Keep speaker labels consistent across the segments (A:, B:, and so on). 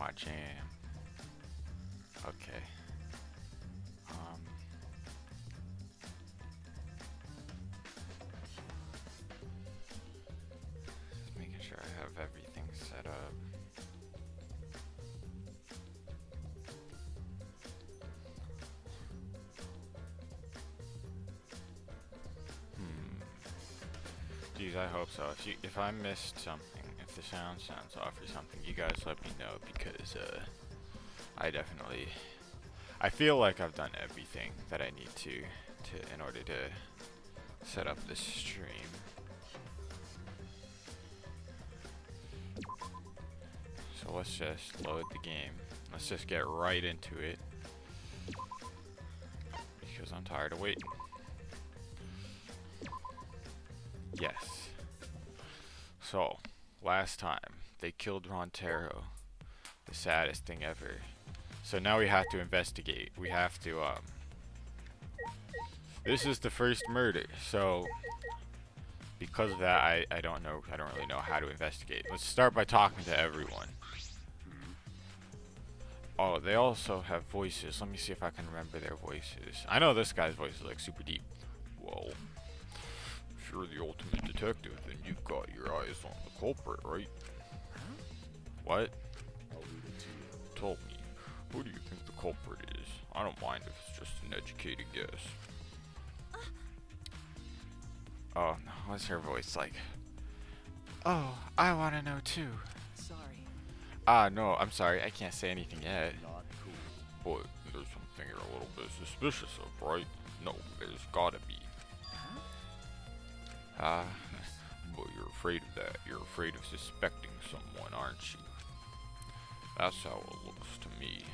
A: my jam. Okay. Just making sure I have everything set up. Geez, I hope so. If I missed something, if the sounds off or something, you guys let me know, because I feel like I've done everything that I need to in order to set up this stream. So let's just load the game. Let's just get right into it, because I'm tired of waiting. Yes. So, last time, they killed Rontero. The saddest thing ever. So now we have to investigate. We have to, this is the first murder, so because of that, I don't really know how to investigate. Let's start by talking to everyone. Oh, they also have voices. Let me see if I can remember their voices. I know this guy's voice is like super deep. Well, if you're the ultimate detective, then you've got your eyes on the culprit, right? What? Tell me, who do you think the culprit is? I don't mind if it's just an educated guess. Oh, no, what's her voice like? Oh, I want to know too. Sorry. No, I'm sorry, I can't say anything yet. Not cool. But there's something you're a little bit suspicious of, right? No, there's gotta be. But you're afraid of that. You're afraid of suspecting someone, aren't you? That's how it looks to me.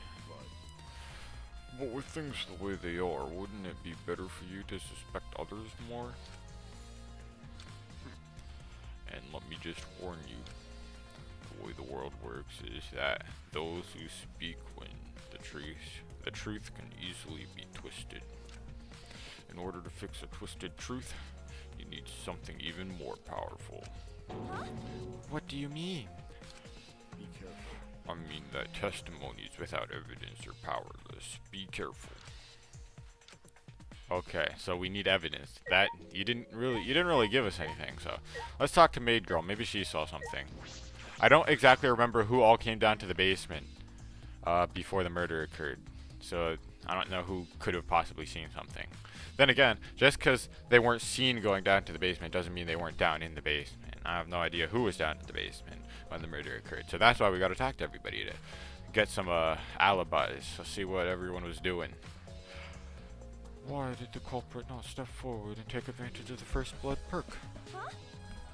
A: But with things the way they are, wouldn't it be better for you to suspect others more? And let me just warn you, the way the world works is that those who speak when the truth can easily be twisted. In order to fix a twisted truth, you need something even more powerful. Huh? What do you mean? Be careful. I mean that testimonies without evidence are powerless. Be careful. Okay, so we need evidence. That you didn't really give us anything, so let's talk to Maid Girl. Maybe she saw something. I don't exactly remember who all came down to the basement before the murder occurred. So I don't know who could have possibly seen something. Then again, just because they weren't seen going down to the basement doesn't mean they weren't down in the basement. I have no idea who was down in the basement when the murder occurred. So that's why we got to talk to everybody to get some alibis. Let's see what everyone was doing. Why did the culprit not step forward and take advantage of the first blood perk? Huh?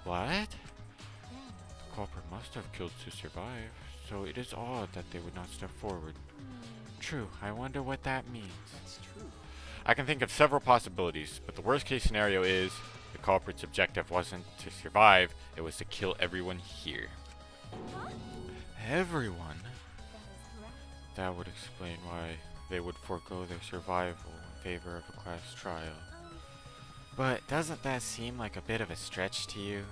A: What? The culprit must have killed to survive, so it is odd that they would not step forward. True, I wonder what that means. That's true. I can think of several possibilities, but the worst case scenario is the culprit's objective wasn't to survive, it was to kill everyone here. Huh? Everyone? That would explain why they would forego their survival in favor of a class trial. But doesn't that seem like a bit of a stretch to you?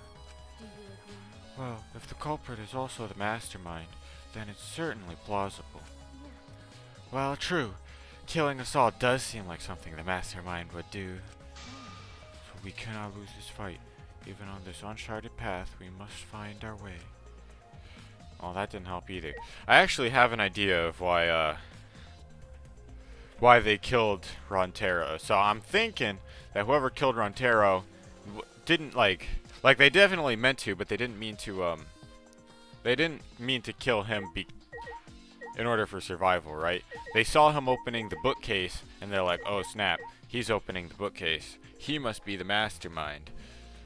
A: Well, if the culprit is also the mastermind, then it's certainly plausible. Well, true. Killing us all does seem like something the mastermind would do. So we cannot lose this fight. Even on this uncharted path, we must find our way. Oh, that didn't help either. I actually have an idea of why they killed Rontero. So I'm thinking that whoever killed Rontero didn't like they definitely meant to, but they didn't mean to kill him in order for survival, right? They saw him opening the bookcase, and they're like, oh snap, he's opening the bookcase. He must be the mastermind.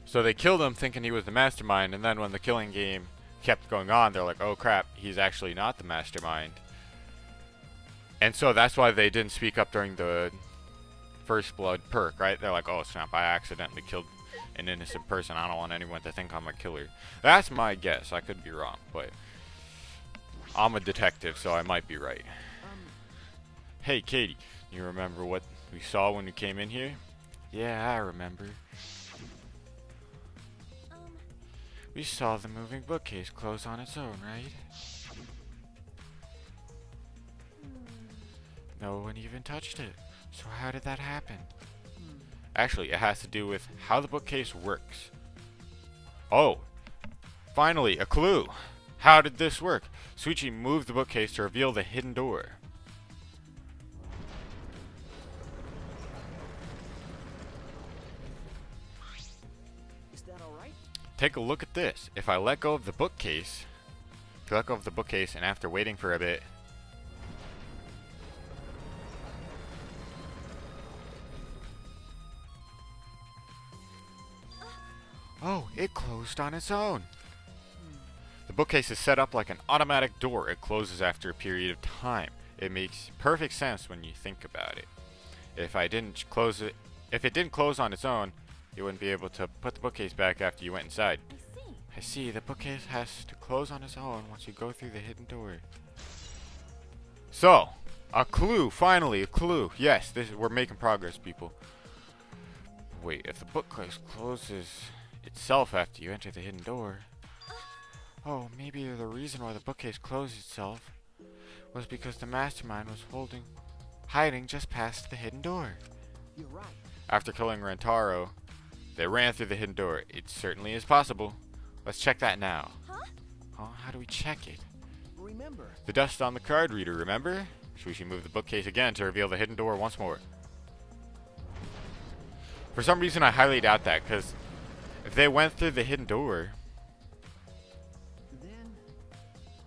A: So they killed him thinking he was the mastermind, and then when the killing game kept going on, they're like, oh crap, he's actually not the mastermind. And so that's why they didn't speak up during the first blood perk, right? They're like, oh snap, I accidentally killed an innocent person. I don't want anyone to think I'm a killer. That's my guess. I could be wrong, but I'm a detective, so I might be right. Hey, Katie, you remember what we saw when we came in here? Yeah, I remember. We saw the moving bookcase close on its own, right? No one even touched it. So how did that happen? Actually, it has to do with how the bookcase works. Oh, finally, a clue. How did this work? Suichi moved the bookcase to reveal the hidden door.
B: Is that all right?
A: Take a look at this. If I let go of the bookcase, and after waiting for a bit, oh, it closed on its own. The bookcase is set up like an automatic door. It closes after a period of time. It makes perfect sense when you think about it. If it didn't close on its own, you wouldn't be able to put the bookcase back after you went inside. I see. The bookcase has to close on its own once you go through the hidden door. So, a clue. Finally, a clue. Yes, we're making progress, people. Wait, if the bookcase closes itself after you enter the hidden door. Oh, maybe the reason why the bookcase closed itself was because the mastermind was hiding just past the hidden door.
B: You're right.
A: After killing Rentaro, they ran through the hidden door. It certainly is possible. Let's check that now.
C: Huh?
A: Oh, how do we check it?
B: Remember.
A: The dust on the card reader, remember? Shuichi moved the bookcase again to reveal the hidden door once more. For some reason, I highly doubt that, because if they went through the hidden door...
B: Then.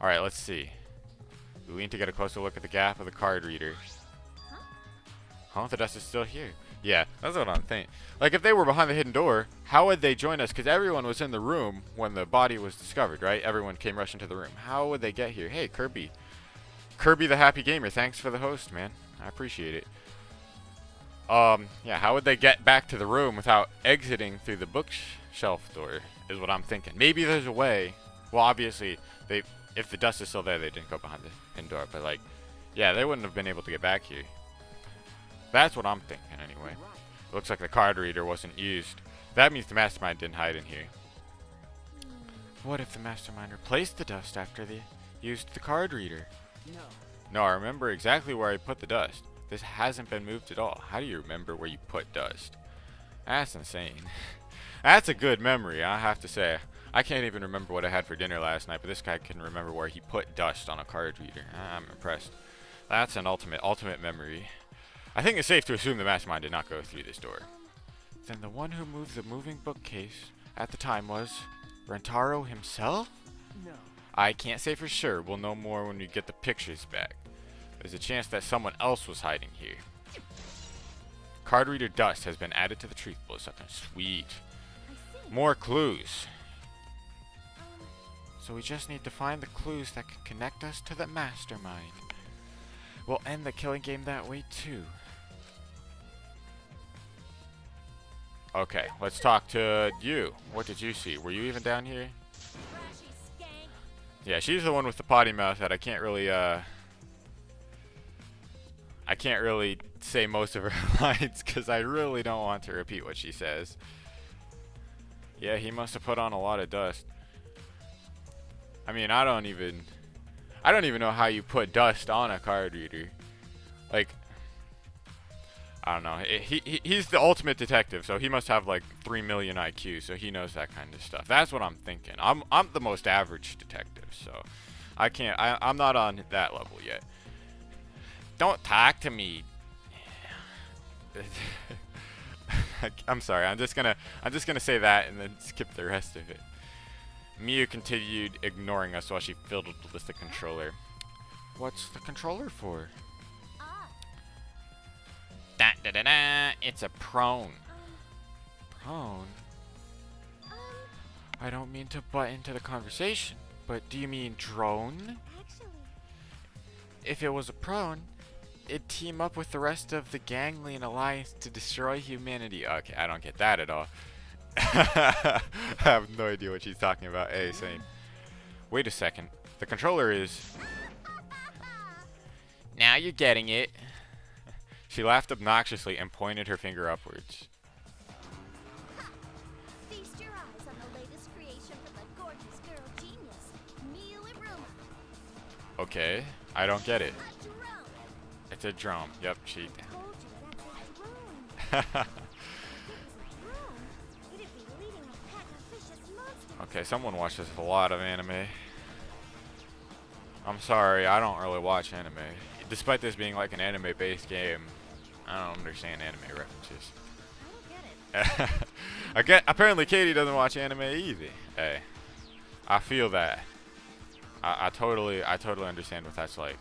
A: Alright, let's see. We lean to get a closer look at the gap of the card reader. Huh? The dust is still here. Yeah, that's what I'm thinking. Like, if they were behind the hidden door, how would they join us? Because everyone was in the room when the body was discovered, right? Everyone came rushing to the room. How would they get here? Hey, Kirby. Kirby the Happy Gamer, thanks for the host, man. I appreciate it. Yeah, how would they get back to the room without exiting through the bookshelf door, is what I'm thinking. Maybe there's a way. Well, obviously, if the dust is still there, they didn't go behind the hidden door. But, like, yeah, they wouldn't have been able to get back here. That's what I'm thinking, anyway. It looks like the card reader wasn't used. That means the mastermind didn't hide in here. What if the mastermind replaced the dust after they used the card reader?
B: No.
A: No, I remember exactly where I put the dust. This hasn't been moved at all. How do you remember where you put dust? That's insane. That's a good memory, I have to say. I can't even remember what I had for dinner last night, but this guy can remember where he put dust on a card reader. I'm impressed. That's an ultimate memory. I think it's safe to assume the mastermind did not go through this door. Then the one who moved the moving bookcase at the time was Rentaro himself?
B: No.
A: I can't say for sure. We'll know more when we get the pictures back. There's a chance that someone else was hiding here. Card reader dust has been added to the truth bowl. Something sweet. More clues. So we just need to find the clues that can connect us to the mastermind. We'll end the killing game that way too. Okay, let's talk to you. What did you see? Were you even down here? Yeah, she's the one with the potty mouth that I can't really say most of her lines because I really don't want to repeat what she says. Yeah, he must have put on a lot of dust. I mean, I don't even know how you put dust on a card reader. Like, I don't know. He's the ultimate detective, so he must have like 3 million IQ, so he knows that kind of stuff. That's what I'm thinking. I'm the most average detective, so I'm not on that level yet. Don't talk to me. I'm sorry. I'm just gonna say that and then skip the rest of it. Miyu continued ignoring us while she fiddled with the controller. What's the controller for? Da da da da! It's a prone. Prone? I don't mean to butt into the conversation, but do you mean drone?
C: Actually.
A: If it was a prone, it'd team up with the rest of the Ganglion Alliance to destroy humanity. Okay, I don't get that at all. I have no idea what she's talking about. Hey, same. Wait a second. The controller is... Now you're getting it. She laughed obnoxiously and pointed her finger upwards.
C: Feast your eyes on the latest creation from the gorgeous girl genius, Miyu Iruma.
A: Okay, I don't get it.
C: A drone.
A: A It's a drone. Yep, cheat.
C: I told you that's a drone. If it was a drone, it'd be leading a pack of vicious monsters.
A: Okay, someone watches a lot of anime. I'm sorry, I don't really watch anime. Despite this being like an anime-based game, I don't understand anime references.
C: I don't get it.
A: Apparently Katie doesn't watch anime either. Hey, I feel that. I totally understand what that's like.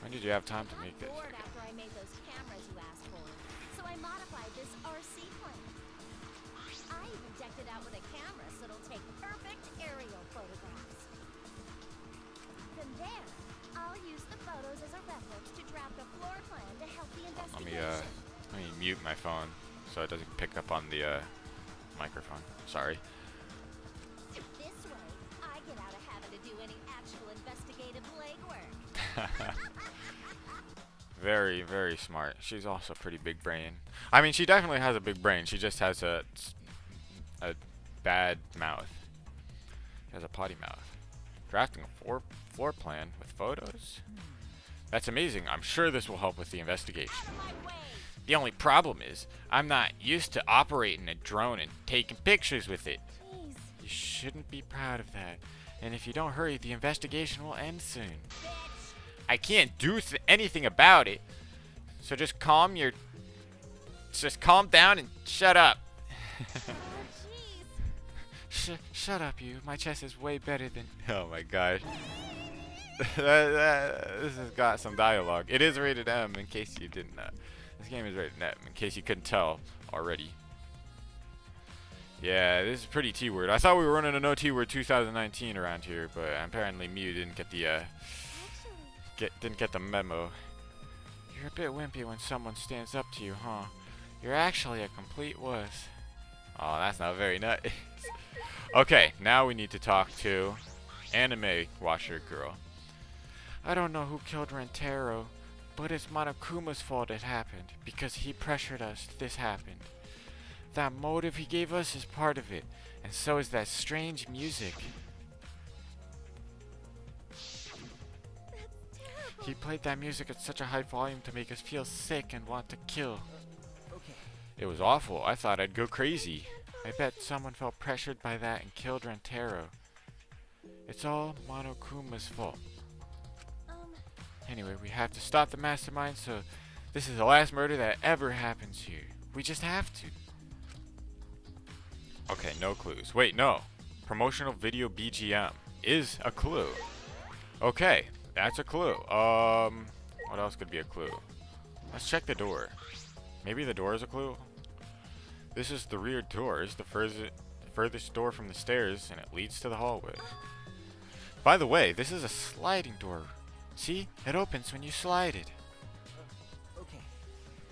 A: When did you have time to make this?
C: Bored after I made those cameras you asked for, so I modified this RC plane. I even decked it out with a camera so it'll take perfect aerial photographs. From there, I'll use the photos as a reference to draft a floor plan to help the
A: Let
C: investigation.
A: me mute my phone so it doesn't pick up on the microphone. Sorry.
C: This way, I get out of having to do any actual investigative legwork.
A: Very, very smart. She's also pretty big brain. I mean, she definitely has a big brain. She just has a bad mouth. She has a potty mouth. Drafting a floor plan with photos? That's amazing. I'm sure this will help with the investigation.
C: Out of my way!
A: The only problem is, I'm not used to operating a drone and taking pictures with it.
C: Jeez,
A: You shouldn't be proud of that. And if you don't hurry, the investigation will end soon.
C: bitch!
A: I can't do anything about it. So just calm down and shut up.
C: Oh, jeez.
A: Shut up, you. My chess is way better than. Oh my gosh. This has got some dialogue. It is rated M, in case you didn't know. This game is rated M, in case you couldn't tell already. Yeah, this is pretty T-word. I thought we were running a no T-word 2019 around here, but apparently Mew didn't get the
C: Actually,
A: didn't get the memo. You're a bit wimpy when someone stands up to you, huh? You're actually a complete wuss. Oh, that's not very nice. Okay, now we need to talk to Anime Washer Girl. I don't know who killed Rentaro, but it's Monokuma's fault it happened. Because he pressured us, this happened. That motive he gave us is part of it, and so is that strange music.
C: terrible.
A: He played that music at such a high volume to make us feel sick and want to kill.
B: Okay.
A: It was awful. I thought I'd go crazy. I bet someone felt pressured by that and killed Rentaro. It's all Monokuma's fault. Anyway, we have to stop the mastermind, so this is the last murder that ever happens here. We just have to. Okay, no clues. Wait, no. Promotional video BGM is a clue. Okay, that's a clue. What else could be a clue? Let's check the door. Maybe the door is a clue? This is the rear door. It's the furthest door from the stairs, and it leads to the hallway. By the way, this is a sliding door. See? It opens when you slide it.
B: Okay.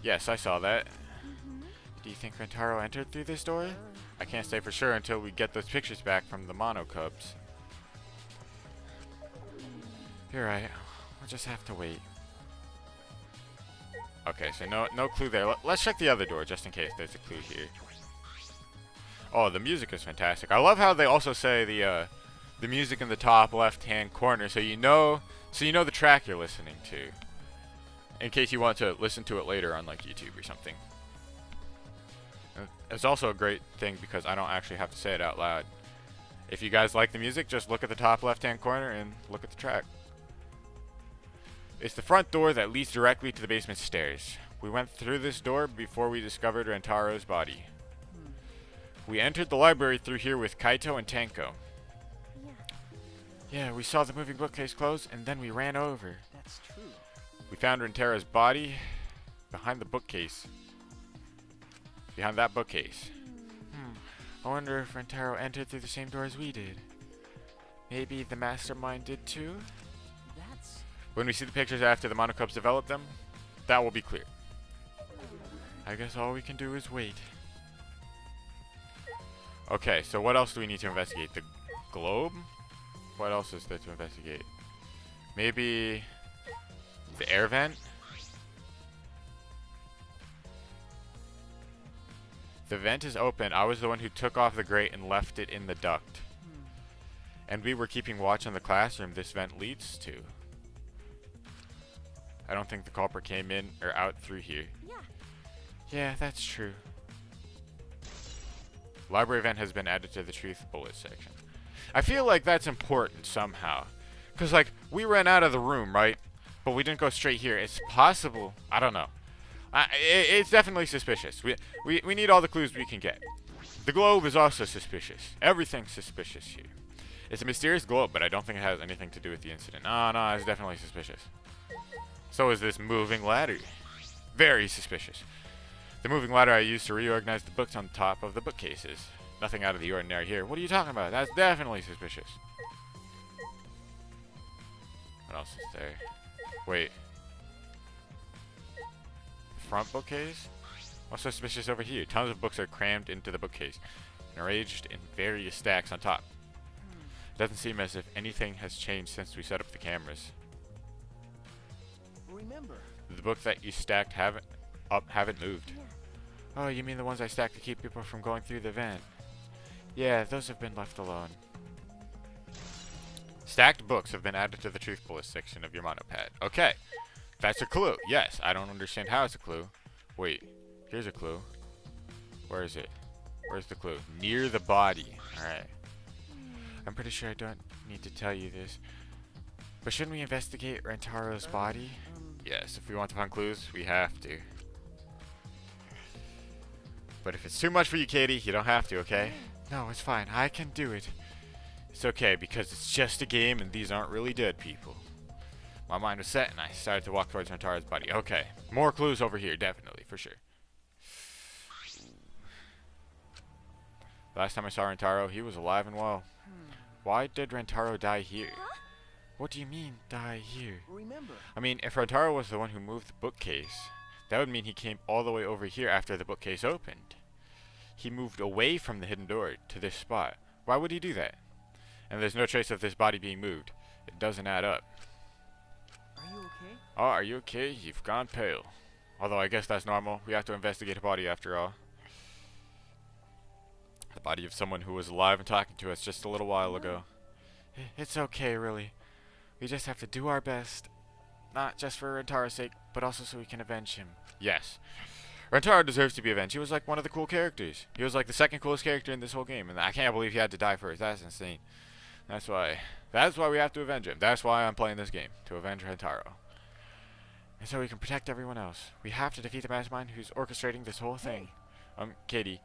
A: Yes, I saw that. Do you think Rentaro entered through this door? I can't say for sure until we get those pictures back from the Mono Cubs. You're right. We'll just have to wait. Okay, so no clue there. Let's check the other door just in case there's a clue here. Oh, the music is fantastic. I love how they also say the music in the top left-hand corner, so you know the track you're listening to, in case you want to listen to it later on like YouTube or something. It's also a great thing because I don't actually have to say it out loud. If you guys like the music, just look at the top left-hand corner and look at the track. It's the front door that leads directly to the basement stairs. We went through this door before we discovered Rentaro's body. We entered the library through here with Kaito and Tanko.
C: Yeah,
A: Yeah, we saw the moving bookcase close and then we ran over.
B: That's true.
A: We found Rentaro's body behind the bookcase. Behind that bookcase. I wonder if Rentaro entered through the same door as we did. Maybe the mastermind did too?
B: That's...
A: When we see the pictures after the Monocubs develop them, that will be clear. I guess all we can do is wait. Okay, so what else do we need to investigate? The globe? What else is there to investigate? Maybe the air vent? The vent is open. I was the one who took off the grate and left it in the duct. And we were keeping watch on the classroom this vent leads to. I don't think the culprit came in or out through here.
C: Yeah.
A: Yeah, that's true. Library event has been added to the truth bullet section. I feel like that's important somehow. Because, like, we ran out of the room, right? But we didn't go straight here. It's possible. I don't know. It's definitely suspicious. We need all the clues we can get. The globe is also suspicious. Everything's suspicious here. It's a mysterious globe, but I don't think it has anything to do with the incident. No, it's definitely suspicious. So is this moving ladder. Very suspicious. The moving ladder I used to reorganize the books on top of the bookcases. Nothing out of the ordinary here. What are you talking about? That's definitely suspicious. What else is there? Wait. Front bookcase? What's suspicious over here? Tons of books are crammed into the bookcase and arranged in various stacks on top. It doesn't seem as if anything has changed since we set up the cameras.
B: Remember.
A: The books that you stacked haven't moved.
C: Yeah.
A: Oh, you mean the ones I stacked to keep people from going through the vent? Yeah, those have been left alone. Stacked books have been added to the truth bullet section of your monopad. Okay. That's a clue. Yes, I don't understand how it's a clue. Wait, here's a clue. Where is it? Where's the clue? Near the body. Alright. I'm pretty sure I don't need to tell you this. But shouldn't we investigate Rantaro's body? Yes, if we want to find clues, we have to. But if it's too much for you, Katie, you don't have to, okay? No, it's fine. I can do it. It's okay, because it's just a game and these aren't really dead people. My mind was set and I started to walk towards Rantaro's body. Okay, more clues over here, definitely, for sure. Last time I saw Rantaro, he was alive and well. Why did Rantaro die here?
C: Huh?
A: What do you mean, die here?
B: Remember.
A: I mean, if Rantaro was the one who moved the bookcase, that would mean he came all the way over here after the bookcase opened. He moved away from the hidden door to this spot. Why would he do that? And there's no trace of this body being moved. It doesn't add up.
B: Are you okay?
A: Oh, are you okay? You've gone pale. Although I guess that's normal. We have to investigate a body after all. The body of someone who was alive and talking to us just a little while ago. It's okay, really. We just have to do our best. Not just for Rantaro's sake, but also so we can avenge him. Yes. Rantaro deserves to be avenged. He was like one of the cool characters. He was like the second coolest character in this whole game. And I can't believe he had to die first. That's insane. That's why we have to avenge him. That's why I'm playing this game. To avenge Rantaro. And so we can protect everyone else. We have to defeat the mastermind who's orchestrating this whole thing. Katie.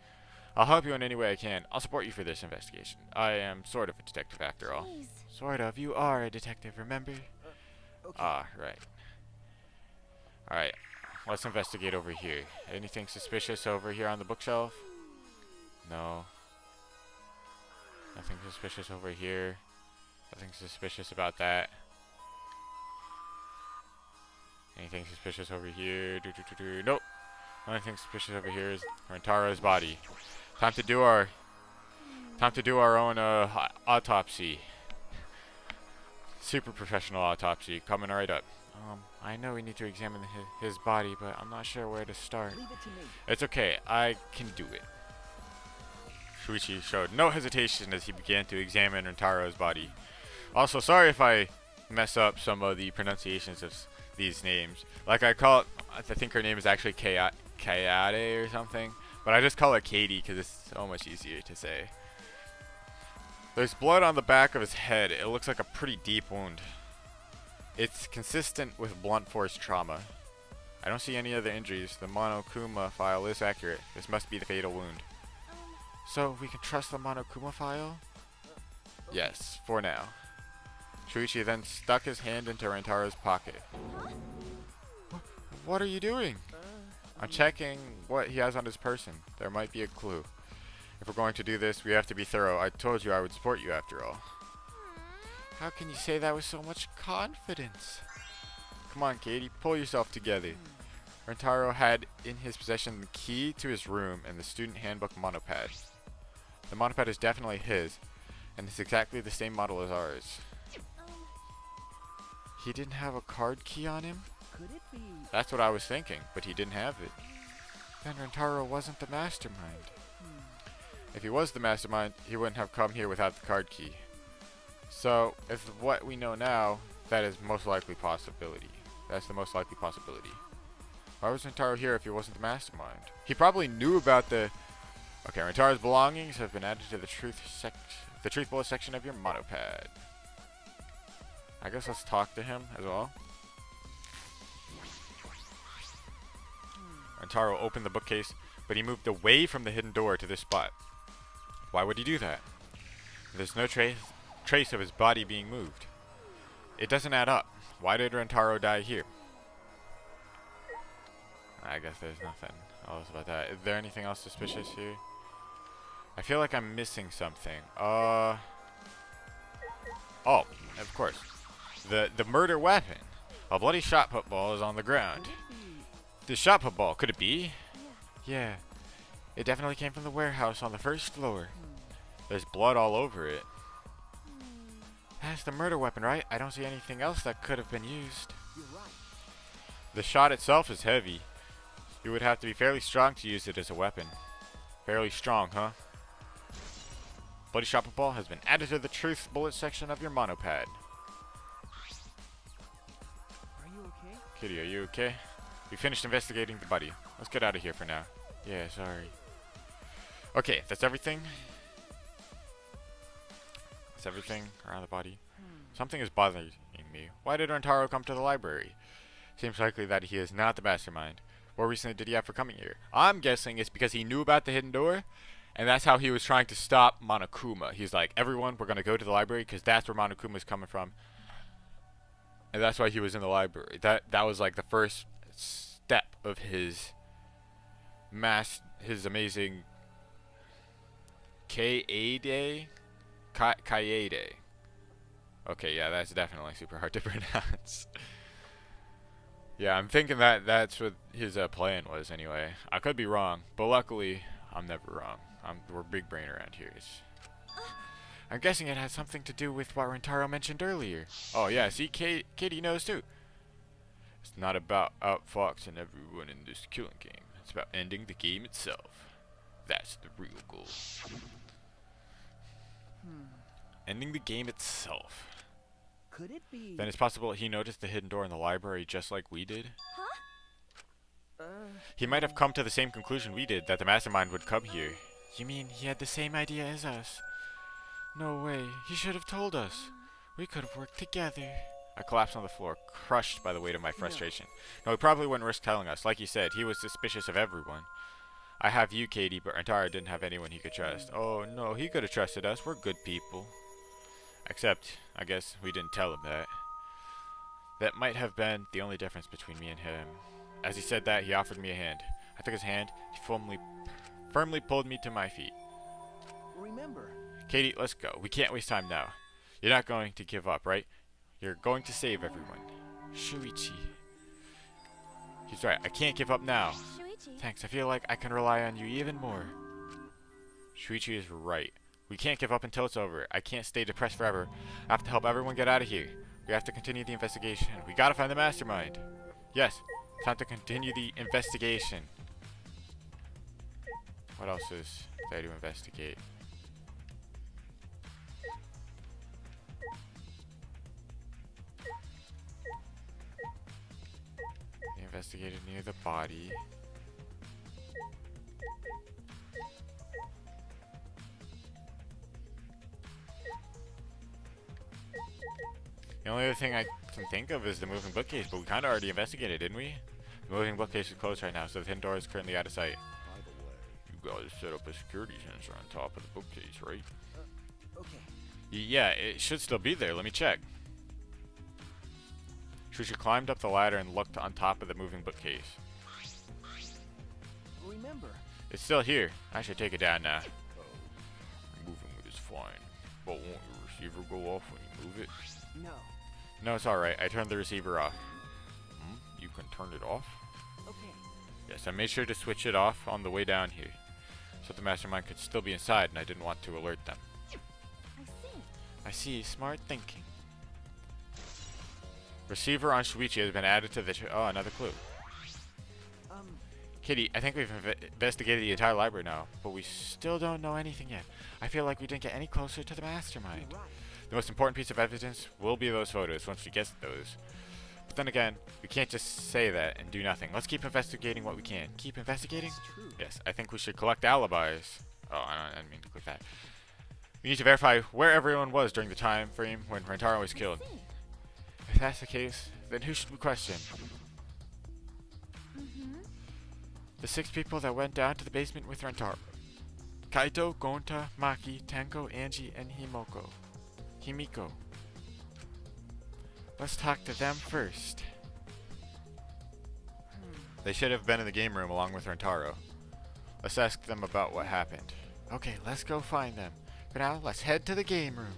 A: I'll help you in any way I can. I'll support you for this investigation. I am sort of a detective after all.
C: Please.
A: Sort of. You are a detective, remember?
B: Okay.
A: Ah, right. Alright. Let's investigate over here. Anything suspicious over here on the bookshelf? No. Nothing suspicious over here. Nothing suspicious about that. Anything suspicious over here? Nope. Only thing suspicious over here is Rantaro's body. Time to do our own autopsy. Super professional autopsy coming right up. I know we need to examine his body, but I'm not sure where to start.
B: Leave it to me.
A: It's okay, I can do it. Shuichi showed no hesitation as he began to examine Rantaro's body. Also, sorry if I mess up some of the pronunciations of these names. Like I think her name is actually Kayade or something, but I just call her Katie because it's so much easier to say. There's blood on the back of his head. It looks like a pretty deep wound. It's consistent with blunt force trauma. I don't see any other injuries. The Monokuma file is accurate. This must be the fatal wound. So, we can trust the Monokuma file?
B: Okay.
A: Yes, for now. Shuichi then stuck his hand into Rantaro's pocket. What are you doing? I'm checking what he has on his person. There might be a clue. If we're going to do this, we have to be thorough. I told you I would support you after all. How can you say that with so much confidence? Come on, Katie, pull yourself together. Rantaro had in his possession the key to his room and the student handbook monopad. The monopad is definitely his, and it's exactly the same model as ours. He didn't have a card key on him?
B: Could it be?
A: That's what I was thinking, but he didn't have it. Then Rantaro wasn't the mastermind. If he was the mastermind, he wouldn't have come here without the card key. So, if what we know now, that is most likely possibility. That's the most likely possibility. Why was Rentaro here if he wasn't the mastermind? He probably knew about the... Okay, Rentaro's belongings have been added to the truth bullet section of your monopad. I guess let's talk to him as well. Rentaro opened the bookcase, but he moved away from the hidden door to this spot. Why would he do that? There's no trace of his body being moved. It doesn't add up. Why did Rentaro die here? I guess there's nothing else about that. Is there anything else suspicious here? I feel like I'm missing something. Oh, of course. The murder weapon. A bloody shot put ball is on the ground. The shot put ball, could it be? Yeah. It definitely came from the warehouse on the first floor. There's blood all over it. That's the murder weapon, right? I don't see anything else that could have been used.
B: You're right.
A: The shot itself is heavy. You would have to be fairly strong to use it as a weapon. Fairly strong, huh? Bloody shot put ball has been added to the truth bullet section of your monopad.
B: Are you okay?
A: Kitty, are you okay? We finished investigating the body. Let's get out of here for now. Yeah, sorry. Okay, that's everything. That's everything around the body. Something is bothering me. Why did Rentaro come to the library? Seems likely that he is not the mastermind. What reason did he have for coming here? I'm guessing it's because he knew about the hidden door, and that's how he was trying to stop Monokuma. He's like, everyone, we're going to go to the library because that's where Monokuma is coming from. And that's why he was in the library. That was like the first step of his amazing Kaede? Kaede. Okay, yeah, that's definitely super hard to pronounce. Yeah, I'm thinking that's what his plan was anyway. I could be wrong, but luckily, I'm never wrong. We're big brain around here. I'm guessing it has something to do with what Rentaro mentioned earlier. Oh yeah, see, Katie knows too. It's not about outfoxing everyone in this killing game. It's about ending the game itself. That's the real goal. Ending the game itself.
B: Could it be?
A: Then it's possible he noticed the hidden door in the library just like we did. He might have come to the same conclusion we did, that the mastermind would come here. You mean he had the same idea as us? No way. He should have told us. We could have worked together. I collapsed on the floor, crushed by the weight of my frustration. No, he probably wouldn't risk telling us. Like he said, he was suspicious of everyone. I have you, Katie, but Rentaro didn't have anyone he could trust. Oh no, he could have trusted us. We're good people. Except, I guess we didn't tell him that. That might have been the only difference between me and him. As he said that, he offered me a hand. I took his hand. He firmly pulled me to my feet.
B: Remember.
A: Katie, let's go. We can't waste time now. You're not going to give up, right? You're going to save everyone. Shuichi. He's right. I can't give up now.
C: Shuichi.
A: Thanks. I feel like I can rely on you even more. Shuichi is right. We can't give up until it's over. I can't stay depressed forever. I have to help everyone get out of here. We have to continue the investigation. We gotta find the mastermind. Yes. Time to continue the investigation. What else is there to investigate? They investigated near the body. The only other thing I can think of is the moving bookcase, but we kind of already investigated, didn't we? The moving bookcase is closed right now, so the hidden door is currently out of sight.
D: By the way,
A: You guys set up a security sensor on top of the bookcase, right?
B: Okay.
A: Yeah, it should still be there. Let me check. Shusha climbed up the ladder and looked on top of the moving bookcase.
B: Remember.
A: It's still here. I should take it down now.
D: oh,
A: Moving it is fine, but won't your receiver go off when you move it?
B: No.
A: No, it's alright. I turned the receiver off. You can turn it off?
B: Okay.
A: Yes, I made sure to switch it off on the way down here, so the mastermind could still be inside, and I didn't want to alert them.
C: I see.
A: I see. Smart thinking. Receiver on Shuichi has been added to the... Oh, another clue. Kitty, I think we've investigated the entire library now, but we still don't know anything yet. I feel like we didn't get any closer to the mastermind.
B: You're right.
A: The most important piece of evidence will be those photos once we get those. But then again, we can't just say that and do nothing. Let's keep investigating what we can. Keep investigating?
B: It's true.
A: Yes, I think we should collect alibis. Oh, I didn't mean to click that. We need to verify where everyone was during the time frame when Rentaro was killed.
C: See.
A: If that's the case, then who should we question? The 6 people that went down to the basement with Rentaro. Kaito, Gonta, Maki, Tenko, Angie, and Himiko. Let's talk to them first. They should have been in the game room along with Rentaro. Let's ask them about what happened. Okay, let's go find them. For now, let's head to the game room.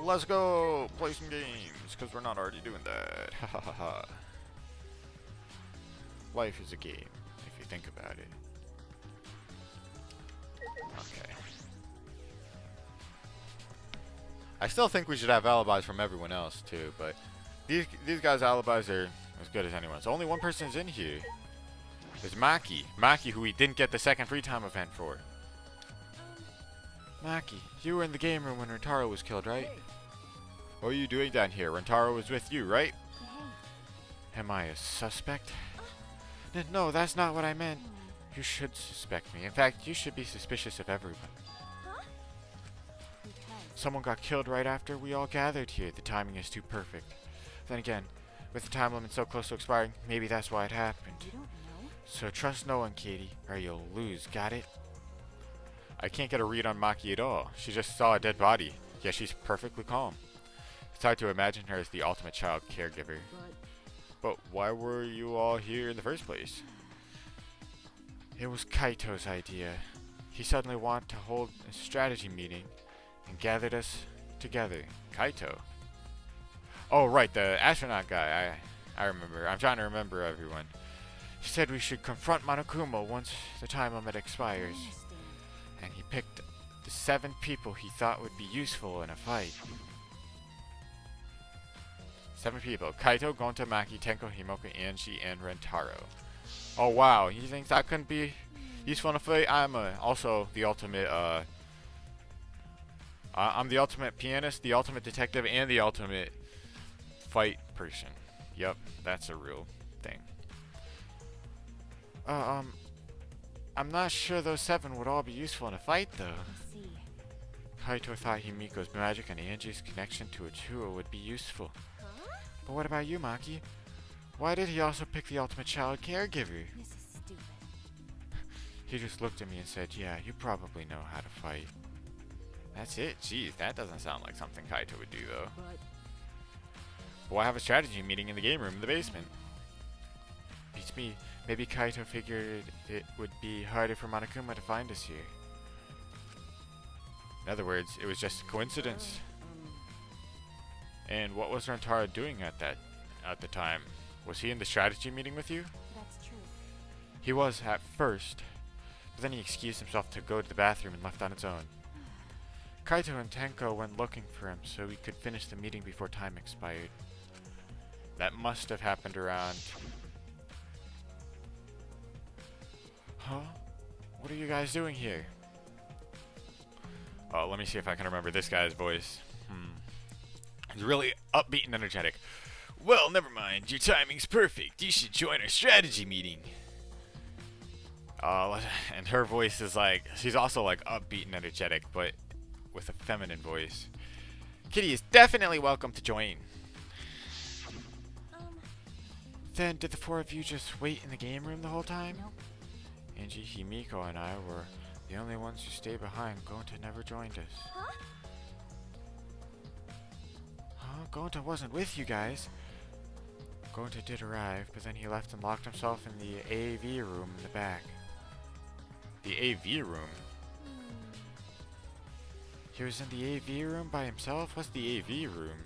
A: Let's go play some games, because we're not already doing that. Ha ha ha ha. Life is a game, if you think about it. Okay. I still think we should have alibis from everyone else too, but these guys' alibis are as good as anyone's. Only one person's in here. It's Maki. Maki, who we didn't get the second free time event for. Maki, you were in the game room when Rentaro was killed, right? What are you doing down here? Rentaro was with you, right? Am I a suspect? No, that's not what I meant. You should suspect me. In fact, you should be suspicious of everyone. Someone got killed right after we all gathered here. The timing is too perfect. Then again, with the time limit so close to expiring, maybe that's why it happened.
C: You don't know?
A: So trust no one, Katie, or you'll lose. Got it? I can't get a read on Maki at all. She just saw a dead body, yet she's perfectly calm. It's hard to imagine her as the ultimate child caregiver. But why were you all here in the first place? It was Kaito's idea. He suddenly wanted to hold a strategy meeting and gathered us together. Kaito? Oh, right, the astronaut guy. I remember. I'm trying to remember everyone. He said we should confront Monokuma once the time limit expires. And he picked the 7 people he thought would be useful in a fight. 7 people. Kaito, Gonta, Maki, Tenko, Himoka, Angie, and Rentaro. Oh wow, you think that couldn't be useful in a fight? I'm also the ultimate, I'm the ultimate pianist, the ultimate detective, and the ultimate fight person. Yep, that's a real thing. I'm not sure those 7 would all be useful in a fight, though.
C: I see.
A: Kaito thought Himiko's magic and Angie's connection to Uchiha would be useful.
C: Huh?
A: But what about you, Maki? Why did he also pick the ultimate child caregiver?
C: This is stupid.
A: He just looked at me and said, yeah, you probably know how to fight. That's it? Jeez, that doesn't sound like something Kaito would do, though.
B: But
A: Why have a strategy meeting in the game room in the basement? Beats me. Maybe Kaito figured it would be harder for Monokuma to find us here. In other words, it was just a coincidence. And what was Rentaro doing at the time? Was he in the strategy meeting with you?
C: That's true.
A: He was at first, but then he excused himself to go to the bathroom and left on its own. Kaito and Tenko went looking for him so we could finish the meeting before time expired. That must have happened around... Huh? What are you guys doing here? Oh, let me see if I can remember this guy's voice. He's really upbeat and energetic. Well, never mind. Your timing's perfect. You should join our strategy meeting. And her voice is like... She's also like upbeat and energetic, but with a feminine voice. Kitty is definitely welcome to join. Then, did the 4 of you just wait in the game room the whole time?
C: Nope.
A: Angie, Himiko, and I were the only ones who stayed behind. Gonta never joined us.
C: Huh?
A: Huh? Gonta wasn't with you guys. Gonta did arrive, but then he left and locked himself in the AV room in the back. The AV room? He was in the AV room by himself? What's the AV room?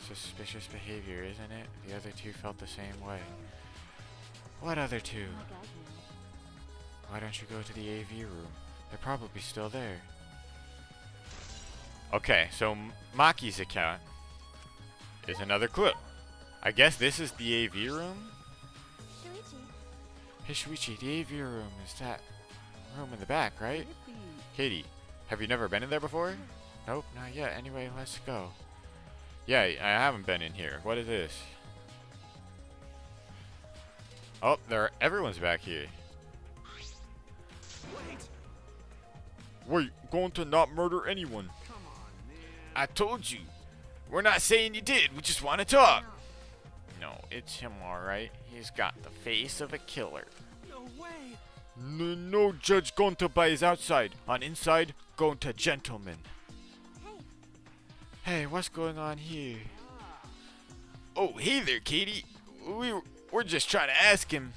A: Suspicious behavior, isn't it? The other 2 felt the same way. What other 2?
C: Oh my God, no.
A: Why don't you go to the AV room? They're probably still there. Okay, so Maki's account is another clue. I guess this is the AV room?
C: Shuichi.
A: Hey Shuichi, the AV room is that room in the back, right?
B: could it be?
A: Katie, have you never been in there before? Nope, not yet. Anyway, let's go. Yeah, I haven't been in here. What is this? Oh, everyone's back here.
B: Wait.
A: We're going to not murder anyone.
B: Come on, man.
A: I told you. We're not saying you did. We just want to talk. No, it's him, alright. He's got the face of a killer.
B: No way.
A: No judge going to by his outside. On inside, going to gentleman. Hey, what's going on here? Oh, hey there, Katie. We're just trying to ask him.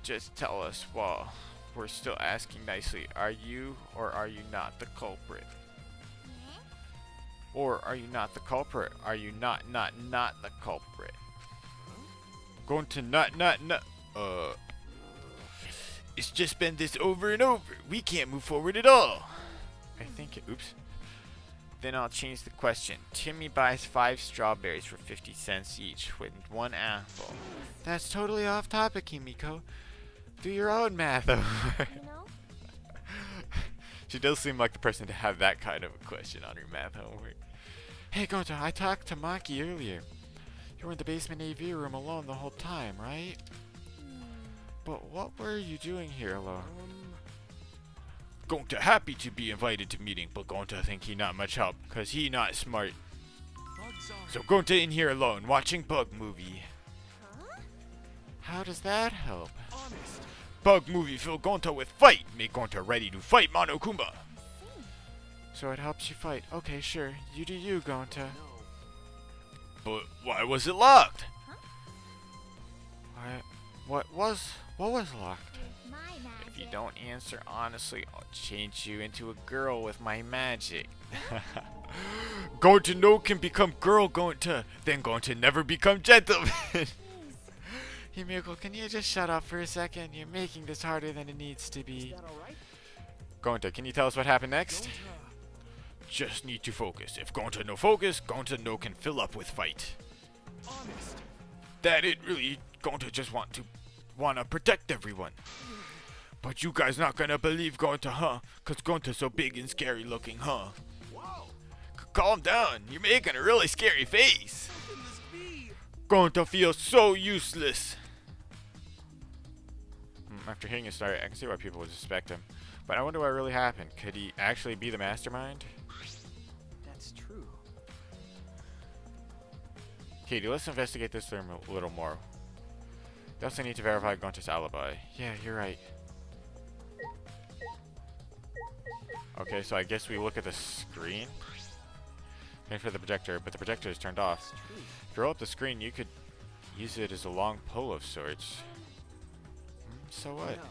A: Just tell us, well, we're still asking nicely. Are you or are you not the culprit? Or are you not the culprit? Are you not the culprit? Going to not. It's just been this over and over. We can't move forward at all. I think, oops. Then I'll change the question. Timmy buys 5 strawberries for 50 cents each with 1 apple. That's totally off topic, Himiko. Do your own math over.
C: You know?
A: She does seem like the person to have that kind of a question on her math homework. Hey, Gonta, I talked to Maki earlier. You were in the basement AV room alone the whole time, right? But what were you doing here alone? Gonta happy to be invited to meeting, but Gonta think he not much help, cause he not smart.
B: Bugs are.
A: So Gonta in here alone, watching bug movie.
C: Huh?
A: How does that help?
B: Honest.
A: Bug movie fill Gonta with fight, make Gonta ready to fight Monokuma. So it helps you fight. Okay, sure. You do you, Gonta.
B: No.
A: But why was it locked?
C: Huh?
A: What was locked?
C: With my magic.
A: If you don't answer honestly, I'll change you into a girl with my magic. Gonta no can become girl Gonta, then Gonta never become gentleman.
C: Please.
A: Himiko, can you just shut up for a second? You're making this harder than it needs to
B: Is
A: be.
B: that all right?
A: Gonta, can you tell us what happened next?
B: Don't,
A: Just need to focus. If Gonta no focus, Gonta no can fill up with fight.
B: honest.
A: That it really Gonta just wanna protect everyone. But you guys not gonna believe Gonta, huh? Cause Gonta's so big and scary looking, huh?
B: Whoa.
A: Calm down. You're making a really scary face.
B: How can this be?
A: Gonta feels so useless. After hearing his story, I can see why people would suspect him. But I wonder what really happened. Could he actually be the mastermind?
B: That's true.
A: Katie, let's investigate this a little more. We also need to verify Gonta's alibi. Yeah, you're right. Okay, so I guess we look at the screen. Wait for the projector, but the projector is turned off.
B: That's true.
A: If you roll up the screen, you could use it as a long pole of sorts. So what?
B: No.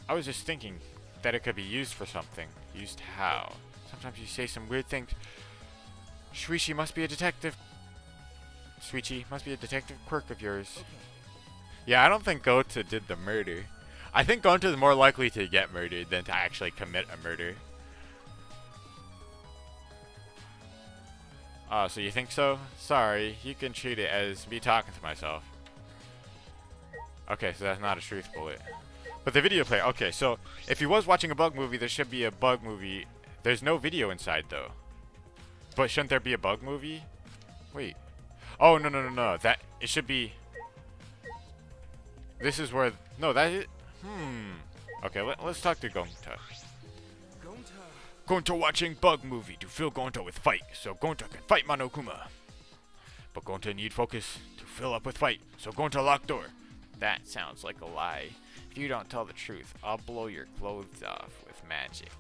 A: I was just thinking that it could be used for something. Used how? Sometimes you say some weird things. Shuichi must be a detective. Shuichi must be a detective quirk of yours.
B: Okay.
A: Yeah, I don't think Gonta did the murder. I think Gonta is more likely to get murdered than to actually commit a murder. Oh, so you think so? Sorry, you can treat it as me talking to myself. Okay, so that's not a truth bullet. But the video player, okay, so if he was watching a bug movie, there should be a bug movie. There's no video inside, though. But shouldn't there be a bug movie? Wait. Oh, no. That, it should be... This is where... No, that is... Okay, let's talk to Gonta.
B: Gonta.
A: Gonta watching bug movie to fill Gonta with fight, so Gonta can fight Monokuma. But Gonta need focus to fill up with fight, so Gonta lock door. That sounds like a lie. If you don't tell the truth, I'll blow your clothes off with magic.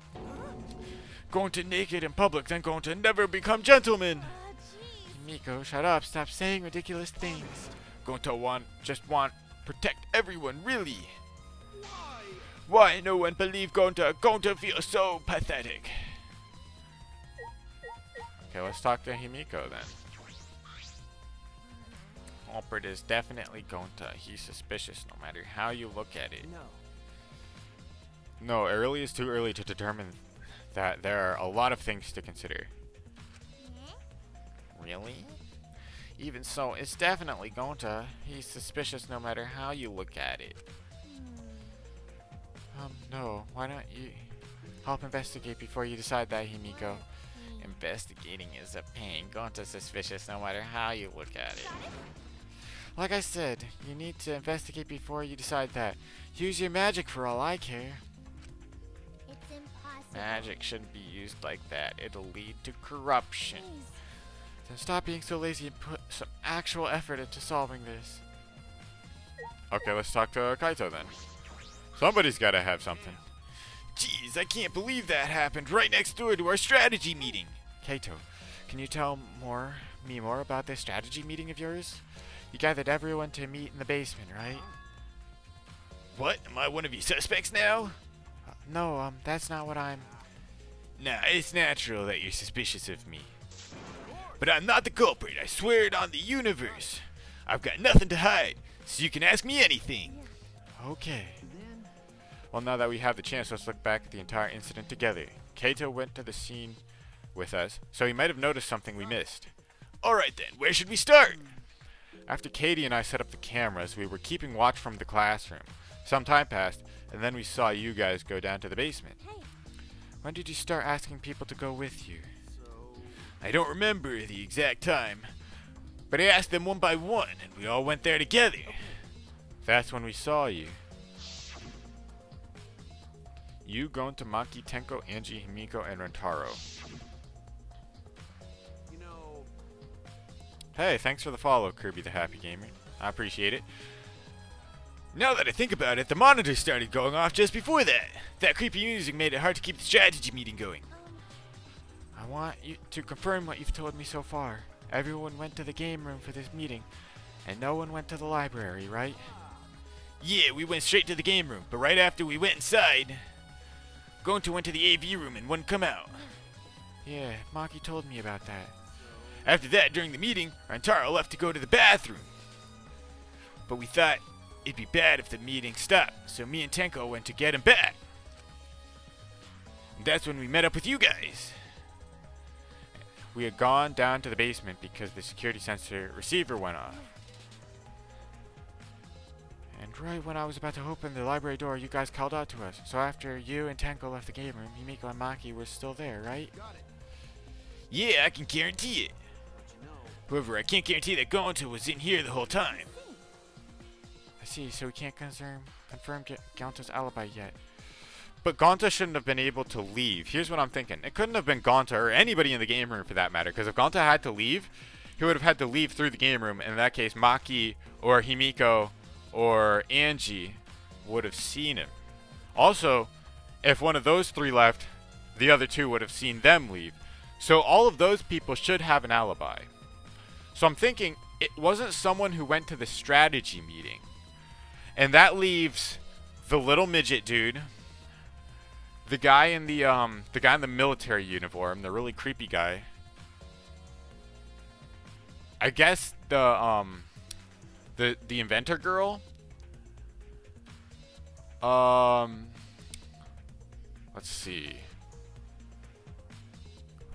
A: Gonta naked in public, then Gonta never become gentleman.
C: Jeez.
A: Miko, shut up. Stop saying ridiculous things. Gonta just want protect everyone, really.
B: Why?
A: Why no one believe Gonta? Gonta feels so pathetic. Okay, let's talk to Himiko then. Culprit is definitely Gonta. He's suspicious no matter how you look at it.
B: No.
A: No, early is too early to determine that there are a lot of things to consider. Really? Even so, it's definitely Gonta. He's suspicious no matter how you look at it. No. Why don't you help investigate before you decide that, Himiko? Investigating is a pain. Gonta's suspicious no matter how you look at it. Like I said, you need to investigate before you decide that. Use your magic for all I care.
C: It's impossible.
A: Magic shouldn't be used like that. It'll lead to corruption.
C: Please.
A: Then stop being so lazy and put some actual effort into solving this. Okay, let's talk to Kaito then. Somebody's gotta have something. Jeez, I can't believe that happened right next door to our strategy meeting. Kaito, can you tell me more about this strategy meeting of yours? You gathered everyone to meet in the basement, right? What? Am I one of your suspects now? No, that's not what I'm... Nah, it's natural that you're suspicious of me. But I'm not the culprit, I swear it on the universe. I've got nothing to hide, so you can ask me anything. Okay. Well, now that we have the chance, let's look back at the entire incident together. Kaito went to the scene with us, so he might have noticed something we missed. Alright then, where should we start? After Katie and I set up the cameras, we were keeping watch from the classroom. Some time passed, and then we saw you guys go down to the basement.
C: Hey,
A: When did you start asking people to go with you? I don't remember the exact time, but I asked them one by one, and we all went there together. That's when we saw you. You, Gonta, Maki, Tenko, Angie, Himiko, and Rentaro.
B: You know,
A: Hey, thanks for the follow, Kirby the Happy Gamer. I appreciate it. Now that I think about it, the monitor started going off just before that. That creepy music made it hard to keep the strategy meeting going. I want you to confirm what you've told me so far. Everyone went to the game room for this meeting, and no one went to the library, right? Yeah, we went straight to the game room, but right after we went inside, Gonta went to the AV room and wouldn't come out. Yeah, Maki told me about that. After that, during the meeting, Rantaro left to go to the bathroom. But we thought it'd be bad if the meeting stopped, so me and Tenko went to get him back. And that's when we met up with you guys. We had gone down to the basement because the security sensor receiver went off. And right when I was about to open the library door, you guys called out to us. So after you and Tenko left the game room, Himiko and Maki were still there, right?
B: got it.
A: Yeah, I can guarantee it.
B: But you know,
A: However, I can't guarantee that Gonta was in here the whole time. I see, so we can't confirm Gonta's alibi yet. But Gonta shouldn't have been able to leave. Here's what I'm thinking. It couldn't have been Gonta or anybody in the game room for that matter. Because if Gonta had to leave, he would have had to leave through the game room. And in that case, Maki or Himiko or Angie would have seen him. Also, if one of those three left, the other two would have seen them leave. So all of those people should have an alibi. So I'm thinking it wasn't someone who went to the strategy meeting. And that leaves the little midget dude, the guy in the military uniform, the really creepy guy. I guess the inventor girl. Let's see.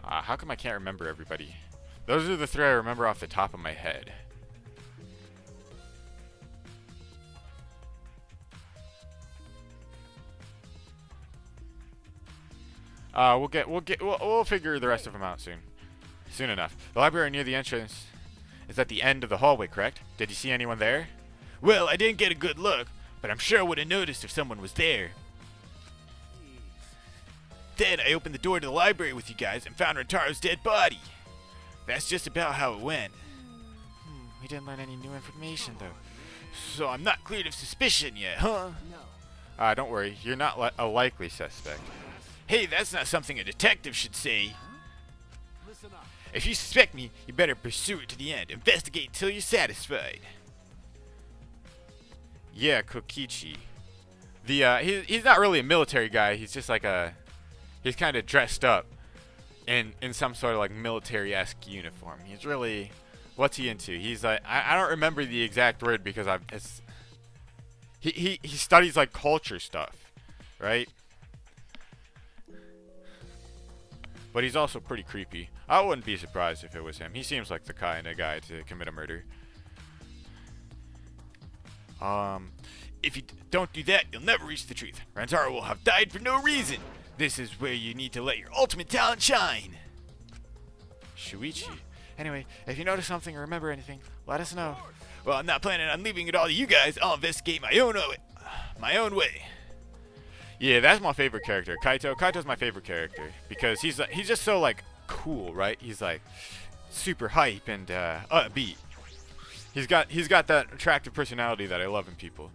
A: How come I can't remember everybody? Those are the three I remember off the top of my head. We'll figure the rest of them out soon enough. The library near the entrance is at the end of the hallway, correct? Did you see anyone there? Well, I didn't get a good look, but I'm sure I would have noticed if someone was there. Then I opened the door to the library with you guys and found Rentaro's dead body. That's just about how it went. We didn't learn any new information, though. So I'm not cleared of suspicion yet, huh?
B: no.
A: Don't worry. You're not a likely suspect. Hey, that's not something a detective should say.
B: Listen up.
A: If you suspect me, you better pursue it to the end. Investigate until you're satisfied. Yeah, Kokichi. He's not really a military guy. He's just like he's kind of dressed up in some sort of like military-esque uniform. He's really, what's he into? He's like, I don't remember the exact word because he studies like culture stuff, right? But he's also pretty creepy. I wouldn't be surprised if it was him. He seems like the kind of guy to commit a murder. If you don't do that, you'll never reach the truth. Rantaro will have died for no reason. This is where you need to let your ultimate talent shine. Shuichi. Anyway, if you notice something or remember anything, let us know. Well, I'm not planning on leaving it all to you guys. I'll investigate my own way. Yeah, that's my favorite character, Kaito. Kaito's my favorite character because he's just so like cool, right? He's like super hype and upbeat. He's got that attractive personality that I love in people.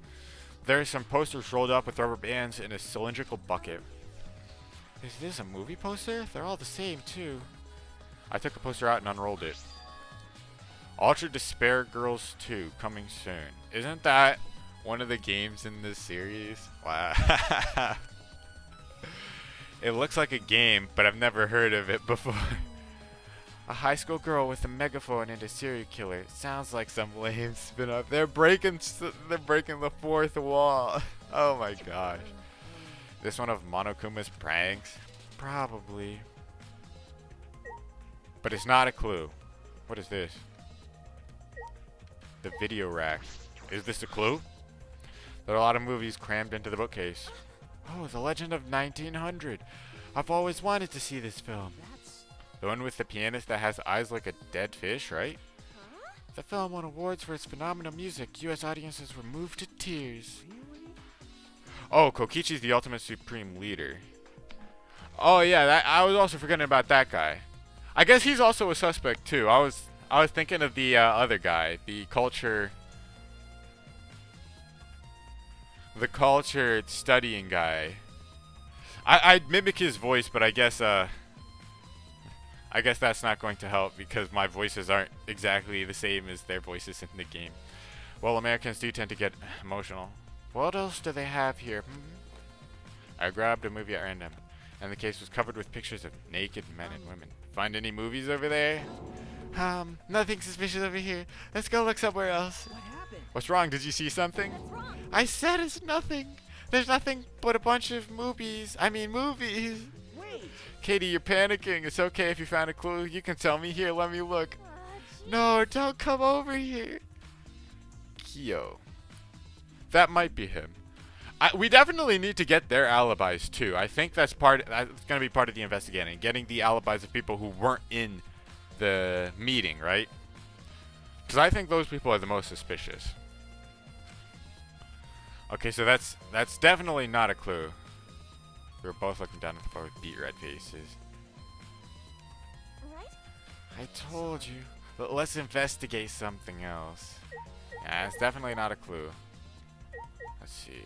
A: There's some posters rolled up with rubber bands in a cylindrical bucket. Is this a movie poster? They're all the same too. I took a poster out and unrolled it. Ultra Despair Girls 2 coming soon. Isn't that one of the games in this series? Wow. It looks like a game, but I've never heard of it before. A high school girl with a megaphone and a serial killer. Sounds like some lame spin-off. They're breaking the fourth wall. Oh my gosh. This one of Monokuma's pranks? Probably. But it's not a clue. What is this? The video rack. Is this a clue? There are a lot of movies crammed into the bookcase. Oh, The Legend of 1900. I've always wanted to see this film. The one with the pianist that has eyes like a dead fish, right?
C: Huh?
A: The film won awards for its phenomenal music. U.S. audiences were moved to tears. Oh, Kokichi's the ultimate supreme leader. Oh yeah, I was also forgetting about that guy. I guess he's also a suspect too. I was thinking of the other guy, the culture studying guy. I'd mimic his voice, but I guess that's not going to help because my voices aren't exactly the same as their voices in the game. Well, Americans do tend to get emotional. What else do they have here? I grabbed a movie at random, and the case was covered with pictures of naked men and women. Find any movies over there? Nothing suspicious over here. Let's go look somewhere else.
B: What happened?
A: What's wrong? Did you see something?
C: What's wrong?
A: I said it's nothing. There's nothing but a bunch of movies. Movies.
B: Wait.
A: Katie, you're panicking. It's okay if you found a clue. You can tell me here. Let me look.
C: Gee.
A: No, don't come over here. Kyo. That might be him. We definitely need to get their alibis too. I think that's going to be part of the investigating. Getting the alibis of people who weren't in the meeting, right? Because I think those people are the most suspicious. Okay, so that's definitely not a clue. We were both looking down at the floor with beet red faces.
C: Right?
A: I told you. But let's investigate something else. Yeah, it's definitely not a clue. Let's see.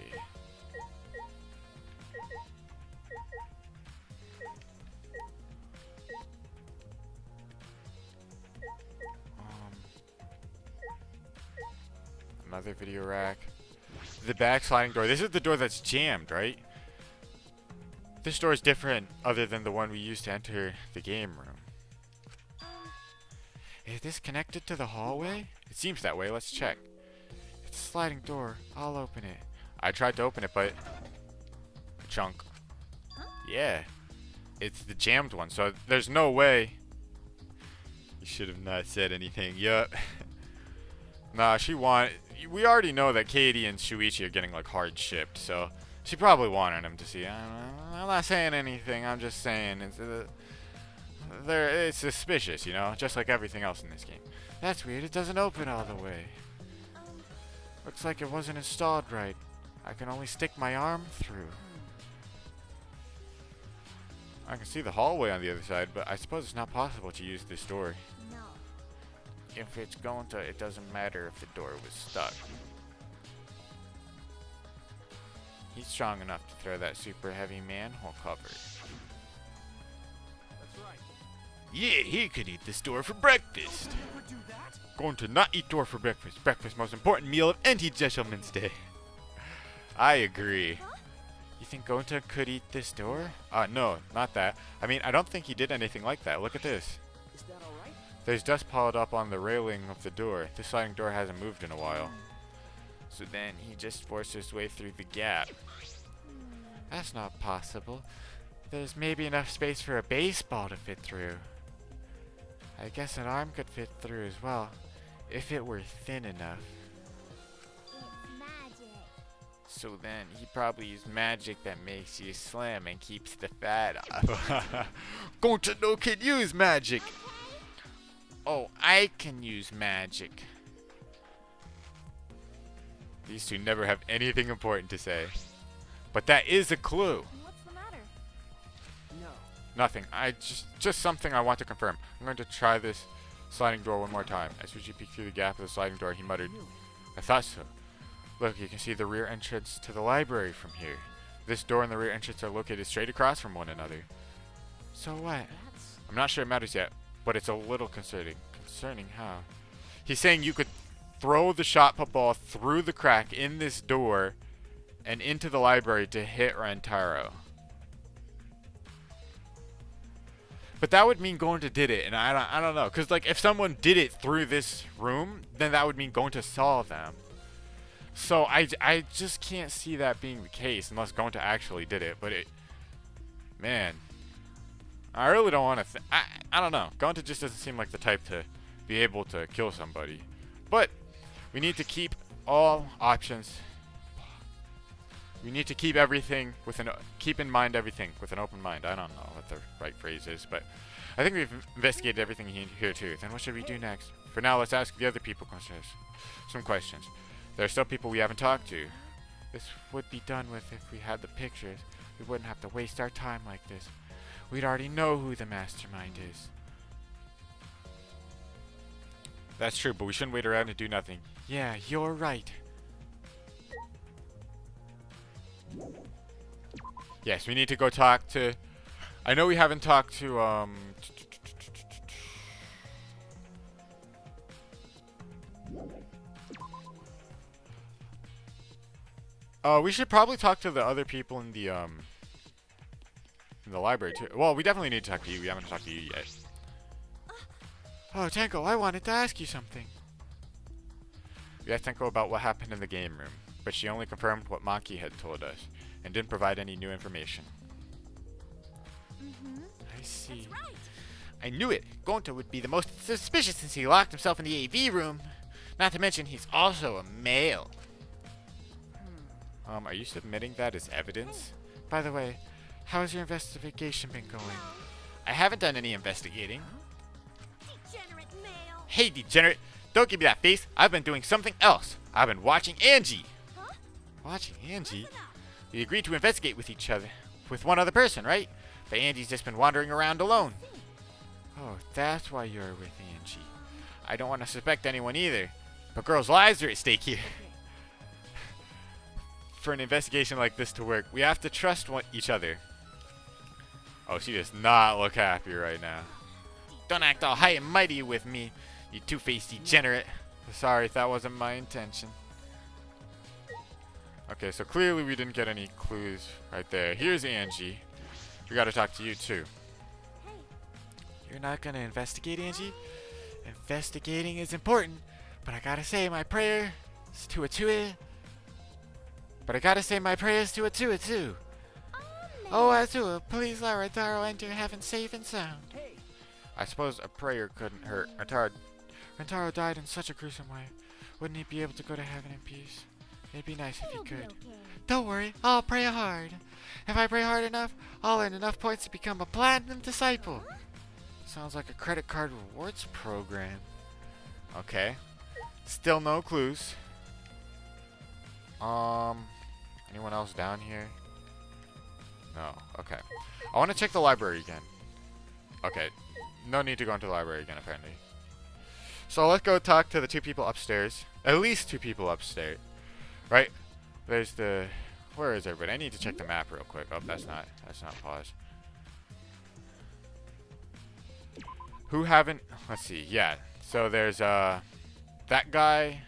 A: Another video rack. The back sliding door. This is the door that's jammed, right? This door is different other than the one we used to enter the game room. Is this connected to the hallway? It seems that way. Let's check. It's a sliding door. I'll open it. I tried to open it, but... Chunk. Yeah. It's the jammed one, so there's no way... You should have not said anything. Yup. Nah, we already know that Katie and Shuichi are getting like hard shipped, so she probably wanted him to see. I'm not saying anything. I'm just saying it's suspicious, you know, just like everything else in this game. That's weird. It doesn't open all the way. Looks like it wasn't installed right. I can only stick my arm through. I can see the hallway on the other side, but I suppose it's not possible to use this door.
C: No.
A: If it's going to, it doesn't matter if the door was stuck. He's strong enough to throw that super heavy manhole cover.
B: That's right.
A: Yeah, he could eat this door for breakfast.
B: Did you ever do that?
A: Going to not eat door for breakfast. Breakfast most important meal of any gentleman's day. I agree.
C: Huh?
A: You think Gonta could eat this door? No, not that. I don't think he did anything like that. Look at this.
B: Is that all right?
A: There's dust piled up on the railing of the door. This sliding door hasn't moved in a while. So then he just forced his way through the gap. That's not possible. There's maybe enough space for a baseball to fit through. I guess an arm could fit through as well, if it were thin enough.
C: It's magic.
A: So then he probably used magic that makes you slim and keeps the fat off. Gonta no can use magic. Oh, I can use magic. These two never have anything important to say. But that is a clue.
C: What's the matter?
B: No.
A: Nothing. I just something I want to confirm. I'm going to try this sliding door one more time. As Suji peeked through the gap of the sliding door, he muttered, I thought so. Look, you can see the rear entrance to the library from here. This door and the rear entrance are located straight across from one another. So what?
B: That's...
A: I'm not sure it matters yet, but it's a little concerning. Concerning how? He's saying you could throw the shot put ball through the crack in this door and into the library to hit Rentaro. But that would mean going to did it, and I don't know, because like if someone did it through this room, then that would mean going to saw them. So I just can't see that being the case unless Gonta actually did it. But man, I really don't want to. I don't know. Gonta just doesn't seem like the type to be able to kill somebody. But we need to keep all options. We need to keep everything keep in mind everything with an open mind. I don't know what the right phrase is, but I think we've investigated everything here too. Then what should we do next? For now, let's ask the other people some questions. There are still people we haven't talked to. This would be done with if we had the pictures. We wouldn't have to waste our time like this. We'd already know who the mastermind is. That's true, but we shouldn't wait around and do nothing. Yeah, you're right. Yes, we need to go talk to... I know we haven't talked to, we should probably talk to the other people in the library too. Well, we definitely need to talk to you. We haven't talked to you yet. Oh, Tenko, I wanted to ask you something. We asked Tenko about what happened in the game room, but she only confirmed what Maki had told us, and didn't provide any new information. I see.
C: That's right.
A: I knew it. Gonta would be the most suspicious since he locked himself in the AV room. Not to mention, he's also a male. Are you submitting that as evidence? By the way, how's your investigation been going? I haven't done any investigating.
C: Degenerate male.
A: Hey, degenerate! Don't give me that face. I've been doing something else. I've been watching Angie.
C: Huh?
A: Watching Angie?
C: Listen up.
A: We agreed to investigate with each other. With one other person, right? But Angie's just been wandering around alone. Oh, that's why you're with Angie. I don't want to suspect anyone either. But girls' lives are at stake here. For an investigation like this to work, we have to trust each other. Oh, she does not look happy right now. Don't act all high and mighty with me, you two-faced degenerate. Sorry if that wasn't my intention. Okay, so clearly we didn't get any clues right there. Here's Angie. We gotta talk to you too.
C: Hey.
A: You're not gonna investigate, Angie? Investigating is important, but I gotta say my prayer is to a two. But I gotta say my prayers to a two. Oh, Azua, please let Rentaro enter heaven safe and sound.
B: Hey.
A: I suppose a prayer couldn't hurt. Rentaro died in such a gruesome way. Wouldn't he be able to go to heaven in peace? It'd be nice if he
C: It'll be
A: could.
C: okay.
A: Don't worry, I'll pray hard. If I pray hard enough, I'll earn enough points to become a platinum disciple. Sounds like a credit card rewards program. Okay. Still no clues. Anyone else down here? No. Okay. I want to check the library again. Okay. No need to go into the library again, apparently. So let's go talk to the two people upstairs. At least two people upstairs. Right? There's the... Where is everybody? I need to check the map real quick. Oh, that's not pause. Who haven't... Let's see. Yeah. So there's, that guy.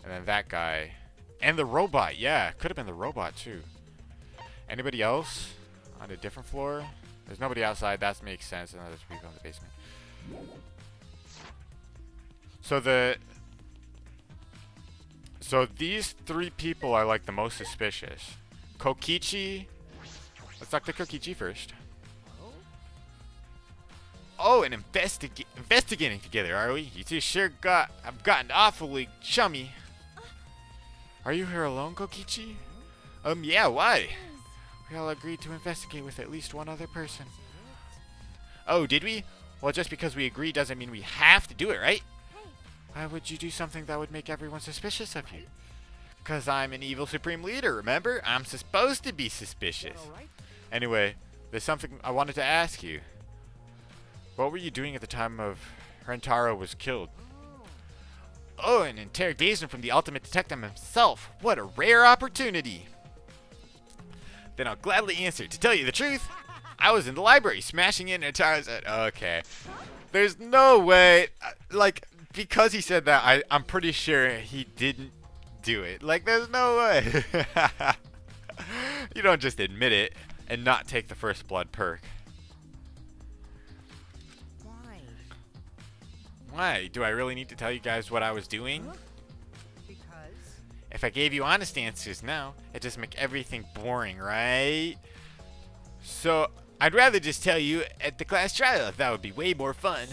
A: And then that guy. And the robot. Yeah. Could have been the robot, too. Anybody else on a different floor? There's nobody outside. That makes sense. And there's people in the basement. So these three people are like the most suspicious. Kokichi. Let's talk to Kokichi first. Oh, and investigating together, are we? You two sure have gotten awfully chummy. Are you here alone, Kokichi? Yeah, why? We all agreed to investigate with at least one other person. Oh, did we? Well, just because we agree doesn't mean we have to do it, right?
C: Hey,
A: Why would you do something that would make everyone suspicious of you? Because I'm an evil supreme leader, remember? I'm supposed to be suspicious.
B: All right.
A: Anyway, there's something I wanted to ask you. What were you doing at the time of Rentaro was killed? Oh, an interrogation from the ultimate detective himself. What a rare opportunity. Then I'll gladly answer. To tell you the truth, I was in the library smashing in Rentaro's head. Okay. There's no way. Like, because he said that, I'm pretty sure he didn't do it. Like, there's no way. You don't just admit it and not take the first blood perk.
B: Why?
A: Why? Do I really need to tell you guys what I was doing?
B: Huh? Because.
A: If I gave you honest answers now, it'd just make everything boring, right? So, I'd rather just tell you at the class trial. That would be way more fun.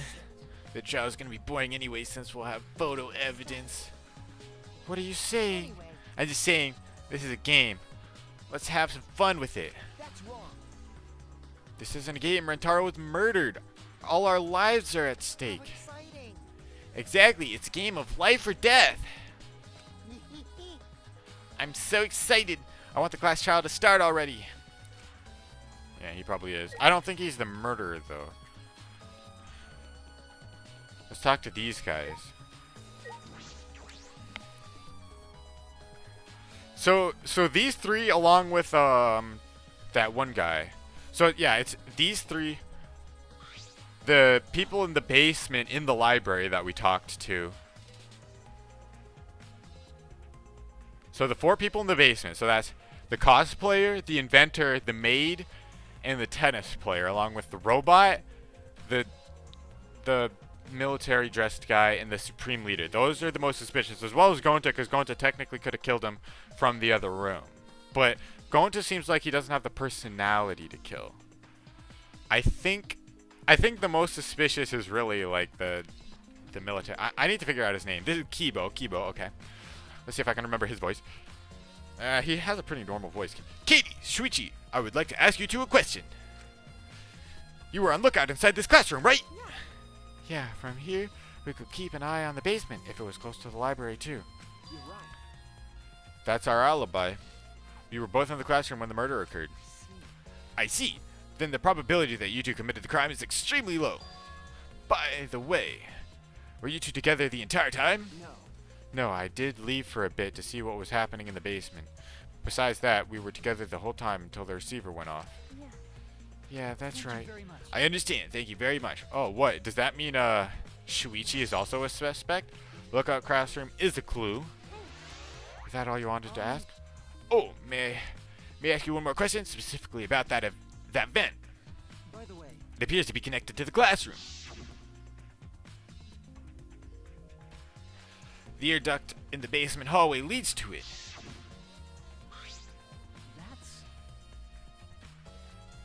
A: The trial's gonna be boring anyway since we'll have photo evidence. What are you saying?
B: Anyway,
A: I'm just saying, this is a game. Let's have some fun with it.
B: that's wrong.
A: This isn't a game. Rentaro was murdered. All our lives are at
B: How
A: stake.
B: exciting.
A: Exactly, it's a game of life or death. I'm so excited. I want the class trial to start already. Yeah, he probably is. I don't think he's the murderer, though. Let's talk to these guys. So these three, along with that one guy. So yeah, it's these three. The people in the basement in the library that we talked to. So the 4 people in the basement. So that's the cosplayer, the inventor, the maid, and the tennis player, along with the robot, the military dressed guy, and the supreme leader. Those are the most suspicious, as well as Gonta, because Gonta technically could have killed him from the other room. But Gonta seems like he doesn't have the personality to kill. I think the most suspicious is really like the military. I need to figure out his name. This is Kibo. Kibo, okay. Let's see if I can remember his voice. He has a pretty normal voice. Katie, Shuichi, I would like to ask you two a question. You were on lookout inside this classroom, right? Yeah, from here, we could keep an eye on the basement if it was close to the library, too.
B: You're right.
A: That's our alibi. We were both in the classroom when the murder occurred.
B: See.
A: I see. Then the probability that you two committed the crime is extremely low. By the way, were you two together the entire time?
B: No.
A: No, I did leave for a bit to see what was happening in the basement. Besides that, we were together the whole time until the receiver went off.
C: yeah.
A: Yeah, that's
B: Thank
A: right.
B: you very much.
A: I understand. Thank you very much. Oh, what? Does that mean, Shuichi is also a suspect? Lookout classroom is a clue. Is that all you wanted to ask? Oh, may I ask you one more question, specifically about that vent?
B: By the way,
A: It appears to be connected to the classroom. The air duct in the basement hallway leads to it.
B: that's.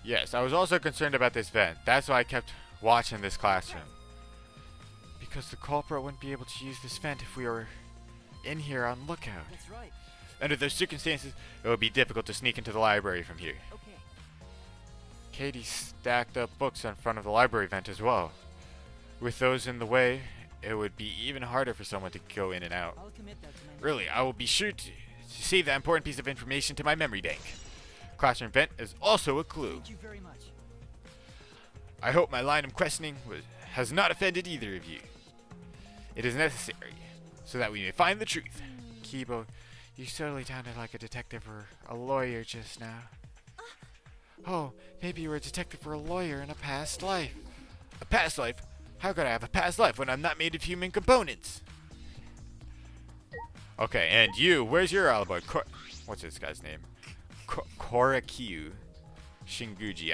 A: Yes, I was also concerned about this vent. That's why I kept watching this classroom. Because the culprit wouldn't be able to use this vent if we were in here on lookout.
B: That's right.
A: Under those circumstances, it would be difficult to sneak into the library from here.
B: Okay.
A: Katie stacked up books in front of the library vent as well. With those in the way, it would be even harder for someone to go in and out.
B: I'll commit that to my.
A: Really, I will be sure to save that important piece of information to my memory bank. Classroom vent is also a clue.
B: Thank you very much.
A: I hope my line of questioning has not offended either of you. It is necessary so that we may find the truth. Kibo, you certainly sounded like a detective or a lawyer just now. Oh, maybe you were a detective or a lawyer in a past life. A past life? How could I have a past life when I'm not made of human components? Okay, and you, where's your alibi? What's this guy's name? Korakyu Shinguji.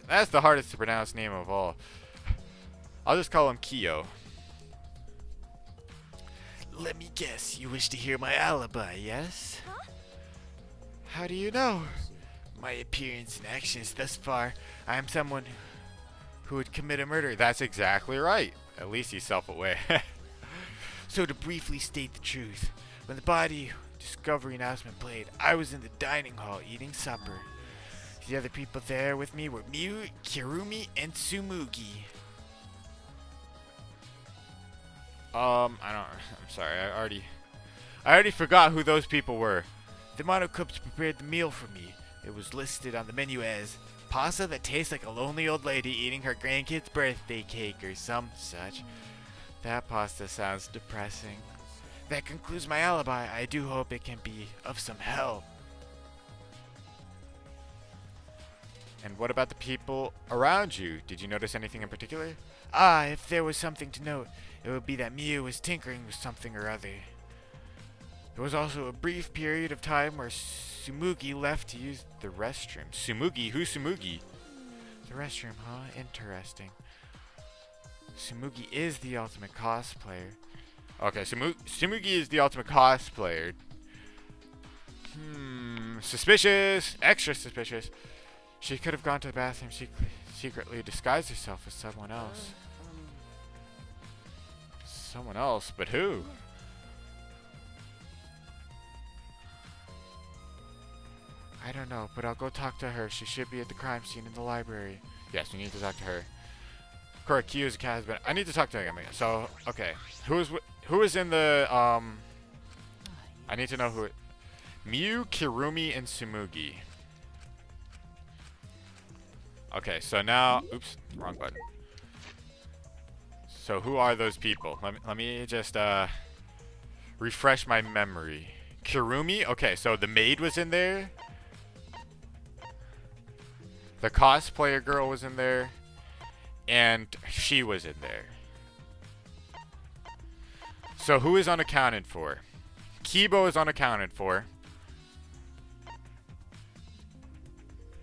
A: That's the hardest to pronounce name of all. I'll just call him Kyo. Let me guess, you wish to hear my alibi, yes?
C: Huh?
A: How do you know? My appearance and actions thus far, I am someone who would commit a murder. That's exactly right. At least he's self-aware. So to briefly state the truth, when the body discovery announcement played, I was in the dining hall eating supper. The other people there with me were Miu, Kirumi, and Tsumugi. I don't. I'm sorry. I already forgot who those people were. The monocubs prepared the meal for me. It was listed on the menu as pasta that tastes like a lonely old lady eating her grandkid's birthday cake or some such. That pasta sounds depressing. That concludes my alibi. I do hope it can be of some help. And what about the people around you? Did you notice anything in particular? Ah, if there was something to note, it would be that Miu was tinkering with something or other. There was also a brief period of time where Sumugi left to use the restroom. Sumugi? Who's Sumugi? The restroom, huh? Interesting. Sumugi is the ultimate cosplayer. Okay, Sumugi is the ultimate cosplayer. Suspicious. Extra suspicious. She could have gone to the bathroom secretly disguised herself as someone else. Someone else? But who? I don't know, but I'll go talk to her. She should be at the crime scene in the library. Yes, we need to talk to her. Korakiyu is a cat, but I need to talk to him again. So, okay. Who is in the, I need to know who Miu, Kirumi, and Sumugi. Okay, so now, oops, wrong button. So who are those people? Let me just refresh my memory. Kirumi, okay, so the maid was in there. The cosplayer girl was in there. And she was in there. So who is unaccounted for? Kibo is unaccounted for.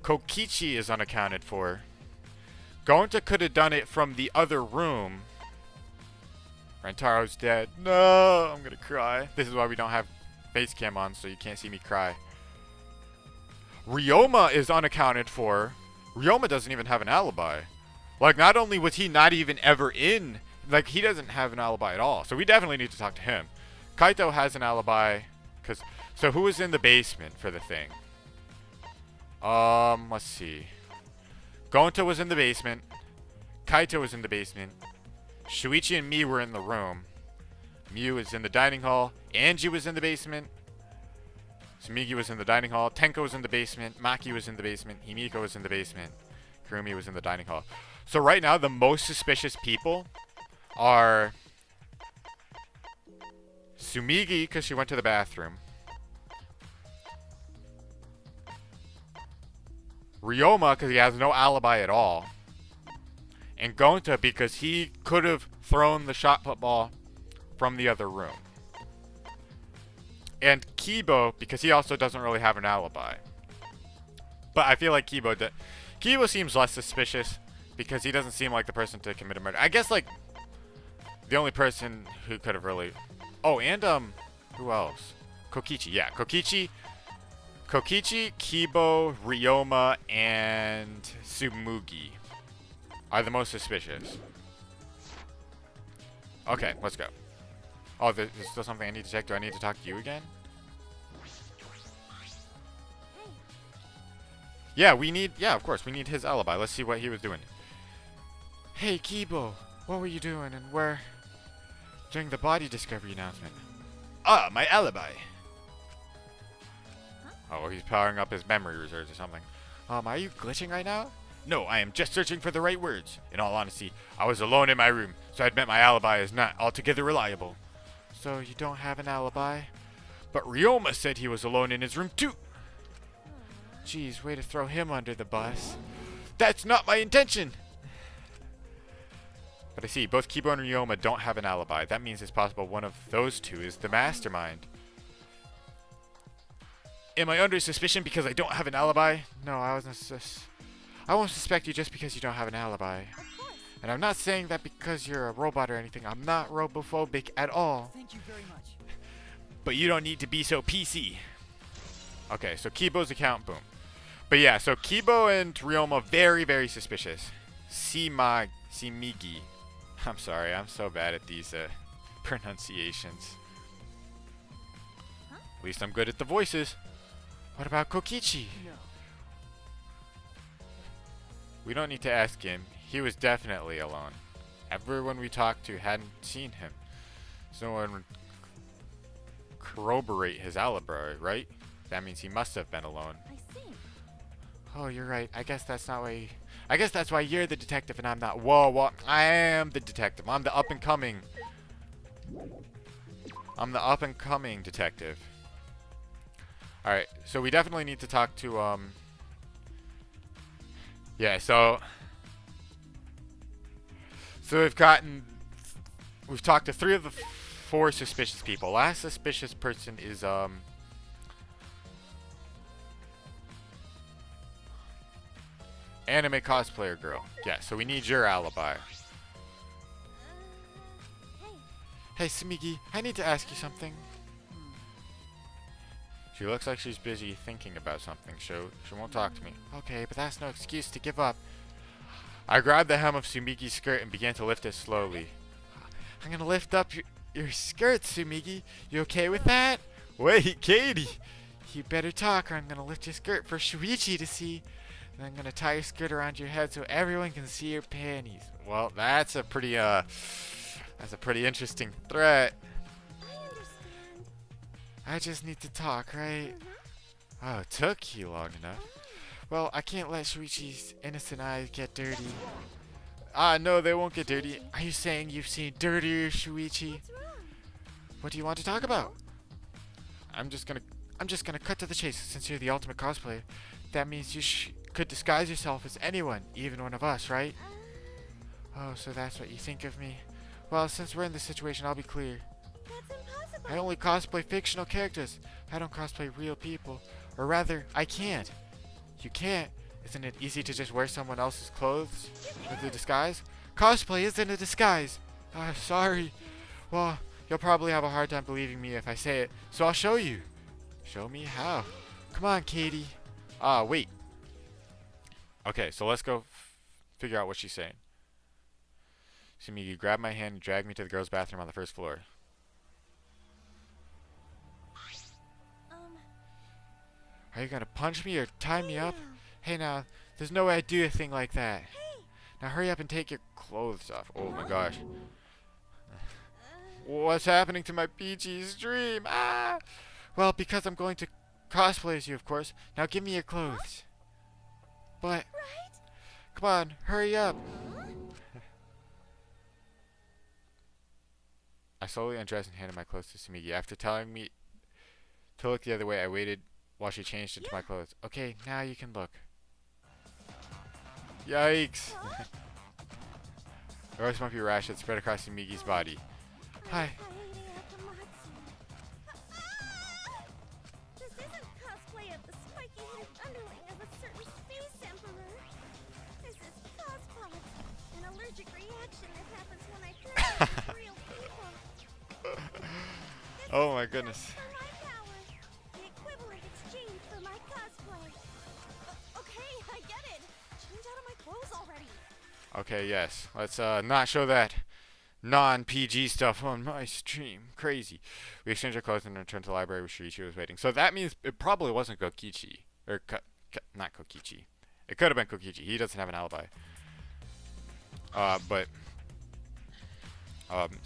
A: Kokichi is unaccounted for. Gonta could have done it from the other room. Rantaro's dead. No, I'm gonna cry. This is why we don't have face cam on, so you can't see me cry. Ryoma is unaccounted for. Ryoma doesn't even have an alibi. Like, not only was he not even ever in, like, he doesn't have an alibi at all. So we definitely need to talk to him. Kaito has an alibi. So who was in the basement for the thing? Let's see. Gonta was in the basement. Kaito was in the basement. Shuichi and me were in the room. Miu is in the dining hall. Angie was in the basement. Sumigi was in the dining hall. Tenko was in the basement. Maki was in the basement. Himiko was in the basement. Kurumi was in the dining hall. So right now, the most suspicious people are Sumigi, because she went to the bathroom. Ryoma, because he has no alibi at all. And Gonta, because he could have thrown the shot put ball from the other room. And Kibo, because he also doesn't really have an alibi. But I feel like Kibo seems less suspicious because he doesn't seem like the person to commit a murder. I guess, like, the only person who could have really... Oh, and, who else? Kokichi, yeah. Kokichi, Kibo, Ryoma, and Sumugi are the most suspicious. Okay, let's go. Oh, there's still something I need to check. Do I need to talk to you again? Yeah, of course, we need his alibi. Let's see what he was doing. Hey, Kibo, what were you doing and where during the body discovery announcement? Ah, my alibi. Oh, well, he's powering up his memory reserves or something. Are you glitching right now? No, I am just searching for the right words. In all honesty, I was alone in my room, so I admit my alibi is not altogether reliable. So you don't have an alibi? But Ryoma said he was alone in his room too. Jeez, way to throw him under the bus. That's not my intention! But I see, both Kibo and Ryoma don't have an alibi. That means it's possible one of those two is the mastermind. Am I under suspicion because I don't have an alibi? No, I won't suspect you just because you don't have an alibi. And I'm not saying that because you're a robot or anything. I'm not robophobic at all.
B: Thank you very much.
A: But you don't need to be so PC. Okay, so Kibo's account, boom. But yeah, so Kibo and Ryoma, very, very suspicious. Simigi. I'm sorry, I'm so bad at these pronunciations. At least I'm good at the voices. What about Kokichi?
B: No.
A: We don't need to ask him. He was definitely alone. Everyone we talked to hadn't seen him. So no one would corroborate his alibi, right? That means he must have been alone.
C: I see.
A: Oh, you're right. I guess that's why you're the detective and I'm not. Whoa, what? I am the detective. I'm the up and coming. I'm the up and coming detective. Alright, so we definitely need to talk to, yeah, so we've talked to 3 of the 4 suspicious people. Last suspicious person is, anime cosplayer girl. Yeah, so we need your alibi.
C: Hey,
A: Hey, Sumigi, I need to ask you something. She looks like she's busy thinking about something, so she won't talk to me. Okay, but that's no excuse to give up. I grabbed the hem of Sumigi's skirt and began to lift it slowly. I'm gonna lift up your skirt, Sumigi. You okay with that? Wait, Katie! You better talk or I'm gonna lift your skirt for Shuichi to see. And I'm gonna tie your skirt around your head so everyone can see your panties. Well, that's a pretty interesting threat.
C: I understand.
A: I just need to talk, right? Oh, it took you long enough. Well, I can't let Shuichi's innocent eyes get dirty. Ah, no, they won't get dirty. Are you saying you've seen dirtier Shuichi?
C: What's wrong?
A: What do you want to talk about? I'm just gonna cut to the chase. Since you're the ultimate cosplayer, that means you could disguise yourself as anyone, even one of us, right? Oh, so that's what you think of me. Well, since we're in this situation, I'll be clear.
C: That's impossible.
A: I only cosplay fictional characters. I don't cosplay real people. Or rather, I can't. You can't. Isn't it easy to just wear someone else's clothes with a disguise? Cosplay isn't a disguise. Ah, sorry. Well, you'll probably have a hard time believing me if I say it, so I'll show you. Show me how. Come on, Katie. Ah, wait. Okay, so let's go figure out what she's saying. Sumigi grabbed my hand and dragged me to the girls' bathroom on the first floor. Are you gonna punch me or tie me up? Hey now, there's no way I'd do a thing like that. Now hurry up and take your clothes off. Oh my gosh. What's happening to my PG stream? Ah! Well, because I'm going to cosplay as you, of course. Now give me your clothes. But, come on, hurry up. I slowly undressed and handed my clothes to Sumigi. After telling me to look the other way, I waited while she changed into my clothes. Okay, now you can look. Yikes! A smoky rash had spread across Sumigi's body. Hi.
C: This isn't cosplay of the spiky-headed underling of a certain space emperor. This is cosplay, an allergic reaction that happens when I dress as real people.
A: Oh my goodness.
C: For my power, the equivalent exchange for my cosplay. Okay, I get it. Change out of my clothes already.
A: Okay, yes. Let's not show that non-PG stuff on my stream. Crazy. We exchanged our clothes and returned to the library where Shuichi was waiting. So that means it probably wasn't Kokichi. Or, not Kokichi. It could have been Kokichi. He doesn't have an alibi. But...
B: What happened?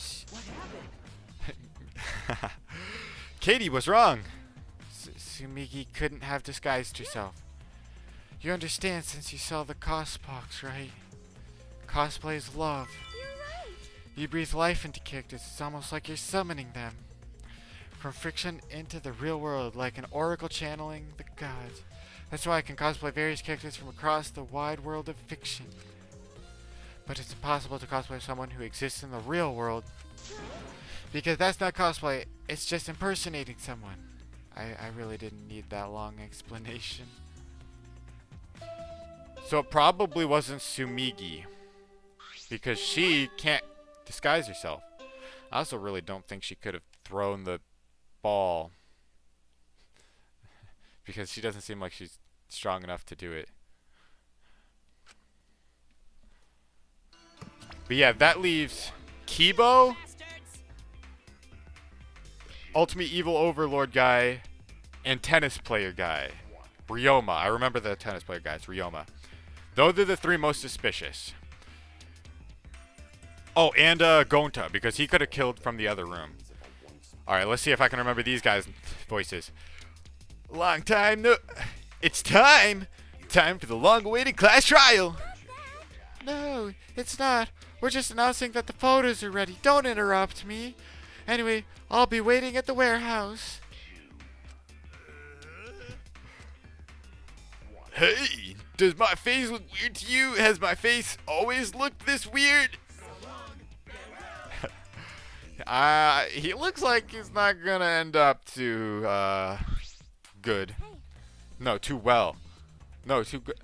A: Katie was wrong. Sumigi couldn't have disguised herself. You understand since you saw the cospox, right? Cosplay is love.
C: You're right.
A: You breathe life into characters. It's almost like you're summoning them. From fiction into the real world, like an oracle channeling the gods. That's why I can cosplay various characters from across the wide world of fiction. But it's impossible to cosplay someone who exists in the real world. Because that's not cosplay, it's just impersonating someone. I really didn't need that long explanation. So it probably wasn't Sumigi. Because she can't disguise herself. I also really don't think she could have thrown the ball. Because she doesn't seem like she's strong enough to do it. But yeah, that leaves Kibo, Ultimate Evil Overlord guy, and tennis player guy. Ryoma. I remember the tennis player guy. It's Ryoma. Those are the 3 most suspicious. Oh, and Gonta, because he could have killed from the other room. Alright, let's see if I can remember these guys' voices. Long time no... It's time! Time for the long-awaited class trial! No, it's not. We're just announcing that the photos are ready. Don't interrupt me. Anyway, I'll be waiting at the warehouse. Hey, does my face look weird to you? Has my face always looked this weird? He looks like he's not gonna end up too, good. No, too well. No, too good.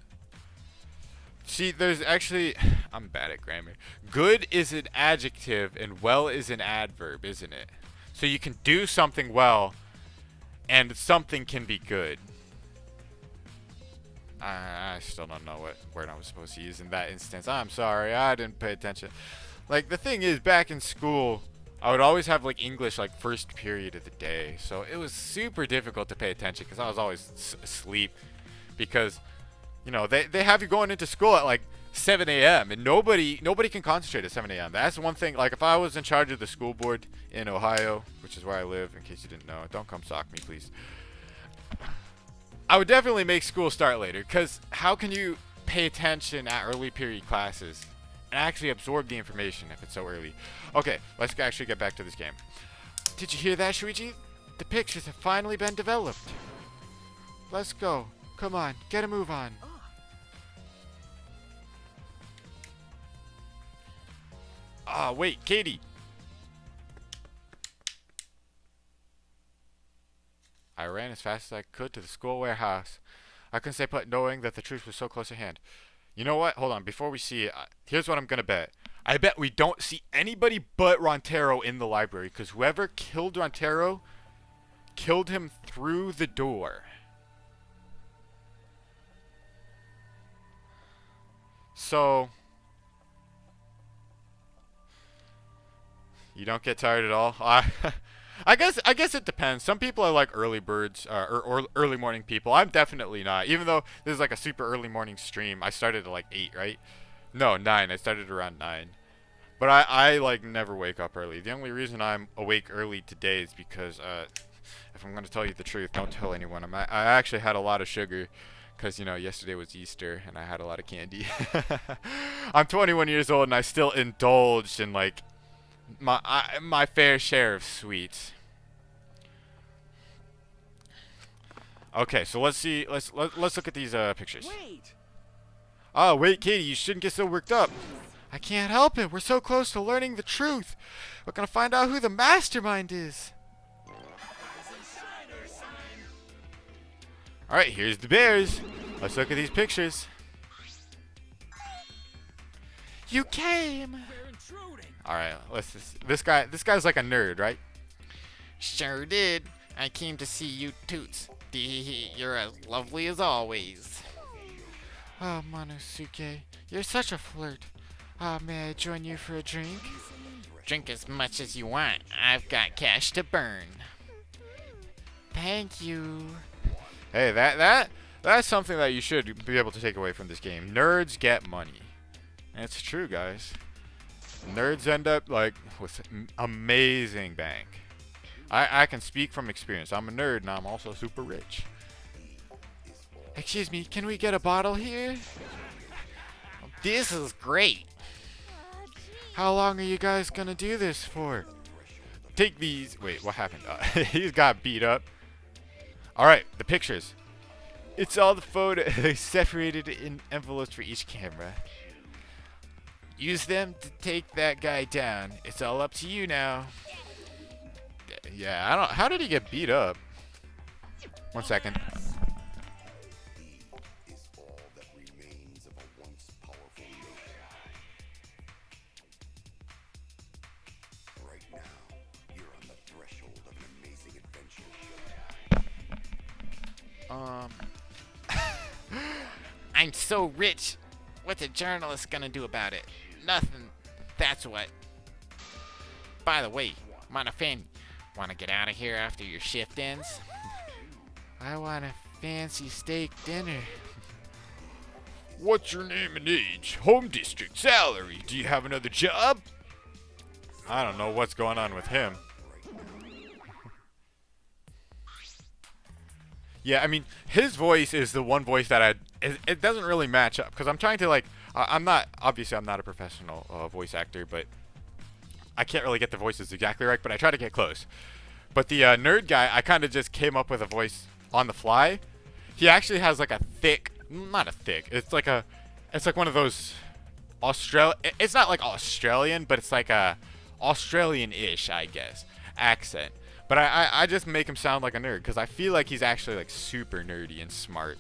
A: See, there's actually... I'm bad at grammar. Good is an adjective and well is an adverb, isn't it? So you can do something well and something can be good. I still don't know what word I was supposed to use in that instance. I'm sorry, I didn't pay attention. Like, the thing is, back in school, I would always have, like, English, like, first period of the day. So it was super difficult to pay attention because I was always asleep. Because, you know, they have you going into school at, like, 7 a.m. and nobody can concentrate at 7 a.m. That's one thing. Like, if I was in charge of the school board in Ohio, which is where I live, in case you didn't know, don't come sock me, please. I would definitely make school start later, because how can you pay attention at early period classes and actually absorb the information if it's so early? Okay, let's actually get back to this game. Did you hear that, Shuichi? The pictures have finally been developed. Let's go. Come on, get a move on. Ah, wait, Katie. I ran as fast as I could to the school warehouse. I couldn't stay put knowing that the truth was so close at hand. You know what? Hold on. Before we see it, here's what I'm going to bet. I bet we don't see anybody but Rontero in the library, because whoever killed Rontero killed him through the door. So, you don't get tired at all? I guess it depends. Some people are like early birds or early morning people. I'm definitely not. Even though this is like a super early morning stream. I started at like 8, right? No, 9. I started around 9. But I like never wake up early. The only reason I'm awake early today is because if I'm going to tell you the truth, don't tell anyone. I actually had a lot of sugar because, you know, yesterday was Easter and I had a lot of candy. I'm 21 years old and I still indulged in like my fair share of sweets. Okay, so let's see. Let's look at these pictures.
B: Wait.
A: Oh, wait, Katie, you shouldn't get so worked up. I can't help it. We're so close to learning the truth. We're gonna find out who the mastermind is. All right, here's the bears. Let's look at these pictures. You came. All right, let's just, this guy's like a nerd, right?
D: Sure did. I came to see you toots. You're as lovely as always.
A: Oh, Monosuke, you're such a flirt. May I join you for a drink?
D: Drink as much as you want. I've got cash to burn.
A: Thank you. Hey, that's something that you should be able to take away from this game. Nerds get money. And it's true, guys. Nerds end up like with amazing bank. I can speak from experience. I'm a nerd and I'm also super rich. Excuse me, can we get a bottle here?
D: This is great.
A: How long are you guys gonna do this for? Take these. Wait, what happened? He's got beat up. Alright, the pictures. It's all the photos separated in envelopes for each camera. Use them to take that guy down. It's all up to you now. Yeah, I don't. How did he get beat up? 1 second.
D: I'm so rich. What's a journalist gonna do about it? Nothing. That's what. By the way, Monofan, wanna get out of here after your shift ends?
A: I want a fancy steak dinner.
B: What's your name and age? Home district, salary. Do you have another job?
A: I don't know what's going on with him. Yeah, I mean, his voice is the one voice that it doesn't really match up because I'm trying to like I'm not obviously I'm not a professional voice actor, but I can't really get the voices exactly right, but I try to get close. But the nerd guy, I kind of just came up with a voice on the fly. He actually has like a thick, not a thick, it's like one of those it's not like Australian, but it's like a Australian-ish, I guess, accent. But I just make him sound like a nerd because I feel like he's actually like super nerdy and smart.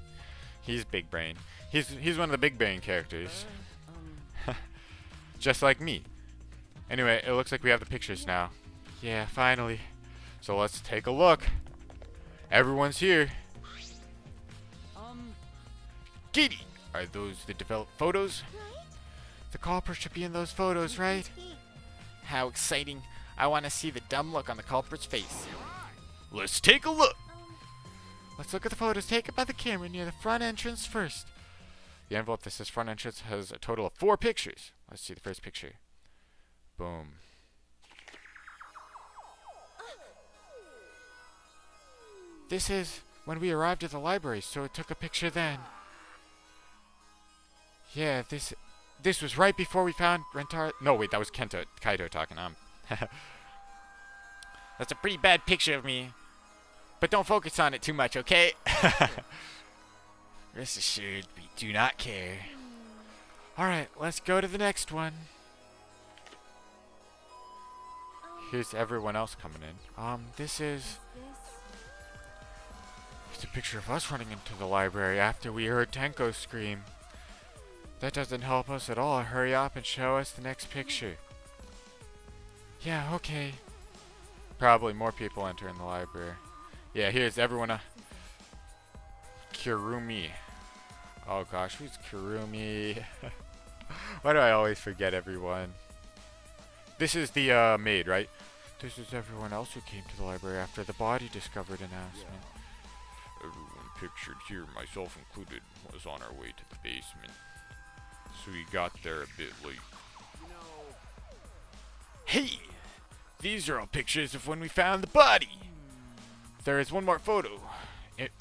A: He's big brain. He's one of the big brain characters. Just like me. Anyway, it looks like we have the pictures now. Yeah, finally. So let's take a look. Everyone's here. Giddy! Are those the developed photos? The culprit should be in those photos, right?
D: How exciting. I want to see the dumb look on the culprit's face.
A: Let's take a look.
D: Let's look at the photos taken by the camera near the front entrance first.
A: The envelope that says front entrance has a total of 4 pictures. Let's see the first picture. Boom.
D: This is when we arrived at the library, so it took a picture then. Yeah, this was right before we found Rentaro. No, wait, that was Kaito talking. That's a pretty bad picture of me. But don't focus on it too much, okay? Rest assured, we do not care. Alright, let's go to the next one.
A: Here's everyone else coming in.
D: This is...
A: It's a picture of us running into the library after we heard Tenko scream.
D: That doesn't help us at all. Hurry up and show us the next picture. Yeah, okay.
A: Probably more people entering the library. Yeah, here's everyone. Kirumi. Oh gosh, who's Kirumi? Why do I always forget everyone? This is the maid, right?
D: This is everyone else who came to the library after the body discovered announcement.
B: Everyone pictured here, myself included, was on our way to the basement. So we got there a bit late.
D: Hey! These are all pictures of when we found the body! There is one more photo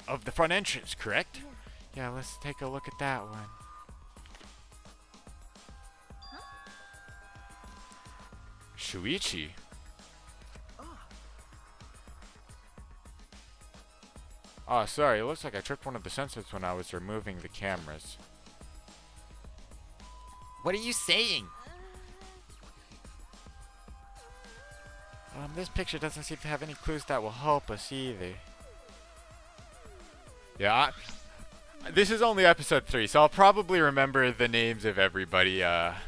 D: of the front entrance, correct? Yeah, let's take a look at that one.
A: Shuichi. Oh, sorry, it looks like I tripped one of the sensors when I was removing the cameras.
D: What are you saying? This picture doesn't seem to have any clues that will help us either.
A: Yeah, this is only episode 3, so I'll probably remember the names of everybody.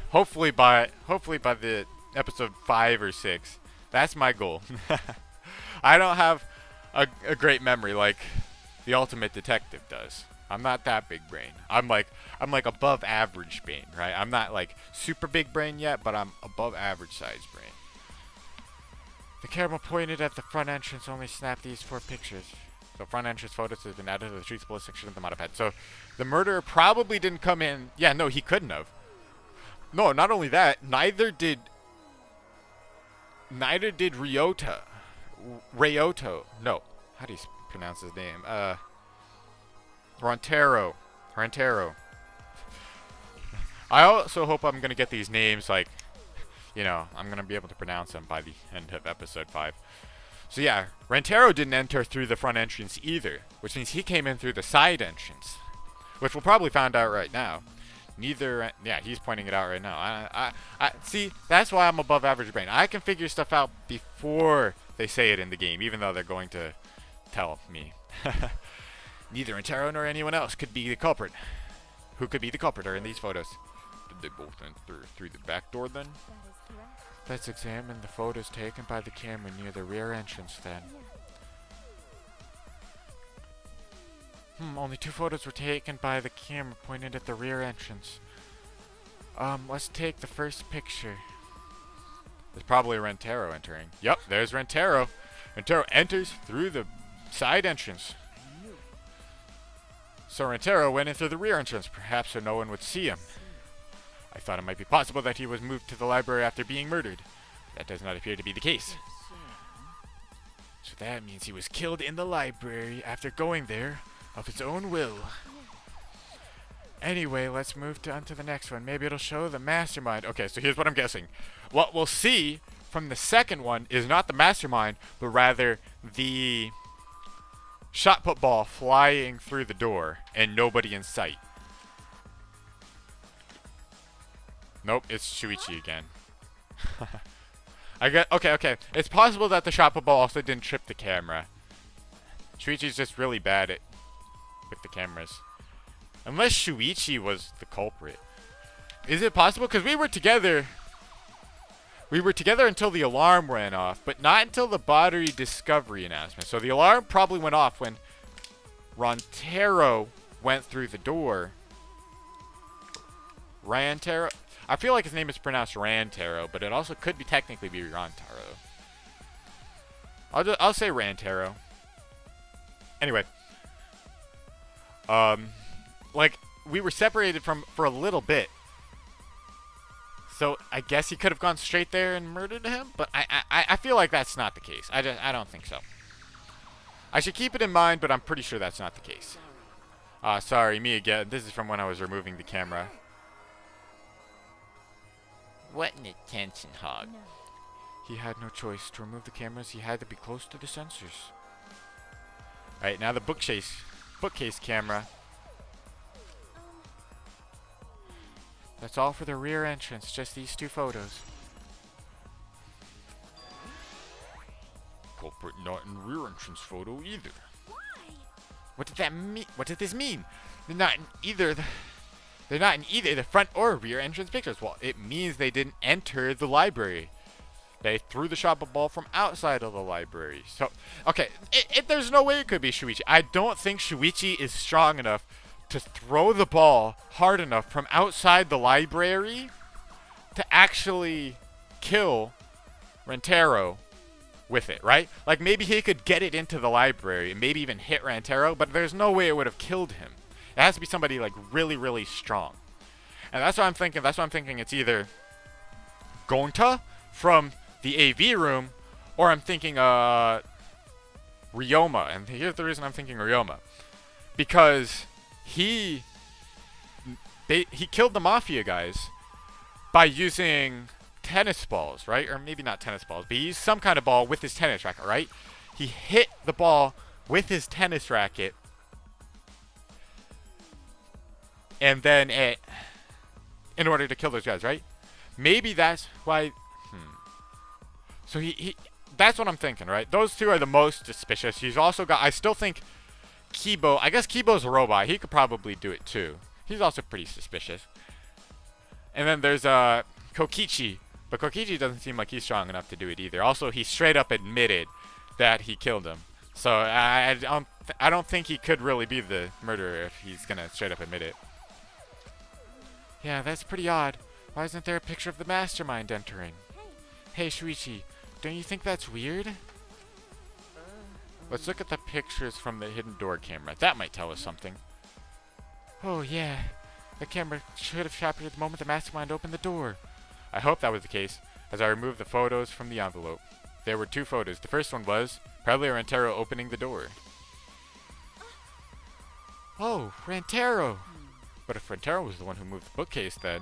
A: Hopefully by the episode 5 or 6. That's my goal. I don't have a great memory like the Ultimate Detective does. I'm not that big brain. I'm like above average brain, right? I'm not like super big brain yet, but I'm above average size brain.
D: The camera pointed at the front entrance only snapped these 4 pictures.
A: So front entrance photos has been added to the truthful section of the model pad. So the murderer probably didn't come in. Yeah, no, he couldn't have. No, not only that, neither did Ryota. No, how do you pronounce his name? Rantaro. I also hope I'm gonna get these names like, I'm gonna be able to pronounce them by the end of episode 5. So yeah, Rantaro didn't enter through the front entrance either, which means he came in through the side entrance, which we'll probably find out right now. Yeah, he's pointing it out right now. I see, that's why I'm above average brain. I can figure stuff out before they say it in the game, even though they're going to tell me. Neither Rantaro nor anyone else could be the culprit. Who could be the culprit are in these photos?
B: Did they both enter through the back door then?
D: Let's examine the photos taken by the camera near the rear entrance then. Only 2 photos were taken by the camera pointed at the rear entrance. Let's take the first picture.
A: There's probably Rantaro entering. Yep, there's Rantaro. Rantaro enters through the side entrance. So Rantaro went in through the rear entrance, perhaps so no one would see him. I thought it might be possible that he was moved to the library after being murdered. That does not appear to be the case. So that means he was killed in the library after going there of his own will. Anyway, let's move on to the next one. Maybe it'll show the mastermind. Okay, so here's what I'm guessing. What we'll see from the second one is not the mastermind, but rather the shot put ball flying through the door and nobody in sight. Nope, it's Shuichi again. Okay. It's possible that the shot put ball also didn't trip the camera. Shuichi's just really bad at with the cameras. Unless Shuichi was the culprit. Is it possible? Because we were together. We were together until the alarm went off, but not until the battery discovery announcement. So the alarm probably went off when Rantaro went through the door. Rantaro? I feel like his name is pronounced Rantaro, but it also could be technically be Rantaro. I'll say Rantaro. Anyway. Like, we were separated for a little bit. So, I guess he could have gone straight there and murdered him, but I feel like that's not the case. I don't think so. I should keep it in mind, but I'm pretty sure that's not the case. Sorry, me again. This is from when I was removing the camera.
D: What an attention hog.
A: He had no choice. To remove the cameras, he had to be close to the sensors. Alright, now the bookcase camera. That's all for the rear entrance, just these two photos.
B: Culprit not in rear entrance photo either.
A: What did that mean? What did this mean? They're not in either the front or rear entrance pictures. Well, it means they didn't enter the library. They threw the shot ball from outside of the library. So, okay, there's no way it could be Shuichi. I don't think Shuichi is strong enough to throw the ball hard enough from outside the library to actually kill Rantaro with it, right? Like, maybe he could get it into the library and maybe even hit Rantaro, but there's no way it would have killed him. It has to be somebody, like, really, really strong. And that's what I'm thinking. That's why I'm thinking it's either Gonta from the AV room, or I'm thinking Ryoma. And here's the reason I'm thinking Ryoma. Because he killed the Mafia guys by using tennis balls, right? Or maybe not tennis balls, but he used some kind of ball with his tennis racket, right? He hit the ball with his tennis racket, and then in order to kill those guys, right? Maybe that's why. So that's what I'm thinking, right? Those two are the most suspicious. He's also got. I still think Kibo. I guess Kibo's a robot. He could probably do it too. He's also pretty suspicious. And then there's Kokichi, but Kokichi doesn't seem like he's strong enough to do it either. Also, he straight up admitted that he killed him. So I don't think he could really be the murderer if he's gonna straight up admit it. Yeah, that's pretty odd. Why isn't there a picture of the mastermind entering? Hey, Shuichi, don't you think that's weird? Let's look at the pictures from the hidden door camera. That might tell us something. Oh, yeah. The camera should have captured the moment the mastermind opened the door. I hope that was the case, as I removed the photos from the envelope. There were two photos. The first one was probably Rantaro opening the door. Oh, Rantaro! But if Rantaro was the one who moved the bookcase, then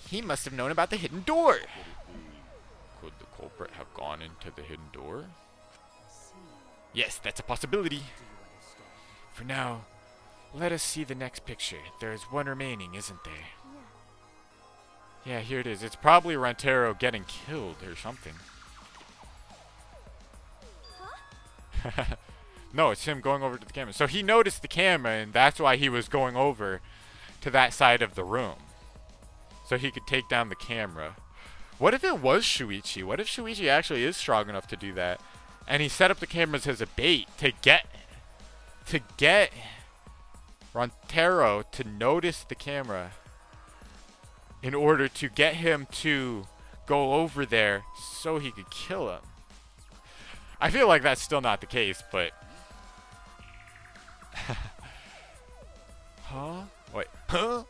A: he must have known about the hidden door.
B: Could the culprit have gone into the hidden door?
A: Yes, that's a possibility. For now, let us see the next picture. There is one remaining, isn't there? Yeah, here it is. It's probably Rantaro getting killed or something. No, it's him going over to the camera. So he noticed the camera, and that's why he was going over to that side of the room. So he could take down the camera. What if it was Shuichi? What if Shuichi actually is strong enough to do that? And he set up the cameras as a bait to get Rantaro to notice the camera in order to get him to go over there so he could kill him. I feel like that's still not the case, but huh? Wait. Huh?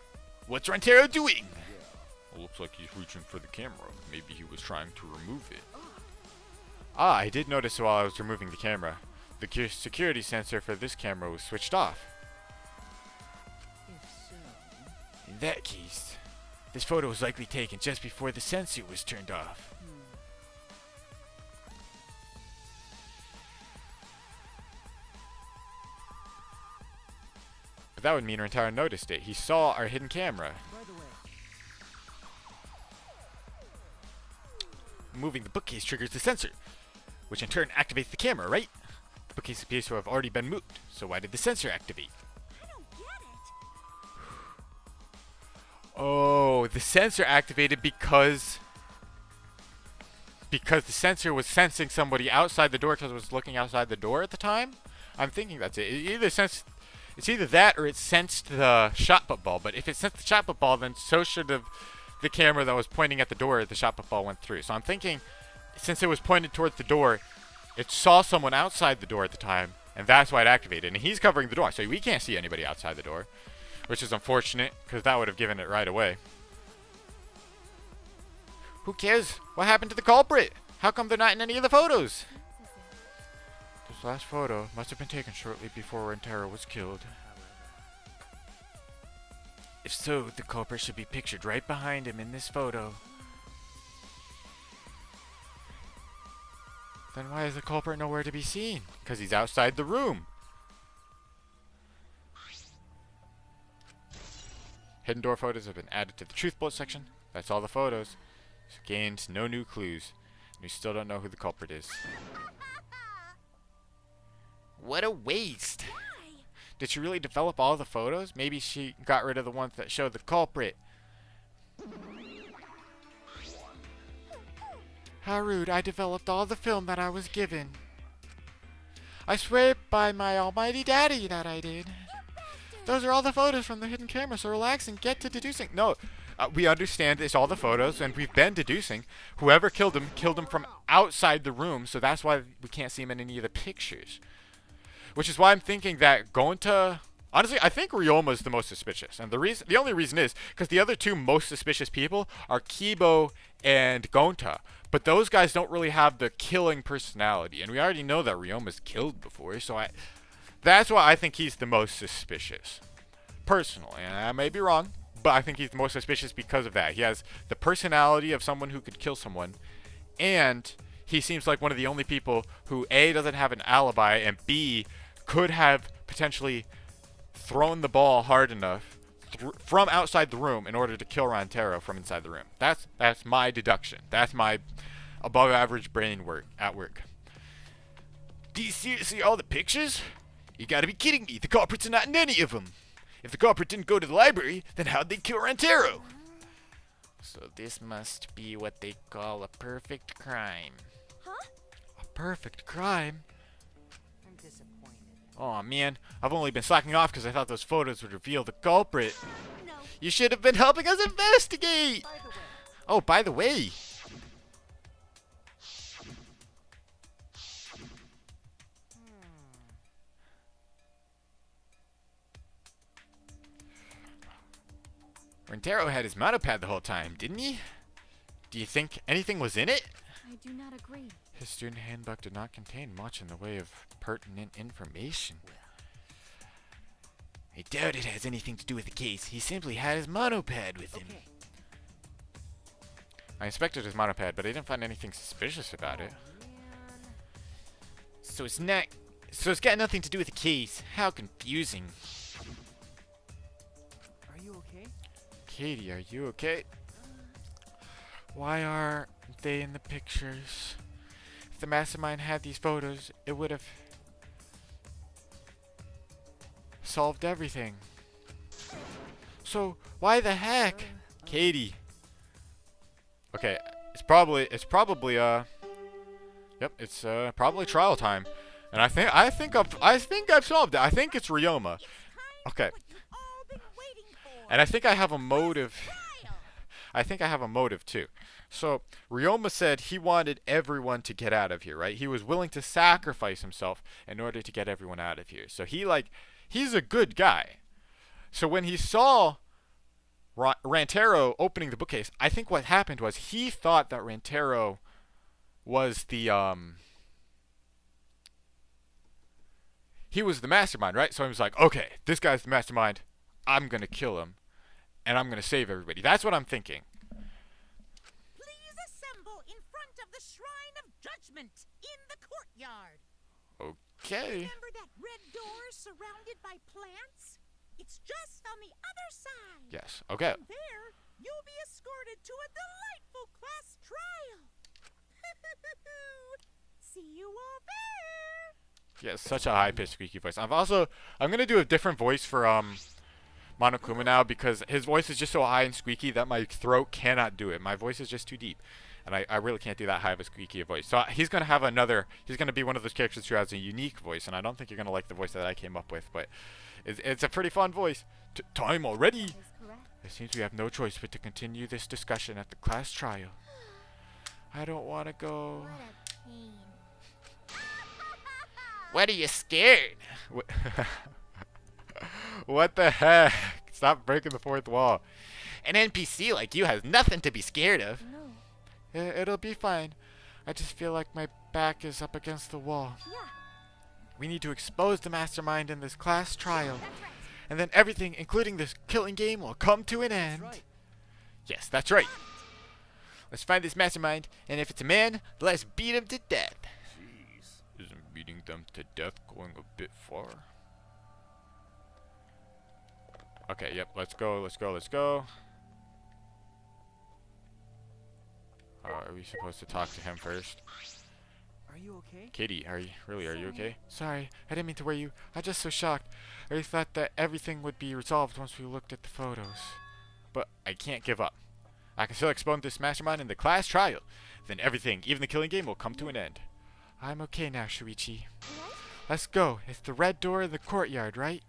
A: What's Rantaro doing?
B: It looks like he's reaching for the camera. Maybe he was trying to remove it.
A: Ah, I did notice while I was removing the camera. The security sensor for this camera was switched off.
E: If so,
D: In that case, this photo was likely taken just before the sensor was turned off.
A: But that would mean Rentaro noticed it. He saw our hidden camera.
E: by the way,
A: Moving the bookcase triggers the sensor, which in turn activates the camera, right? The bookcase appears to have already been moved, so why did the sensor activate?
C: I don't get it.
A: Oh, the sensor activated because the sensor was sensing somebody outside the door because it was looking outside the door at the time? I'm thinking that's it. It's either that or it sensed the shot put ball, but if it sensed the shot put ball, then so should have the camera that was pointing at the door the shot put ball went through. So I'm thinking, since it was pointed towards the door, it saw someone outside the door at the time, and that's why it activated. And he's covering the door, so we can't see anybody outside the door, which is unfortunate, because that would have given it right away. Who cares? What happened to the culprit? How come they're not in any of the photos? This last photo must have been taken shortly before Rentaro was killed. If so, the culprit should be pictured right behind him in this photo. Then why is the culprit nowhere to be seen? Because he's outside the room. Hidden door photos have been added to the truth bullet section. That's all the photos. So gained no new clues. We still don't know who the culprit is.
D: What a waste!
A: Did she really develop all the photos? Maybe she got rid of the ones that showed the culprit. How rude. I developed all the film that I was given. I swear by my almighty daddy that I did. Those are all the photos from the hidden camera, so relax and get to deducing. No, we understand it's all the photos, and we've been deducing. Whoever killed him from outside the room, so that's why we can't see him in any of the pictures. Which is why I'm thinking that Gonta... Honestly, I think Ryoma's the most suspicious. And the only reason is because the other two most suspicious people are Kibo and Gonta. But those guys don't really have the killing personality. And we already know that Ryoma's killed before. So that's why I think he's the most suspicious. Personally. And I may be wrong, but I think he's the most suspicious because of that. He has the personality of someone who could kill someone. And he seems like one of the only people who A, doesn't have an alibi, and B, could have potentially thrown the ball hard enough from outside the room in order to kill Rantaro from inside the room. That's my deduction. That's my above average brain work at work. Do you seriously all the pictures? You gotta be kidding me. The culprits are not in any of them. If the culprit didn't go to the library, then how'd they kill Rantaro?
D: So this must be what they call a perfect crime.
A: A perfect crime?
E: I'm disappointed.
A: Aw, man. I've only been slacking off because I thought those photos would reveal the culprit.
C: No.
A: You should have been helping us investigate!
E: By the way,
A: Oh, by the way. Rentaro had his monopad the whole time, didn't he? Do you think anything was in it?
C: I do not agree.
A: His student handbook did not contain much in the way of pertinent information.
D: I doubt it has anything to do with the case. He simply had his monopad with him.
E: okay.
A: I inspected his monopad, but I didn't find anything suspicious about it.
C: Man.
D: So it's got nothing to do with the case. How confusing.
E: Are you okay?
A: Katie, are you okay? Why aren't they in the pictures? If the mastermind had these photos, it would have solved everything. So, why the heck? Katie. Okay, it's probably yep, it's probably trial time. And I think I've solved it. I think it's Ryoma. Okay.
C: What you've all been waiting for.
A: And I think I have a motive.
C: Trial.
A: I think I have a motive too. So Ryoma said he wanted everyone to get out of here, right? He was willing to sacrifice himself in order to get everyone out of here. So he's a good guy. So when he saw Rantaro opening the bookcase, I think what happened was he thought that Rantaro was the he was the mastermind, right? So he was like, okay, this guy's the mastermind. I'm gonna kill him, and I'm gonna save everybody. That's what I'm thinking.
C: Please assemble in front of the Shrine of Judgment in the courtyard.
A: Okay.
C: Remember that red door surrounded by plants? It's just on the other side.
A: Yes. Okay.
C: From there, you'll be escorted to a delightful class trial. See you all there.
A: Yeah, such a high-pitched squeaky voice. I'm gonna do a different voice for Monokuma now because his voice is just so high and squeaky that my throat cannot do it. My voice is just too deep, and I really can't do that high of a squeaky voice. So he's gonna have he's gonna be one of those characters who has a unique voice, and I don't think you're gonna like the voice that I came up with, but it's a pretty fun voice. Time already?
C: That is correct.
A: It seems we have no choice but to continue this discussion at the class trial. I don't want to go.
C: What a pain.
D: What are you scared?
A: What the heck? Stop breaking the fourth wall.
D: An NPC like you has nothing to be scared of.
C: No.
A: It'll be fine. I just feel like my back is up against the wall.
C: Yeah,
A: We need to expose the mastermind in this class trial.
C: that's right.
A: And then everything, including this killing game, will come to an end.
E: right.
A: Yes, that's right. Let's find this mastermind, and if it's a man, let's beat him to death.
B: Jeez. Isn't beating them to death going a bit far?
A: Okay, yep, let's go. Are we supposed to talk to him first?
E: Are you okay?
A: Katie, are you okay? Sorry, I didn't mean to worry you. I'm just so shocked. I really thought that everything would be resolved once we looked at the photos. But I can't give up. I can still expose this mastermind in the class trial. Then everything, even the killing game, will come to an end. I'm okay now, Shuichi.
C: Right?
A: Let's go. It's the red door in the courtyard, right?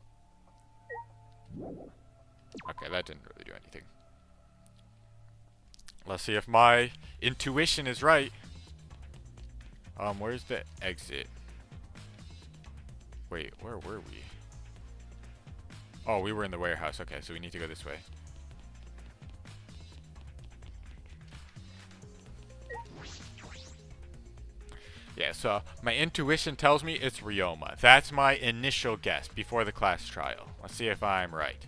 A: Okay, that didn't really do anything. Let's see if my intuition is right. Where's the exit? Wait, where were we? Oh, we were in the warehouse. Okay, so we need to go this way. Yeah, so my intuition tells me it's Ryoma. That's my initial guess before the class trial. Let's see if I'm right.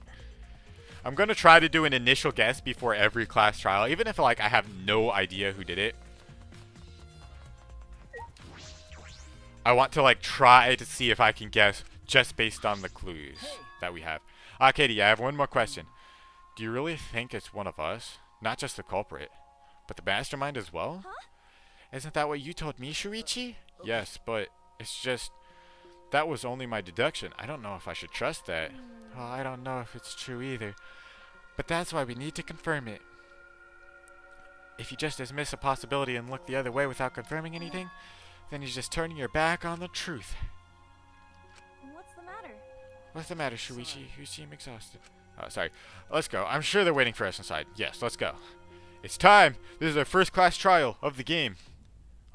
A: I'm going to try to do an initial guess before every class trial, even if like I have no idea who did it. I want to like try to see if I can guess just based on the clues that we have. Katie, I have one more question. Do you really think it's one of us? Not just the culprit, but the mastermind as well?
C: Huh?
A: Isn't that what you told me, Shuichi? Yes, but it's just... that was only my deduction. I don't know if I should trust that. Well, I don't know if it's true either. But that's why we need to confirm it. If you just dismiss a possibility and look the other way without confirming anything, then you're just turning your back on the truth.
C: What's the matter?
A: What's the matter, Shuichi? You seem exhausted. Oh, sorry. Let's go. I'm sure they're waiting for us inside. Yes, let's go. It's time! This is our first class trial of the game.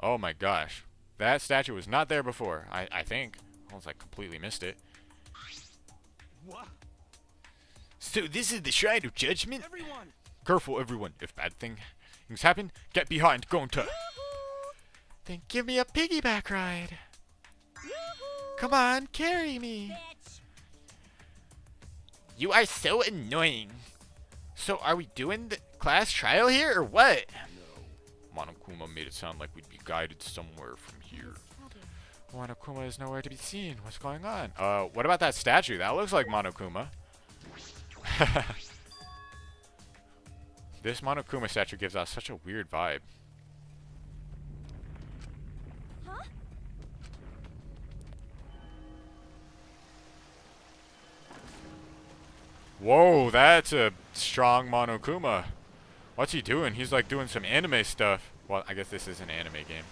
A: Oh my gosh. That statue was not there before, I think. Unless I completely missed it.
E: What?
A: So this is the Shrine of Judgment?
E: Everyone!
A: Careful, everyone. If bad things happen, get behind. Gonta. Then give me a piggyback ride.
C: Yoo-hoo!
A: Come on, carry me.
C: Bitch!
D: You are so annoying. So are we doing the class trial here or what?
B: Monokuma made it sound like we'd be guided somewhere from here.
A: Monokuma is nowhere to be seen. What's going on? What about that statue? That looks like Monokuma. This Monokuma statue gives us such a weird vibe.
C: Huh?
A: Whoa, that's a strong Monokuma. What's he doing? He's like doing some anime stuff. Well, I guess this is an anime game.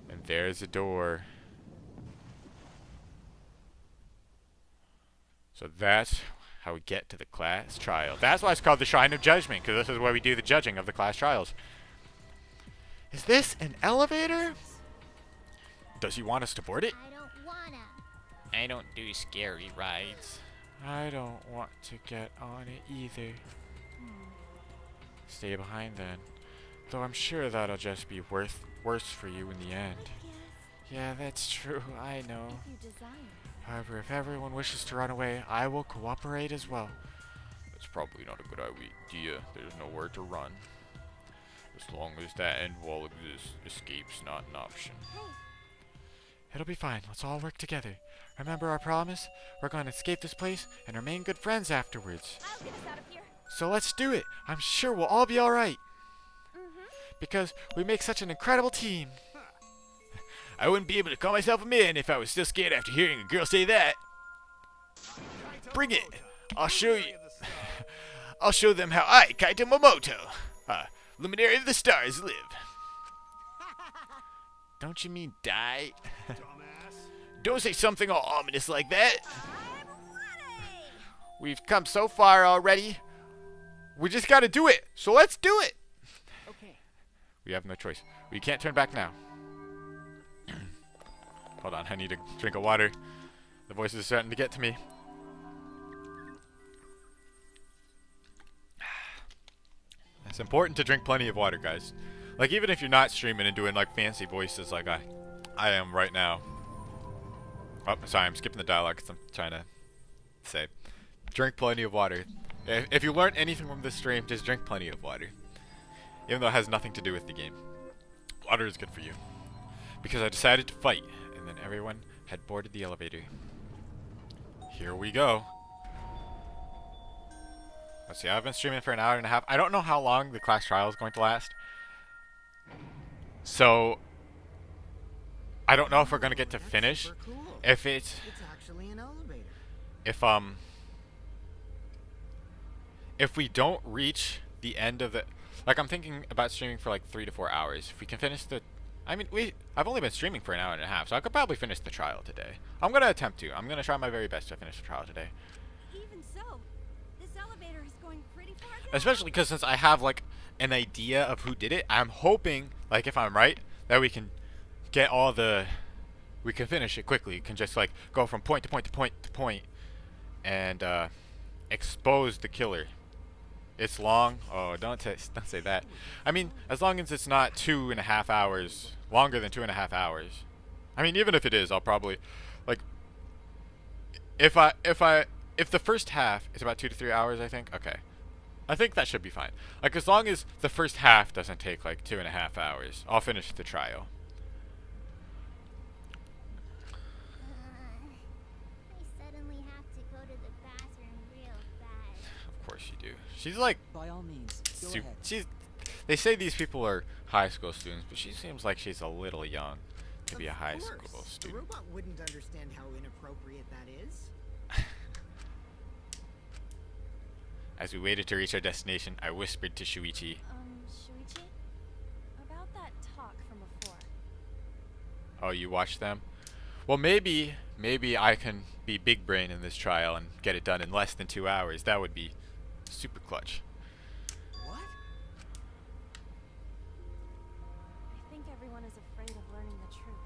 A: And there's a door. So that's how we get to the class trial. That's why it's called the Shrine of Judgment, because this is where we do the judging of the class trials. Is this an elevator? Does he want us to board it?
C: I don't wanna.
D: I don't do scary rides.
A: I don't want to get on it either. Stay behind then. Though I'm sure that'll just be worse for you in the end. Yeah, that's true, I know.
C: If you desire.
A: However, if everyone wishes to run away, I will cooperate as well.
B: That's probably not a good idea. There's nowhere to run. As long as that end wall exists, escape's not an option.
C: Hey,
A: It'll be fine. Let's all work together. Remember our promise? We're going to escape this place and remain good friends afterwards.
C: I'll get us out of here.
A: So let's do it. I'm sure we'll all be alright. Because we make such an incredible team.
B: I wouldn't be able to call myself a man if I was still scared after hearing a girl say that. Bring it! I'll show you. I'll show them how I, Kaito Momoto, luminary of the stars, live. Don't you mean die? Don't say something all ominous like that.
C: I'm ready.
A: We've come so far already. We just gotta do it. So let's do it.
E: Okay.
A: We have no choice. We can't turn back now. Hold on, I need a drink of water. The voices are starting to get to me. It's important to drink plenty of water, guys. Like, even if you're not streaming and doing, like, fancy voices like I am right now. Oh, sorry, I'm skipping the dialogue because I'm trying to say. Drink plenty of water. If you learn anything from this stream, just drink plenty of water. Even though it has nothing to do with the game. Water is good for you. Because I decided to fight, and then everyone had boarded the elevator. Here we go. Let's see, I've been streaming for an hour and a half. I don't know how long the class trial is going to last. So, I don't know if we're going to get to finish.
F: Super cool.
A: If it's...
F: It's actually an elevator.
A: If we don't reach the end of the... Like, I'm thinking about streaming for like 3 to 4 hours. If we can finish the... I mean, I've only been streaming for an hour and a half, so I could probably finish the trial today. I'm going to attempt to. I'm going to try my very best to finish the trial today.
C: Even so, this elevator is going pretty far down.
A: Especially because since I have, like, an idea of who did it, I'm hoping, like, if I'm right, that we can get all the... We can finish it quickly. We can just, like, go from point to point to point to point and expose the killer. It's long. Oh, don't say that. I mean, as long as it's not 2.5 hours, longer than 2.5 hours. I mean, even if it is, I'll probably, like, if the first half is about 2 to 3 hours, I think. Okay, I think that should be fine. Like, as long as the first half doesn't take like 2.5 hours, I'll finish the trial.
C: I suddenly have to go to the bathroom real bad.
A: Of course you do. She's like,
E: By all means, go ahead.
A: They say these people are high school students, but she seems like she's a little young to be a high
F: Of
A: school
F: course. The
A: student.
F: robot wouldn't understand how inappropriate that is.
A: As we waited to reach our destination, I whispered to Shuichi.
C: Shuichi? About that talk from before.
A: Oh, you watched them? Well, maybe I can be big brain in this trial and get it done in less than 2 hours. That would be super clutch.
F: What?
C: I think everyone is afraid of learning the truth.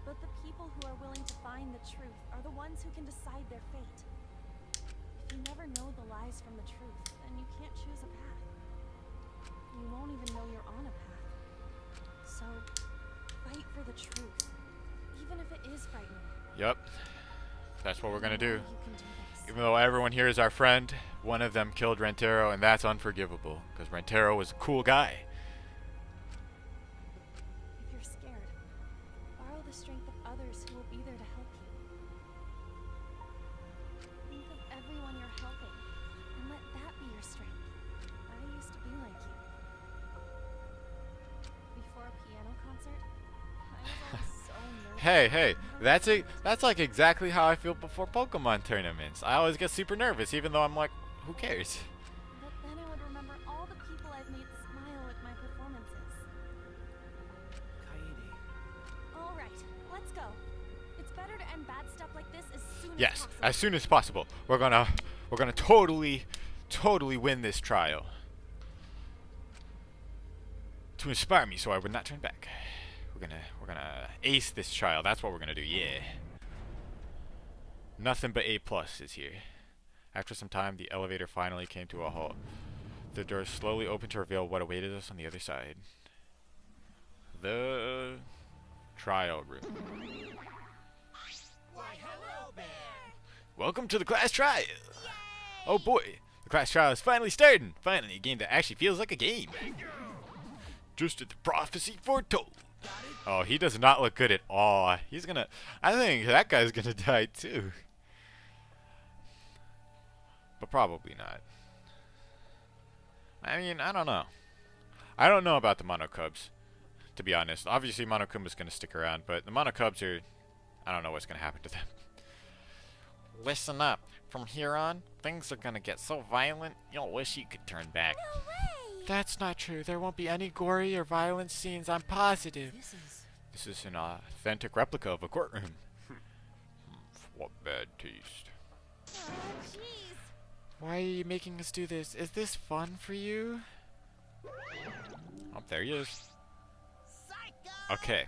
C: But the people who are willing to find the truth are the ones who can decide their fate. If you never know the lies from the truth, then you can't choose a path. You won't even know you're on a path. So, fight for the truth, even if it is frightening.
A: Yep. That's what we're gonna do.
C: You can do this.
A: Even though everyone here is our friend, one of them killed Rentaro, and that's unforgivable, because Rentaro was a cool guy.
C: If you're scared, borrow the strength of others who will be there to help you. Think of everyone you're helping, and let that be your strength. I used to be like you. Before a piano concert, I was always so nervous.
A: Hey, that's like exactly how I feel before Pokemon tournaments. I always get super nervous, even though I'm like, who cares?
C: But then I would remember all the people I've made smile at my performances.
E: Kaede.
C: All right, let's go. It's better to end bad stuff like this as soon as
A: Yes,
C: possible.
A: as soon as possible. We're gonna totally win this trial. To inspire me so I would not turn back. We're gonna ace this trial. That's what we're gonna do, yeah. Nothing but A+ is here. After some time, the elevator finally came to a halt. The door slowly opened to reveal what awaited us on the other side. The trial room.
B: Welcome to the class trial. Oh boy, the class trial is finally starting. Finally, a game that actually feels like a game. Just as the prophecy foretold.
A: Oh, he does not look good at all. He's gonna... I think that guy's gonna die too. But probably not. I mean, I don't know. I don't know about the Mono Cubs, to be honest. Obviously, Monokuma's gonna stick around, but the Mono Cubs are... I don't know what's gonna happen to them.
D: Listen up. From here on, things are gonna get so violent, you'll wish you could turn back.
C: No way!
D: That's not true. There won't be any gory or violent scenes, I'm positive.
A: This is an authentic replica of a courtroom. What bad taste.
C: Oh, jeez.
D: Why are you making us do this? Is this fun for you?
A: Oh, there he is.
C: Psycho!
A: Okay.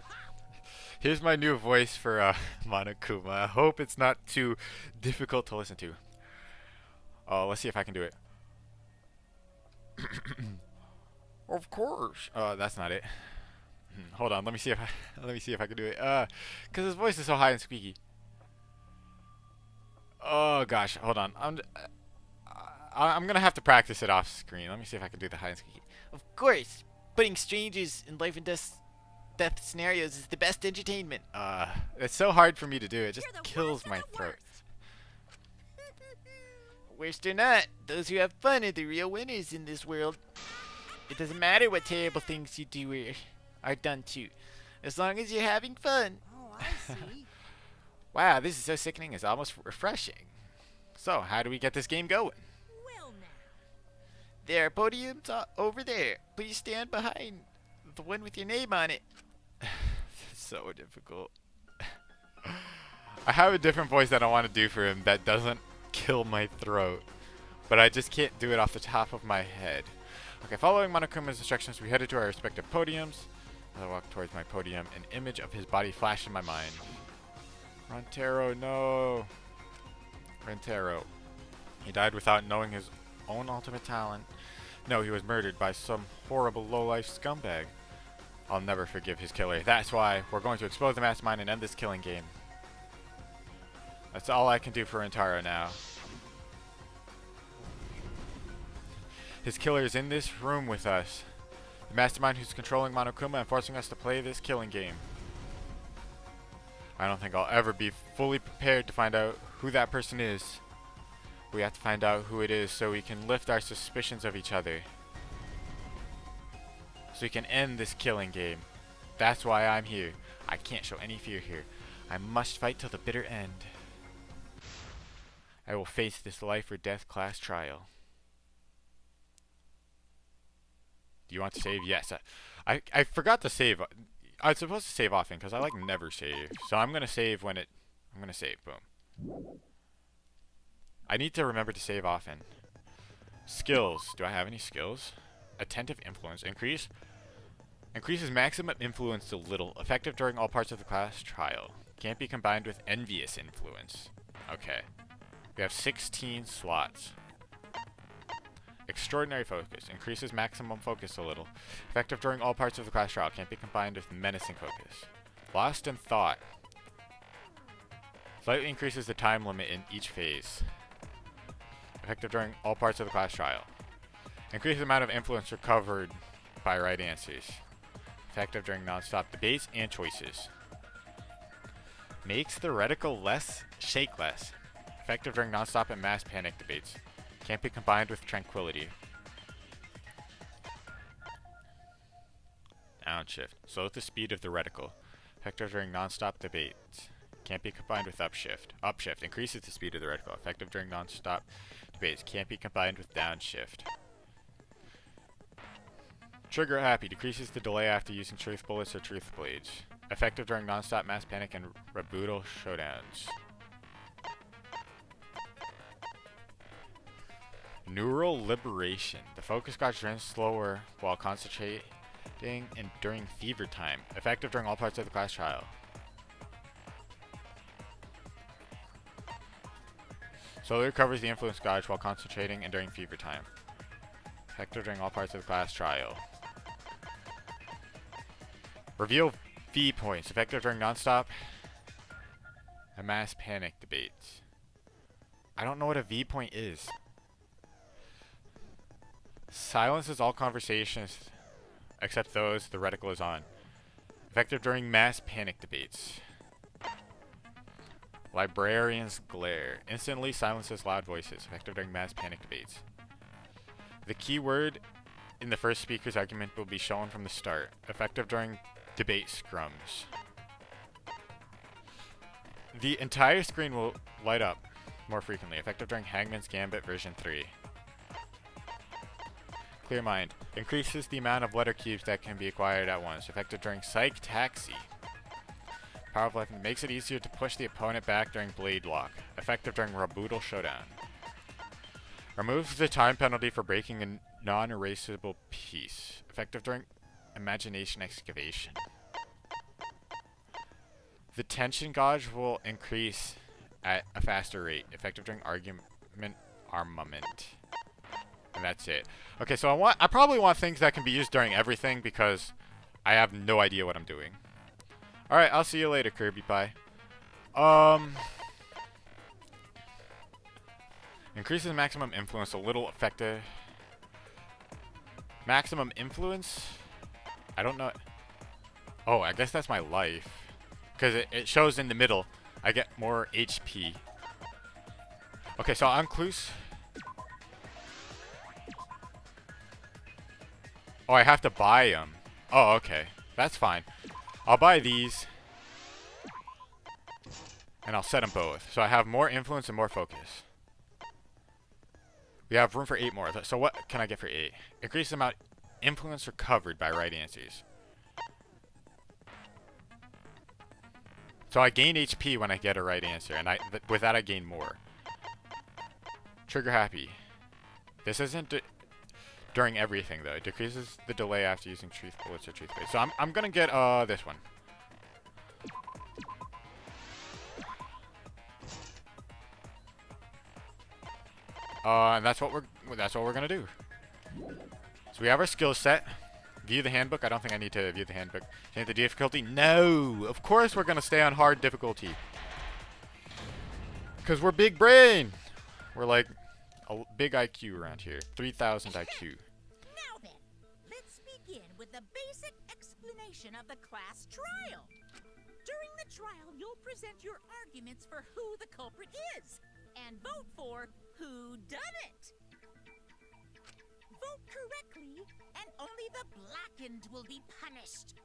A: Here's my new voice for Monokuma. I hope it's not too difficult to listen to. Oh, let's see if I can do it. Of course. That's not it. Hold on. Let me see if I can do it. Cause his voice is so high and squeaky. Oh gosh. Hold on. I'm gonna have to practice it off screen. Let me see if I can do the high and squeaky.
D: Of course. Putting strangers in life and death scenarios is the best entertainment.
A: It's so hard for me to do. It just
C: You're the
A: kills
C: worst of
A: my
C: the
A: throat.
D: Worst or not, those who have fun are the real winners in this world. It doesn't matter what terrible things you do or are done to, as long as you're having fun.
F: Oh, I see.
D: Wow, this is so sickening, it's almost refreshing.
A: So, how do we get this game going?
C: Will now.
D: There are podiums over there. Please stand behind the one with your name on it.
A: It's so difficult. I have a different voice that I want to do for him that doesn't kill my throat, but I just can't do it off the top of my head. Okay, following Monokuma's instructions, we headed to our respective podiums. As I walked towards my podium, an image of his body flashed in my mind. Rantaro, no. Rantaro. He died without knowing his own ultimate talent. No, he was murdered by some horrible low-life scumbag. I'll never forgive his killer. That's why we're going to expose the mastermind and end this killing game. That's all I can do for Rantaro now. His killer is in this room with us. The mastermind who's controlling Monokuma and forcing us to play this killing game. I don't think I'll ever be fully prepared to find out who that person is. We have to find out who it is so we can lift our suspicions of each other. So we can end this killing game. That's why I'm here. I can't show any fear here. I must fight till the bitter end. I will face this life or death class trial. Do you want to save? Yes. I forgot to save. I was supposed to save often because I like never save. So I'm gonna save when I'm gonna save. Boom. I need to remember to save often. Skills. Do I have any skills? Attentive influence. Increase. Increases maximum influence to little. Effective during all parts of the class trial. Can't be combined with envious influence. Okay. We have 16 slots. Extraordinary focus. Increases maximum focus a little. Effective during all parts of the class trial. Can't be combined with menacing focus. Lost in thought. Slightly increases the time limit in each phase. Effective during all parts of the class trial. Increases the amount of influence recovered by right answers. Effective during non-stop debates and choices. Makes the reticle shake less. Effective during non-stop and mass panic debates. Can't be combined with tranquility. Downshift. Slows the speed of the reticle. Effective during non-stop debates. Can't be combined with upshift. Upshift. Increases the speed of the reticle. Effective during non-stop debates. Can't be combined with downshift. Trigger happy. Decreases the delay after using truth bullets or truth blades. Effective during non-stop mass panic and rebuttal showdowns. Neural liberation. The focus got drained slower while concentrating and during fever time. Effective during all parts of the class trial. Slowly recovers the influence gauge while concentrating and during fever time. Effective during all parts of the class trial. Reveal V points. Effective during nonstop and mass panic debates. I don't know what a V point is. Silences all conversations except those the reticle is on. Effective during mass panic debates. Librarian's glare. Instantly silences loud voices. Effective during mass panic debates. The keyword in the first speaker's argument will be shown from the start. Effective during debate scrums. The entire screen will light up more frequently. Effective during Hangman's Gambit version 3. Clear Mind. Increases the amount of letter cubes that can be acquired at once. Effective during Psych Taxi. Powerful weapon. Makes it easier to push the opponent back during Blade Lock. Effective during Raboodle Showdown. Removes the time penalty for breaking a non-erasable piece. Effective during Imagination Excavation. The tension gauge will increase at a faster rate. Effective during Argument Armament. And that's it. Okay, so I probably want things that can be used during everything because I have no idea what I'm doing. Alright, I'll see you later, Kirby. Bye. Increases maximum influence a little effective. Maximum influence? I don't know. Oh, I guess that's my life. Because it shows in the middle. I get more HP. Okay, so I'm close. Oh, I have to buy them. Oh, okay. That's fine. I'll buy these. And I'll set them both. So I have more influence and more focus. We have room for 8 more. So what can I get for 8? Increase the amount influence recovered by right answers. So I gain HP when I get a right answer. And with that I gain more. Trigger happy. This isn't during everything though. It decreases the delay after using truth bullets or truth base. So I'm gonna get this one. And that's what we're gonna do. So we have our skill set. View the handbook. I don't think I need to view the handbook. Change the difficulty. No, of course we're gonna stay on hard difficulty. Cause we're big brain. We're like a big IQ around here. 3,000 IQ.
G: Now then, let's begin with the basic explanation of the class trial. During the trial, you'll present your arguments for who the culprit is, and vote for who done it. Vote correctly, and only the blackened will be punished.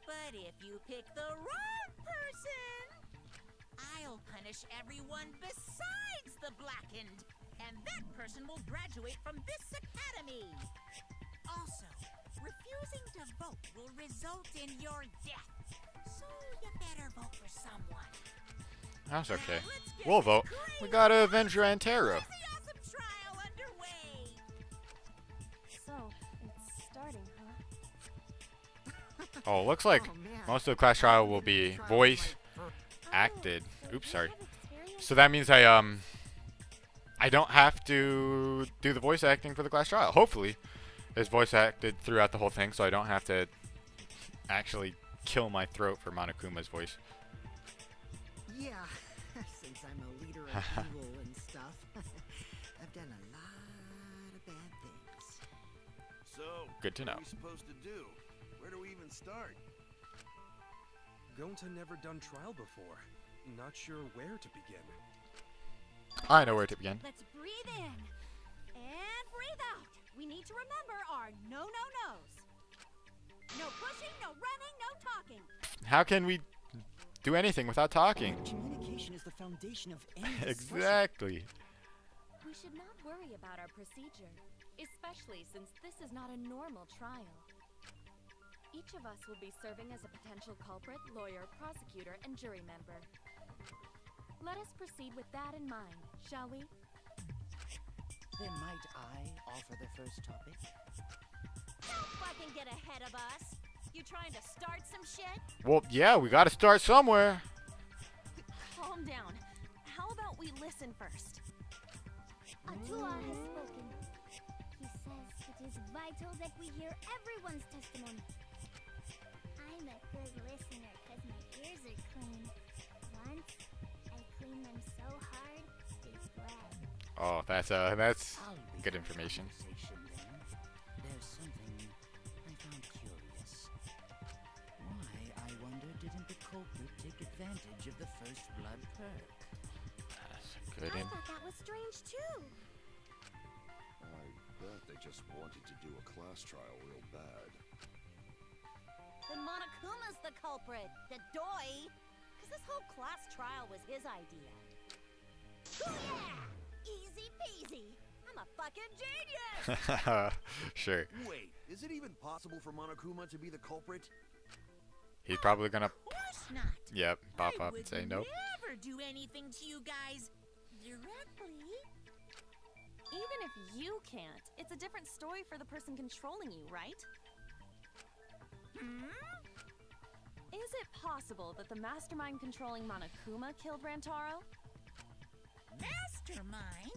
G: But if you pick the wrong person, I'll punish everyone besides the blackened, and that person will graduate from this academy. Also, refusing to vote will result in your death, so you better vote for someone.
A: That's okay.
G: Now let's get
A: We'll
G: this
A: vote.
G: crazy,
A: We gotta avenge Rantaro.
G: awesome trial underway.
C: So, it's starting, huh?
A: Oh, looks like
F: Oh, man.
A: most of the class trial will be
F: Trial
A: voice
F: right for-
A: acted.
C: So
A: Oops,
C: you
A: sorry.
C: have experience?
A: So that means I don't have to do the voice acting for the class trial. Hopefully, it's voice acted throughout the whole thing, so I don't have to actually kill my throat for Monokuma's voice.
F: Yeah, since I'm a leader of evil and stuff, I've done a lot of bad things.
H: So,
A: Good to know.
H: what are we supposed to do? Where do we even start?
I: Gonta never done trial before. Not sure where to begin.
A: I know where to begin.
C: Let's breathe in and breathe out. We need to remember our no-no-nos. No pushing, no running, no talking.
A: How can we do anything without talking?
E: Communication is the foundation of any discussion.
A: Exactly.
C: We should not worry about our procedure, especially since this is not a normal trial. Each of us will be serving as a potential culprit, lawyer, prosecutor, and jury member. Let us proceed with that in mind, shall we?
E: Then might I offer the first topic?
C: Don't fucking get ahead of us. You trying to start some shit?
A: Well, yeah, we gotta start somewhere.
C: Calm down. How about we listen first? Atua has spoken. He says it is vital that we hear everyone's testimony. I'm a good listener because my ears are clean. Once, I cleaned them so hard, they bled.
A: Oh, that's
E: I'll
A: good
E: begin
A: information.
E: conversation then. There's something I found curious. Why, I wonder, didn't the culprit take advantage of the first blood perk?
A: That's good.
C: I thought that was strange too.
H: I bet they just wanted to do a class trial real bad.
C: Then Monokuma's the culprit, the doi. Because this whole class trial was his idea. Booyah! Easy peasy. I'm a fucking genius!
A: Sure.
H: Wait, is it even possible for Monokuma to be the culprit?
A: He's probably gonna,
G: Of course not.
A: yep, pop
G: I
A: up and
G: would
A: say nope.
G: never do anything to you guys directly.
J: Even if you can't, it's a different story for the person controlling you, right?
G: Hmm?
J: Is it possible that the mastermind controlling Monokuma killed Rantaro?
G: Mastermind?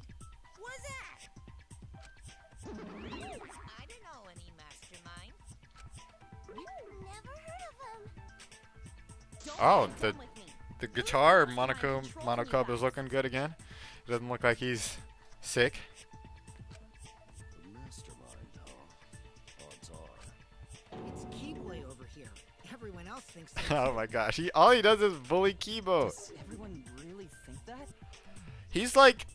G: What's that?
C: I don't know any mastermind. Never heard of him.
J: Don't
A: Oh,
J: get
A: the
J: dumb with me.
A: the
J: Who's
A: guitar
J: mastermind controlling you
A: Monocub is
J: guys?
A: looking good again. It doesn't look like he's sick.
H: The mastermind, huh? Odds are.
F: It's Keyboy over here. Everyone else thinks
A: Oh my gosh, all he does is bully Kibo.
E: Does everyone really think that?
A: He's like,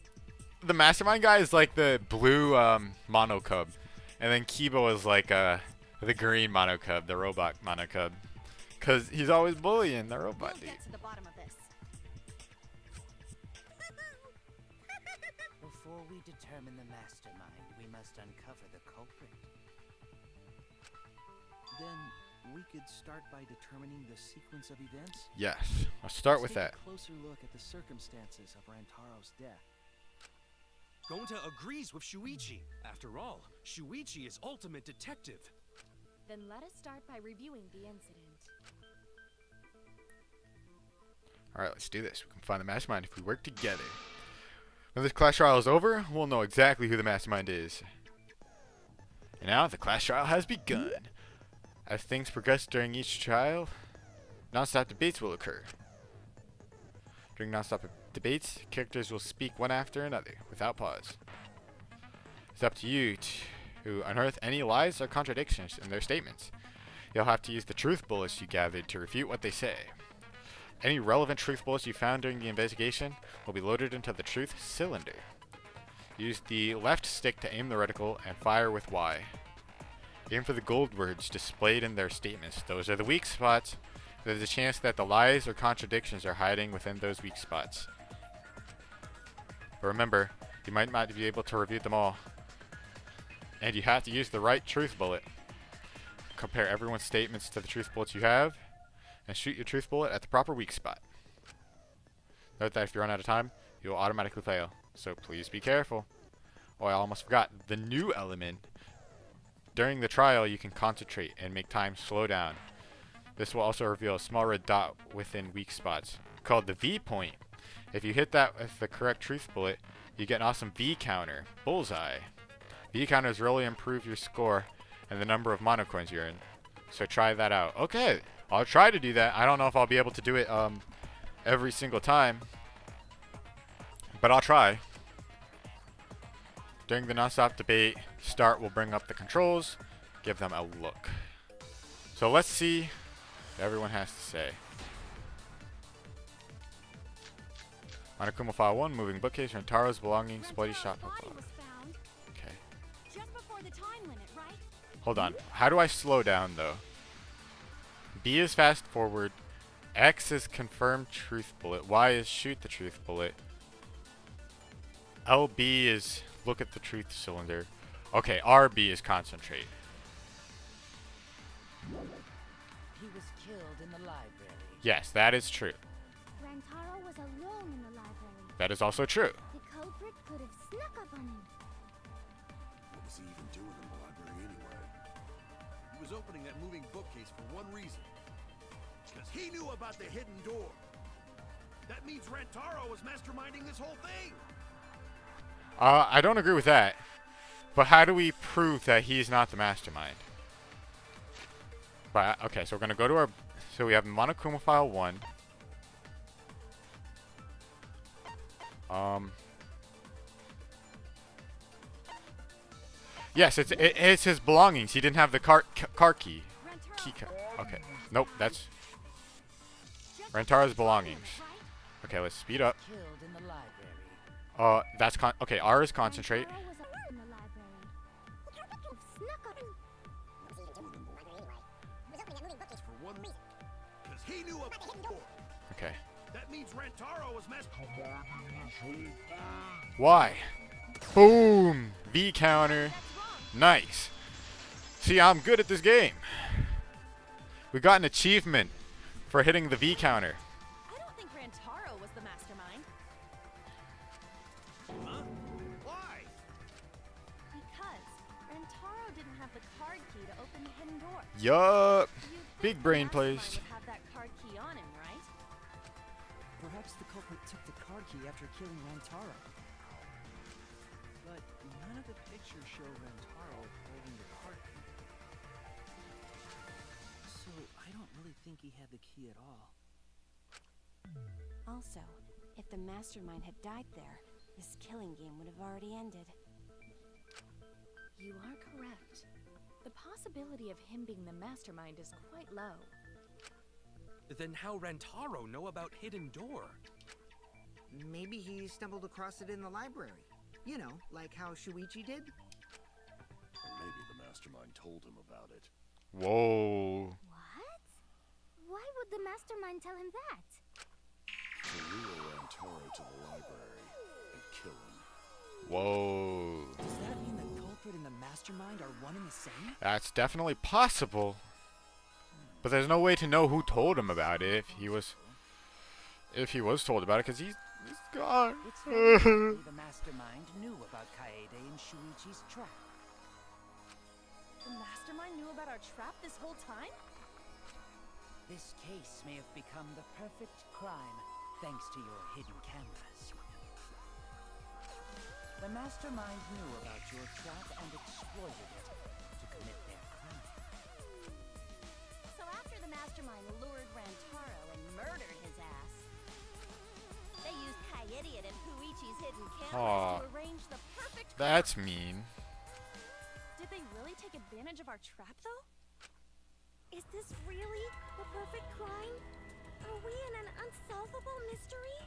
A: the mastermind guy is like the blue Monocub, and then Kibo is like the green Monocub, the robot Monocub, cause he's always bullying the robot
J: We'll
A: dude.
J: get to the bottom of this.
E: Before we determine the mastermind, we must uncover the culprit.
I: Then we could start by determining the sequence of events.
A: Yes, I'll start with
I: Let's
A: that.
I: take a closer look at the circumstances of Rantaro's death. Gonta agrees with Shuichi. After all, Shuichi is ultimate detective.
J: Then let us start by reviewing the incident.
A: All right, let's do this. We can find the mastermind if we work together. When this class trial is over, we'll know exactly who the mastermind is. And now the class trial has begun. As things progress during each trial, non-stop debates will occur. During non-stop debates, characters will speak one after another, without pause. It's up to you to unearth any lies or contradictions in their statements. You'll have to use the truth bullets you gathered to refute what they say. Any relevant truth bullets you found during the investigation will be loaded into the truth cylinder. Use the left stick to aim the reticle and fire with Y. Aim for the gold words displayed in their statements. Those are the weak spots. There's a chance that the lies or contradictions are hiding within those weak spots. But remember, you might not be able to review them all. And you have to use the right truth bullet. Compare everyone's statements to the truth bullets you have, and shoot your truth bullet at the proper weak spot. Note that if you run out of time, you will automatically fail, so please be careful. Oh, I almost forgot. The new element. During the trial, you can concentrate and make time slow down. This will also reveal a small red dot within weak spots, called the V point. If you hit that with the correct truth bullet, you get an awesome V counter. Bullseye. V counters really improve your score and the number of mono coins you're in. So try that out. Okay, I'll try to do that. I don't know if I'll be able to do it every single time, but I'll try. During the non-stop debate, start will bring up the controls, give them a look. So let's see what everyone has to say. Monokuma File 1, moving bookcase, Rantaro's belongings, bloody shot.
C: body was found
A: Okay.
C: just before the time limit, right?
A: Hold on. How do I slow down though? B is fast forward. X is confirm truth bullet. Y is shoot the truth bullet. LB is look at the truth cylinder. Okay, RB is concentrate.
E: He was killed in the library.
A: Yes, that is true.
C: Rantaro was alone in the library.
A: That is also true.
C: The culprit could have snuck up on him.
H: What was he even doing in the library anyway? He was opening that moving bookcase for one reason. Because he knew about the hidden door. That means Rantaro was masterminding this whole thing.
A: I don't agree with that. But how do we prove that he's not the mastermind? But okay, so we're gonna go to our. So we have Monokuma file 1. Yes, it's his belongings. He didn't have the car key. Key card. Okay. Nope, that's Rantaro's belongings. Okay, let's speed up.
E: Killed in the library.
A: That's okay. R is concentrate.
C: Rantaro was alone in the library. Snuck up and
H: For one reason. Because he knew about the hidden door.
A: Okay.
H: That means Rantaro was
A: Why? Boom! V counter. Nice. See, I'm good at this game. We got an achievement for hitting the V counter.
J: I don't think Rantaro was the mastermind.
H: Huh? Why?
J: Because Rantaro didn't have the card key to open the hidden door.
A: Yup.
J: You'd think
A: Big
J: the
A: brain
J: mastermind
A: plays.
J: would have that card key on him, right?
E: Perhaps the culprit took the card key after killing Rantaro.
I: But none of the pictures show Rantaro holding the card key.
E: So I don't really think he had the key at all.
C: Also, if the mastermind had died there, this killing game would have already ended.
J: You are correct. The possibility of him being the mastermind is quite low.
I: Then how Rantaro know about Hidden Door?
F: Maybe he stumbled across it in the library. You know, like how Shuichi did.
H: Maybe the mastermind told him about it.
A: Whoa.
C: What? Why would the mastermind tell him that?
H: To lure Rantaro to the library and kill him.
A: Whoa.
E: Does that mean the culprit and the mastermind are one and the same?
A: That's definitely possible. But there's no way to know who told him about it if he was told about it, because he's gone.
E: It's very likely the mastermind knew about Kaede and Shuichi's trap.
J: The mastermind knew about our trap this whole time?
E: This case may have become the perfect crime thanks to your hidden cameras. The mastermind knew about your trap and exploited it to commit their crime.
C: So after the mastermind lured Rantaro and murdered his ass, they used Kaede and Huichi's hidden cameras to arrange the perfect
A: That's mean.
J: Did they really take advantage of our trap, though?
C: Is this really the perfect crime? Are we in an unsolvable mystery?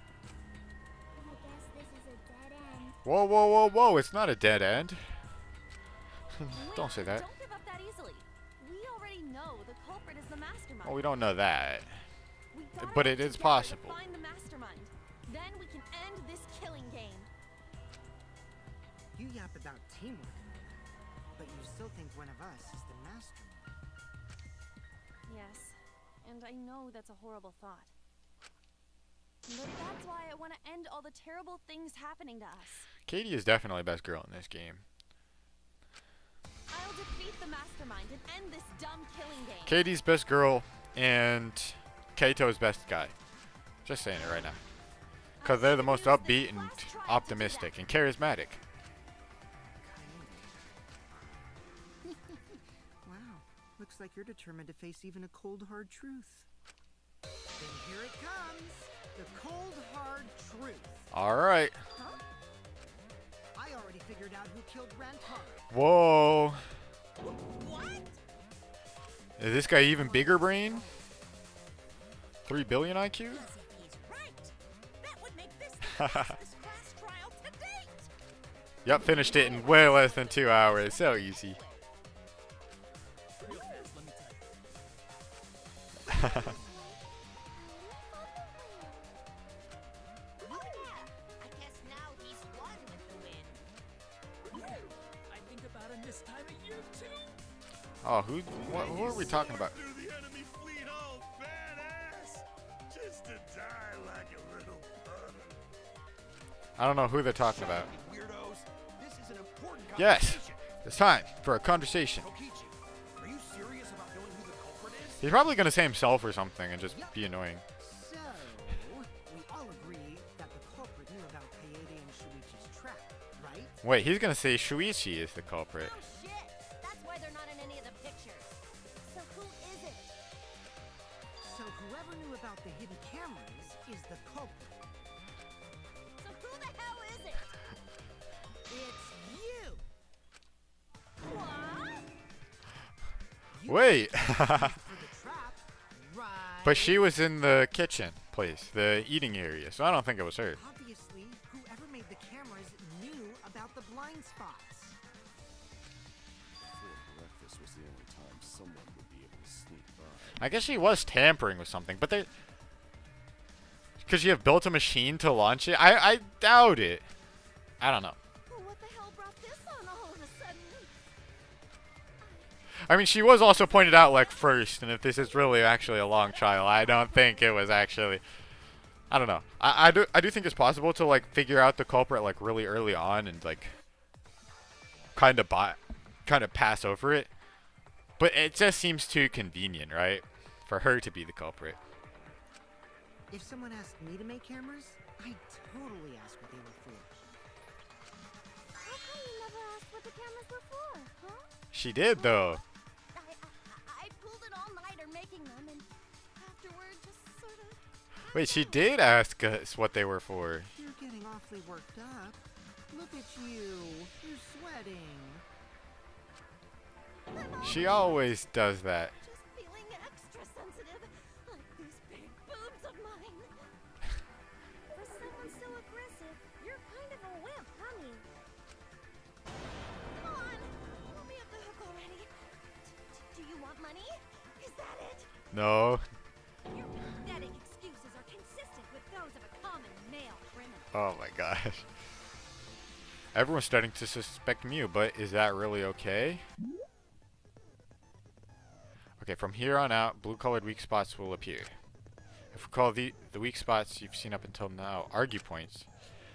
C: I guess this is a dead end.
A: Whoa, whoa, whoa, whoa. It's not a dead end. Don't say that.
J: Don't give up that easily. We already know the culprit is the mastermind.
A: Well, we don't know that.
J: We gotta
A: But
J: work
A: it is
J: together
A: possible.
J: To find the mastermind. Then we can end this killing game.
F: You yap about teamwork, but you still think one of us is the mastermind.
J: Yes, and I know that's a horrible thought. But that's why I want to end all the terrible things happening to us.
A: Katie is definitely the best girl in this game.
J: I'll defeat the mastermind and end this dumb killing game.
A: Katie's best girl and Kaito's best guy. Just saying it right now. Because they're the most upbeat and optimistic and charismatic.
F: Wow, looks like you're determined to face even a cold, hard truth. Then here it comes, the cold, hard truth.
A: Alright.
F: Huh? I already figured out who killed Rantaro.
A: Whoa.
G: What?
A: Is this guy even bigger brain? 3 billion IQ?
G: Yes, if he's right, that would make this the fastest class trial to date.
A: Yep, finished it in way less than 2 hours. So easy.
I: Real fast, let me tell you.
G: Oh yeah, I guess now he's won with the win.
I: I think about him this time of year too.
A: Oh, who are we talking about?
H: Through the enemy fleet all badass. Just to die like a little puppet.
A: I don't know who they're talking about.
H: Weirdos, this is an important
A: Yes,
H: conversation.
A: it's time for a conversation.
H: Kokichi, are you serious about knowing who the culprit is?
A: He's probably gonna say himself or something and just be annoying.
F: So, we all agree that the culprit knew about Kaede and Shuichi's trap, right?
A: Wait, he's gonna say Shuichi is the culprit.
C: Oh shit! That's why they're not in any of the pictures. So who is it?
F: So whoever knew about the hidden cameras is the culprit.
C: So who the hell is it?
F: It's you!
C: What?
A: Wait.
F: For the trap, right?
A: But she was in the kitchen place, the eating area, so I don't think it was her.
F: Obviously, whoever made the cameras knew about the blind spots.
H: Before breakfast was the only time someone would be able to sneak by.
A: I guess she was tampering with something, but they... Could she have built a machine to launch it? I doubt it. I don't know.
C: Well, what the hell brought this on all of a sudden?
A: I mean, she was also pointed out, like, first, and if this is really actually a long trial, I don't think it was actually... I don't know. I do think it's possible to, like, figure out the culprit, like, really early on and, like, kind of pass over it. But it just seems too convenient, right? For her to be the culprit.
F: If someone asked me to make cameras, I'd totally ask what they were for.
C: How come you never asked what the cameras were for, huh?
A: She did, though.
C: I pulled an all-nighter making them, and afterward just sort of...
A: Wait, she did ask us what they were for.
F: You're getting awfully worked up. Look at you. You're sweating.
A: She always does that.
C: Just feeling extra sensitive, like these big boobs of mine. For someone so aggressive, you're kind of a wimp, honey. Come on, let me off the hook already. Do you want money? Is that it?
A: No.
C: Your pathetic excuses are consistent with those of a common male criminal.
A: Oh my gosh. Everyone's starting to suspect Mew, but is that really okay? Okay, from here on out, blue-colored weak spots will appear. If we call the weak spots you've seen up until now argue points,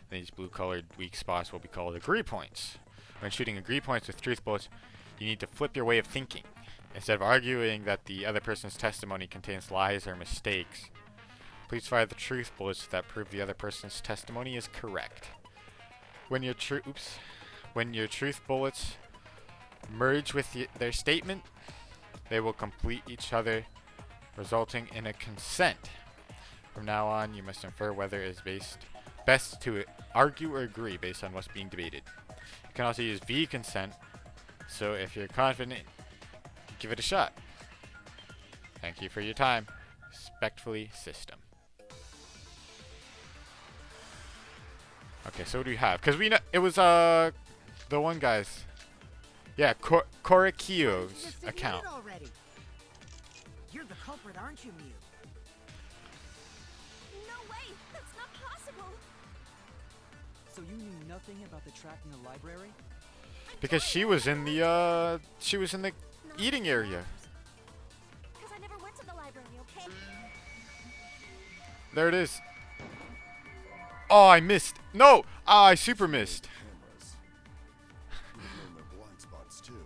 A: then these blue-colored weak spots will be called agree points. When shooting agree points with truth bullets, you need to flip your way of thinking. Instead of arguing that the other person's testimony contains lies or mistakes, please fire the truth bullets that prove the other person's testimony is correct. When your truth bullets merge with their statement, they will complete each other, resulting in a consent. From now on, you must infer whether it is best to argue or agree based on what's being debated. You can also use V consent, so if you're confident, give it a shot. Thank you for your time. Respectfully, System. Okay, so what do we have? Because we know it was the one guy's, yeah, Korekio's account.
F: Already. You're the culprit, aren't you, Mew?
C: No way! That's not possible!
I: So you knew nothing about the trap in the library?
A: Because she was in the eating area.
C: Because I never went to the library, okay?
A: There it is. Oh, I missed. No! I super missed.
H: Cameras. You've known their blind spots too.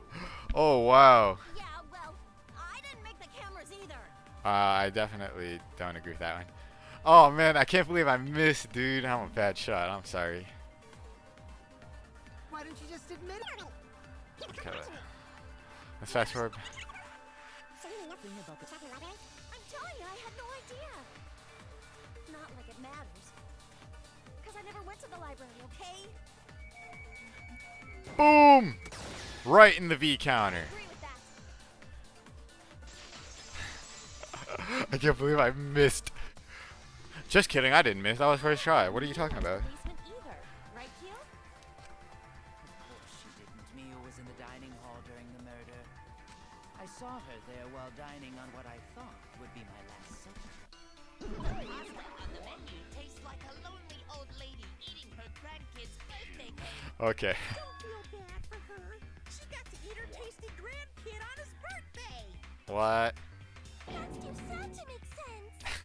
A: Oh, wow.
C: Yeah, well, I didn't make the cameras either.
A: I definitely don't agree with that one. Oh, man, I can't believe I missed, dude. I'm a bad shot. I'm sorry.
F: Why don't you just admit it?
A: Okay. Let's fast forward.
I: Nothing about the
C: I'm telling you, I had no idea. Not like it matters. Because I never went to the library, okay?
A: Boom! Right in the V counter.
C: Agree with that.
A: I can't believe I missed. Just kidding, I didn't miss. That was first try. What are you talking about?
C: Basement either, right, Q?
E: Of course she didn't. Mio was in the dining hall during the murder. I saw her there while dining on what I thought would be my last supper.
G: The pasta on the menu tastes like a lonely old lady eating her grandkid's birthday cake.
A: Okay.
G: Don't feel bad for her. She got to eat her tasty grandkid on his birthday.
A: What?
C: That's too sad to make sense.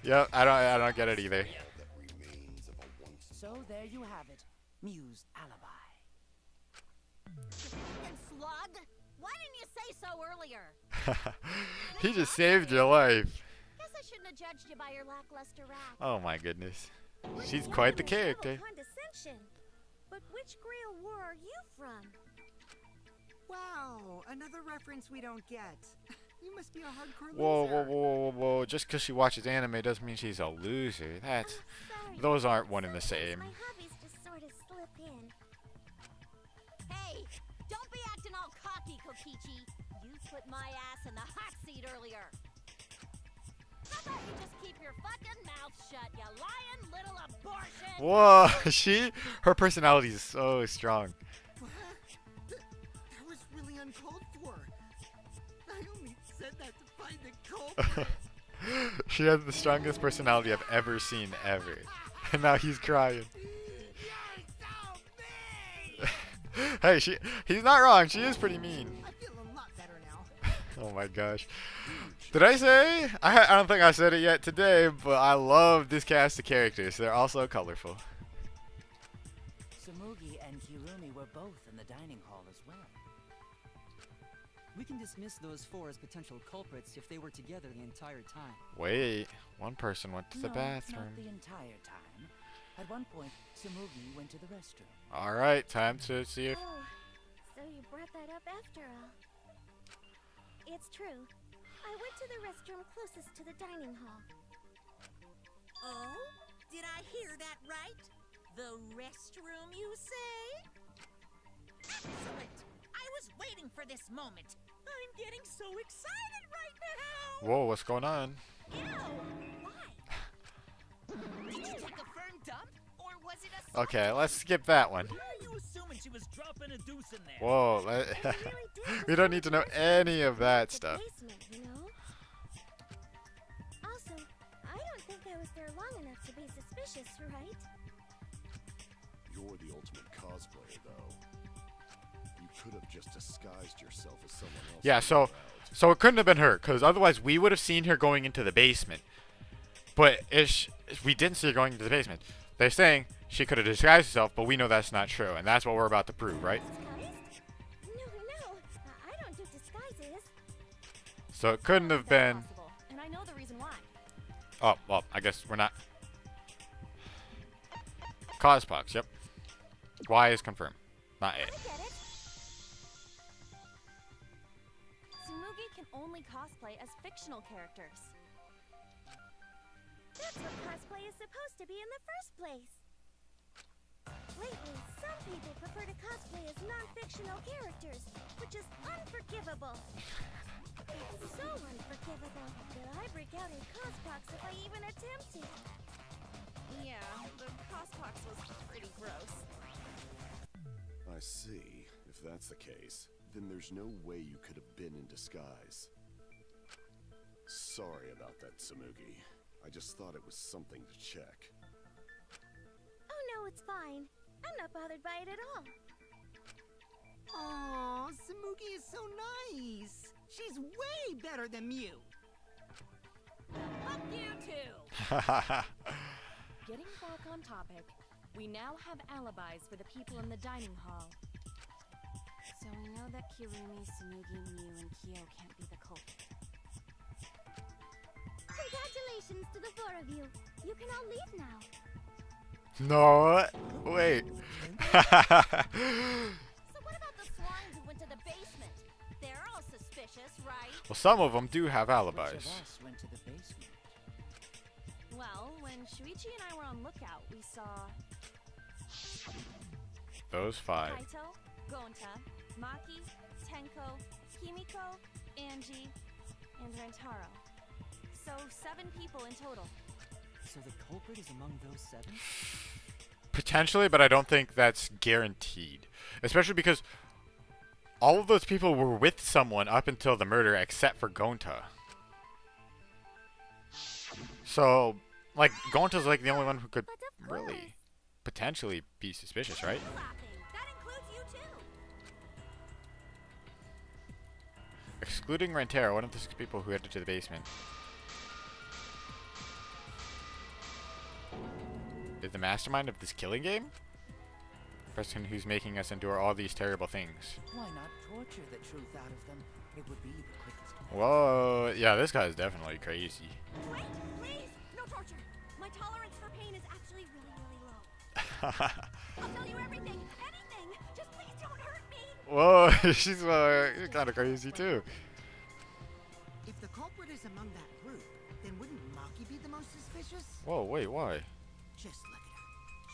A: Yep, I don't get it either.
H: That remains of a once.
E: So there you have it. Mew's alibi.
C: And slug? Why didn't you say so earlier?
A: He just saved your life.
C: Guess I shouldn't have judged you by your lackluster rap.
A: Oh my goodness. She's quite the character.
C: Condescension. But which Grail war are you from?
F: Wow, another reference we don't get. You must be a hardcore
A: Whoa,
F: loser.
A: whoa, whoa, whoa, whoa! Just because she watches anime doesn't mean she's a loser. That's
C: Sorry.
A: those aren't one and the same.
C: My hobbies just sort of slip in. Hey, don't be acting all cocky, Kokichi. You put my ass in the hot seat earlier. How about you just keep your fucking mouth shut, you lying little abortion?
A: Whoa, her personality is so strong.
F: What? That was really uncalled for. I only said that to find the culprit.
A: She has the strongest personality I've ever seen, ever. And now he's crying. Hey, he's not wrong. She is pretty mean.
F: I feel a lot better now.
A: Oh my gosh. Did I say? I don't think I said it yet today, but I love this cast of characters. They're all so colorful.
E: Tsumugi and Kirumi were both in the dining hall as well. We can dismiss those four as potential culprits if they were together the entire time.
A: Wait, one person went to the
E: No,
A: bathroom.
E: not the entire time. At one point, Tsumugi went to the restroom.
A: Alright, time to see if...
C: Oh, so you brought that up after all. It's true. I went to the restroom closest to the dining hall.
G: Oh? Did I hear that right? The restroom, you say? Excellent! I was waiting for this moment. I'm getting so excited right now!
A: Whoa, what's going on?
G: Ew! Why? Did you take a fern dump? Or was it a...
A: Okay, let's skip that one.
I: Why are you assuming she was dropping a deuce in there?
A: Whoa,
C: I really did
A: we
C: just
A: don't need to know
C: want to
A: any of that
C: the
A: stuff.
C: basement, you know? Also, I don't think I was there long enough to be suspicious, right?
H: You're the ultimate cosplayer, though. You could have just disguised yourself as someone else.
A: Yeah,
H: in the
A: so
H: crowd.
A: it couldn't have been her, because otherwise we would have seen her going into the basement. But we didn't see her going into the basement. They're saying she could have disguised herself, but we know that's not true, and that's what we're about to prove, right?
C: Disguised? No, I don't do disguises.
A: So it couldn't have
J: That's
A: been...
J: possible, and I know the reason why.
A: Oh, well, I guess we're not... Cospox, yep. Y is confirmed, not A.
C: I get it.
J: Tsumugi can only cosplay as fictional characters.
C: That's what cosplay is supposed to be in the first place. Lately, some people prefer to cosplay as non-fictional characters, which is unforgivable. It's so unforgivable that I break out in cospox if I even attempt it.
J: Yeah, the cospox was pretty gross.
H: I see. If that's the case, then there's no way you could have been in disguise. Sorry about that, Tsumugi. I just thought it was something to check.
C: Oh no, it's fine. I'm not bothered by it at all.
F: Aw, Tsumugi is so nice. She's way better than Mew.
G: Fuck you too!
J: Getting back on topic, we now have alibis for the people in the dining hall. So we know that Kirumi, Tsumugi, Mew, and Kyo can't be the culprit.
C: Congratulations to the four of you. You can all leave now.
A: No, wait.
C: So what about the swines who went to the basement? They're all suspicious, right?
A: Well, some of them do have
E: Which
A: alibis.
E: of us went to the basement?
J: Well, when Shuichi and I were on lookout, we saw
A: Those 5.
J: Kaito, Gonta, Maki, Tenko, Kimiko, Angie, and Rantaro. So 7 people in total.
E: So the culprit is among those 7?
A: Potentially, but I don't think that's guaranteed. Especially because all of those people were with someone up until the murder except for Gonta. So, like, Gonta's like the only one who could
C: But of course.
A: really potentially be suspicious, right?
G: Laughing. That includes you too!
A: Excluding Rantaro, one of the 6 people who headed to the basement. Is the mastermind of this killing game? Person who's making us endure all these terrible things.
E: Why not torture the truth out of them? It would be the quickest way.
A: Whoa, yeah, this guy's definitely crazy.
J: Wait, please, no torture. My tolerance for pain is actually really, really low.
C: I'll tell you everything, anything. Just please don't hurt me.
A: Whoa, she's kind of crazy too.
F: If the culprit is among that group, then wouldn't Maki be the most suspicious?
A: Whoa, wait, why?
F: Just look at her.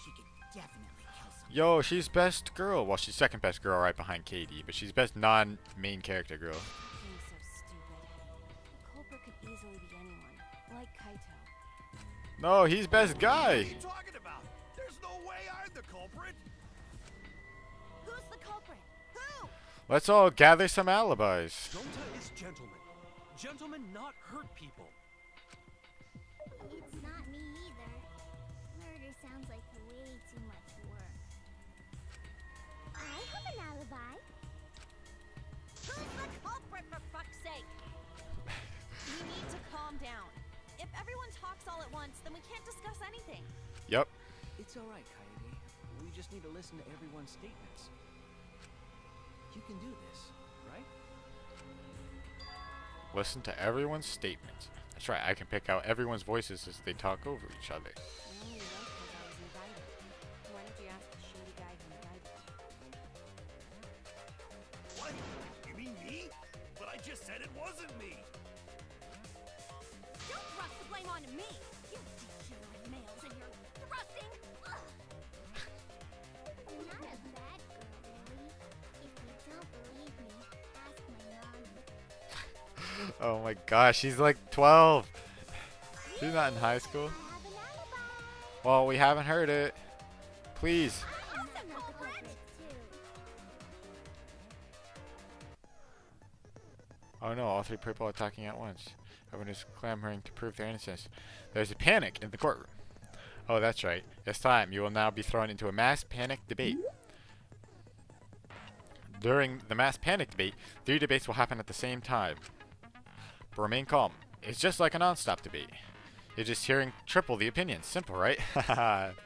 F: She could definitely kill someone.
A: Yo, she's best girl. Well, she's second best girl right behind Katie, but she's best non-main character girl.
J: Being so stupid. The culprit could easily be anyone, like Kaito.
A: No, he's best guy.
H: What are you talking about? There's no way I'm the culprit.
C: Who's the culprit? Who?
A: Let's all gather some alibis.
I: Donta is gentleman. Gentlemen not hurt people.
C: It's not me either. Murder sounds like way too much work. I have an alibi. Who's the culprit, for fuck's sake?
J: We need to calm down. If everyone talks all at once, then we can't discuss anything.
A: Yep.
I: It's alright, Kaede. We just need to listen to everyone's statements. You can do this, right?
A: Listen to everyone's statements. That's right, I can pick out everyone's voices as they talk over each other.
J: I only went because I was invited. Why did you ask the shady guy who invited you?
H: What? You mean me? But I just said it wasn't me.
C: Don't thrust the blame onto me. You degenerate males and you're thrusting. Ugh. I'm not a bad girl, Lily. If you don't believe me, ask my mom.
A: Oh my gosh, she's like 12. She's not in high school.
C: I have an alibi.
A: Well, we haven't heard it. Please.
C: I'm the culprit.
A: Oh no, all three people are talking at once. Everyone is clamoring to prove their innocence. There's a panic in the courtroom. Oh, that's right. It's time. You will now be thrown into a mass panic debate. During the mass panic debate, 3 debates will happen at the same time. But remain calm. It's just like a non-stop debate. You're just hearing triple the opinions. Simple, right?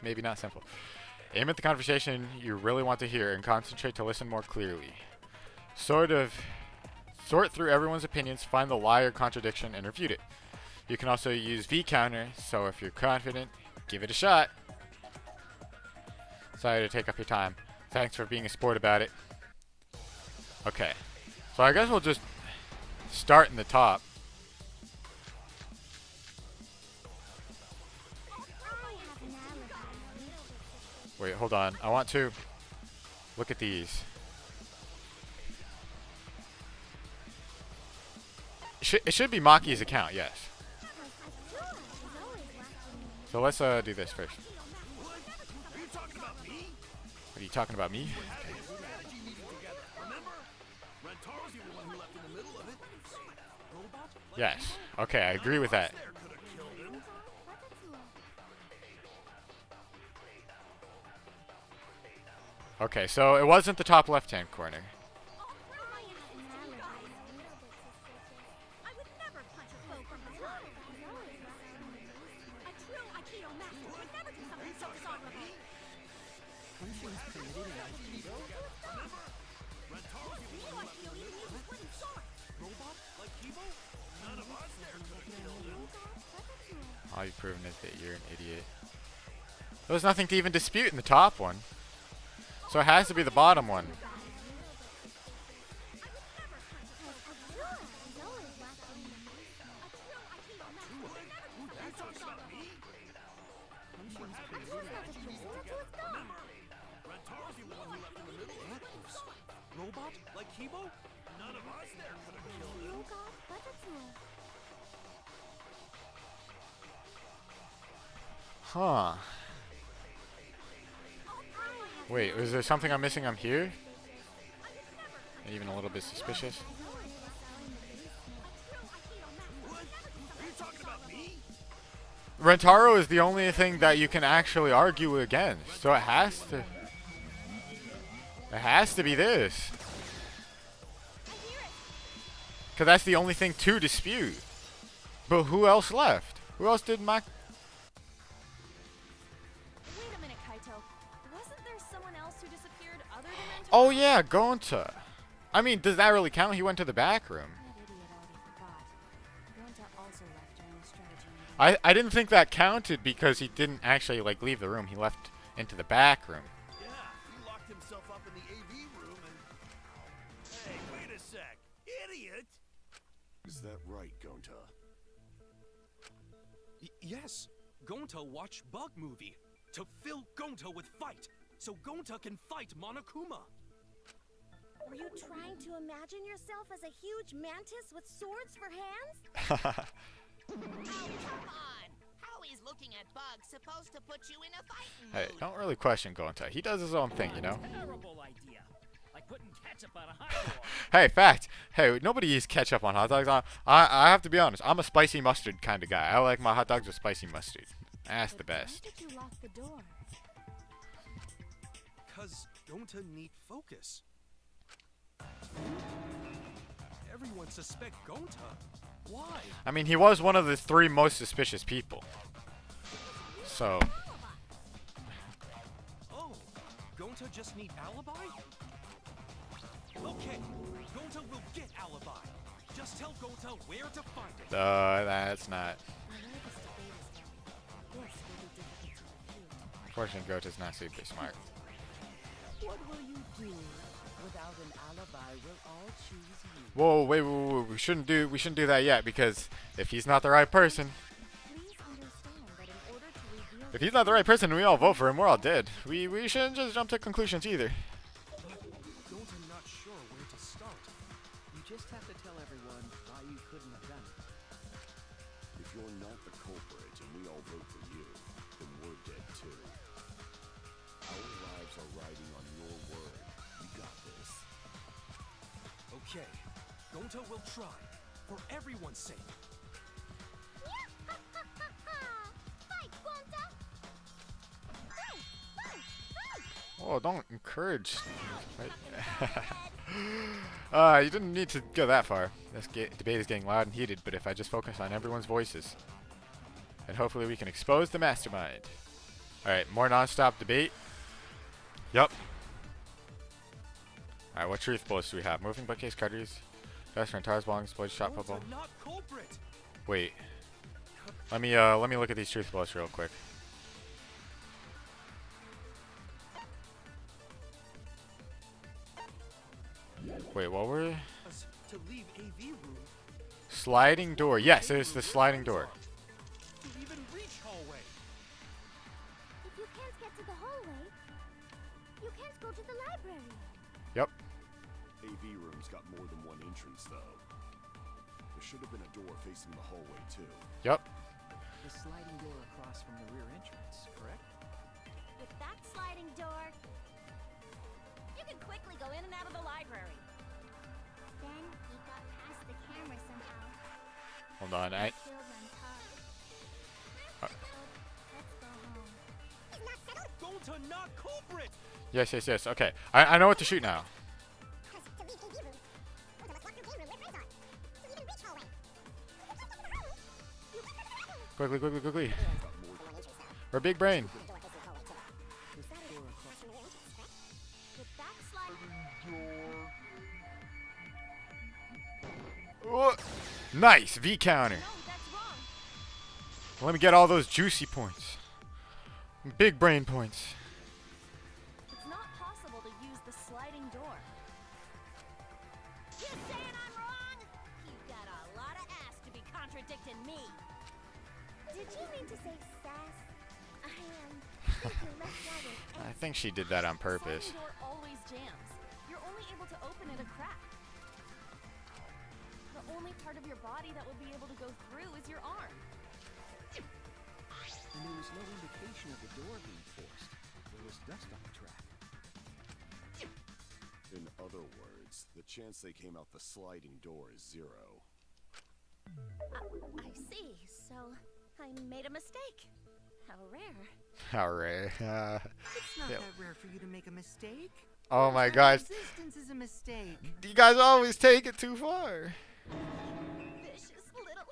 A: Maybe not simple. Aim at the conversation you really want to hear and concentrate to listen more clearly. Sort through everyone's opinions, find the lie or contradiction, and refute it. You can also use V-counter, so if you're confident, give it a shot. Sorry to take up your time. Thanks for being a sport about it. Okay. So I guess we'll just start in the top. Wait, hold on. I want to look at these. It should be Maki's account, yes. So let's do this first.
H: Are you talking about me?
A: Are you talking about me?
H: Strategy meeting together, remember? Rentaro's the one who left in the middle of it. Robot?
A: Yes. Okay, I agree with that.
H: There could have killed him.
A: Okay, so it wasn't the top left-hand corner.
C: I would never punch a foe from behind. A true Aikido master would never do something so dishonorable.
F: Punching's permitted in Aikido?
H: Rentaro's the
C: Real Aikido even uses wooden swords.
H: robot like Kibo? None of us there could have killed him.
A: All you've proven is that you're an idiot. There was nothing to even dispute in the top one. So it has to be the bottom one.
H: Robot like Kibo? None of us there could have killed him.
A: Huh. Wait, is there something I'm missing on here? Even a little bit suspicious.
H: Are you talking about me?
A: Rentaro is the only thing that you can actually argue against, so it has to. It has to be this. Cause that's the only thing to dispute. But who else left? Who else did Mac?
J: Wait a minute, Kaito. Wasn't there someone else who disappeared other than Rentaro?
A: Oh yeah, Gonta. I mean, does that really count? He went to the back room.
J: That idiot already forgot. Gonta also left during the strategy meeting.
A: I didn't think that counted because he didn't actually like leave the room. He left into the back room.
H: Yeah, he locked himself up in the AV room and... Hey, wait a sec. Idiot! Is that right, Gonta?
I: Yes. Gonta watched Bug Movie to fill Gonta with fight, so Gonta can fight Monokuma.
C: Were you trying to imagine yourself as a huge mantis with swords for hands?
G: Oh, come on! How is looking at bugs supposed to put you in a fighting
A: Hey,
G: mood?
A: don't really question Gonta. He does his own thing, you know?
K: Terrible idea. Like putting ketchup on a hot dog.
A: Hey, fact. Hey, nobody eats ketchup on hot dogs. I have to be honest. I'm a spicy mustard kind of guy. I like my hot dogs with spicy mustard. That's the best.
J: Why did you lock the door?
I: Cause Gonta need focus. Everyone suspect Gonta. Why?
A: I mean, he was one of the 3 most suspicious people. So,
I: Oh, Gonta just need alibi? Okay, Gonta will get alibi. Just tell Gonta where to find it.
A: that's not.
J: I know this debate is long. This will be difficult to refute.
A: Unfortunately, Gota's not super smart.
E: What will you do? Without an alibi, we'll all choose you.
A: Whoa, wait. We shouldn't do that yet, because if he's not the right person,
J: Please understand that in order to reveal
A: if he's not the right person, we all vote for him. We're all dead. We shouldn't just jump to conclusions either.
I: Gonta not sure where to start.
E: You just have to tell everyone why you couldn't have done it.
H: If you're not the culprit and we all vote for you, then we're dead too. Our lives are riding on your word. You got this.
I: Okay, Gonta will try. For everyone's sake.
C: Fight, Gonta!
A: Oh, don't encourage. You didn't need to go that far. This debate is getting loud and heated, but if I just focus on everyone's voices, then hopefully we can expose the mastermind. Alright, more non-stop debate. Yup. Alright, what truth bullets do we have? Moving bookcase, cutters, best friend, tires, belongings, blade, shot,
I: Gonta
A: football.
I: not culprit.
A: Wait. Let me look at these truth bullets real quick. Wait, what were
I: To leave AV room.
A: sliding door? Yes, it's the sliding door.
I: To even reach hallway.
C: If you can't get to the hallway, you can't go to the library.
A: Yep.
H: AV room's got more than one entrance, though. There should have been a door facing the hallway, too.
A: Yep.
E: The sliding door across from the rear entrance, correct?
C: With that sliding door, you can quickly go in and out of the library. Then he got past the camera somehow.
A: Hold on.
C: Killed Rantaro.
A: Uh.
C: Let's go home. Is not settled?
I: Gonta not culprit.
A: Yes. Okay. I know what to shoot now.
C: Because to leave AV room, or to lock your game room where friends are, to even reach hallway.
A: Quickly.
H: Got more
C: One entrance though.
A: We're big brain.
C: The door facing the hallway too.
E: This door across.
C: From the rear entrance, correct? With that sliding
A: Oh, nice V counter.
C: No, that's wrong.
A: Let me get all those juicy points. Big brain points.
J: It's not possible to use the sliding door.
C: You saying I'm wrong? You've got a lot of ass to be contradicting me. Did you mean to say sass? I am. You left out an
A: I think she did that on purpose.
J: Sliding door always jams. You're only able to open it a crack. The only part of your body that will be able to go through is your arm.
E: And there was no indication of the door being forced. There was dust on the track.
H: In other words, the chance they came out the sliding door is 0.
C: I see. So I made a mistake. How rare.
A: Alright.
F: It's not
A: Yep.
F: that rare for you to make a mistake.
A: Oh my
F: Your
A: gosh.
F: existence is a mistake.
A: You guys always take it too far.
C: Vicious little.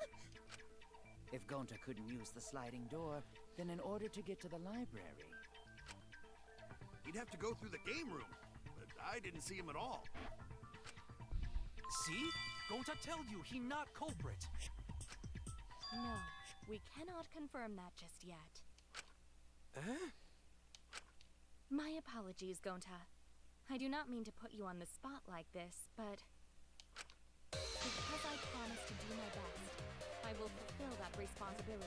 E: If Gonta couldn't use the sliding door, then in order to get to the library,
H: He'd have to go through the game room, but I didn't see him at all.
I: See? Gonta tell you he not culprit.
J: No, we cannot confirm that just yet.
I: Eh?
J: My apologies, Gonta. I do not mean to put you on the spot like this, but because I promised to do my best, I will fulfill that responsibility.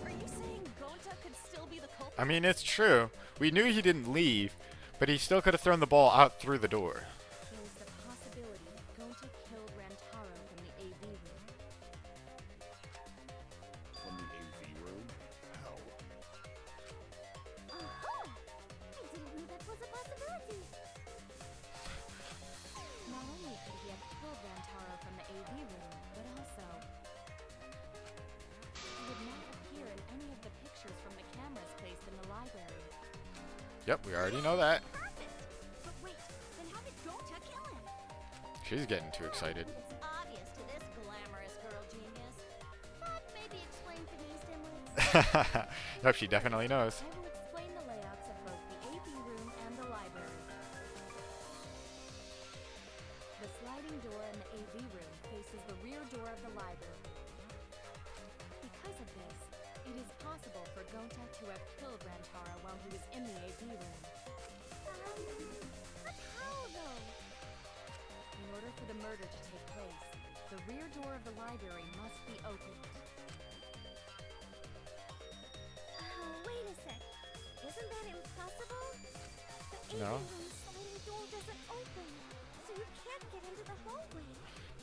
C: Are you saying Gonta could still be the culprit?
A: I mean, it's true. We knew he didn't leave, but he still could have thrown the ball out through the door.
J: There's the possibility Gonta killed Rantaro from the AV room.
H: From the AV room? How?
C: Uh-huh. I didn't know that was a possibility.
J: Not only could he have killed Rantaro from the AV room, but also he would not appear in any of the pictures from the cameras placed in the library.
A: Yep, we already know that.
C: Perfect. But wait, then how did Gonta kill him?
A: She's getting too excited.
C: It's obvious to this glamorous girl genius. But maybe explain for these dimwits.
A: Yep, she definitely knows.
J: I will explain the layouts of both the AV room and the library. The sliding door in the AV room faces the rear door of the library. Because of this, it is possible for Gonta to have killed Rantaro while he was in the AV room.
C: But how though?
J: In order for the murder to take place, the rear door of the library must be opened.
C: Wait a sec. Isn't that impossible? The
A: No.
C: AV room sliding door doesn't open, so you can't get into the hallway.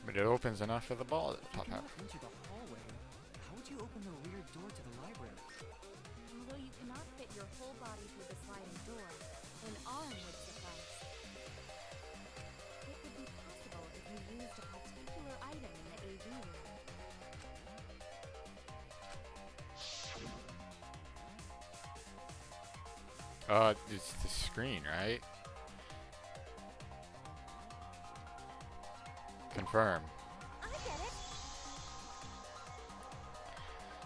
A: But it opens enough for the ball to pop out.
I: Into the hallway. How would you open the rear door to the library?
J: Although you cannot fit your whole body through the sliding door, an arm would suffice. It would be possible if you used a particular item in the AV room.
A: It's the screen, right? Confirm.
C: I get it.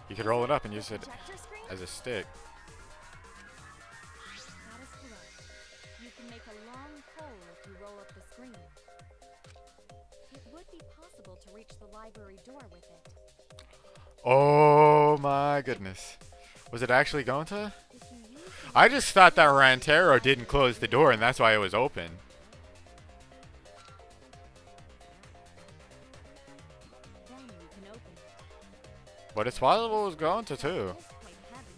A: You could roll it up and use it
C: Projector screen?
A: as a stick.
J: That is correct. You can make a long pole if you roll up the screen. It would be possible to reach the library door with it.
A: Oh my goodness. Was it actually going to?
J: If you use the
A: I just thought that Rantaro didn't close the door and that's why it was open.
J: then you can open it.
A: But it's possible it was going to too.
J: It is quite heavy,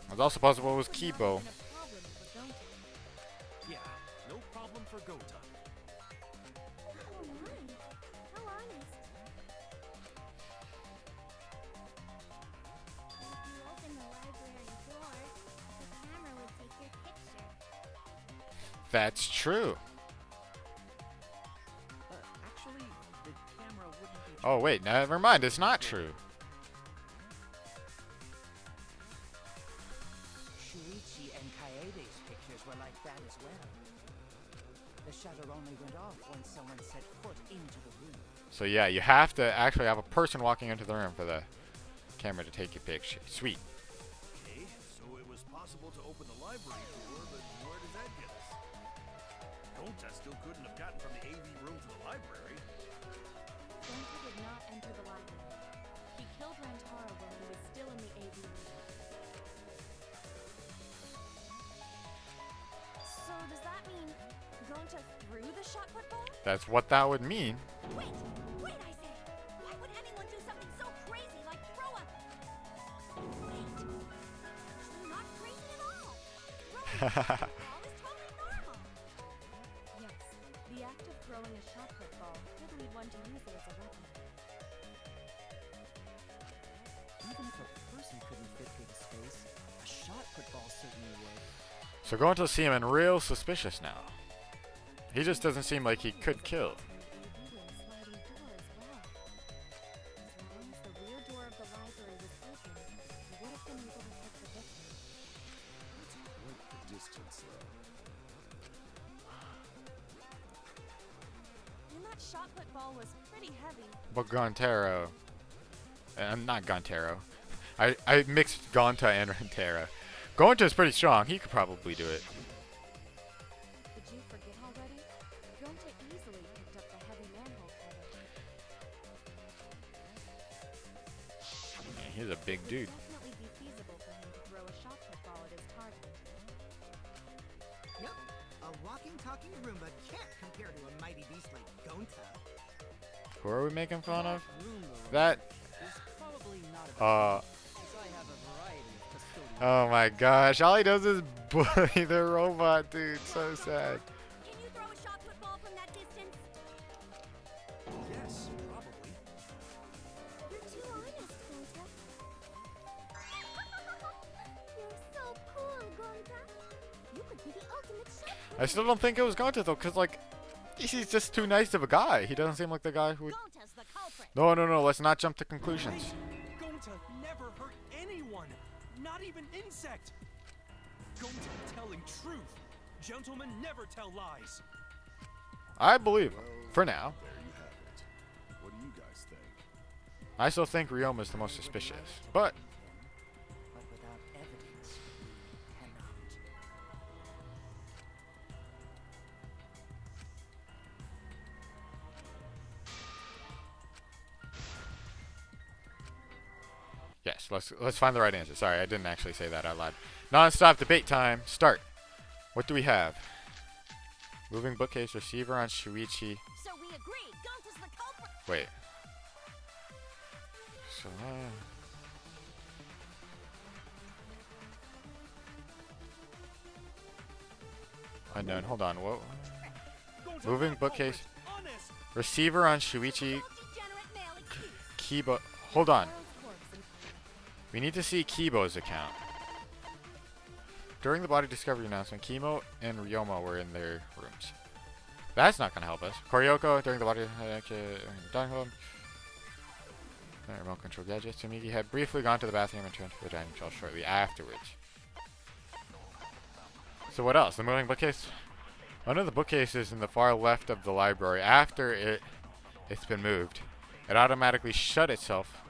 J: but
A: It's also possible it was
J: would not
A: Kibo.
J: have been a problem for Gonta.
I: Yeah, no problem for Gonta.
C: Oh my. How honest. If you open the library door, the camera would take your picture.
A: That's true.
I: Actually, the camera wouldn't be.
A: Oh wait, never mind. It's not true.
E: Shuichi and Kaede's pictures were like that as well. The shutter only went off once someone set foot into the room.
A: So yeah, you have to actually have a person walking into the room for the camera to take your picture. Sweet.
H: Okay, so it was possible to open the library door, but where does that get us? Gonta still couldn't have gotten from the AV room to the library.
J: Gonta did not enter the library. He killed Rantaro when he was still in the AV room.
C: So does that mean Gonta threw the shot put ball?
A: That's what that would mean.
C: Wait, wait, I say. Why would anyone do something so crazy like throw a... Wait. Actually not crazy at all. Throwing a shot put ball is totally normal.
J: Yes, the act of throwing a shot put ball could lead one to use it as a weapon.
E: Even if a person couldn't fit through the space, a shot put ball certainly would.
A: So going to see him in real suspicious now. He just doesn't seem like he could kill.
J: The AV room sliding door as well. As long as the rear door of the library was open, he would have been able to hit the victim.
H: It's quite the distance, though.
J: And that shot put ball was pretty heavy.
A: But Gontaro, not Gontaro. I mixed Gonta and Rantaro. Gonta's pretty strong. He could probably do it.
J: Did you forget already? Gonta easily picked up the heavy manhole cover.
A: Man, he's a big dude.
J: It would definitely be feasible for him to throw a shot put ball at his target.
F: talking Roomba can't compare to a mighty beast like Gonta.
A: Who are we making fun of?
I: Room, though,
A: That.
I: is probably not a since I have a variety of custodians.
A: Oh my gosh. All he does is bully the robot, dude. So sad.
C: Can you throw a shot put ball from that distance?
I: Yes, probably.
C: You're too honest, Gonta. You're so cool, Gonta. You could be the ultimate shot.
A: I still don't think it was Gonta though, because like, he's just too nice of a guy. He doesn't seem like the guy who would.
C: Gonta's the culprit.
A: No. Let's not jump to conclusions.
I: Gonta never hurt anyone, not even insect. Gonta telling truth. Gentlemen never tell lies.
A: I believe him. For now.
H: There you have it. What do you guys think?
A: I still think Ryoma's the most suspicious. But
E: But without evidence, we cannot.
A: yes, let's find the right answer. Sorry, I didn't actually say that out loud. Non-stop debate time. Start. What do we have? Moving bookcase, receiver on Shuichi.
C: So we agree. Gonta's the culprit.
A: Wait. So, unknown. Hold on. What?
I: Gonta
A: Moving
I: not
A: bookcase.
I: culprit, honest.
A: Receiver on Shuichi.
C: Degenerate male accused.
A: Kibo. Hold on.
J: Charles corpse and
A: We need to see Kibo's account. During the body discovery announcement, Kimo and Ryoma were in their rooms. That's not going to help us. Koryoko, during the body... Danganronpa, remote control gadget. Tsumigi had briefly gone to the bathroom and returned to the dining hall shortly afterwards. So what else? The moving bookcase? One of the bookcases in the far left of the library, after it's been moved, it automatically shut itself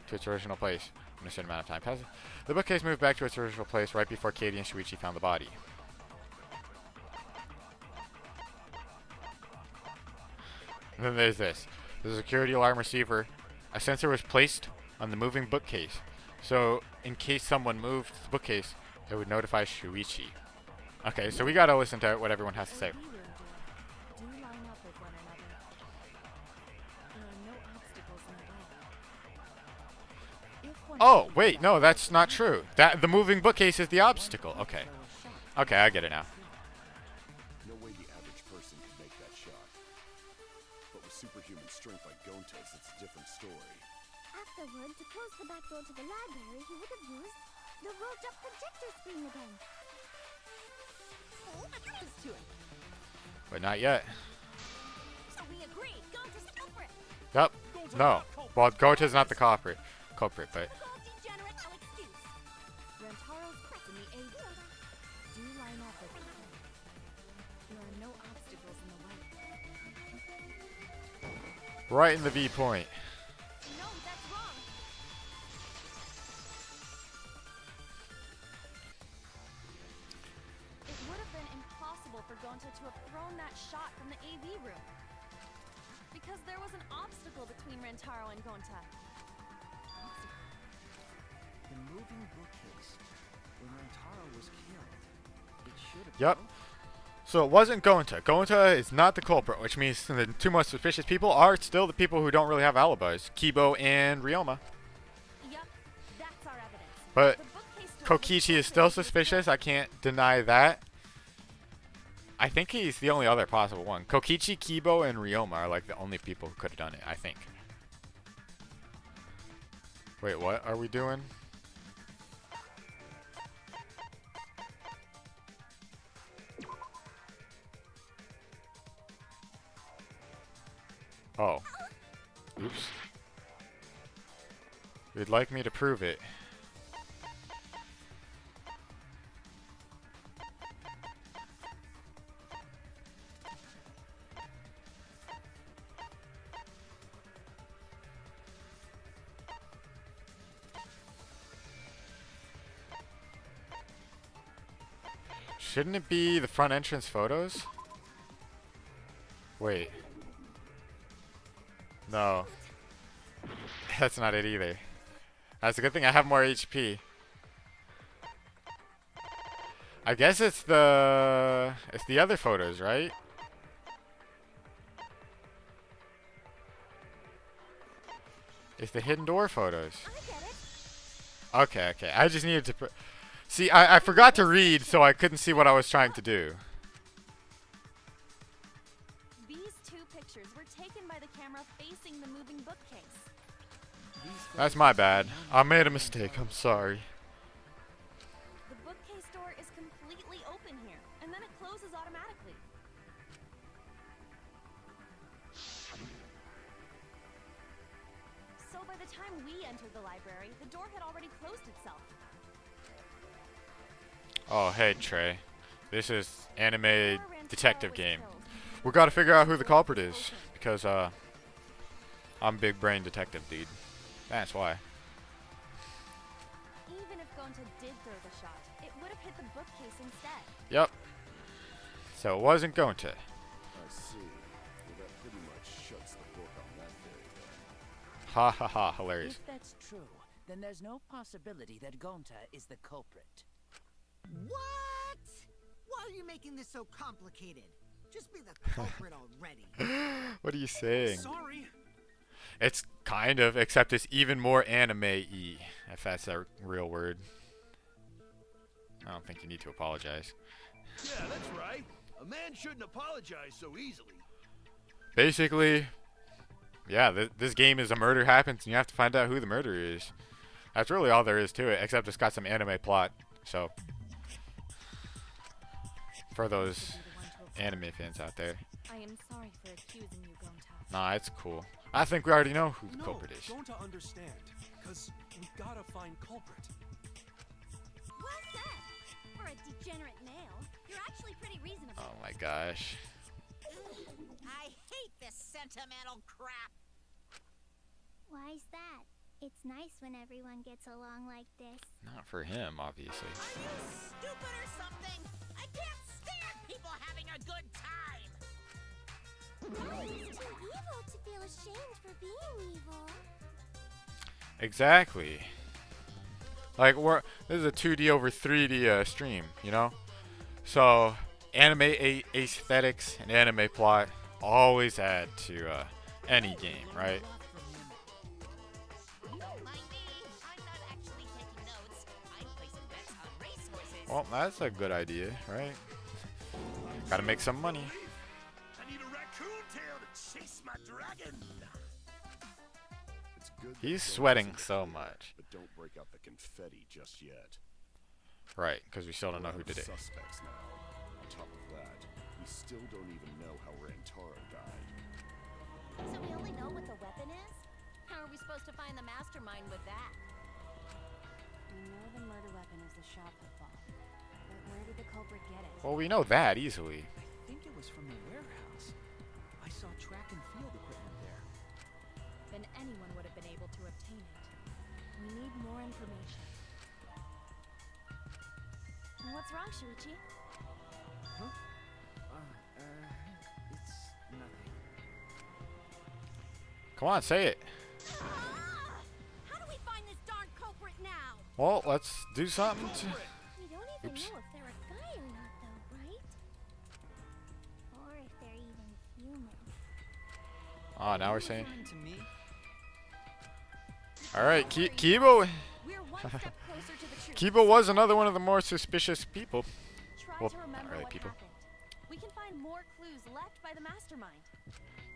A: to its original place when a certain amount of time passes. The bookcase moved back to its original place right before Katie and Shuichi found the body. And then there's this. There's a security alarm receiver. A sensor was placed on the moving bookcase. So, in case someone moved the bookcase, it would notify Shuichi. Okay, so we gotta listen to what everyone has to say.
J: do line up with one another. There are no obstacles in the way. If one
A: Oh,
J: is
A: wait, no, that's not true. That the moving bookcase is the obstacle. Okay.
J: throw a shot,
A: Okay, I get it now.
H: No way the average person could make that shot. But with superhuman strength like Gonta's, it's a different story.
C: Afterward, to close the back door to the library, he would have used the rolled-up projector screen again. Oh, let's do it.
A: But not yet.
C: So we agree. Gonta's the culprit.
A: Yep.
I: Gonta
A: No.
I: not culprit,
A: Well, Gota's not the
I: honest.
A: culprit, but...
C: The gold degenerate no excuse.
J: Rantaro's corpse in the AV. Do line up with one another. There are no obstacles in the way.
A: Right in the V point.
C: No, that's wrong.
J: It would have been impossible for Gonta to have thrown that shot from the AV room. Because there was an obstacle between Rantaro and Gonta.
E: The moving bookcase. When Rantaro was killed, it should have.
A: Yep. So it wasn't Gonta. Gonta is not the culprit, which means the two most suspicious people are still the people who don't really have alibis. Kibo and Ryoma.
C: Yep, that's our evidence.
A: But
C: The bookcase door was
A: Kokichi is still suspicious. I can't deny that. I think he's the only other possible one. Kokichi, Kibo, and Ryoma are like the only people who could have done it, I think. Wait, what are we doing? Oh. Oops. You'd like me to prove it. Shouldn't it be the front entrance photos? Wait. No. That's not it either. That's a good thing I have more HP. I guess it's the other photos, right? It's the hidden door photos. Okay, okay. I just needed to see. I forgot to read, so I couldn't see what I was trying to do.
J: These two pictures were taken by the camera facing the moving bookcase.
A: That's my bad. I made a mistake. I'm sorry.
J: The bookcase door is completely open here, and then it closes automatically. So by the time we entered the library, the door had already closed itself.
A: Oh, hey Trey. This is anime detective game. We gotta figure out who the culprit is, because I'm big brain detective, dude. That's why.
J: Even if Gonta did throw the shot, it would have hit the bookcase instead.
A: Yep. So it wasn't going to.
H: I see. Well, that pretty much shuts the book on that theory then.
A: Ha ha ha, hilarious.
E: If that's true, then there's no possibility that Gonta is the culprit.
F: What? Why are you making this so complicated? Just be the culprit already.
A: What are you saying?
I: Sorry.
A: It's kind of, except it's even more anime-y, if that's a real word. I don't think you need to apologize.
H: Yeah, that's right. A man shouldn't apologize so easily.
A: Basically, yeah, this game is a murder happens, and you have to find out who the murderer is. That's really all there is to it, except it's got some anime plot, so... For those anime fans out there.
J: I am sorry for accusing you, Gonta.
A: Nah, it's cool. I think we already know who the culprit is.
I: Don't understand, because we gotta find culprit.
C: Well said. For a degenerate male, you're actually pretty reasonable.
A: Oh my gosh.
G: I hate this sentimental crap.
C: Why's that? It's nice when everyone gets along like this.
A: Not for him, obviously.
G: Are you stupid or something? I can't stand people having a good time.
C: No, it's too evil to feel ashamed for being evil.
A: Exactly. Like, this is a 2D over 3D stream, you know? So, anime aesthetics and anime plot always add to any game, right?
G: Don't mind me. I'm not actually taking notes. I'm placing bets on racehorses.
A: Well, that's a good idea, right? Gotta make some money.
H: I need a raccoon tail to chase my dragon. It's good.
A: He's sweating so much.
H: But don't break out the confetti just yet.
A: Right, because we still don't know who did it.
H: Suspects now. On top of that, we still don't even know how Rantaro died.
C: So we only know what the weapon is? How are we supposed to find the mastermind with that?
J: We know the murder weapon is the shot football. But where did the culprit get it?
A: Well, we know that easily.
I: I think it was from the warehouse. I saw track and field equipment there.
J: Then anyone would have been able to obtain it. We need more information. What's wrong, Shuichi?
E: Huh? It's nothing.
A: Come on, say it.
C: How do we find this darn culprit now?
A: Well, let's do something to...
C: We don't even
A: Oops.
C: know if they're a guy or not, though, right? Or if they're even human.
A: Oh, now we're saying...
E: Fine to me.
A: Alright, Kibo...
J: We're one step closer to the truth.
A: Kibo was another one of the more suspicious people.
J: Try
A: Well,
J: to remember
A: alright,
J: what
A: people.
J: happened. We can find more clues left by the mastermind.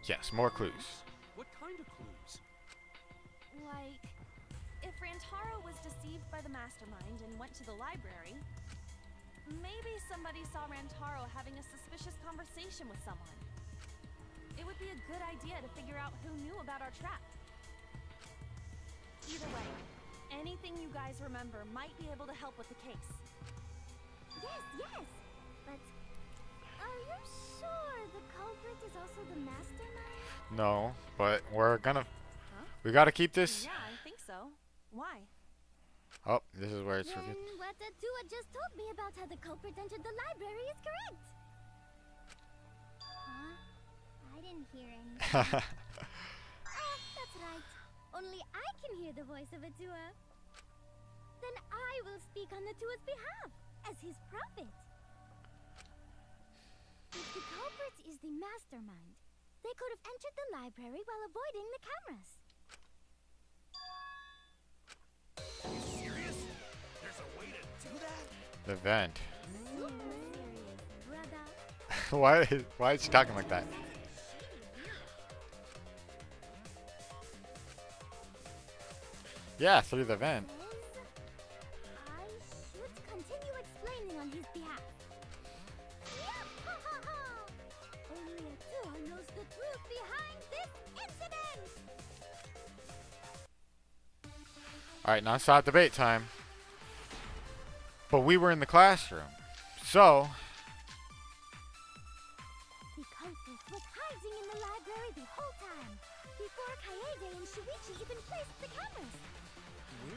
A: Yes, more clues.
I: What kind of clues?
J: Like, if Rantaro was deceived by the mastermind and went to the library, maybe somebody saw Rantaro having a suspicious conversation with someone. It would be a good idea to figure out who knew about our trap. Either way, anything you guys remember might be able to help with the case.
C: Yes, yes. But are you sure the culprit is also the mastermind?
A: No, but we're gonna...
J: Huh?
A: We gotta keep this...
J: Yeah, I think so. Why?
A: Oh, this is where it's
C: Then
A: revealed.
C: what Atua just told me about how the culprit entered the library is correct. Huh? I didn't hear anything. That's right. Only I can hear the voice of Atua. Then I will speak on Atua's behalf. as his prophet. If the culprit is the mastermind, they could have entered the library while avoiding the cameras.
I: Are you serious? There's a way to do that?
A: The vent.
C: Super serious, brother.
A: Why is she talking like that? Yeah, through the vent.
C: I should continue explaining on his behalf. Only a tool knows the truth behind this incident.
A: Alright, non-stop debate time. But we were in the classroom. So,
C: The culprit was hiding in the library the whole time, before Kaede and Shuichi even placed the cameras.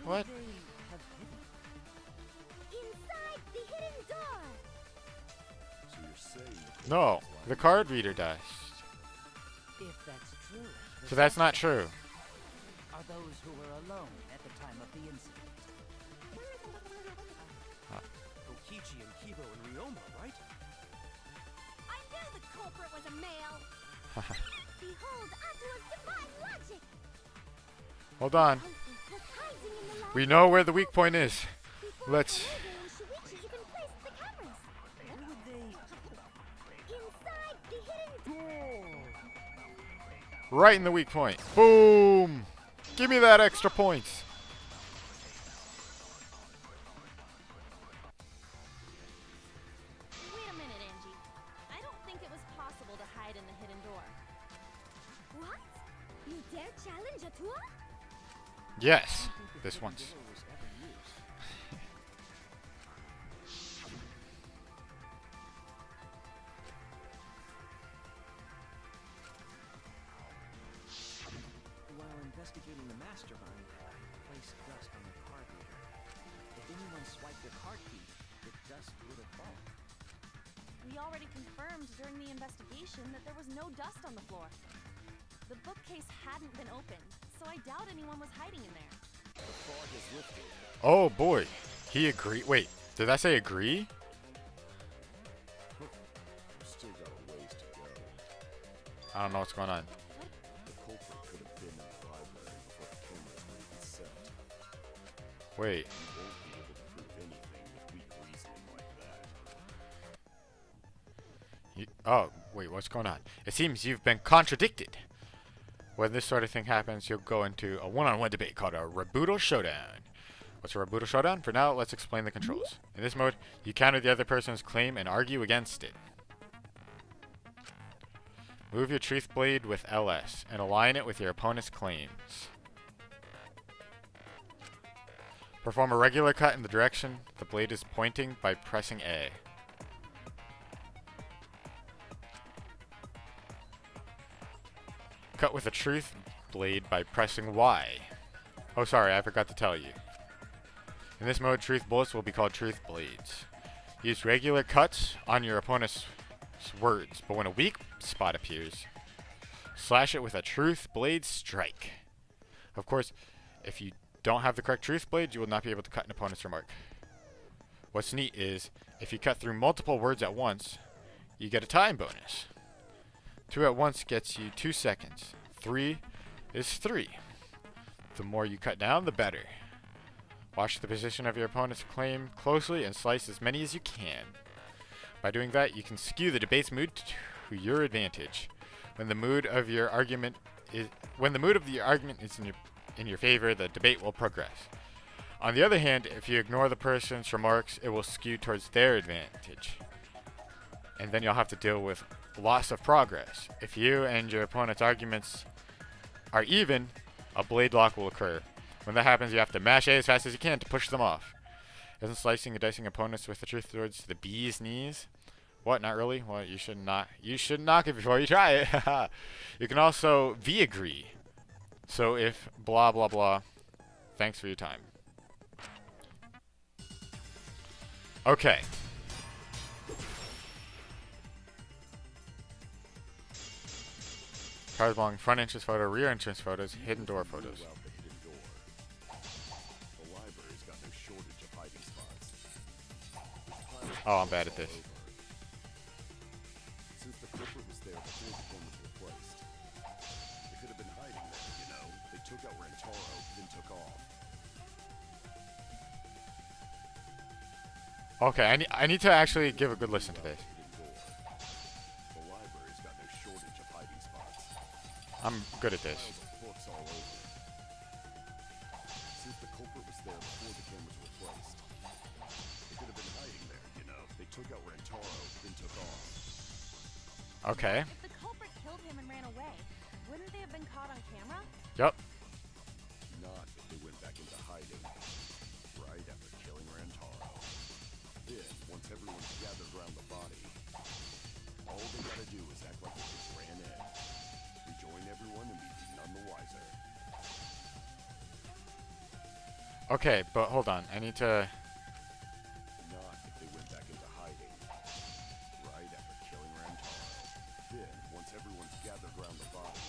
A: what?
C: Inside the hidden door.
H: So you're saying
A: No, the card reader does.
E: If that's true, the
A: So that's not true.
E: are those who were alone at the time of the incident.
I: Kokichi and Kibo and Ryoma, right?
C: I knew the culprit was a male. Behold Atua's divine logic.
A: Hold on.
C: Culprit was hiding in the library
A: We know where the weak point is.
C: before
A: Let's...
C: Kaede and Shuichi even placed the cameras.
E: Where would they...
C: Inside the hidden door.
A: Right in the weak point. Boom! Give me that extra points.
J: Wait a minute, Angie. I don't think it was possible to hide in the hidden door.
C: What? You dare challenge Atua?
A: Yes, this once.
E: door was ever used.
I: While investigating the mastermind, I placed dust on the card reader. If anyone swiped their card key, the dust would have fallen.
J: We already confirmed during the investigation that there was no dust on the floor. The bookcase hadn't been opened, so I doubt anyone was hiding in there.
H: the fog has lifted.
A: Oh boy. He agreed. Wait, did I say agree?
H: We've still got a ways to go.
A: I don't know what's going on.
H: The culprit could have been in the library before the cameras were even set.
A: Wait.
H: You won't be able to prove anything with weak reasoning like that.
A: Oh, wait, what's going on? It seems you've been contradicted. When this sort of thing happens, you'll go into a one-on-one debate called a Rebuttal Showdown. What's a Rebuttal Showdown? For now, let's explain the controls. In this mode, you counter the other person's claim and argue against it. Move your Truth Blade with LS and align it with your opponent's claims. Perform a regular cut in the direction the blade is pointing by pressing A. Cut with a Truth Blade by pressing Y. Oh, sorry, I forgot to tell you. In this mode, Truth Bullets will be called Truth Blades. Use regular cuts on your opponent's words, but when a weak spot appears, slash it with a Truth Blade Strike. Of course, if you don't have the correct Truth Blade, you will not be able to cut an opponent's remark. What's neat is, if you cut through multiple words at once, you get a time bonus. 2 at once gets you 2 seconds. 3 is 3. The more you cut down, the better. Watch the position of your opponent's claim closely and slice as many as you can. By doing that, you can skew the debate's mood to your advantage. When the mood of the argument is in your favor, the debate will progress. On the other hand, if you ignore the person's remarks, it will skew towards their advantage. And then you'll have to deal with loss of progress. If you and your opponent's arguments are even, a blade lock will occur. When that happens, you have to mash A as fast as you can to push them off. Isn't slicing and dicing opponents with the truth towards the bee's knees? What, not really? Well, you should not. You should knock it before you try it. You can also V-agree. So if blah blah blah, thanks for your time. Okay. Cards belong front entrance photo, rear entrance photos, hidden door photos.
H: Rule out the hidden door. The library's got no shortage of hiding spots.
A: Oh, I'm bad at this.
H: Since the culprit was there before the cameras were placed, they could have been hiding there, you know. They took out Rantaro, then took off.
A: Okay, I need to actually give a good listen to this.
H: The library's got no shortage of hiding spots.
A: I'm good at this.
H: Piles of books all over. Since the culprit was there before the cameras were placed, they could have been hiding there, you know. They took out Rantaro, then took off.
A: Okay.
J: If the culprit killed him and ran away, wouldn't they have been caught on camera?
A: Yup.
H: Not if they went back into hiding right after killing Rantaro. Then, once everyone's gathered around the body, all they gotta do is act like they just ran in. Rejoin everyone and be none the wiser.
A: Okay, but hold on. I need to...
H: Not if they went back into hiding right after killing Rantaro. Then, once everyone's gathered around the body,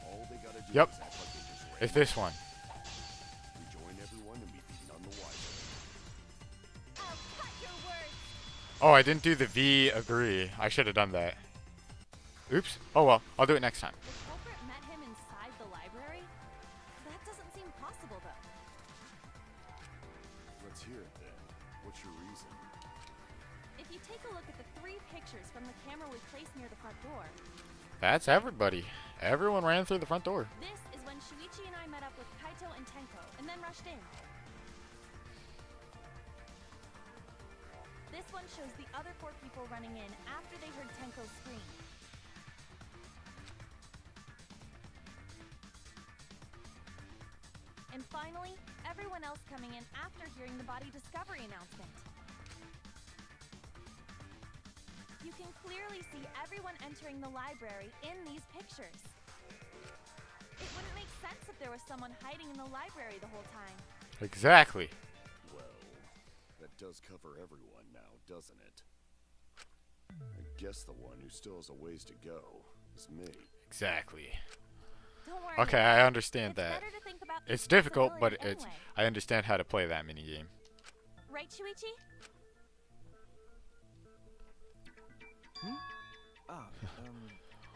H: all they gotta do
A: Yep.
H: is act like they just ran
A: It's this one.
H: Rejoin everyone and be none the wiser.
C: I'll cut your words.
A: Oh, I didn't do the V agree. I should have done that. Oops. Oh well, I'll do it next time.
J: The culprit met him inside the library? That doesn't seem possible, though.
H: Let's hear it then. What's your reason?
J: If you take a look at the 3 pictures from the camera we placed near the front door,
A: That's everybody. Everyone ran through the front door.
J: this is when Shuichi and I met up with Kaito and Tenko, and then rushed in. This one shows the other 4 people running in after they heard Tenko scream. And finally, everyone else coming in after hearing the body discovery announcement. You can clearly see everyone entering the library in these pictures. It wouldn't make sense if there was someone hiding in the library the whole time.
A: Exactly.
H: Well, that does cover everyone now, doesn't it? I guess the one who still has a ways to go is me.
A: Exactly.
J: Don't worry.
A: Okay, I understand
J: It's
A: that.
J: better to think about
A: It's
J: each
A: difficult, but
J: possibility
A: it's
J: anyway.
A: I understand how to play that mini game.
J: Right, Shuichi?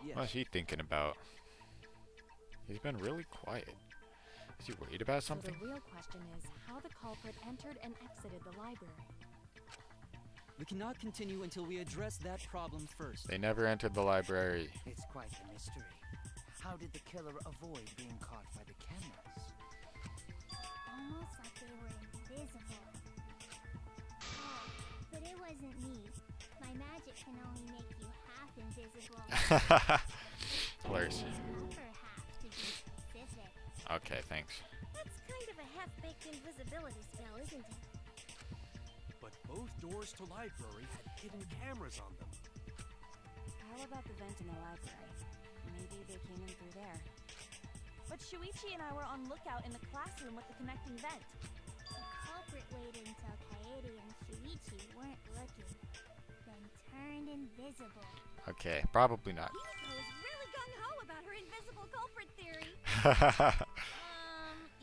I: Yes.
A: What's he thinking about? He's been really quiet. Is he worried about something?
J: So the real question is how the culprit entered and exited the library.
L: We cannot continue until we address that problem first.
A: They never entered the library.
E: It's quite a mystery. How did the killer avoid being caught by the cameras?
C: Almost like they were invisible. Oh, but it wasn't me. My magic can only make you half invisible.
A: Hilarious.
C: Upper half to be specific.
A: Okay, thanks.
C: That's kind of a half-baked invisibility spell, isn't it?
I: But both doors to library had hidden cameras on them.
J: How about the vent in the library? Maybe they came in through there. But Shuichi and I were on lookout in the classroom with the connecting vent.
C: The culprit waited until Kaede and Shuichi weren't looking, then turned invisible.
A: Okay, probably not.
C: Himiko is really gung-ho about her invisible culprit theory.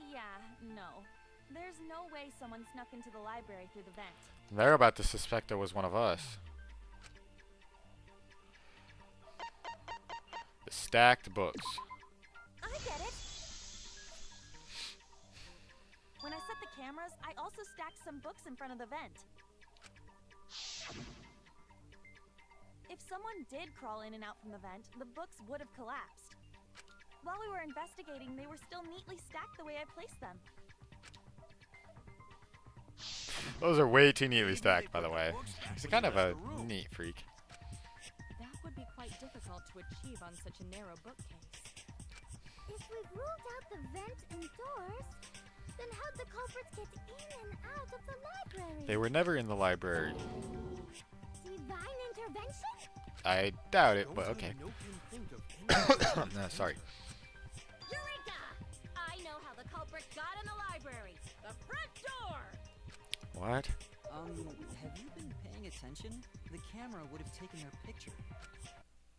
J: Yeah, no. There's no way someone snuck into the library through the vent.
A: They're about to suspect it was one of us. The stacked books.
J: I get it! When I set the cameras, I also stacked some books in front of the vent. If someone did crawl in and out from the vent, the books would have collapsed. While we were investigating, they were still neatly stacked the way I placed them.
A: Those are way too neatly stacked, by the way. He's kind of a neat freak.
J: That would be quite difficult to achieve on such a narrow bookcase.
C: If we've ruled out the vent and doors, then how'd the culprits get in and out of the library?
A: They were never in the library.
C: Divine intervention?
A: I doubt it, but okay.
I: No can think of any
A: No, sorry.
C: Eureka! I know how the culprit got in the library. The front door!
A: What?
L: Have you been paying attention? The camera would have taken their picture.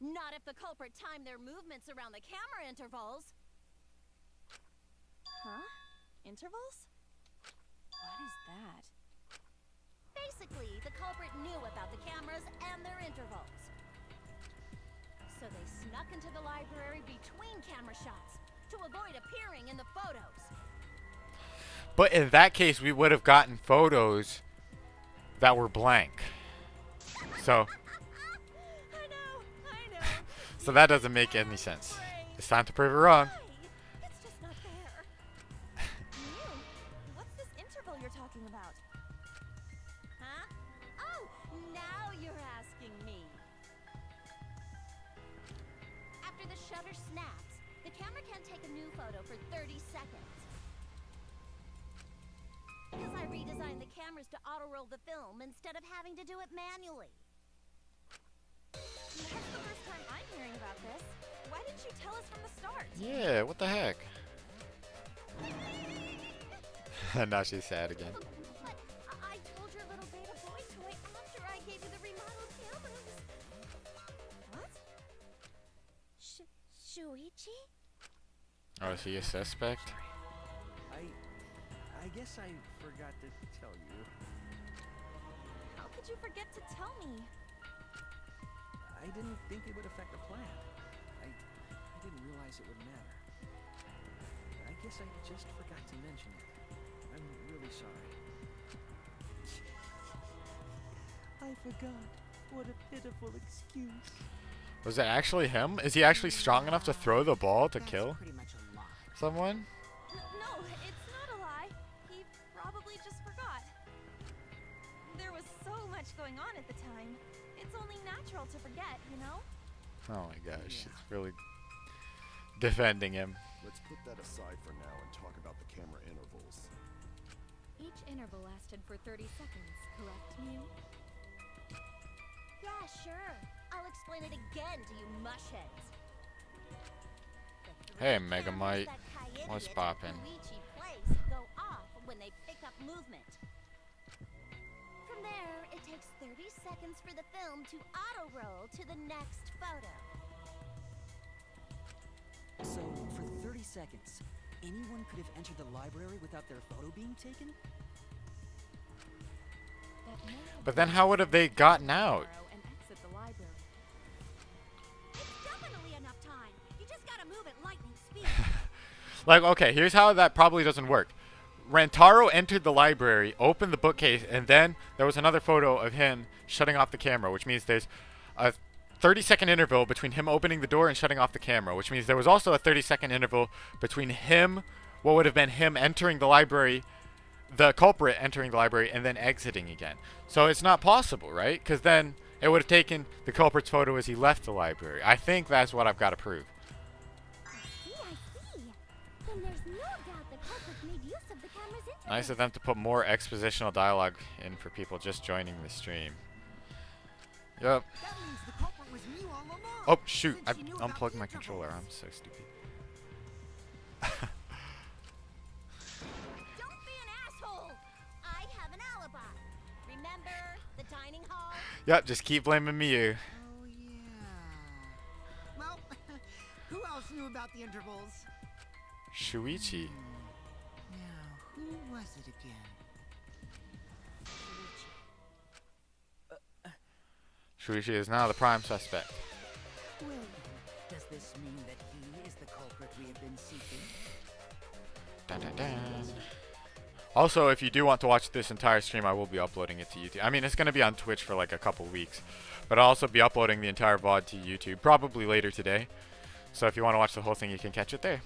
C: Not if the culprit timed their movements around the camera intervals.
J: Huh? Intervals? What is that?
C: Basically, the culprit knew about the cameras and their intervals. So they snuck into the library between camera shots to avoid appearing in the photos.
A: But in that case, we would have gotten photos that were blank. So,
C: I know.
A: so that doesn't make any sense. It's time to prove it wrong.
C: Why? It's just not fair. Mew, what's this interval you're talking about? Huh? Oh, now you're asking me. After the shutter snaps, the camera can't take a new photo for 30 seconds. Because I redesigned the cameras to auto-roll the film instead of having to do it manually.
J: That's the first time I'm hearing about this. Why didn't you tell us from the start?
A: Yeah, what the heck? Now she's sad again.
C: But I told your little beta boy toy after I gave you the remodeled cameras. What? Shuichi?
A: Oh, is he a suspect?
I: I guess I forgot to tell you.
J: How could you forget to tell me?
I: I didn't think it would affect the plan. I didn't realize it would matter. I guess I just forgot to mention it. I'm really sorry. I forgot. What a pitiful excuse.
A: Was it actually him? Is he actually strong enough to throw the ball to
F: That's
A: kill
F: pretty much a lie.
A: someone?
J: No, it's not a lie. He probably just forgot. There was so much going on at the time. It's only natural to forget, you know?
A: Oh my gosh, she's really defending him.
H: Let's put that aside for now and talk about the camera intervals.
J: Each interval lasted for 30 seconds, correct, Mew?
C: Yeah, sure. I'll explain it again to you mushheads. The
A: Hey,
C: three
A: Megamite.
C: cameras that Kai
A: What's
C: Idiot
A: poppin'?
C: and Luigi place go off when they pick up movement. From there, it takes 30 seconds for the film to auto-roll to the next photo.
L: So, for 30 seconds, anyone could have entered the library without their photo being taken?
J: That may have
A: But
J: been
A: then how would have they gotten out?
J: and exit the library.
C: It's definitely enough time. You just gotta move at lightning speed.
A: Like, okay, here's how that probably doesn't work. Rantaro entered the library, opened the bookcase, and then there was another photo of him shutting off the camera, which means there's a 30-second interval between him opening the door and shutting off the camera, which means there was also a 30-second interval between him, what would have been him entering the library, the culprit entering the library, and then exiting again. So it's not possible, right? Because then it would have taken the culprit's photo as he left the library. I think that's what I've got to prove.
C: I see. Then there's no doubt the culprit made use of the camera's interval.
A: Nice of them to put more expositional dialogue in for people just joining the stream. Yep.
F: That means the culprit was Mew all along.
A: Oh, shoot.
F: Since
A: I
F: she knew about
A: unplugged
F: the
A: my
F: intervals.
A: controller. I'm so stupid.
C: Don't be an asshole. I have an alibi. Remember the dining hall?
A: Yep, just keep blaming me.
F: Oh, yeah. Well, who else knew about the intervals?
A: Shuichi.
F: Now, who was it again?
A: Shuichi is now the prime suspect.
E: Well, does this mean that he is the culprit we have been seeking?
A: Dun, dun, dun. Also, if you do want to watch this entire stream, I will be uploading it to YouTube. I mean, it's going to be on Twitch for like a couple weeks, but I'll also be uploading the entire VOD to YouTube, probably later today. So if you want to watch the whole thing, you can catch it there.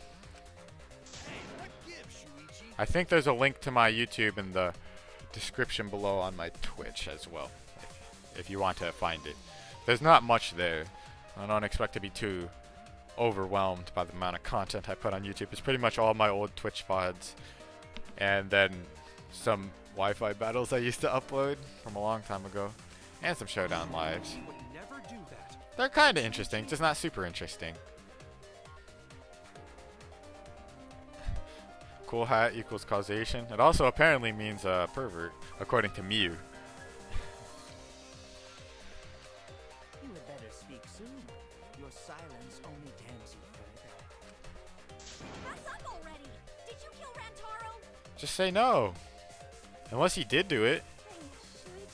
A: I think there's a link to my YouTube in the description below on my Twitch as well, if you want to find it. There's not much there. I don't expect to be too overwhelmed by the amount of content I put on YouTube. It's pretty much all my old Twitch VODs, and then some Wi-Fi battles I used to upload from a long time ago, and some Showdown lives.
I: Would never do that.
A: They're kind of interesting, just not super interesting. Cool hat equals causation. It also apparently means pervert, according to Mew.
E: You had better speak soon. Your silence only damns you further.
C: What's up already? Did you kill Rantaro?
A: Just say no. Unless he did do it.
J: Hey,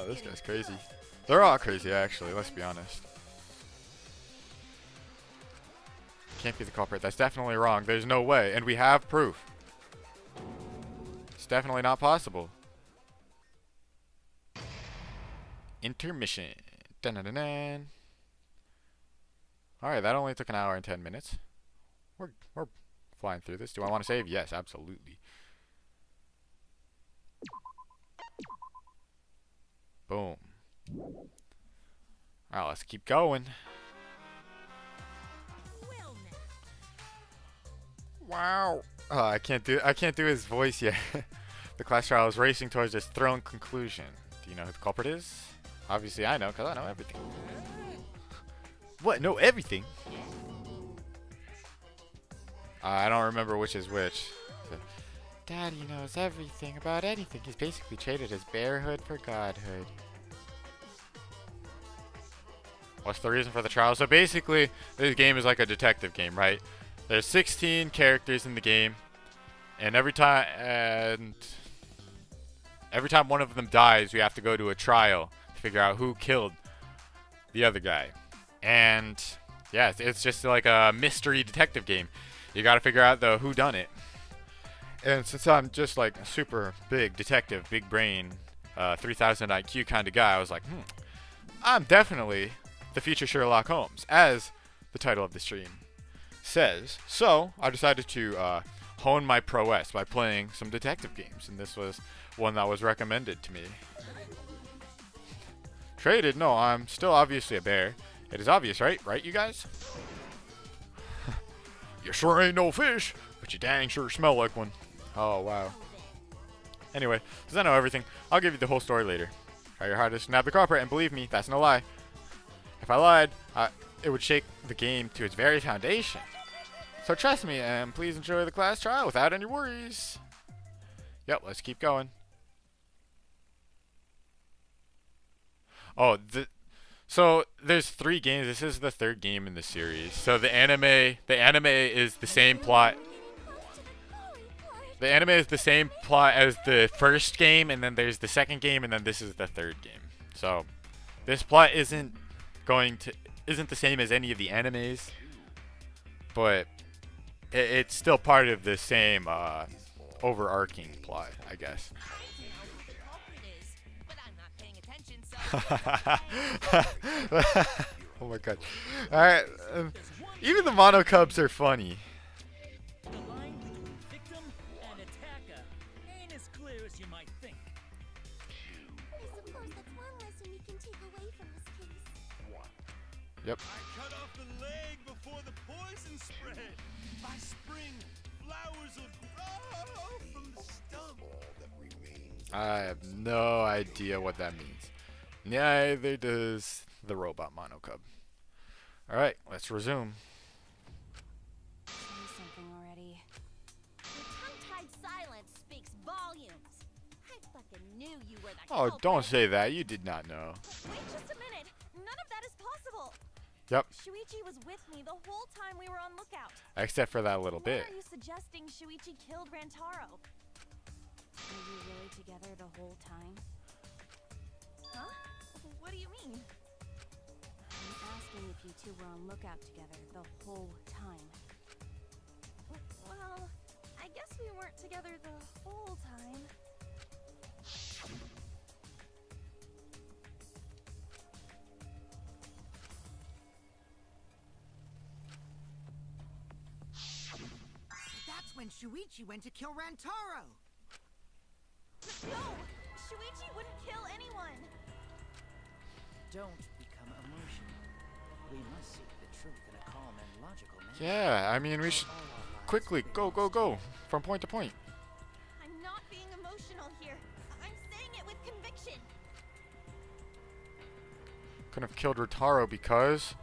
A: This guy's crazy. They're all crazy, actually. Let's be honest. Can't be the culprit. That's definitely wrong. There's no way, and we have proof. It's definitely not possible. Intermission. Dun -dun -dun -dun. All right, that only took an hour and 10 minutes. We're flying through this. Do I want to save? Yes, absolutely. Boom. All right, let's keep going. Wow. Oh, I can't do his voice yet. The class trial is racing towards its thrilling conclusion. Do you know who the culprit is? Obviously, I know, because I know everything. What? Know everything? I don't remember which is which. Daddy knows everything about anything. He's basically traded his bearhood for godhood. What's the reason for the trial? So basically, this game is like a detective game, right? There's 16 characters in the game, and every time one of them dies, we have to go to a trial to figure out who killed the other guy. And yeah, it's just like a mystery detective game. You got to figure out the whodunit. And since I'm just like a super big detective, big brain, 3000 IQ kind of guy, I was like, I'm definitely the future Sherlock Holmes, as the title of the stream says. So I decided to hone my prowess by playing some detective games, and this was one that was recommended to me. Traded? No, I'm still obviously a bear. It is obvious, right? Right, you guys? You sure ain't no fish, but you dang sure smell like one. Oh, wow. Anyway, since I know everything, I'll give you the whole story later. Try your hardest to nab the culprit, and believe me, that's no lie. If I lied, it would shake the game to its very foundation. So trust me, and please enjoy the class trial without any worries. Yep, let's keep going. Oh, so there's 3 games. This is the 3rd game in the series. So the anime is the same plot. The anime is the same plot as the 1st game, and then there's the 2nd game, and then this is the 3rd game. So this plot isn't the same as any of the animes, but it's still part of the same overarching plot, I guess. Oh my god. Alright, even the mono cubs are funny.
K: The line between victim and attacker ain't as clear as you might think.
C: I suppose that's one lesson we can take away from this case.
A: Yep.
H: I cut off the leg before the poison spread. By spring, flowers will grow from the stump.
A: I have no idea what that means. Neither does the robot mono cub. Alright, let's resume.
J: Say something already.
C: Your tongue-tied silence speaks volumes. I fucking knew you were the
A: Oh,
C: culprit.
A: don't say that. You did not know.
C: Wait just a minute. None of that is possible.
A: Yep.
C: Shuichi was with me the whole time we were on lookout.
A: Except for that little
C: Why
A: bit.
C: are you suggesting Shuichi killed Rantaro?
J: Were you really together the whole time?
C: Huh? What do you mean?
J: I'm asking if you two were on lookout together the whole time.
C: Well, I guess we weren't together the whole time.
F: That's when Shuichi went to kill Rantaro.
C: No! Shuichi wouldn't kill anyone!
E: Don't become emotional. We must seek the truth in a calm and logical manner.
A: Yeah, I mean, we should quickly go from point to point.
C: I'm not being emotional here. I'm saying it with conviction.
A: Couldn't have killed Rotaro because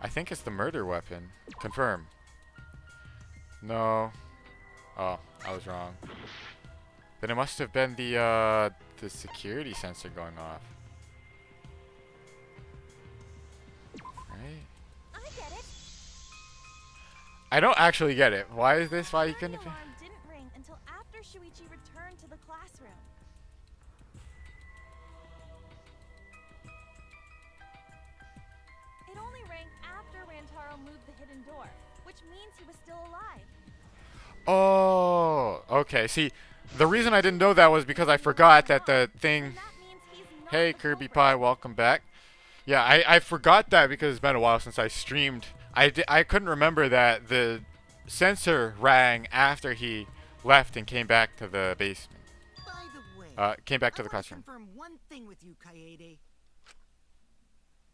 A: I think it's the murder weapon. Confirm. No. Oh, I was wrong. Then it must have been the security sensor going off. Right?
C: I get it.
A: I don't actually get it. Why is this? Why you
C: The
A: couldn't have
C: alarm didn't ring until after
J: Shuichi returned to the classroom. It only rang after Rantaro moved the hidden door, which means he was still alive.
A: Oh, okay. See, the reason I didn't know that was because I forgot that the thing...
J: And that means he's not
A: Hey,
J: the
A: Kirby
J: culprit.
A: Pie, welcome back. Yeah, I forgot that because it's been a while since I streamed. I couldn't remember that the sensor rang after he left and came back to the basement.
F: By the way,
A: Came back to
F: I
A: the
F: wanna
A: classroom.
F: confirm one thing with you, Kaede.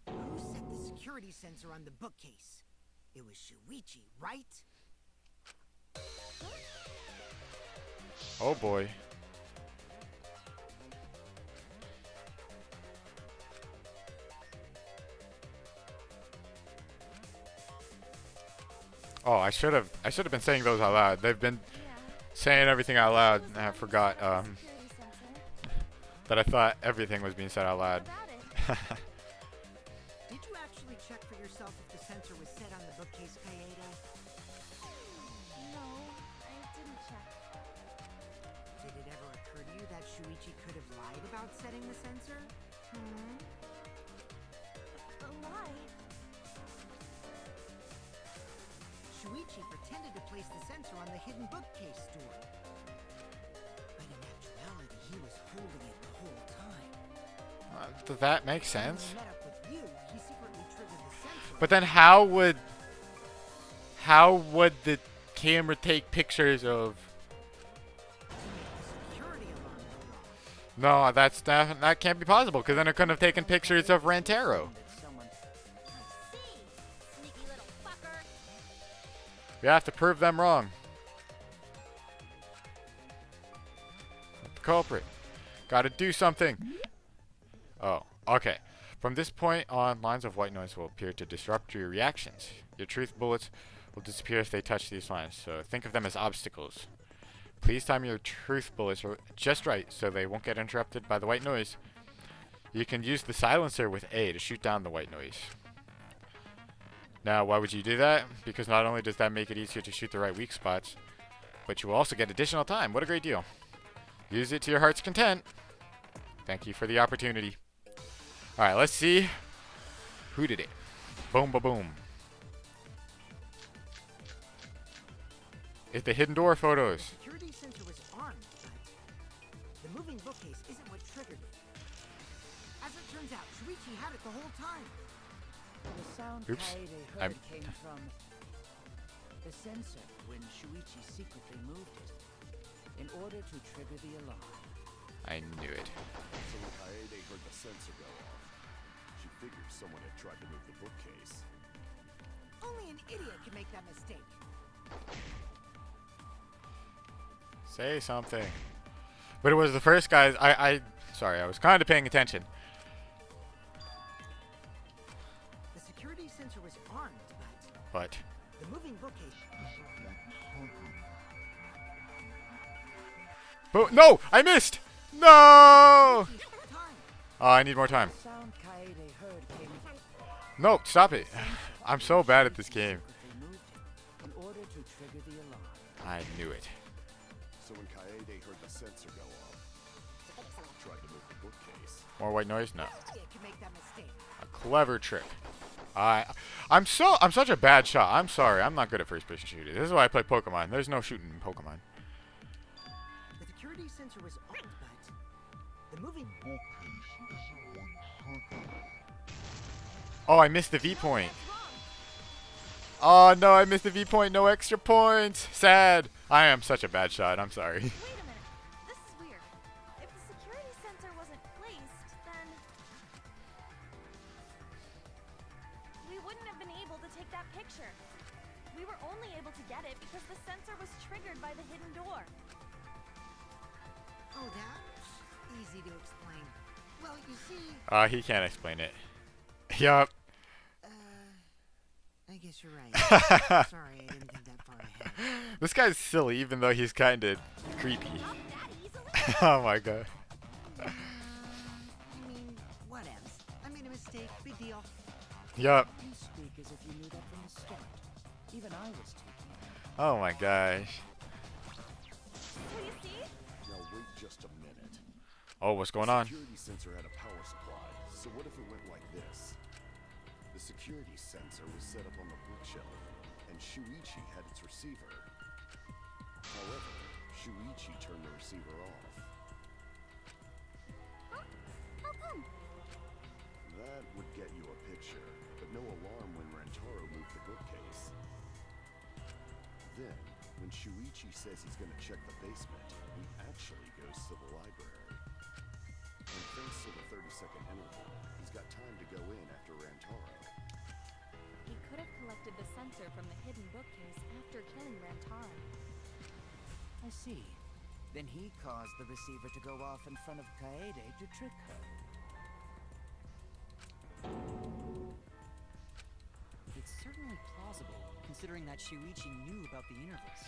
F: Who set the security sensor on the bookcase? It was Shuichi, right?
A: Oh boy. Oh, I should have been saying those out loud. They've been
J: Yeah.
A: saying everything out loud,
J: Who was
A: and I
J: the one who
A: forgot
J: set up the security sensor?
A: that I thought everything was being said out
J: What
A: loud.
J: about it?
F: Did you actually check for yourself if the sensor was set on the bookcase, Kaede?
J: No, I didn't check.
F: Did it ever occur to you that Shuichi could have lied about setting the sensor? Hmm?
J: A lie?
F: Shuichi pretended to place the sensor on the hidden bookcase door. But in actuality, he was holding it the whole time.
A: Does that make
F: When
A: sense?
F: he met up with you, he secretly triggered the sensor.
A: But then how would the camera take pictures of...
F: to make the security alarm go off.
A: No, that can't be possible, because then it couldn't have taken pictures of Rantaro.
L: That someone
C: See, sneaky little fucker.
A: We have to prove them wrong. The culprit. Gotta do something. Oh, okay. From this point on, lines of white noise will appear to disrupt your reactions. Your truth bullets will disappear if they touch these lines, so think of them as obstacles. Please time your truth bullets just right so they won't get interrupted by the white noise. You can use the silencer with A to shoot down the white noise. Now, why would you do that? Because not only does that make it easier to shoot the right weak spots, but you will also get additional time. What a great deal. Use it to your heart's content. Thank you for the opportunity. Alright, let's see who did it. Boom, ba boom. It's the hidden door photos.
F: Security sensor was armed, but the moving bookcase isn't what triggered it. As it turns out, Shuichi had it the whole time.
L: The sound
A: Oops.
L: Kaede
A: I'm-
L: heard came from the sensor when Shuichi secretly moved it in order to trigger the alarm.
A: I knew it.
H: So when Kaede heard the sensor go off, she figured someone had tried to move the bookcase.
F: Only an idiot can make that mistake.
A: Say something. But it was the first guys. Sorry, I was kind of paying attention.
F: The security sensor was armed, but
A: But
F: the moving bookcase.
A: no, I missed. No.
F: Shuichi's time.
A: Oh, I need more time.
L: The sound Kaede heard came from
A: No, stop it. I'm so bad at this game.
L: secretly moved it in order to trigger the alarm.
A: I knew it.
H: So when Kaede heard the sensor go off, she tried to move the bookcase.
A: More white noise? No.
F: An idiot can make that mistake.
A: A clever trick. I'm such a bad shot. I'm sorry. I'm not good at first-person shooting. This is why I play Pokemon. There's no shooting in Pokemon.
F: The security sensor was armed, but the moving
A: Oh, I missed the V point. Oh no, I missed the V point. No extra points. Sad. I am such a bad shot. I'm sorry.
J: Wait a minute. This is weird. If the security sensor wasn't placed, then we wouldn't have been able to take that picture. We were only able to get it because the sensor was triggered by the hidden door.
F: Oh, that's easy to explain. Well, you see,
A: He can't explain it. Yup.
F: I guess you're right. Sorry, I didn't think that far ahead.
A: This guy's silly, even though he's kind of creepy.
C: Not that easily.
A: Oh my god.
F: I mean, whatevs. I made a mistake. Big deal.
A: Yup.
L: You speak as if you knew that from the start. Even I was taken.
A: Oh my gosh.
J: So you see,
H: just a minute.
A: Oh, what's going
H: The
A: on?
H: security sensor had a power supply, so what if it went like this? The security sensor was set up on the bookshelf, and Shuichi had its receiver. However, Shuichi turned the receiver off.
C: Huh? How come?
H: That would get you a picture, but no alarm when Rantaro moved the bookcase. Then, when Shuichi says he's gonna check the basement, he actually goes to the library. And thanks to the 30-second interval, he's got time to go in after Rantaro.
J: He could have collected the sensor from the hidden bookcase after killing Rantaro.
L: I see. Then he caused the receiver to go off in front of Kaede to trick her.
I: It's certainly plausible, considering that Shuichi knew about the intervals.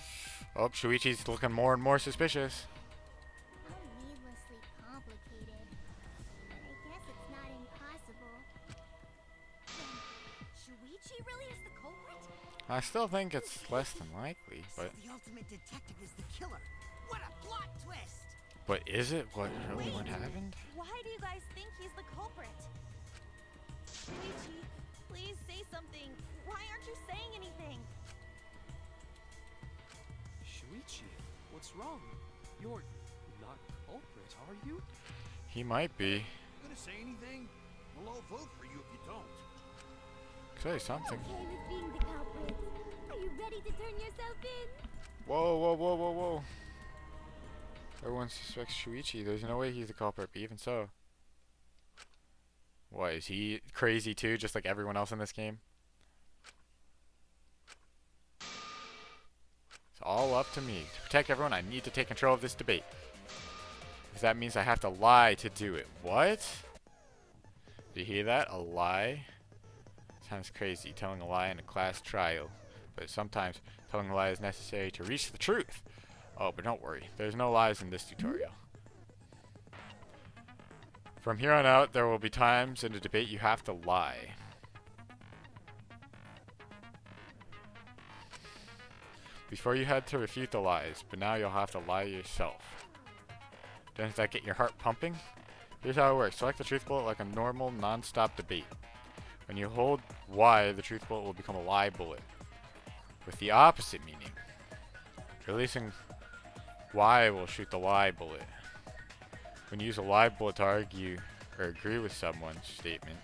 A: Oh, Shuichi's looking more and more suspicious.
C: How needlessly complicated. But I guess it's not impossible. Then, Shuichi really is the culprit?
A: I still think it's less than likely, but
F: The ultimate detective is the killer. What a plot twist!
A: is it what really what happened?
G: Why do you guys think he's the culprit? Shuichi, please say something. Why aren't you saying anything?
I: Shuichi, what's wrong? You're not culprit, are you?
A: He might be.
H: Gonna say anything? Well, I'll vote for you if you don't.
A: Say something.
C: Okay with being the culprit. Are you ready to turn yourself in?
A: Whoa, whoa, whoa, whoa, whoa. Everyone suspects Shuichi. There's no way he's the culprit, but even so. What, is he crazy too, just like everyone else in this game? It's all up to me. To protect everyone, I need to take control of this debate. If that means I have to lie to do it. What? Did you hear that? A lie? Sounds crazy, telling a lie in a class trial. But sometimes, telling a lie is necessary to reach the truth. Oh, but don't worry. There's no lies in this tutorial. From here on out, there will be times in a debate you have to lie. Before you had to refute the lies, but now you'll have to lie yourself. Doesn't that get your heart pumping? Here's how it works. Select the truth bullet like a normal, non-stop debate. When you hold Y, the truth bullet will become a lie bullet, with the opposite meaning. Releasing Y will shoot the lie bullet. When you use a lie bullet to argue or agree with someone's statement,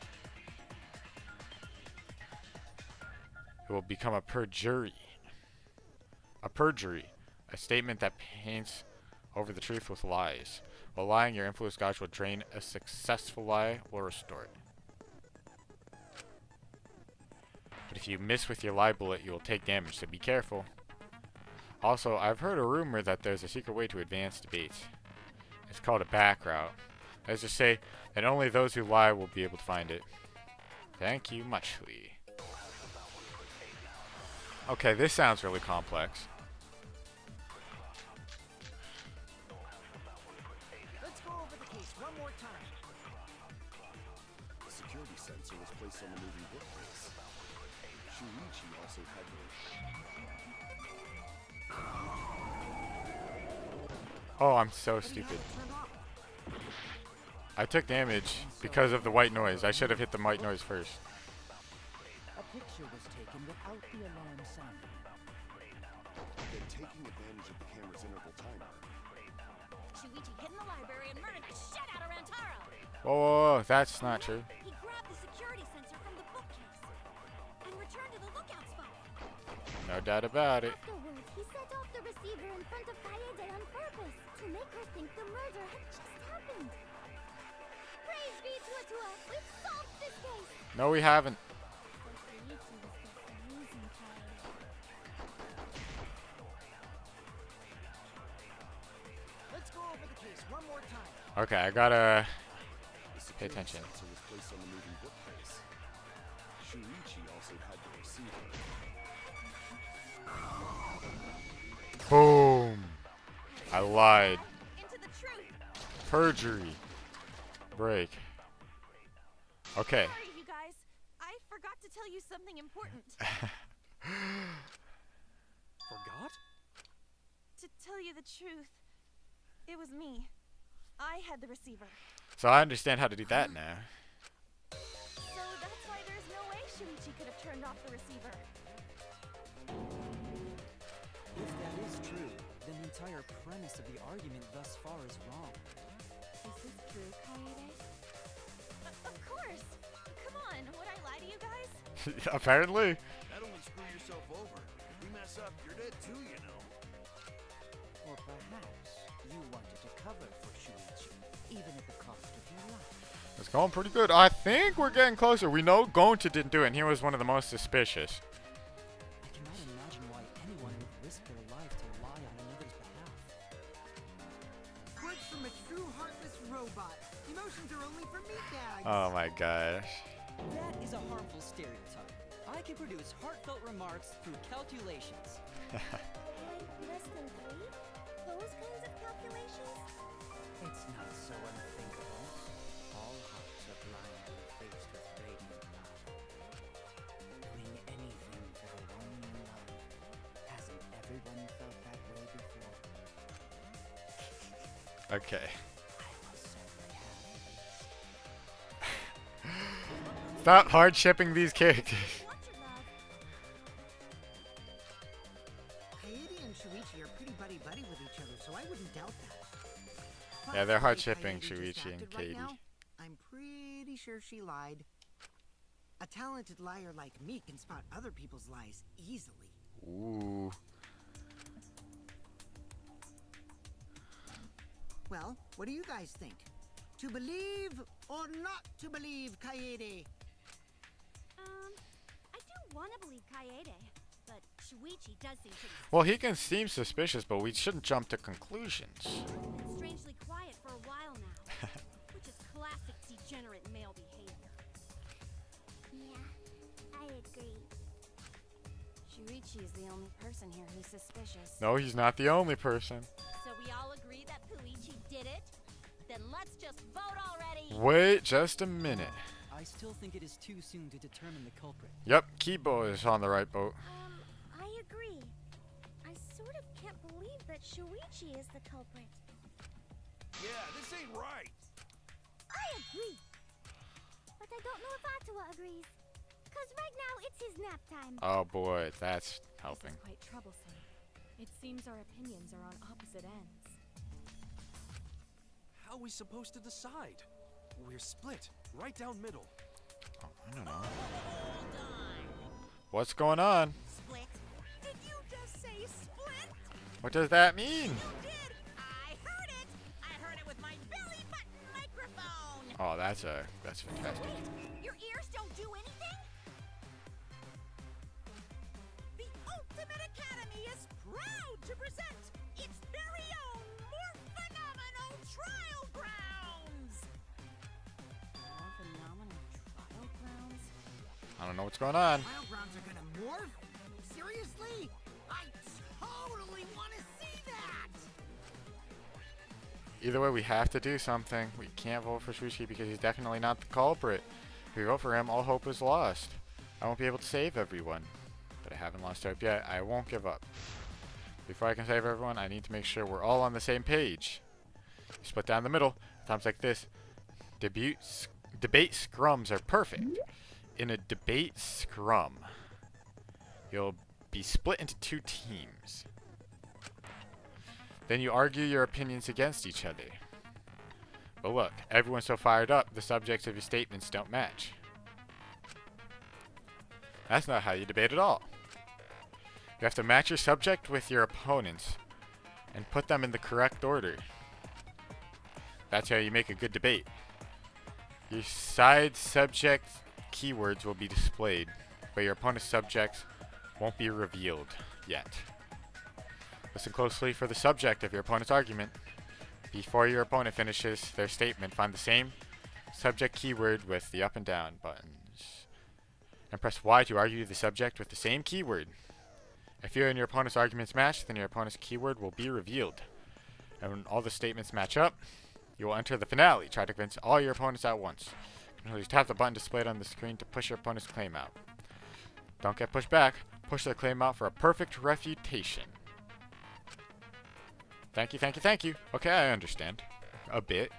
A: it will become a perjury. A perjury, a statement that paints over the truth with lies. While lying, your influence gauge will drain. A successful lie will restore it. But if you miss with your lie bullet, you will take damage, so be careful. Also, I've heard a rumor that there's a secret way to advance debates. It's called a back route. Let's just say that only those who lie will be able to find it. Thank you muchly. Okay, this sounds really complex.
F: Let's go over the case one more time.
H: The security sensor was placed on the moving bookcase. Shuichi also had the...
A: Oh, I'm so stupid. I took damage because of the white noise. I should have hit the white noise first.
L: A picture was taken without the alarm sounding.
H: Then taking advantage of the camera's interval timer,
G: Shuichi hid in the library and murdered the shit out of Rantaro.
A: Whoa, whoa, whoa, that's not true.
G: He grabbed the security sensor from the bookcase and returned to the lookout spot.
A: No doubt about it.
C: Afterwards, he set off the receiver in front of Kaede on purpose to make her think the murder had just happened. Praise be to Atua, we've solved this case.
A: No, we haven't.
C: So Shuichi was just the losing side.
F: Let's go over the case one more time.
A: Okay, I gotta
H: the
A: pay
H: security
A: attention.
H: sensor was placed on the moving bookcase. Shuichi also had the receiver.
A: Boom. I lied.
G: Into the truth.
A: Perjury. Break. Okay.
G: Sorry, you guys. I forgot to tell you something important.
I: Forgot?
G: To tell you the truth, it was me.
C: I had the receiver.
A: So I understand how to do that now.
C: So that's why there's no way Shuichi could have turned off the receiver.
E: If that is true, then the entire premise of the argument thus far is wrong.
J: Is this true, Kaede?
C: Of course. Come on, would I lie to you guys?
A: Apparently.
H: That'll only screw yourself over. If we mess up, you're dead too, you know.
L: Or perhaps you wanted to cover for Shuichi, even at the cost of your life.
A: It's going pretty good. I think we're getting closer. We know Gonta didn't do it, and he was one of the most suspicious.
E: I cannot imagine why anyone would risk their life to lie on another's behalf.
F: Words from a true heartless robot. Emotions are only for meatbags.
A: Oh my gosh.
E: That is a harmful stereotype. I can produce heartfelt remarks through calculations.
C: Like less than 3? Those kinds of calculations?
L: It's not so unthinkable. All hearts are blind when faced with radiant love. Doing anything for the one you love. Hasn't everyone felt that way before?
A: Okay.
L: I will certainly have.
A: Stop hard shipping these characters.
C: What's your love?
F: Kaede and Shuichi are pretty buddy-buddy with each other, so I wouldn't doubt that.
A: Yeah, they're hard
F: Possibly
A: shipping
F: Kaede just
A: Shuichi and
F: acted right
A: Katie.
F: now. I'm pretty sure she lied. A talented liar like me can spot other people's lies easily.
A: Ooh.
F: Well, what do you guys think? To believe or not to believe, Kaede?
C: I do want to believe Kaede, but Shuichi does seem pretty
A: Well, he can seem suspicious, but we shouldn't jump to conclusions.
C: been strangely quiet for a while now, which is classic degenerate male behavior.
J: Yeah, I agree. Shuichi is the only person here who's suspicious.
A: No, he's not the only person.
C: So we all agree that Puichi did it? Then let's just vote already!
A: Wait just a minute.
E: I still think it is too soon to determine the culprit.
A: Yep, Kibo is on the right boat.
J: I agree. I sort of can't believe that Shuichi is the culprit.
H: Yeah, this ain't right.
J: I agree. But I don't know if Atawa agrees. Because right now it's his nap time.
A: Oh boy, that's helping.
J: This is quite troublesome. It seems our opinions are on opposite ends.
I: How are we supposed to decide? We're split, right down middle.
A: Oh, I don't know. What's going on?
G: Split? Did you just say split?
A: What does that mean?
G: You did! I heard it! I heard it with my belly button microphone!
A: Oh, that's fantastic.
G: Wait, your ears don't do anything? The Ultimate Academy is proud to present its very own more phenomenal trial grounds!
J: More phenomenal trial grounds?
A: I don't know what's going on.
F: Trial grounds are gonna morph? Seriously? I totally want to see that!
A: Either way, we have to do something. We can't vote for Shuichi because he's definitely not the culprit. If we vote for him, all hope is lost. I won't be able to save everyone. But I haven't lost hope yet. I won't give up. Before I can save everyone, I need to make sure we're all on the same page. Split down the middle. Times like this. Debate scrums are perfect. In a debate scrum, you'll be split into 2 teams. Then you argue your opinions against each other. But look, everyone's so fired up, the subjects of your statements don't match. That's not how you debate at all. You have to match your subject with your opponents and put them in the correct order. That's how you make a good debate. Your side subject keywords will be displayed, but your opponent's subjects won't be revealed yet. Listen closely for the subject of your opponent's argument. Before your opponent finishes their statement, find the same subject keyword with the up and down buttons. And press Y to argue the subject with the same keyword. If you and your opponent's arguments match, then your opponent's keyword will be revealed. And when all the statements match up, you will enter the finale. Try to convince all your opponents at once. Please tap the button displayed on the screen to push your opponent's claim out. Don't get pushed back. Push the claim out for a perfect refutation. Thank you, thank you, thank you. Okay, I understand. a bit.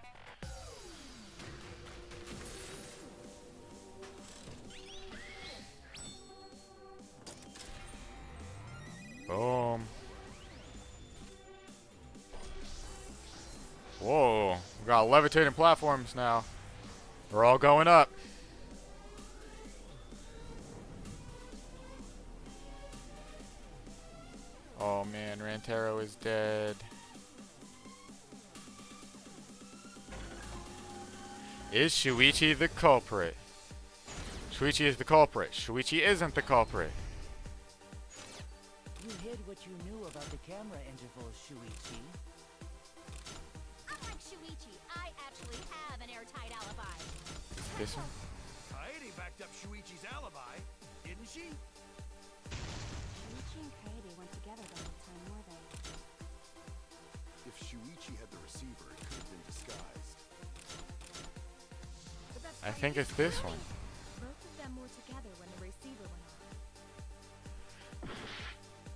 A: Boom. Whoa, we got levitating platforms now. We're all going up. Oh man, Rantaro is dead. Is Shuichi the culprit? Shuichi is the culprit. Shuichi isn't the culprit.
E: You hid what you knew about the camera intervals, Shuichi.
C: Unlike Shuichi, I actually have an airtight alibi.
A: This one?
H: Kaede backed up Shuichi's alibi, didn't she?
J: Shuichi and Kaede went together the whole time, were they?
H: If Shuichi had the receiver, it could have been disguised.
A: I think it's this one.
J: Both of them were together when the receiver went off.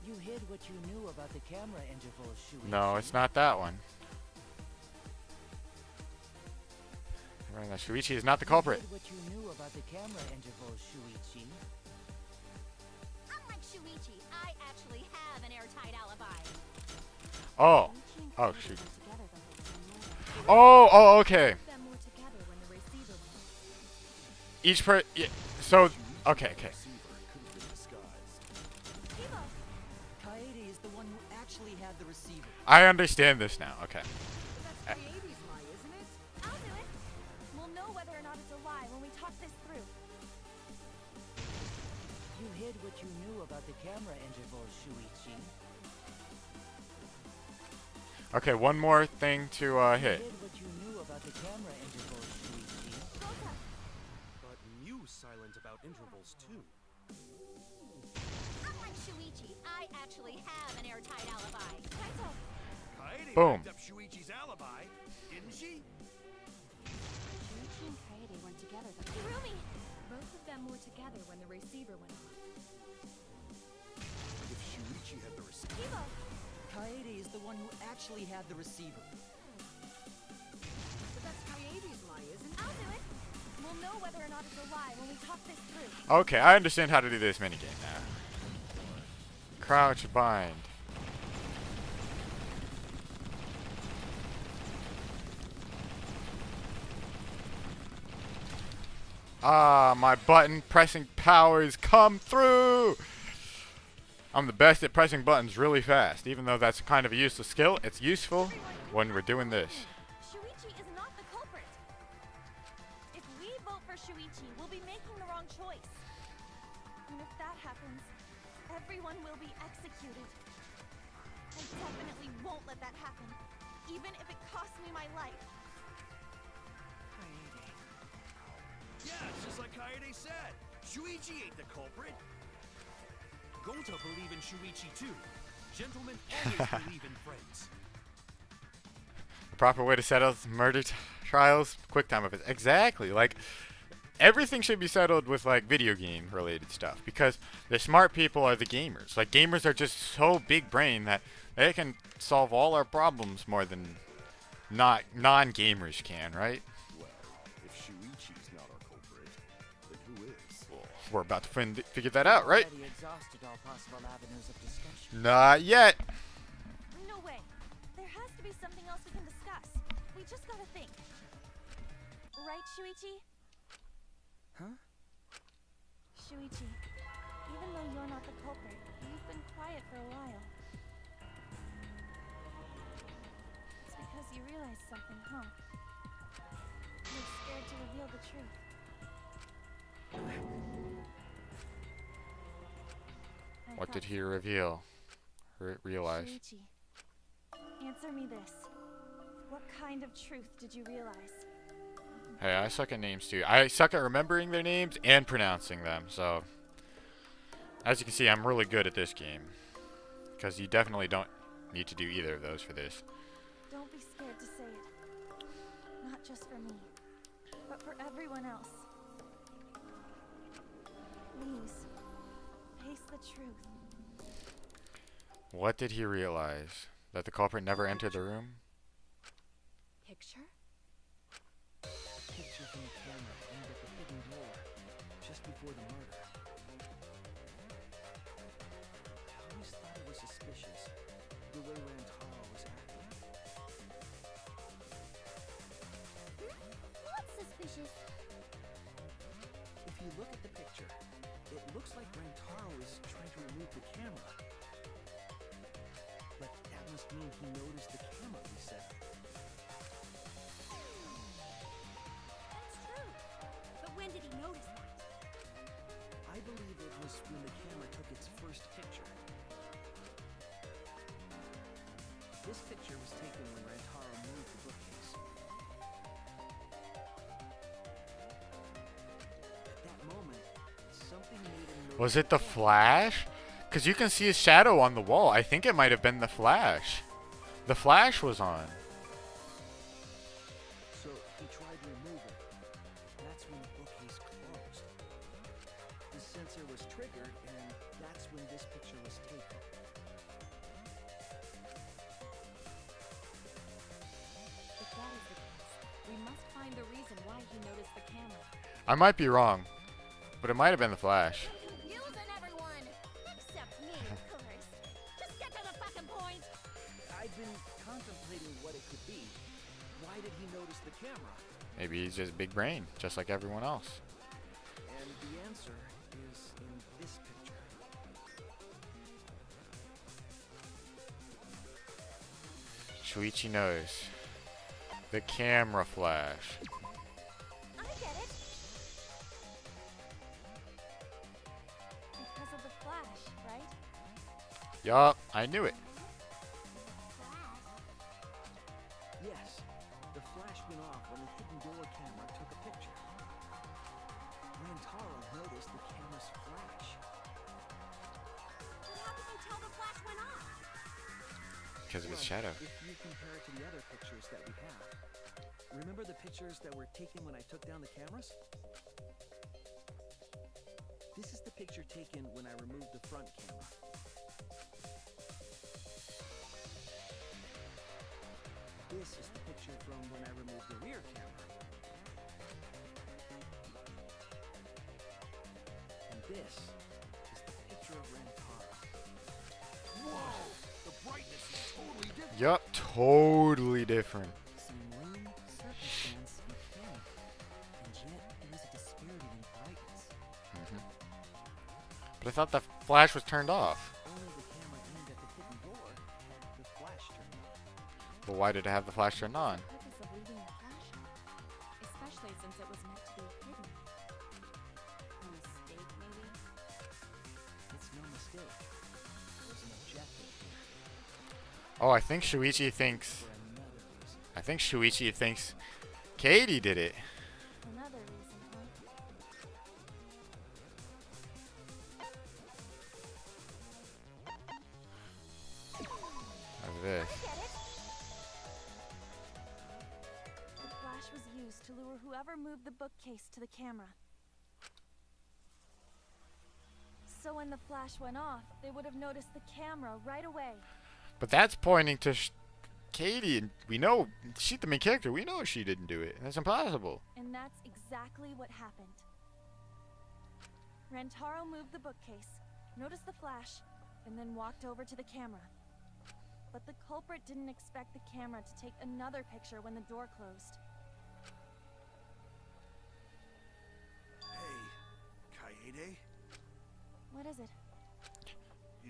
E: You hid what you knew about the camera intervals, Shuichi.
A: No, it's not that one. Shuichi is not the culprit.
E: You hid what you knew about the camera intervals, Shuichi.
C: Unlike Shuichi, I actually have an airtight alibi.
A: Oh.
J: Shuichi and
A: Oh,
J: Kaede
A: shoot.
J: went together the whole time, were they?
A: Oh, okay.
J: Both of them were together when the receiver went off.
A: Each yeah, so, okay.
H: Receiver could have been disguised.
C: Kibo,
E: Kaede is the one who actually had the receiver.
A: I understand this now. Okay.
F: That's Kaede's lie, isn't it?
C: I'll do it. We'll know whether or not it's a lie when we talk this through.
E: You hid what you knew about the camera intervals, Shuichi.
A: Okay, one more thing to hit.
E: You hid what you knew about the camera intervals, Shuichi.
C: Gota,
I: But Mew silent about intervals too.
C: unlike Shuichi, I actually have an airtight alibi. Kaito,
H: Kaede
A: Boom.
H: backed up Shuichi's alibi, didn't she?
J: Shuichi and Kaede went together the whole time.
C: Kirumi,
J: Both of them were together when the receiver went off.
H: If Shuichi had the receiver,
C: Kibo,
E: Kaede is the one who actually had the receiver.
F: But that's Kaede's lie, isn't it?
C: I'll do it. We'll know whether or not it's a lie when we talk this through.
A: Okay, I understand how to do this minigame now. Crouch bind. Ah, my button pressing powers come through! I'm the best at pressing buttons really fast. Even though that's kind of a useless skill, it's useful when we're doing this.
C: Shuichi is not the culprit. If we vote for Shuichi, we'll be making the wrong choice. And if that happens, everyone will be executed. I definitely won't let that happen, even if it costs me my life.
H: yeah, it's just like Kaede said. Shuichi ain't the culprit.
I: Gota believe in Shuichi too. Gentlemen always believe in friends.
A: The proper way to settle murder trials, quick time events. Exactly. Like, everything should be settled with, like, video game related stuff. Because the smart people are the gamers. Like, gamers are just so big brain that they can solve all our problems more than non-gamers can, right?
H: Well, if Shuichi's not our culprit, then who is?
A: We're about to figure that out, right?
E: Already exhausted all possible avenues of discussion.
A: Not yet.
C: No way. There has to be something else we can discuss. We just gotta think. Right, Shuichi?
E: Huh?
C: Shuichi, even though you're not the culprit, you've been quiet for a while. It's because you realized something, huh? You're scared to reveal the truth. I
A: What did
C: thought
A: he reveal? Realize?
C: Shuichi, answer me this. What kind of truth did you realize?
A: Hey, I suck at names too. I suck at remembering their names and pronouncing them, so... As you can see, I'm really good at this game. Because you definitely don't need to do either of those for this.
C: Don't be scared to say it. Not just for me, but for everyone else. Please, face the truth.
A: What did he realize? That the culprit never entered the room?
J: picture?
I: Picture from the camera aimed at the hidden door, just before the murder. I always thought it was suspicious, the way Rantaro was acting.
C: What's suspicious?
I: If you look at the picture, it looks like Rantaro is trying to remove the camera. But that must mean he noticed the camera reset.
C: That's true. But when did he notice that?
I: I believe it was when the camera took its first picture. This picture was taken when Rantaro moved the bookcase. At that moment, something made him notice.
A: Was it the Flash? Because you can see his shadow on the wall. I think it might have been the Flash. The Flash was on.
I: So he tried to remove it. That's when the bookcase closed. The sensor was triggered, and that's when this picture was taken.
J: If that is the case, we must find the reason why he noticed the camera.
A: I might be wrong, but it might have been the Flash.
C: Confusing everyone! Except me, of course. Just get to the fucking point!
I: I've been contemplating what it could be. Why did he notice the camera?
A: Maybe he's just big brain, just like everyone else.
I: And the answer is in this picture.
A: Shuichi knows. The camera flash.
C: I get it.
J: Because of the flash, right?
A: Yup, I knew it.
I: Yes, the flash went off when the hidden door camera took a picture. Rantaro noticed the camera's flash.
C: But how can you tell the flash went off?
A: Because of his
I: Well,
A: shadow.
I: If you compare it to the other pictures that we have, remember the pictures that were taken when I took down the cameras? This is the picture taken when I removed the front camera. This is the picture from when I removed the rear camera. And this is the picture of Rantaro.
H: Whoa! The brightness is totally different.
A: Yup, totally different.
E: Same room, circumstance, mechanic. And yet, it was a disparity in brightness.
A: But I thought the flash was turned off.
I: Only the camera aimed at the hidden door, the flash turned on.
A: But why did it have the flash turned on?
J: The purpose of leaving the flash on, especially since it was meant to be hidden. A mistake, maybe?
I: It's no mistake. There's an objective here.
A: Oh, I think Shuichi thinks.
I: For another reason.
A: I think Shuichi thinks Katie did it.
J: Another reason, huh?
A: How's this?
J: The flash was used to lure whoever moved the bookcase to the camera. So when the flash went off, they would have noticed the camera right away.
A: But that's pointing to Katie, and we know she's the main character. We know she didn't do it. That's impossible.
J: And that's exactly what happened. Rantaro moved the bookcase, noticed the flash, and then walked over to the camera. But the culprit didn't expect the camera to take another picture when the door closed.
H: Hey, Kaede?
J: What is it?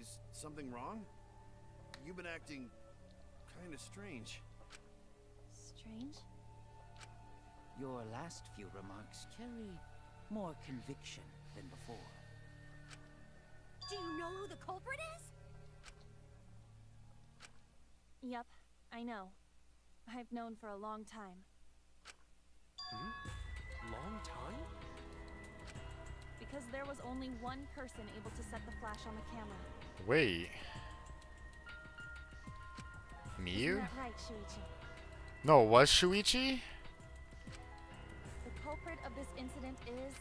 H: Is something wrong? You've been acting kind of strange.
J: Strange?
E: Your last few remarks carry more conviction than before.
C: Do you know who the culprit is?
J: Yep, I know. I've known for a long time.
I: Long time?
J: Because there was only one person able to set the flash on the camera.
A: Wait.
J: Isn't
A: Miyu?
J: that right, Shuichi?
A: No, it was Shuichi?
J: The culprit of this incident is...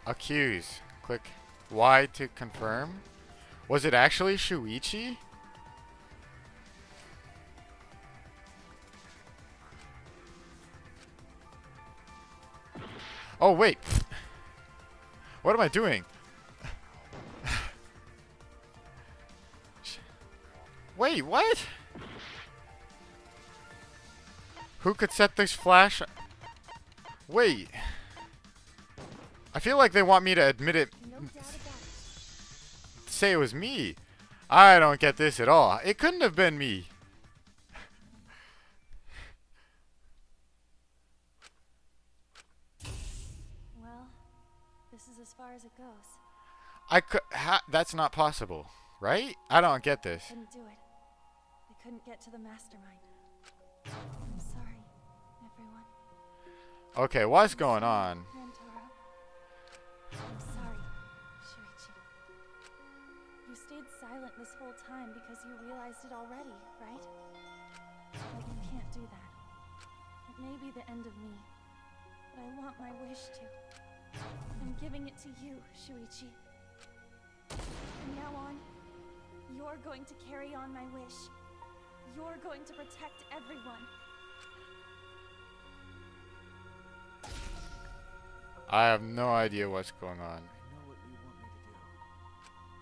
A: Accuse. Click Y to confirm. Was it actually Shuichi? Oh, wait. What am I doing? Wait, what? Who could set this flash? Wait. I feel like they want me to admit it.
J: No doubt about it.
A: Say it was me. I don't get this at all. It couldn't have been me.
J: Well, this is as far as it goes.
A: I could. That's not possible, right? I don't get this.
J: Couldn't do it. I couldn't get to the mastermind. I'm sorry, everyone.
A: Okay, what's going on?
J: Rantaro. I'm sorry, Shuichi. You stayed silent this whole time because you realized it already, right? But you can't do that. It may be the end of me, but I want my wish to. I'm giving it to you, Shuichi. From now on, you're going to carry on my wish. You're going to protect everyone.
A: I have no idea what's going on.
I: I know what you want me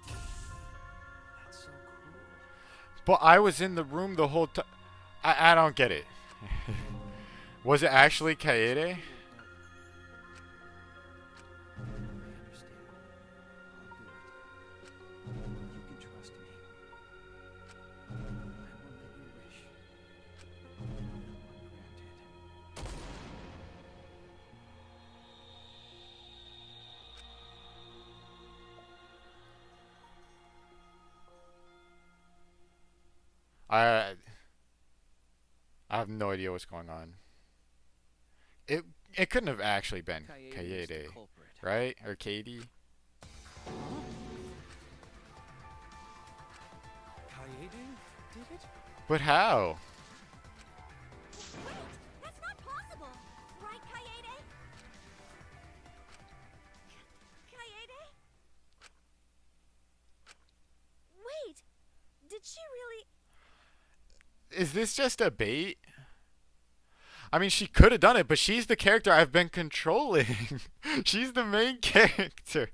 I: to do. That's so cool.
A: But I was in the room the whole time. I don't get it. Was it actually Kaede?
I: I understand. I'll do it. You can trust me. I will let you wish. One granted.
A: I have no idea what's going on. It couldn't have actually been
I: Kaede is the
A: Kaede,
I: culprit.
A: right? Or Katie.
I: Kaede did it?
A: But how?
C: Wait, that's not possible. Right, Kaede? Kaede? Wait, did she really?
A: Is this just a bait? I mean, she could have done it, but she's the character I've been controlling. She's the main character.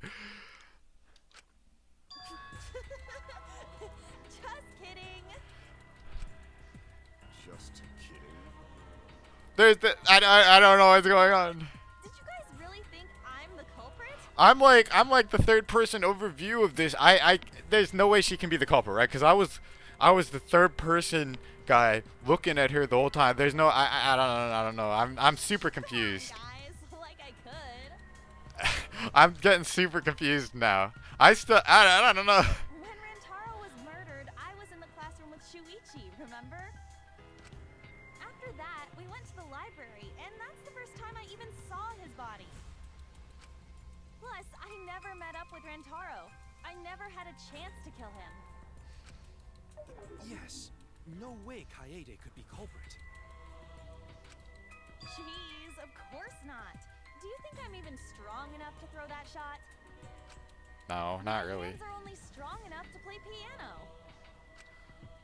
C: Just kidding.
H: Just kidding.
A: There's the I don't know what's going on.
C: Did you guys really think I'm the culprit?
A: I'm like the third person overview of this. There's no way she can be the culprit, right? Because I was the third person guy looking at her the whole time. There's no I don't know. I'm super confused.
C: Guys, like I could.
A: I'm getting super confused now. I don't know.
C: When Rantaro was murdered, I was in the classroom with Shuichi, remember? After that, we went to the library, and that's the first time I even saw his body. Plus, I never met up with Rantaro. I never had a chance to kill him.
I: Yes. No way Kaede could be culprit.
C: Jeez, of course not. Do you think I'm even strong enough to throw that shot?
A: No, not
C: My
A: really.
C: hands are only strong enough to play piano.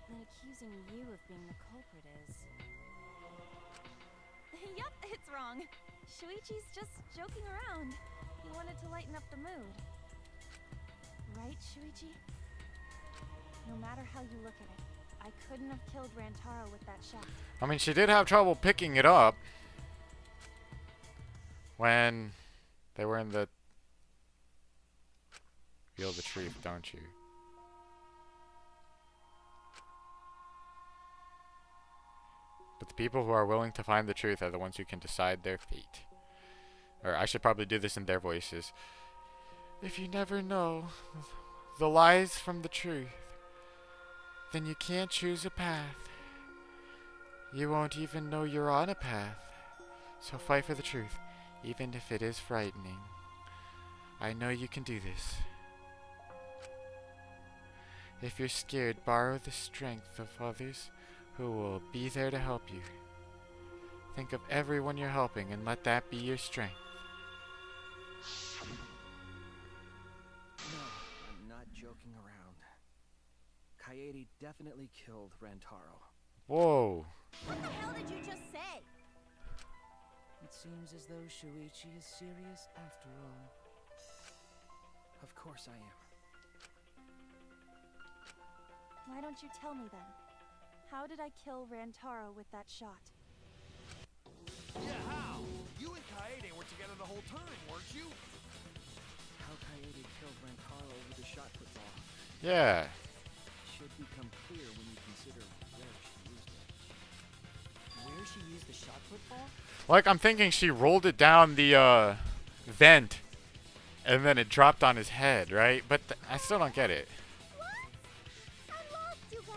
C: Then accusing you of being the culprit is... Yup, it's wrong. Shuichi's just joking around. He wanted to lighten up the mood. Right, Shuichi? No matter how you look at it, I couldn't have killed Rantaro with that shot.
A: I mean, she did have trouble picking it up when they were in the Feel the truth, don't you? But the people who are willing to find the truth are the ones who can decide their fate. Or I should probably do this in their voices. If you never know the lies from the truth, then you can't choose a path. You won't even know you're on a path. So fight for the truth, even if it is frightening. I know you can do this. If you're scared, borrow the strength of others who will be there to help you. Think of everyone you're helping and let that be your strength.
I: No, I'm not joking around. Kaede definitely killed Rantaro.
A: Whoa.
C: What the hell did you just say?
E: It seems as though Shuichi is serious after all.
I: Of course I am.
J: Why don't you tell me then? How did I kill Rantaro with that shot?
H: Yeah, how? You and Kaede were together the whole time, weren't you?
I: How Kaede killed Rantaro with a shot put ball
A: Yeah.
I: should become clear when you consider where she used it.
E: Where she used the shot put ball?
A: Like, I'm thinking she rolled it down the vent, and then it dropped on his head, right? But I still don't get it.
C: What? I'm lost, you guys.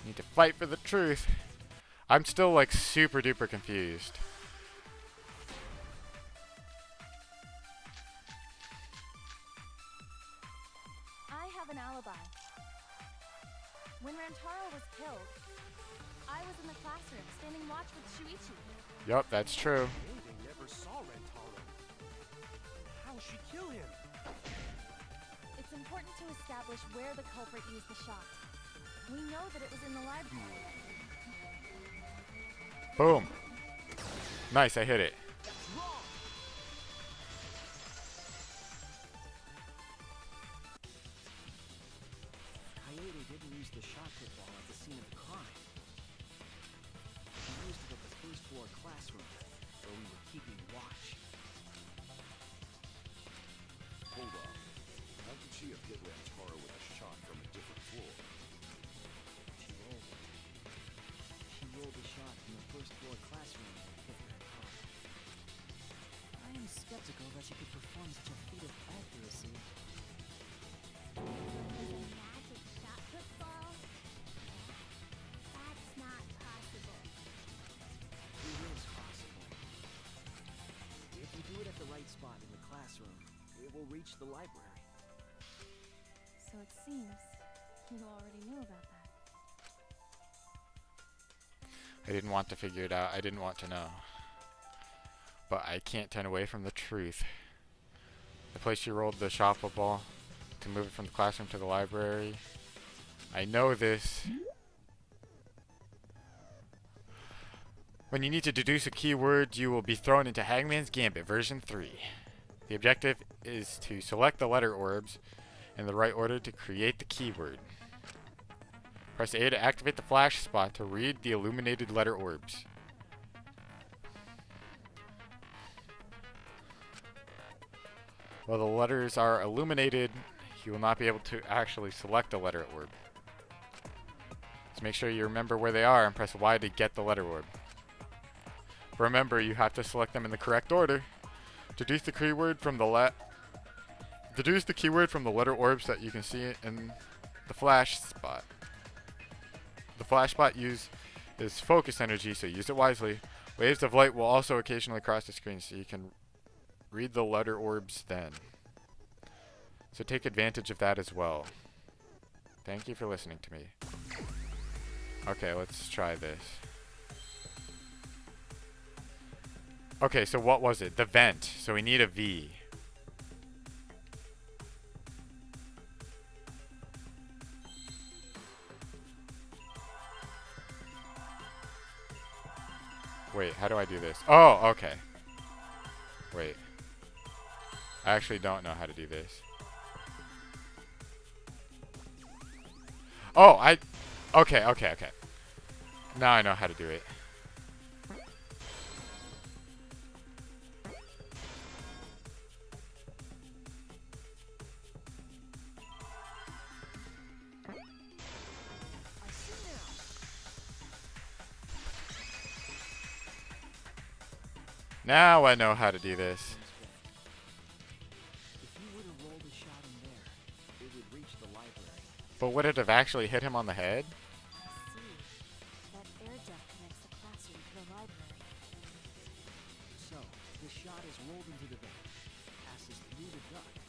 A: Need to fight for the truth. I'm still, like, super duper confused.
J: I have an alibi. When Rantaro was killed, I was in the classroom standing watch with Shuichi.
A: Yup, that's true.
H: Kaede never saw Rantaro. How'd she kill him?
J: It's important to establish where the culprit used the shot. We know that it was in the library.
A: Boom. Nice, I hit it.
I: Kaede didn't use the shot put ball at the scene of the crime. He used it at the first floor classroom, where we were keeping watch.
H: Hold on. How could she have hit Rantaro with a shot from a different floor?
I: She rolled it. She rolled the shot from the first floor classroom and hit Rantaro.
E: I am skeptical that she could perform such a feat of accuracy.
C: Is a magic shot put ball? That's not possible.
I: It is possible. If you do it at the right spot in the classroom, it will reach the library.
J: So it seems you already knew about that.
A: I didn't want to figure it out. I didn't want to know. But I can't turn away from the truth. The place you rolled the shot put ball to move it from the classroom to the library. I know this. When you need to deduce a keyword, you will be thrown into Hangman's Gambit version 3. The objective is to select the letter orbs in the right order to create the keyword. Press A to activate the flash spot to read the illuminated letter orbs. While the letters are illuminated, you will not be able to actually select a letter orb. So make sure you remember where they are and press Y to get the letter orb. Remember, you have to select them in the correct order. Deduce the keyword from the letter orbs that you can see in the flash spot. The flash spot is focus energy, so use it wisely. Waves of light will also occasionally cross the screen, so you can read the letter orbs then. So take advantage of that as well. Thank you for listening to me. Okay, let's try this. Okay, so what was it? The vent. So we need a V. Wait, how do I do this? Oh, okay. Wait. I actually don't know how to do this. Oh, okay. Now I know how to do it. Now I know how to do this.
I: If you were to roll the shot in there, it would reach the library.
A: But would it have actually hit him on the head?
J: I see. That air duct connects the classroom to the library.
I: So, the shot is rolled into the vent, passes through the duct,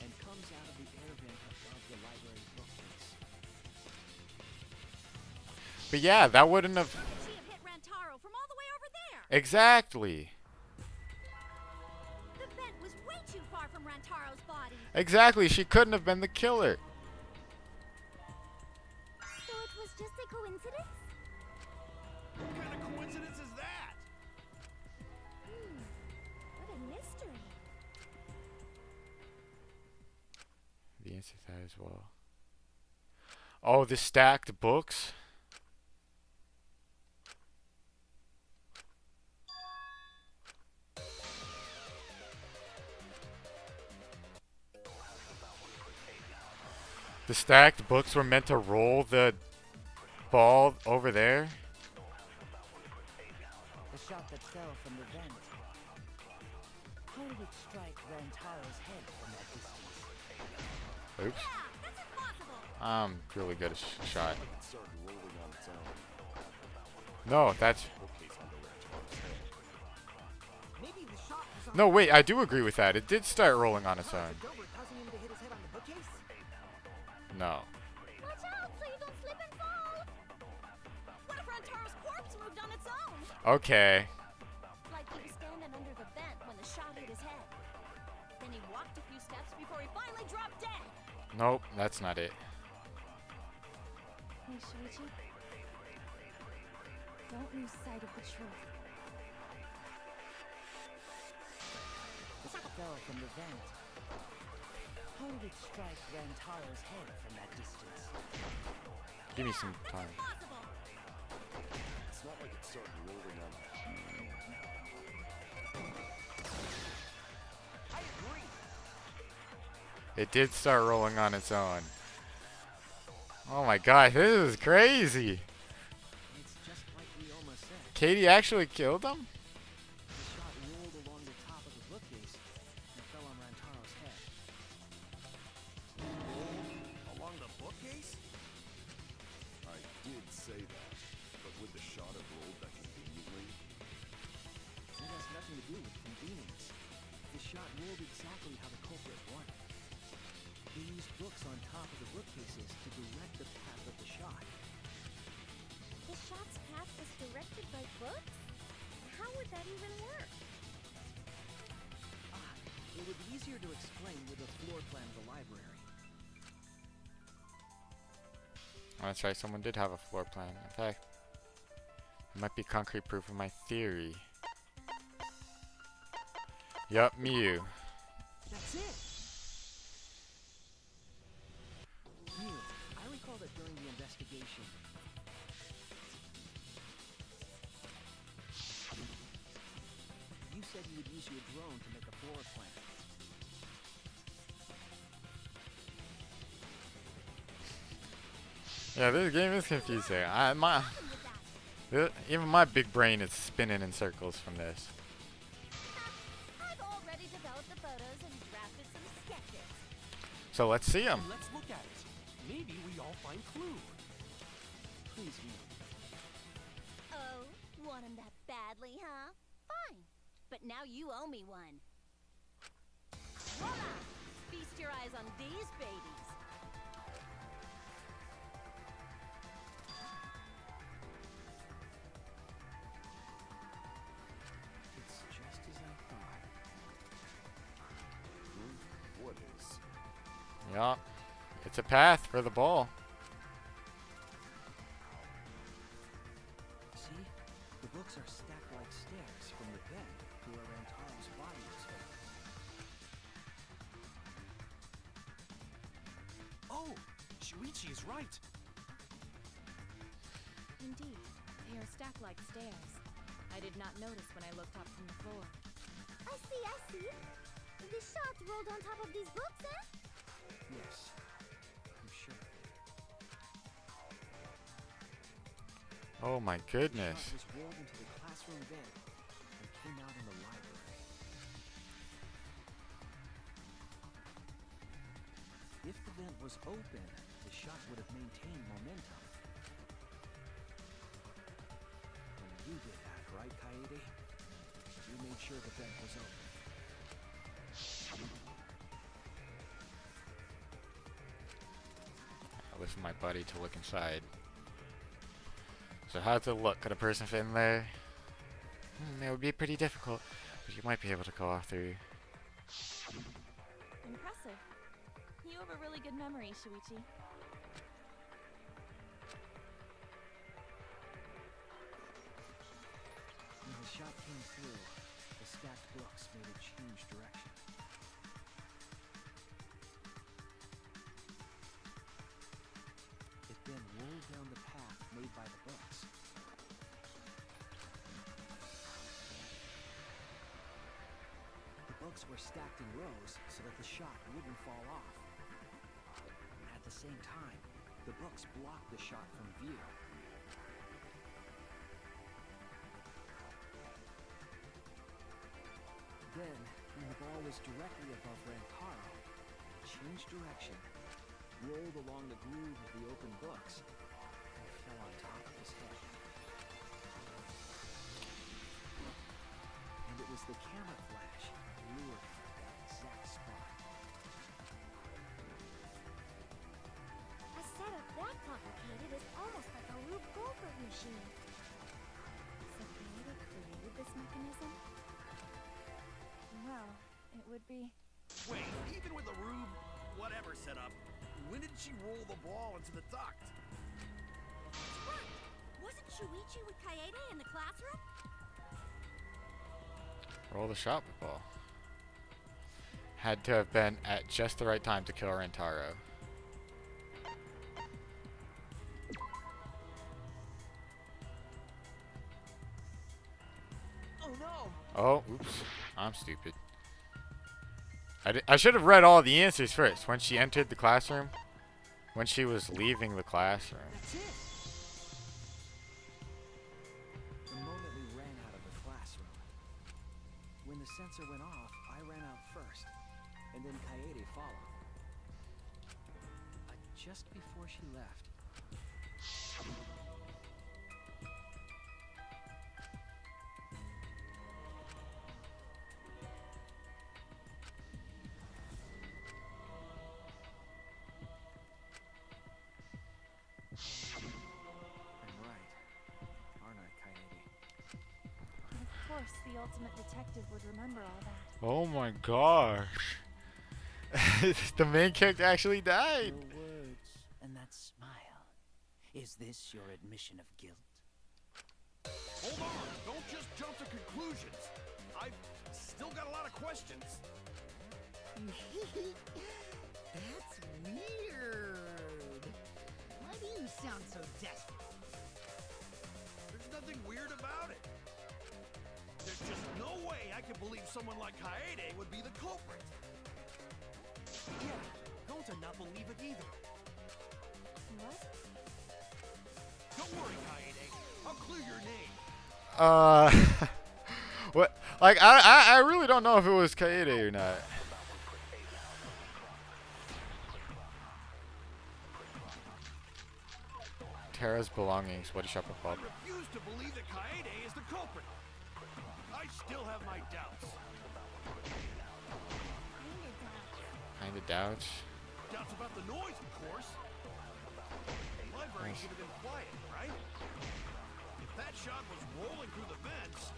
I: and comes out of the air vent above the library bookcase.
A: But yeah, that wouldn't have...
C: She have hit Rantaro from all the way over there.
A: Exactly.
C: The vent was way too far from Rantaro's body.
A: Exactly, she couldn't have been the killer.
C: So it was just a coincidence?
H: What kind of coincidence is that?
C: What a mystery.
A: The answer to that as well. Oh, the stacked books? The stacked books were meant to roll the ball over there?
E: The shot that fell from the vent. How did it strike Rantaro's head from that distance?
A: Oops.
C: Yeah, that's impossible.
A: I'm really good at shot.
H: It started rolling on its own.
A: No, that's...
H: Bookcase under Rantaro's head.
F: Maybe the shot was on
A: No, wait, I do agree with that. It did start rolling on its own.
F: Gilbert causing him to hit his head on the bookcase?
A: No.
C: Watch out so you don't slip and fall. What if Rantaro's corpse moved on its own?
A: Okay.
C: Like he was standing under the vent when the shot hit his head. Then he walked a few steps before he finally dropped dead.
A: Nope, that's not it.
J: Hey, Shuichi. Don't lose sight of the truth.
E: The shot fell from the vent. How did it strike Rantaro's head from that distance?
A: Give me some time.
C: Impossible.
H: It's not like it started rolling on.
F: I agree.
A: It did start rolling on its own. Oh my gosh, this is crazy.
I: It's just like Leoma said.
A: Katie actually killed him?
I: The shot rolled along the top of the bookcase and fell on Rantaro's head.
H: Along the bookcase? I did say that, but would the shot have rolled that conveniently?
I: It has nothing to do with convenience. The shot rolled exactly how the culprit wanted. They used books on top of the bookcases to direct the path of the shot.
C: The shot's path was directed by books? How would that even work?
I: It would be easier to explain with a floor plan of the library.
A: Oh, that's right, someone did have a floor plan. In fact, it might be concrete proof of my theory. Yup, Mew.
F: That's it.
I: Mew, I recall that during the investigation, you said you would use your drone to make a floor plan.
A: Yeah, this game is confusing. Even my big brain is spinning in circles from this.
C: I've already developed the photos and drafted some sketches.
A: So let's see them.
K: Let's look at it. Maybe we all find clue.
I: Please, Mew.
C: Oh, want him that badly, huh? Fine. But now you owe me one. Voila! Feast your eyes on these babies.
I: It's just as I thought.
H: What is?
A: Yup. It's a path for the ball.
I: See? The books are stacked like stairs from the vent to where Rantaro's body was found.
K: Oh, Shuichi is right.
J: Indeed, they are stacked like stairs. I did not notice when I looked up from the floor.
C: I see, I see. The shot rolled on top of these books, eh?
I: Yes, I'm sure.
A: Oh my
I: The
A: goodness.
I: shot was rolled into the classroom vent and came out in the library. If the vent was open, the shot would have maintained momentum. And you did that, right, Kaede? You made sure the vent was open.
A: I left my buddy to look inside. So how's it look? Could a person fit in there? It would be pretty difficult, but you might be able to go off through.
J: Impressive. You have a really good memory, Shuichi.
I: When the shot came through, the stacked books made it change direction. It then rolled down the path made by the books. The books were stacked in rows so that the shot wouldn't fall off. At the same time, the books blocked the shot from view. Then, when the ball was directly above Rantaro, it changed direction, rolled along the groove of the open books, and fell on top of his head. And it was the camera flash that lured him at that exact spot.
C: A setup that complicated is almost like a Rube Goldberg machine.
J: So Kayeda created this mechanism? Well, it would be.
H: Wait, even with the Rube, whatever setup, when did she roll the ball into the duct?
C: That's right. Wasn't Shuichi with Kaede in the classroom?
A: Roll the shot with ball. Had to have been at just the right time to kill Rantaro.
I: Oh no!
A: Oh, oops. I'm stupid. I should have read all the answers first. When she entered the classroom. When she was leaving the classroom.
I: That's it! The moment we ran out of the classroom. When the sensor went off, I ran out first, and then Kaede followed. Just before she left. I'm right, aren't I, Kaede?
J: Of course, the ultimate detective would remember all that.
A: Oh my gosh. The main character actually died.
E: Your words and that smile. Is this your admission of guilt?
H: Hold on, don't just jump to conclusions. I've still got a lot of questions.
F: That's weird. Why do you sound so desperate?
H: There's nothing weird about it. There's just no way I can believe someone like Kaede would be the culprit.
I: Yeah, don't not believe it either.
J: What?
H: Don't worry, Kaede. I'll clear your name.
A: What? Like, I really don't know if it was Kaede or not. Terra's belongings. What is Shopper
H: I
A: called?
H: refuse to believe that Kaede is the culprit. I still have my doubts.
A: Kinda doubts.
H: Doubts about the noise, of course. The library should have been quiet, right? If that shot was rolling through the vents,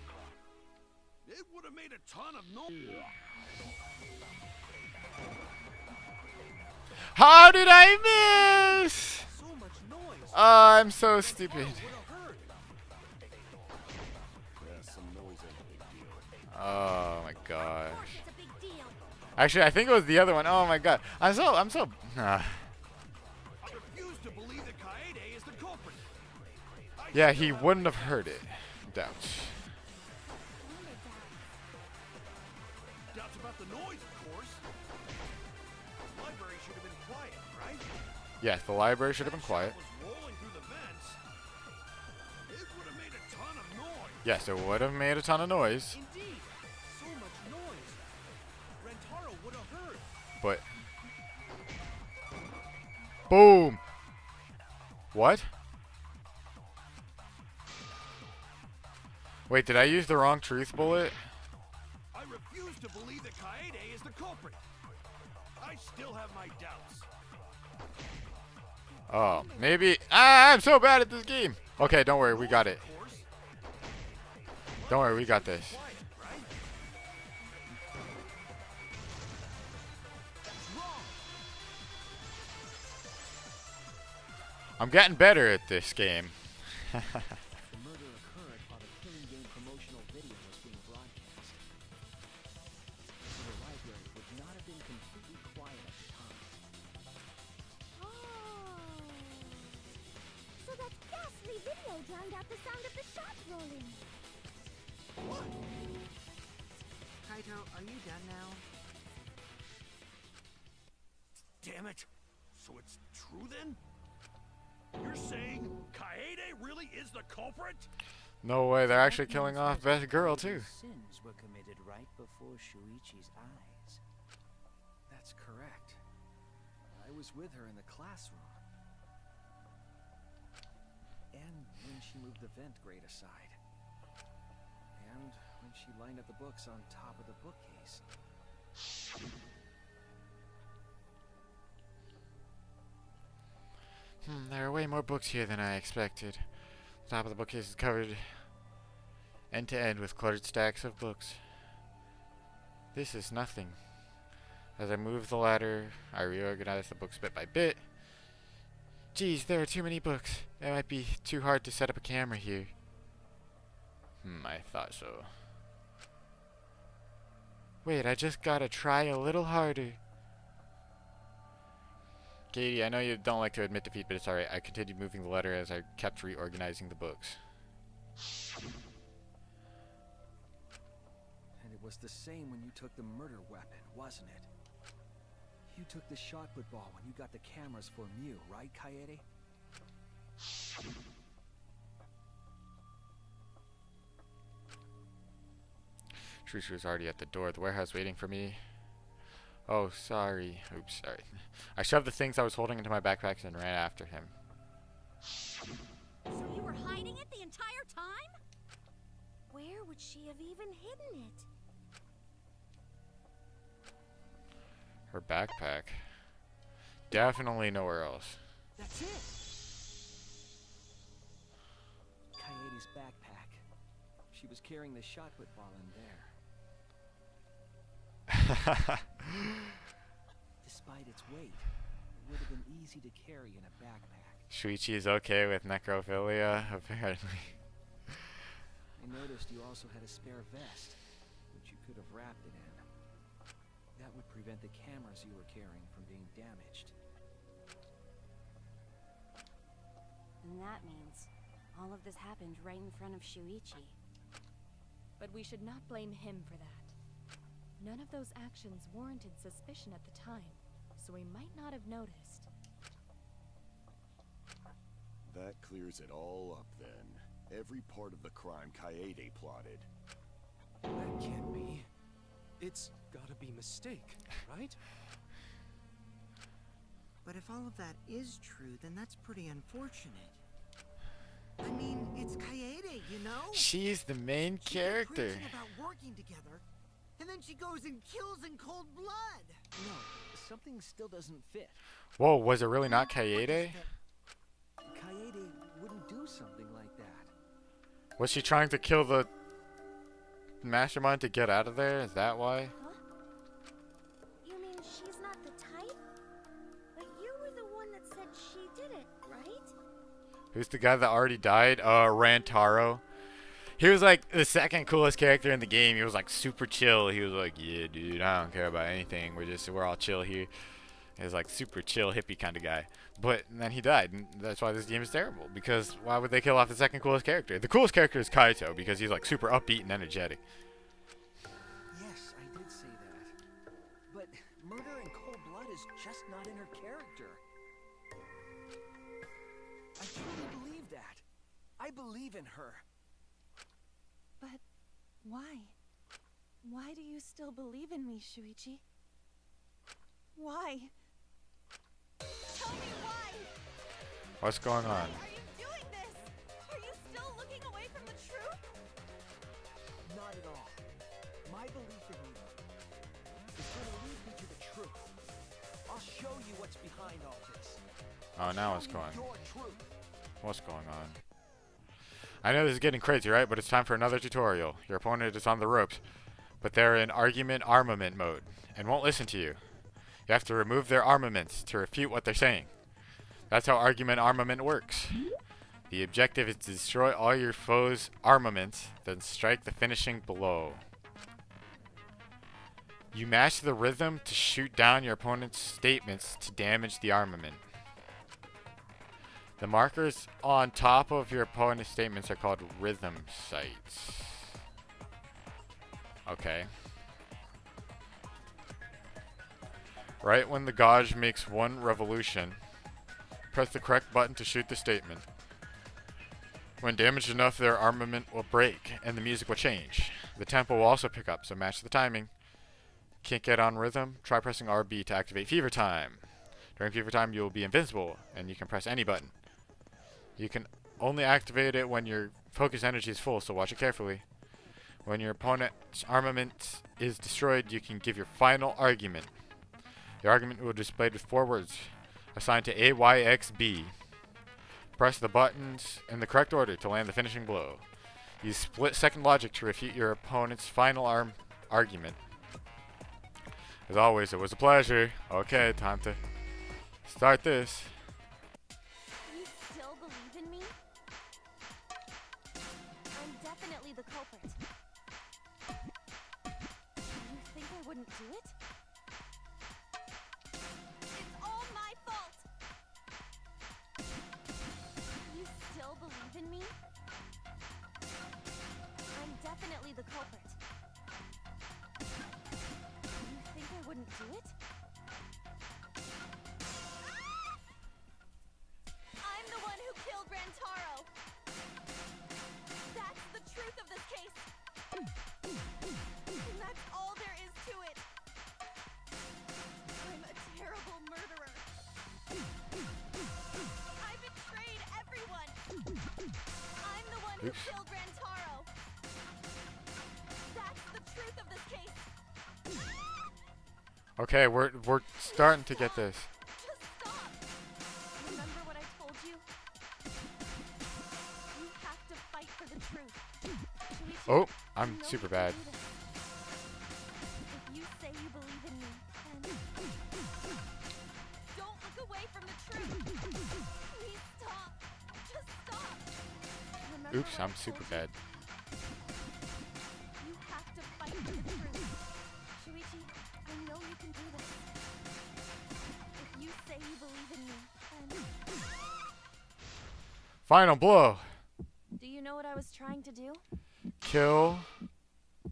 H: it would have made a ton of noise.
A: How did I miss?
H: So much noise.
A: I'm so stupid.
H: Would have heard. Yeah, some noise ain't a big deal.
A: Oh my gosh.
C: It's a big deal.
A: Actually, I think it was the other one. Oh my god. I'm so.
H: I refuse to believe that Kaede is the culprit.
A: Yeah, he wouldn't have heard it. Doubts.
H: Doubts about the noise, of course. The library should have been quiet, right?
A: Yes, the library should have been quiet.
H: Was rolling through the vents. It would have made a ton of noise.
A: Yes, it would have made a ton of noise.
H: Indeed, so much noise. Rantaro would have heard.
A: But. Boom! What? Wait, did I use the wrong truth bullet?
H: I refuse to believe that Kaede is the culprit. I still have my doubts.
A: Oh, maybe. I'm so bad at this game. Okay, don't worry, we got it. Don't worry, we got this. I'm getting better at this game.
I: The murder occurred while the Killing Game promotional video was being broadcast. So the library would not have been completely quiet at the time.
C: Oh. So that ghastly video drowned out the sound of the shot rolling.
F: Kaito, are you done now?
H: Damn it! So it's true then? You're saying Kaede really is the culprit?
A: No way, they're actually killing off Best Girl too.
L: Sins were committed right before Shuichi's eyes.
I: That's correct. I was with her in the classroom. And when she moved the vent grate aside. And when she lined up the books on top of the bookcase.
A: There are way more books here than I expected. The top of the bookcase is covered end to end with cluttered stacks of books. This is nothing. As I move the ladder, I reorganize the books bit by bit. Geez, there are too many books. It might be too hard to set up a camera here. I thought so. Wait, I just gotta try a little harder. Katie, I know you don't like to admit defeat, but it's alright. I continued moving the ladder as I kept reorganizing the books.
I: And it was the same when you took the murder weapon, wasn't it? You took the shot put ball when you got the cameras for Mew, right, Kaede?
A: Shuichi was already at the door of the warehouse waiting for me. Oh, sorry. Oops, sorry. I shoved the things I was holding into my backpacks and ran after him.
C: So you were hiding it the entire time? Where would she have even hidden it?
A: Her backpack. Definitely nowhere else.
I: That's it! Kaede's backpack. She was carrying the shot put ball in there. Despite its weight, it would have been easy to carry in a backpack.
A: Shuichi is okay with necrophilia, apparently.
I: I noticed you also had a spare vest, which you could have wrapped it in. That would prevent the cameras you were carrying from being damaged.
J: And that means all of this happened right in front of Shuichi. But we should not blame him for that. None of those actions warranted suspicion at the time, so we might not have noticed.
H: That clears it all up then. Every part of the crime Kaede plotted.
I: That can't be. It's gotta be mistake, right?
F: But if all of that is true, then that's pretty unfortunate. I mean, it's Kaede, you know?
A: She's the main
F: She kept
A: character.
F: preaching about working together, and then she goes and kills in cold blood.
I: No, something still doesn't fit.
A: Whoa, was it really not Kaede?
I: Kaede wouldn't do something like that.
A: Was she trying to kill the mastermind to get out of there? Is that why?
C: Huh? You mean she's not the type? But you were the one that said she did it, right?
A: Who's the guy that already died? Rantaro. He was like the second coolest character in the game. He was like super chill. He was like, yeah, dude, I don't care about anything. We're all chill here. He was like super chill hippie kind of guy. But then he died, and that's why this game is terrible. Because why would they kill off the second coolest character? The coolest character is Kaito because he's like super upbeat and energetic.
I: Yes, I did say that. But murder in cold blood is just not in her character. I truly believe that. I believe in her.
J: But why? Why do you still believe in me, Shuichi? Why? Tell me why!
A: What's going on?
J: Are you doing this? Are you still looking away from the truth?
I: Not at all. My belief in you is going to lead me to the truth. I'll show you what's behind all this.
A: Oh, now what's going on?
I: Your truth.
A: What's going on? I know this is getting crazy, right? But it's time for another tutorial. Your opponent is on the ropes, but they're in argument armament mode and won't listen to you. You have to remove their armaments to refute what they're saying. That's how argument armament works. The objective is to destroy all your foes' armaments, then strike the finishing blow. You match the rhythm to shoot down your opponent's statements to damage the armament. The markers on top of your opponent's statements are called rhythm sites. Okay. Right when the gauge makes one revolution, press the correct button to shoot the statement. When damaged enough, their armament will break and the music will change. The tempo will also pick up, so match the timing. Can't get on rhythm? Try pressing RB to activate Fever Time. During Fever Time, you will be invincible, and you can press any button. You can only activate it when your focus energy is full, so watch it carefully. When your opponent's armament is destroyed, you can give your final argument. The argument will be displayed with 4 words assigned to A, Y, X, B. Press the buttons in the correct order to land the finishing blow. Use split-second logic to refute your opponent's final argument. As always, it was a pleasure. Okay, time to start this.
C: You still believe in me? I'm definitely the culprit. You think I wouldn't do it? It's all my fault! You still believe in me? I'm definitely the culprit. You think I wouldn't do it? I'm the one who killed Rantaro! That's the truth of this case! And that's all there is to it! I'm a terrible murderer! I betrayed everyone! I'm the one who killed Rantaro! That's the truth of this case!
A: Okay, we're starting to get this.
C: Just stop! Remember what I told you? You have to fight for the truth. Shuichi,
A: Oh,
C: I
A: I'm
C: know
A: super
C: you can
A: bad.
C: do this. If you say you believe in me, then don't look away from the truth. Please stop. Just stop. Remember
A: Oops,
C: what I
A: I'm super
C: told you?
A: bad.
C: You have to fight for the truth. Shuichi, I know you can do this. If you say you believe in me, then
A: Final blow.
C: do you know what I was trying to do?
A: Kill.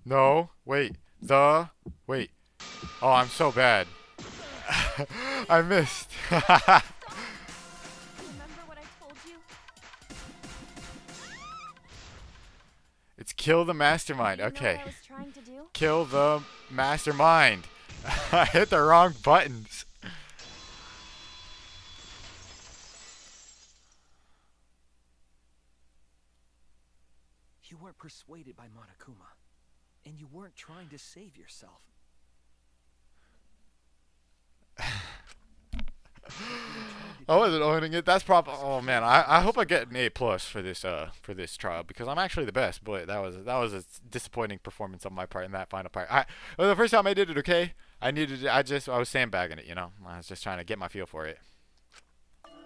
A: No. Wait. Wait. Oh, I'm so bad. I missed.
C: Remember what I told you?
A: It's kill the mastermind.
C: Do you know
A: Okay.
C: what I was trying to do?
A: Kill the mastermind. I hit the wrong buttons.
I: You weren't persuaded by Monokuma, and you weren't trying to save yourself.
A: I wasn't owning it. That's probably. Oh man, I hope I get an A+ for this trial because I'm actually the best. But that was a disappointing performance on my part in that final part. Well, the first time I did it, okay. I was sandbagging it, you know. I was just trying to get my feel for it.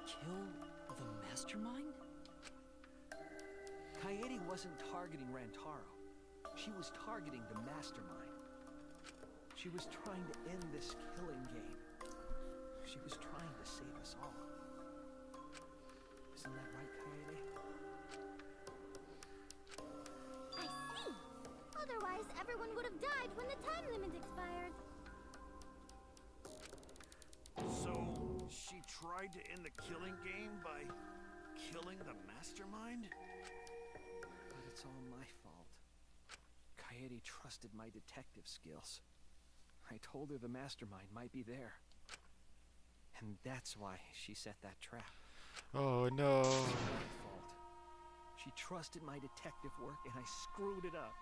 I: Kill the mastermind? Kaede wasn't targeting Rantaro. She was targeting the mastermind. She was trying to end this killing game. She was trying to save us all. Isn't that right, Kaede?
C: I see. Otherwise, everyone would have died when the time limit expired.
H: So, she tried to end the killing game by killing the mastermind?
I: But it's all my fault. Kaede trusted my detective skills. I told her the mastermind might be there. And that's why she set that trap.
A: Oh no.
I: It's my fault. She trusted my detective work and I screwed it up.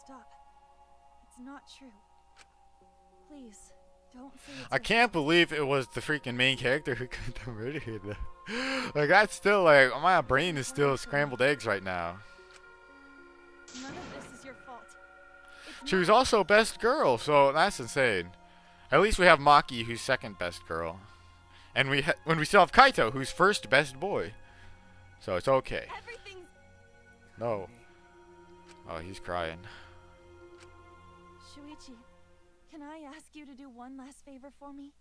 J: Stop. It's not true. Please, Don't say it's
A: I
J: your
A: can't believe it was the freaking main character who got the murder here, though. Like, that's still, like, my brain is still scrambled eggs right now.
J: fault. None of this is your fault. It's
A: She was
J: mine.
A: also best girl, so that's insane. At least we have Maki, who's second best girl. And when we still have Kaito, who's first best boy. So it's okay.
J: Everything's
A: No. Oh, he's crying.
J: Shuichi, can I ask you to do one last favor for me?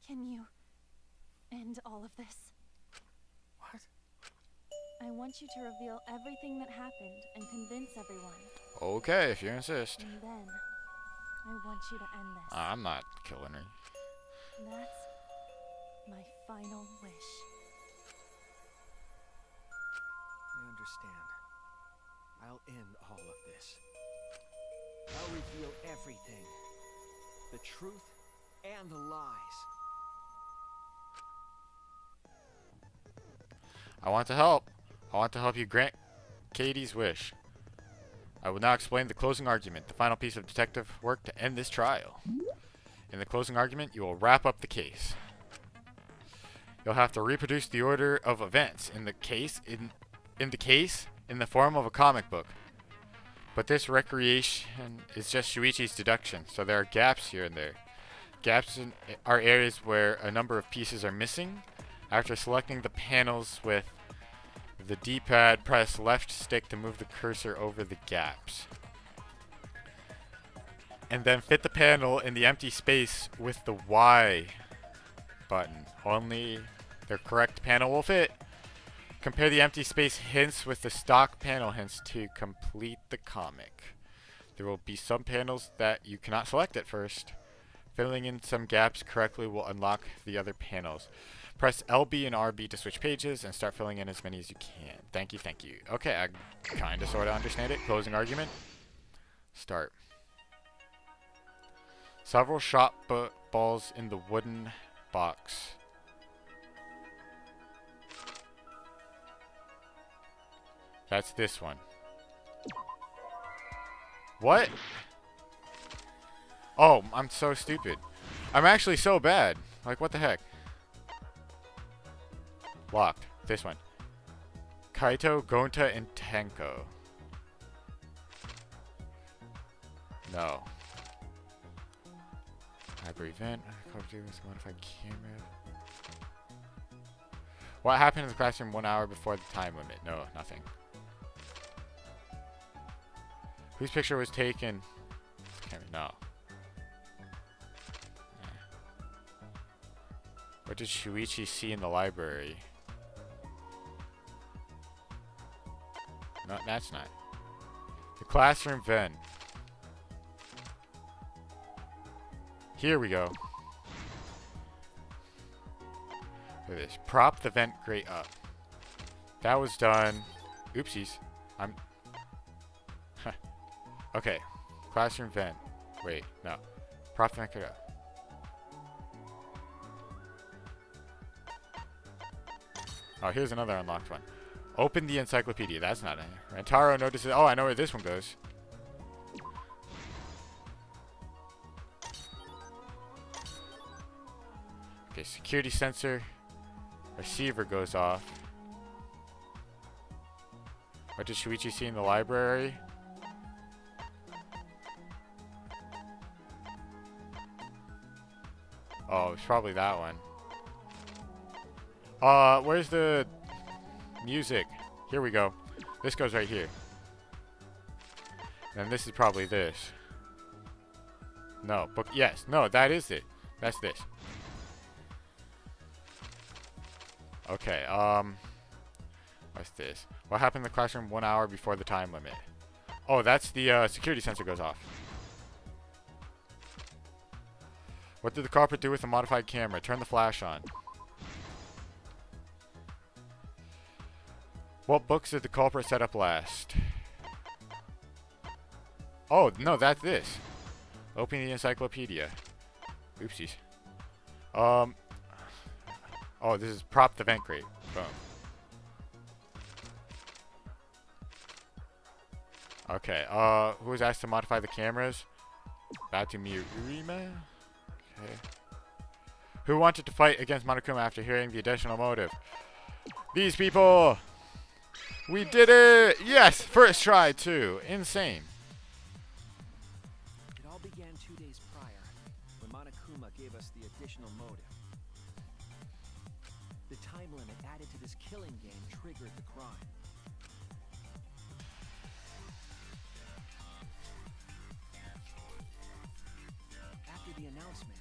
J: Can you end all of this?
I: What?
J: I want you to reveal everything that happened and convince everyone.
A: Okay, if you insist.
J: And then I want you to end this.
A: I'm not killing her.
J: That's my final wish.
I: I understand. I'll end all of this. I'll reveal everything. The truth and the lies.
A: I want to help. I want to help you grant Katie's wish. I will now explain the closing argument, the final piece of detective work to end this trial. In the closing argument, you will wrap up the case. You'll have to reproduce the order of events in the case in the form of a comic book. But this recreation is just Shuichi's deduction, so there are gaps here and there. Gaps are areas where a number of pieces are missing. After selecting the panels with the D-pad, press left stick to move the cursor over the gaps. And then fit the panel in the empty space with the Y button. Only the correct panel will fit. Compare the empty space hints with the stock panel hints to complete the comic. There will be some panels that you cannot select at first. Filling in some gaps correctly will unlock the other panels. Press LB and RB to switch pages and start filling in as many as you can. Thank you, thank you. Okay, I kinda sorta understand it. Closing argument. Start. Several shot balls in the wooden box. That's this one. What? Oh, I'm so stupid. I'm actually so bad. Like, what the heck? Locked. This one. Kaito, Gonta, and Tenko. No. Library event. Modified camera. What happened in the classroom 1 hour before the time limit? No, nothing. Whose picture was taken? No. What did Shuichi see in the library? No, that's not. The classroom vent. Here we go. Look at this. Prop the vent grate up. That was done. Oopsies. Okay. Classroom vent. Wait, no. Prop the vent grate up. Oh, here's another unlocked one. Open the encyclopedia. That's not it. Rantaro notices. Oh, I know where this one goes. Okay, security sensor. Receiver goes off. What did Shuichi see in the library? Oh, it's probably that one. Where's the music? Here we go. This goes right here. And this is probably this. No, but yes, no, that is it. That's this. Okay, what's this? What happened in the classroom 1 hour before the time limit? Oh, that's the security sensor goes off. What did the culprit do with the modified camera? Turn the flash on. What books did the culprit set up last? Oh, no, that's this. Open the encyclopedia. Oopsies. Oh, this is prop the vent crate. Boom. Okay, who was asked to modify the cameras? Batu Miurima? Okay. Who wanted to fight against Monokuma after hearing the additional motive? These people! We did it! Yes! First try, too. Insane.
I: It all began 2 days prior, when Monokuma gave us the additional motive. The time limit added to this killing game triggered the crime. After the announcement,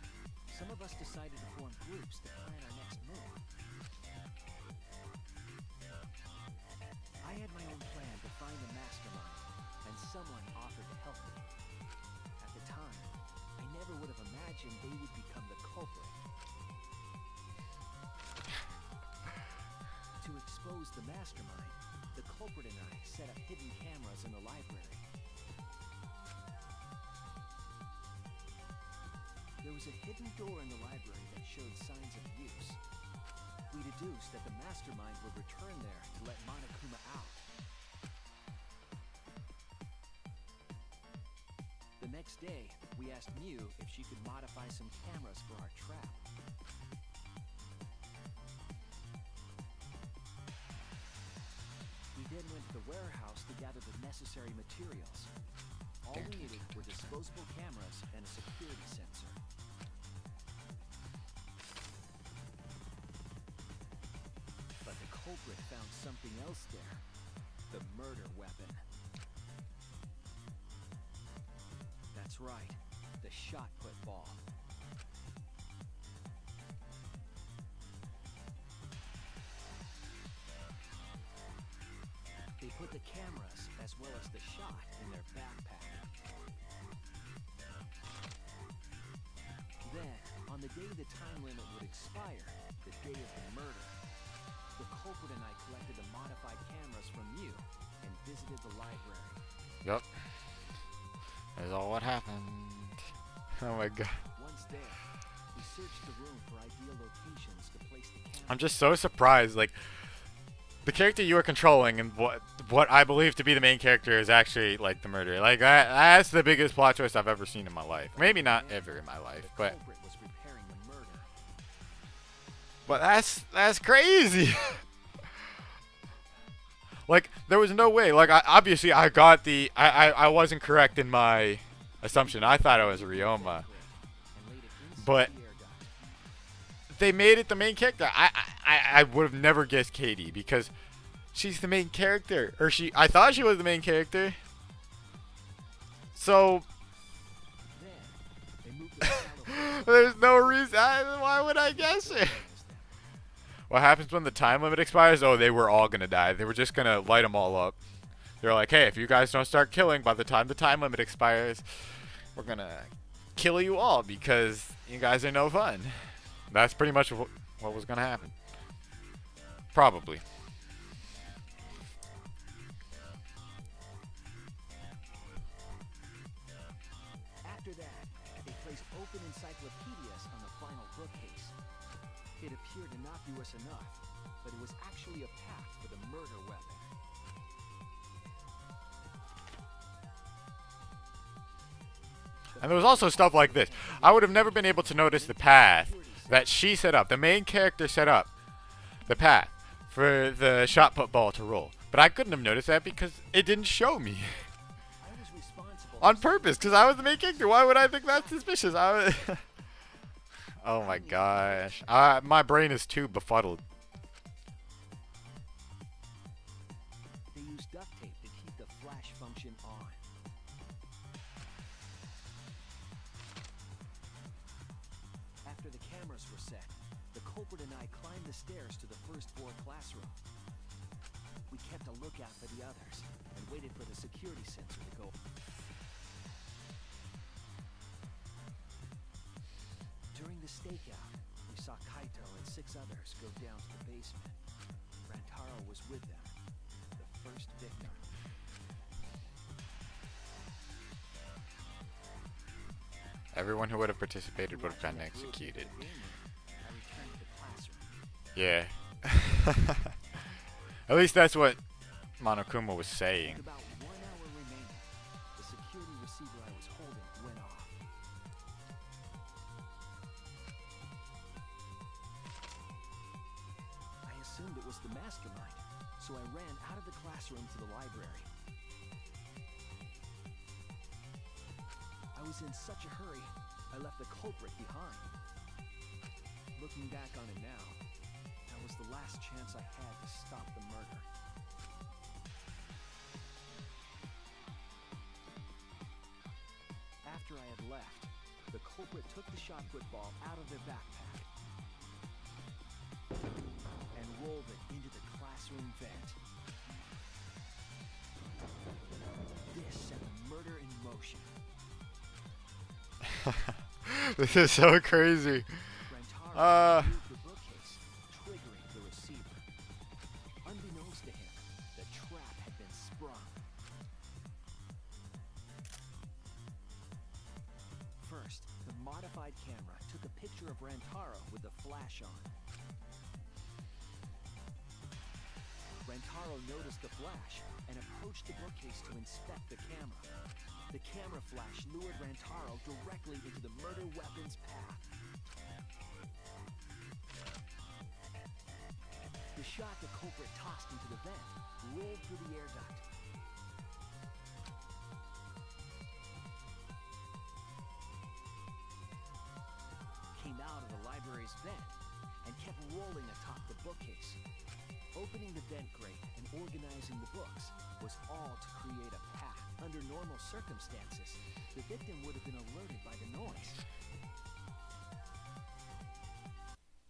I: some of us decided to form groups to plan our next move. I had my own plan to find the mastermind, and someone offered to help me. At the time, I never would have imagined they would become the culprit. To expose the mastermind, the culprit and I set up hidden cameras in the library. There was a hidden door in the library that showed signs of use. We deduced that the mastermind would return there to let Monokuma out. The next day, we asked Mew if she could modify some cameras for our trap. We then went to the warehouse to gather the necessary materials. All we needed were disposable cameras and a security sensor. But the culprit found something else there. The murder weapon. That's right, the shot put ball. They put the cameras as well as the shot in their backpack. Then, on the day the time limit would expire, the day of the murder, the culprit and I collected the modified cameras from you and visited the library.
A: Yup. That's all what happened. Oh my god.
I: Once there, we searched the room for ideal locations to place the cameras.
A: I'm just so surprised. Like, the character you are controlling and what I believe to be the main character is actually, like, the murderer. Like, that's the biggest plot twist I've ever seen in my life. Maybe not ever in my life, but... But that's crazy. Like, there was no way. Like, obviously I got the... I wasn't correct in my assumption. I thought it was Ryoma. But they made it the main character. I would have never guessed Katie because she's the main character. Or I thought she was the main character. So... there's no reason. Why would I guess it? What happens when the time limit expires? Oh, they were all going to die. They were just going to light them all up. They're like, hey, if you guys don't start killing by the time the time limit expires, we're going to kill you all because you guys are no fun. That's pretty much what was going to happen. Probably.
I: After that, they placed open encyclopedias on the final bookcase. It appeared to not do us enough, but it was actually a path for the murder weapon.
A: And there was also stuff like this. I would have never been able to notice the path that she set up. The main character set up the path for the shot put ball to roll. But I couldn't have noticed that because it didn't show me. On purpose, because I was the main character. Why would I think that's suspicious? Oh my gosh. My brain is too befuddled.
I: They used duct tape to keep the flash function on. After the cameras were set, the culprit and I climbed the stairs to the first floor classroom. We kept a lookout for the others and waited for the security sensor to go. During the stakeout, we saw Kaito and 6 others go down to the basement. Rantaro was with them, the first victim.
A: Everyone who would have participated would have been executed. Yeah. At least that's what Monokuma was saying.
I: With about 1 hour remaining, the security receiver I was holding went off. was the mastermind, so I ran out of the classroom to the library. I was in such a hurry, I left the culprit behind. Looking back on it now, that was the last chance I had to stop the murder. After I had left, the culprit took the shot put ball out of their backpack and rolled it into the classroom vent. This set the murder in motion.
A: This is so crazy.
I: Rantaro moved the bookcase, triggering the receiver. Unbeknownst to him, the trap had been sprung. First, the modified camera took a picture of Rantaro with the flash on. Rantaro noticed the flash and approached the bookcase to inspect the camera. The camera flash lured Rantaro directly into the murder weapon's path. The shot the culprit tossed into the vent rolled through the air duct. Came out of the library's vent and kept rolling atop the bookcase. Opening the vent grate and organizing the books was all to create a path. Under normal circumstances, the victim would have been alerted by the noise.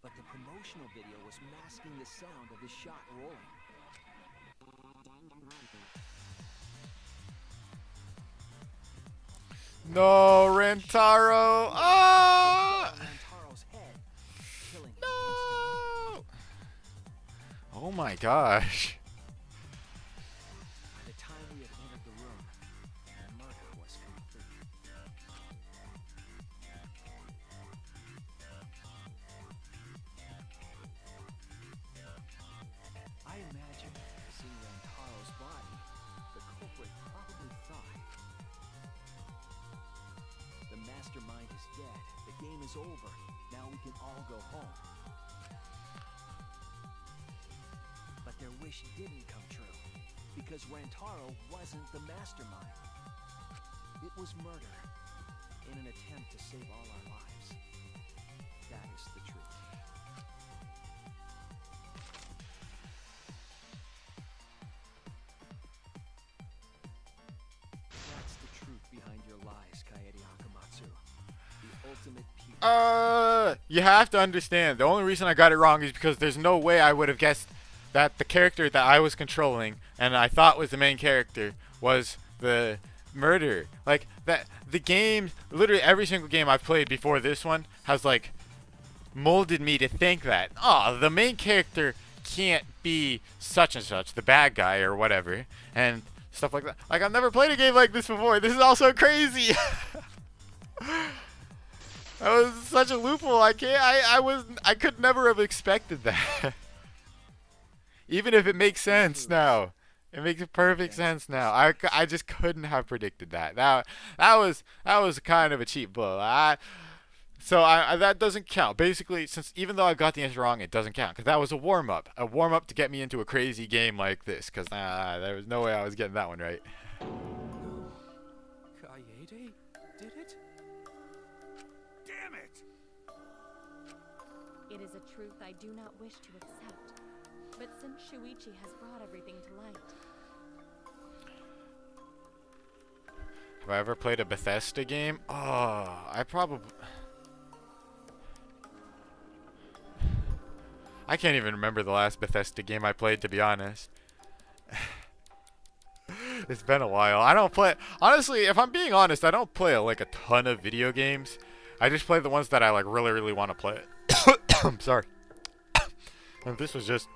I: But the promotional video was masking the sound of the shot rolling.
A: No, Rantaro! Ah!
I: Rantaro's head, killing him
A: No! Oh my gosh.
I: By the time we had entered the room, the murder was complete. I imagine, seeing Rantaro's body, the culprit probably thought, the mastermind is dead, the game is over, now we can all go home. But their wish didn't come true, because Rantaro wasn't the mastermind. It was murder, in an attempt to save all our lives. That is the truth. That's the truth behind your lies, Kaede Akamatsu. The ultimate people.
A: You have to understand, the only reason I got it wrong is because there's no way I would have guessed that the character that I was controlling and I thought was the main character was the murderer. Like, that the game, literally every single game I've played before this one has like molded me to think that, oh, the main character can't be such and such, the bad guy or whatever, and stuff like that. Like, I've never played a game like this before. This is also crazy. That was such a loophole. I could never have expected that. Even if it makes sense now. It makes perfect sense now. I just couldn't have predicted that. That was kind of a cheap blow. So that doesn't count. Basically, since even though I got the answer wrong, it doesn't count because that was a warm up to get me into a crazy game like this. Because there was no way I was getting that one right.
I: Kaede did it? Damn it!
J: It is a truth I do not wish to accept. But since Shuichi has brought everything to light,
A: Have I ever played a Bethesda game? Oh, I can't even remember the last Bethesda game I played, to be honest. It's been a while. I don't play... Honestly, if I'm being honest, I don't play like a ton of video games. I just play the ones that I like really, really want to play. I'm sorry. And this was just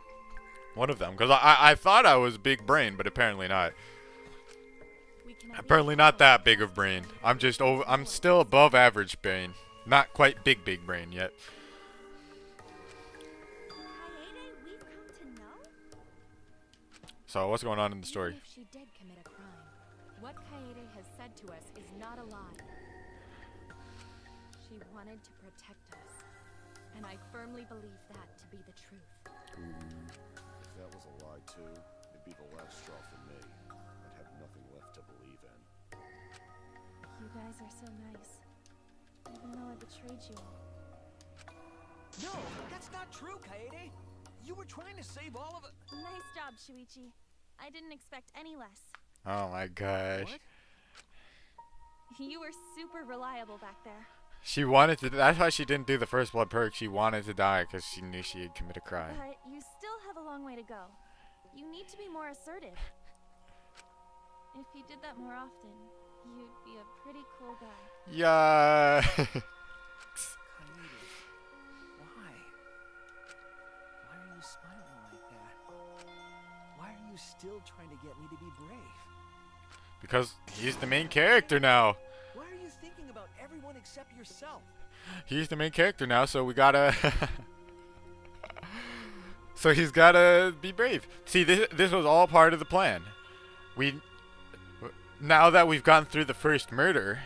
A: one of them. Because I thought I was big brain, but apparently not. Apparently not that big of brain. I'm still above average brain. Not quite big brain yet.
C: Kaede, we've come to know?
A: So what's going on in the story?
J: even if she did commit a crime, what Kaede has said to us is not a lie. She wanted to protect us, and I firmly believe that to be the truth.
H: too, it'd be the last straw for me. I'd have nothing left to believe in.
J: You guys are so nice. Even though I betrayed you all.
I: No, that's not true, Kaede. You were trying to save all of it.
J: Nice job, Shuichi. I didn't expect any less.
A: Oh my gosh.
I: What?
J: You were super reliable back there.
A: She wanted to. That's why she didn't do the first blood perk. She wanted to die because she knew she had committed a crime.
J: But you still have a long way to go. You need to be more assertive. If you did that more often, you'd be a pretty cool guy.
A: Yeah.
I: Kaede, why? Why are you smiling like that? Why are you still trying to get me to be brave?
A: Because he's the main character now.
I: Why are you thinking about everyone except yourself?
A: He's the main character now, so we gotta. So he's gotta be brave. See, this was all part of the plan. Now that we've gone through the first murder,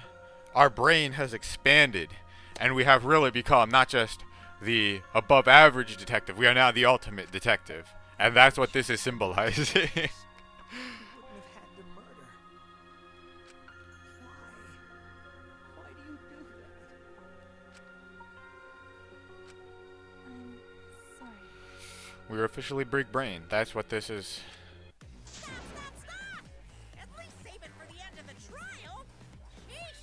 A: our brain has expanded, and we have really become not just the above average detective. We are now the ultimate detective, and that's what this is symbolizing.
I: You wouldn't have had to murder. Why? Why do you do that?
J: I'm sorry.
A: We're officially big brain. That's what this is.
G: Stop! At least save it for the end of the trial. Sheesh!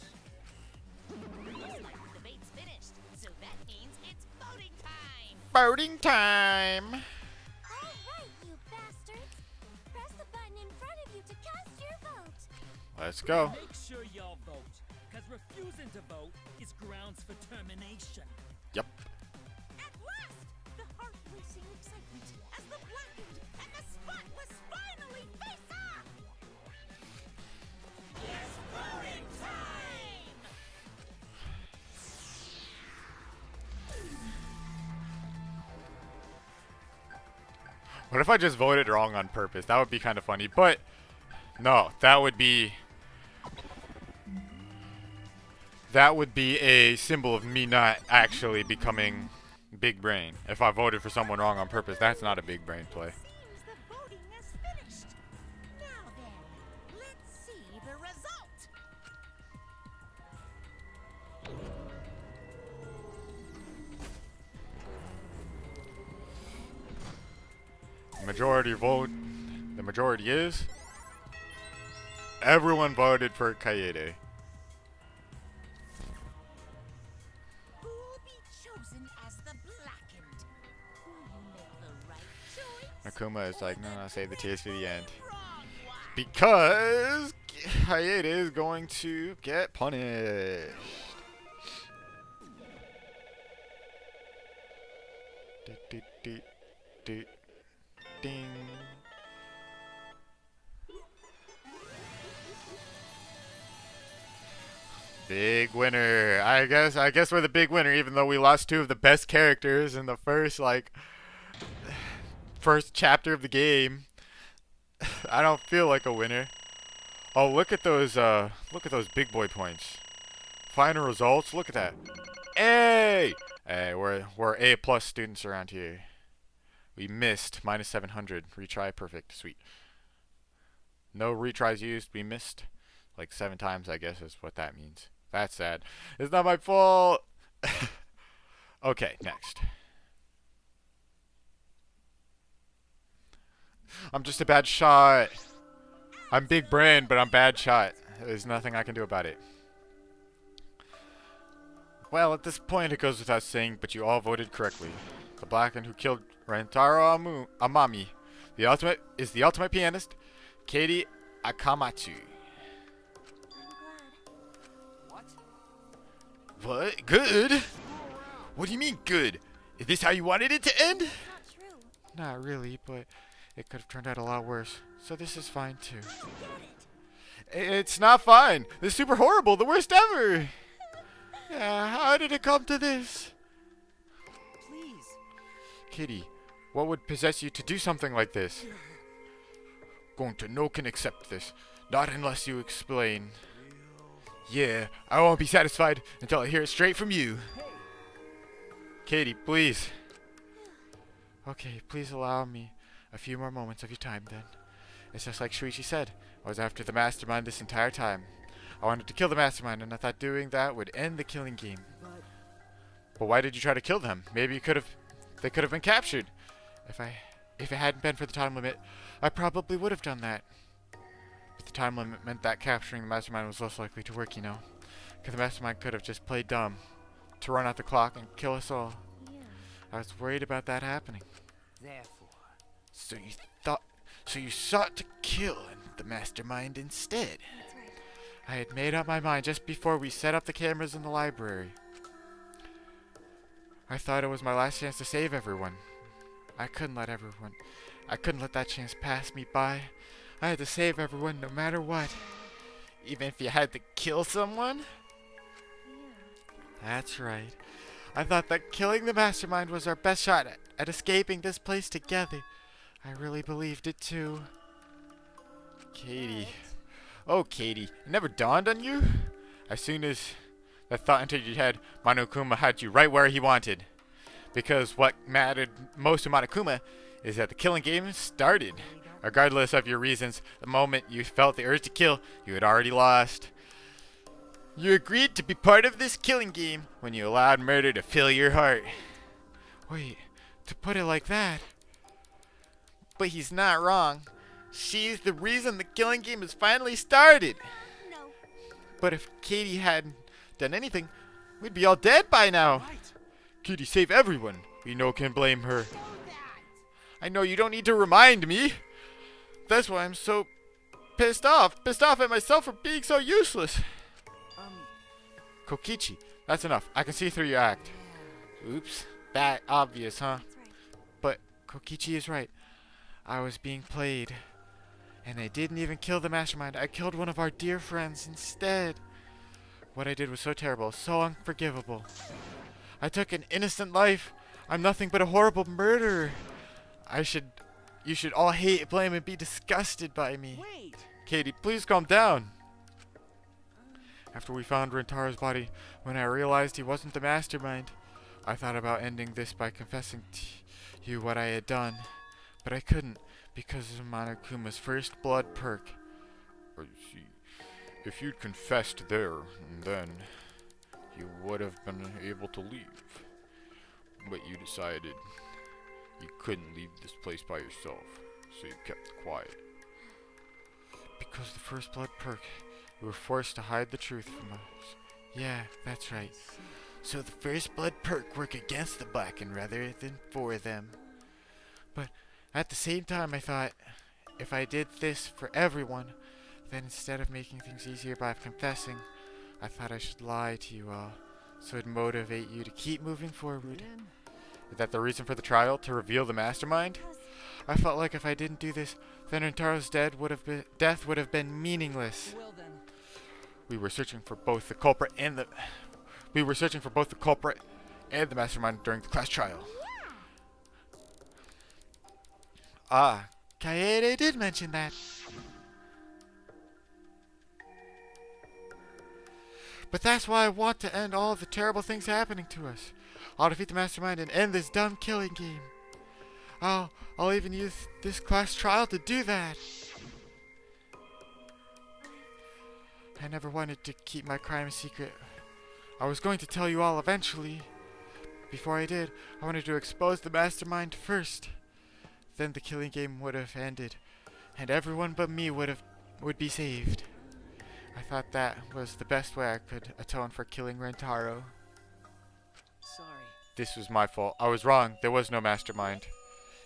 G: Looks like the debate's finished, so that means it's voting time.
A: Voting time.
C: All right, you bastards. Press the button in front of you to cast your vote.
A: Let's go.
K: Make sure y'all vote, because refusing to vote is grounds for termination.
A: Yep.
G: At last, the heart-racing excitement as the blackened and the spotless finally face off. It's voting time.
A: What if I just voted wrong on purpose? That would be kind of funny, but no, that would be a symbol of me not actually becoming big brain. If I voted for someone wrong on purpose, that's not a big brain play.
G: Seems the voting is finished. Now then, let's see the result.
A: The majority is everyone voted for Kaede.
G: Who will be chosen as the blackened? Will you make the right choice?
A: Akuma is like, no, save the tears for the end.
G: Wrong one.
A: Because Kaede is going to get punished. Ding. Big winner. I guess we're the big winner, even though we lost two of the best characters in the first chapter of the game. I don't feel like a winner. Oh, look at those big boy points. Final results. Look at that. A. Hey, we're A+ students around here. We missed -700. Retry perfect. Sweet. No retries used. We missed like 7 times, I guess is what that means. That's sad. It's not my fault. Okay, next. I'm just a bad shot. I'm big brain, but I'm bad shot. There's nothing I can do about it. Well, at this point it goes without saying, but you all voted correctly. The blackened who killed Rentaro Amami. The ultimate pianist, Katie Akamatsu. What? Good? What do you mean good? Is this how you wanted it to end?
C: Not true.
A: Not really, but it could have turned out a lot worse. So this is fine too. It's not fine. This is super horrible. The worst ever. Yeah, how did it come to this?
I: Please.
A: Kitty, what would possess you to do something like this? Going to no can accept this. Not unless you explain. Yeah, I won't be satisfied until I hear it straight from you. Katie, please. Okay, please allow me. A few more moments of your time, then. It's just like Shuichi said. I was after the mastermind this entire time. I wanted to kill the mastermind, and I thought doing that would end the killing game. But why did you try to kill them? Maybe they could have been captured. If it hadn't been for the time limit, I probably would have done that. But the time limit meant that capturing the mastermind was less likely to work, you know. Because the mastermind could have just played dumb to run out the clock and kill us all.
J: Yeah.
A: I was worried about that happening.
L: Therefore,
B: So you sought to kill the mastermind instead.
J: That's right.
A: I had made up my mind just before we set up the cameras in the library. I thought it was my last chance to save everyone. I couldn't let that chance pass me by. I had to save everyone no matter what.
B: Even if you had to kill someone?
J: Yeah.
A: That's right. I thought that killing the mastermind was our best shot at escaping this place together. I really believed it too.
B: Katie. Oh, Katie. It never dawned on you?
A: As soon as that thought entered your head, Monokuma had you right where he wanted. Because what mattered most to Monokuma is that the killing game started. Regardless of your reasons, the moment you felt the urge to kill, you had already lost.
B: You agreed to be part of this killing game when you allowed murder to fill your heart.
A: Wait, to put it like that.
B: But he's not wrong. She's the reason the killing game has finally started.
C: No.
B: But if Katie hadn't done anything, we'd be all dead by now.
I: Right.
A: Kitty saved everyone. We no can blame her.
B: I know you don't need to remind me. That's why I'm so pissed off at myself for being so useless.
A: Kokichi, that's enough. I can see through your act.
B: Oops, that obvious, huh?
J: That's right.
A: But Kokichi is right. I was being played. And I didn't even kill the mastermind. I killed one of our dear friends instead. What I did was so terrible, so unforgivable. I took an innocent life. I'm nothing but a horrible murderer. You should all hate, blame, and be disgusted by me.
I: Wait.
A: Katie, please calm down. After we found Rentaro's body, when I realized he wasn't the mastermind, I thought about ending this by confessing to you what I had done. But I couldn't, because of Monokuma's first blood perk.
H: I see. If you'd confessed there and then, you would have been able to leave. But you decided you couldn't leave this place by yourself, so you kept quiet.
A: Because the first blood perk, we were forced to hide the truth from us. Yeah, that's right.
B: So the first blood perk worked against the Blackened rather than for them.
A: But at the same time, I thought, if I did this for everyone, then instead of making things easier by confessing, I thought I should lie to you all, so it'd motivate you to keep moving forward. Is that the reason for the trial, to reveal the mastermind? I felt like if I didn't do this, then Rentaro's death would have been meaningless.
I: Well then.
A: We were searching for both the culprit and the mastermind during the class trial. Ah, Kaede did mention that. But that's why I want to end all of the terrible things happening to us. I'll defeat the mastermind and end this dumb killing game. I'll even use this class trial to do that. I never wanted to keep my crime a secret. I was going to tell you all eventually. Before I did, I wanted to expose the mastermind first. Then the killing game would have ended, and everyone but me would be saved. I thought that was the best way I could atone for killing Rentaro.
I: Sorry.
A: This was my fault. I was wrong. There was no mastermind.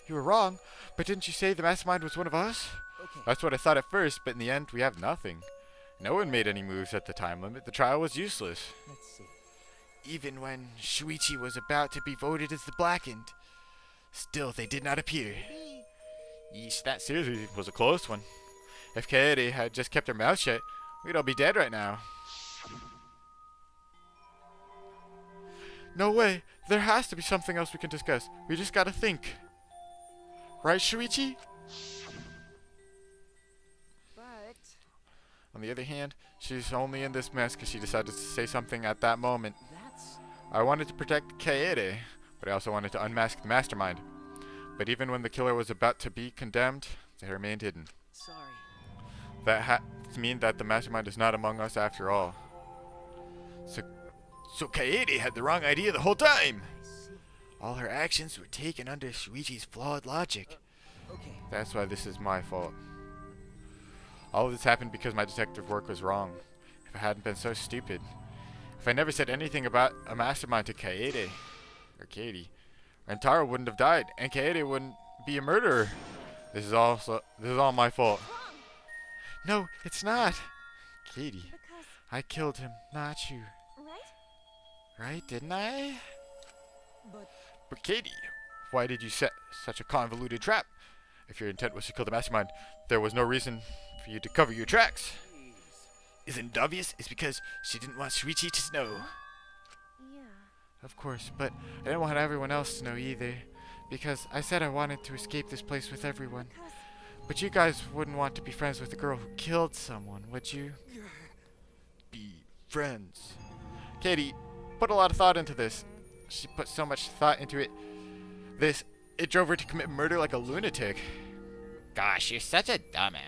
A: You were wrong, but didn't you say the mastermind was one of us?
I: Okay.
A: That's what I thought at first, but in the end, we have nothing. No one made any moves at the time limit. The trial was useless.
L: Let's see.
B: Even when Shuichi was about to be voted as the Blackened, still they did not appear.
A: Yeesh, that seriously was a close one. If Kaede had just kept her mouth shut, we'd all be dead right now. No way. There has to be something else we can discuss. We just gotta think. Right, Shuichi?
J: But
A: On the other hand, she's only in this mess because she decided to say something at that moment.
I: That's...
A: I wanted to protect Kaede, but I also wanted to unmask the mastermind. But even when the killer was about to be condemned, they remained hidden.
I: Sorry.
A: That means that the mastermind is not among us after all.
B: So Kaede had the wrong idea the whole time. All her actions were taken under Shuichi's flawed logic.
I: Okay.
A: That's why this is my fault. All of this happened because my detective work was wrong. If I hadn't been so stupid. If I never said anything about a mastermind to Kaede, or Katie, Rentaro wouldn't have died, and Kaede wouldn't be a murderer. This is all my fault. No, it's not. Katie,
J: Because,
A: I killed him, not you.
J: right?
A: Right, didn't I?
B: But Katie, why did you set such a convoluted trap? If your intent was to kill the mastermind, there was no reason for you to cover your tracks. Isn't it obvious? It's because she didn't want Shuichi to know.
J: Yeah.
A: Of course, but I didn't want everyone else to know either. Because I said I wanted to escape this place with everyone.
J: Because,
A: But you guys wouldn't want to be friends with the girl who killed someone, would you?
B: Be friends.
A: Katie put a lot of thought into this. She put so much thought into it. It drove her to commit murder like a lunatic.
D: Gosh, you're such a dumbass.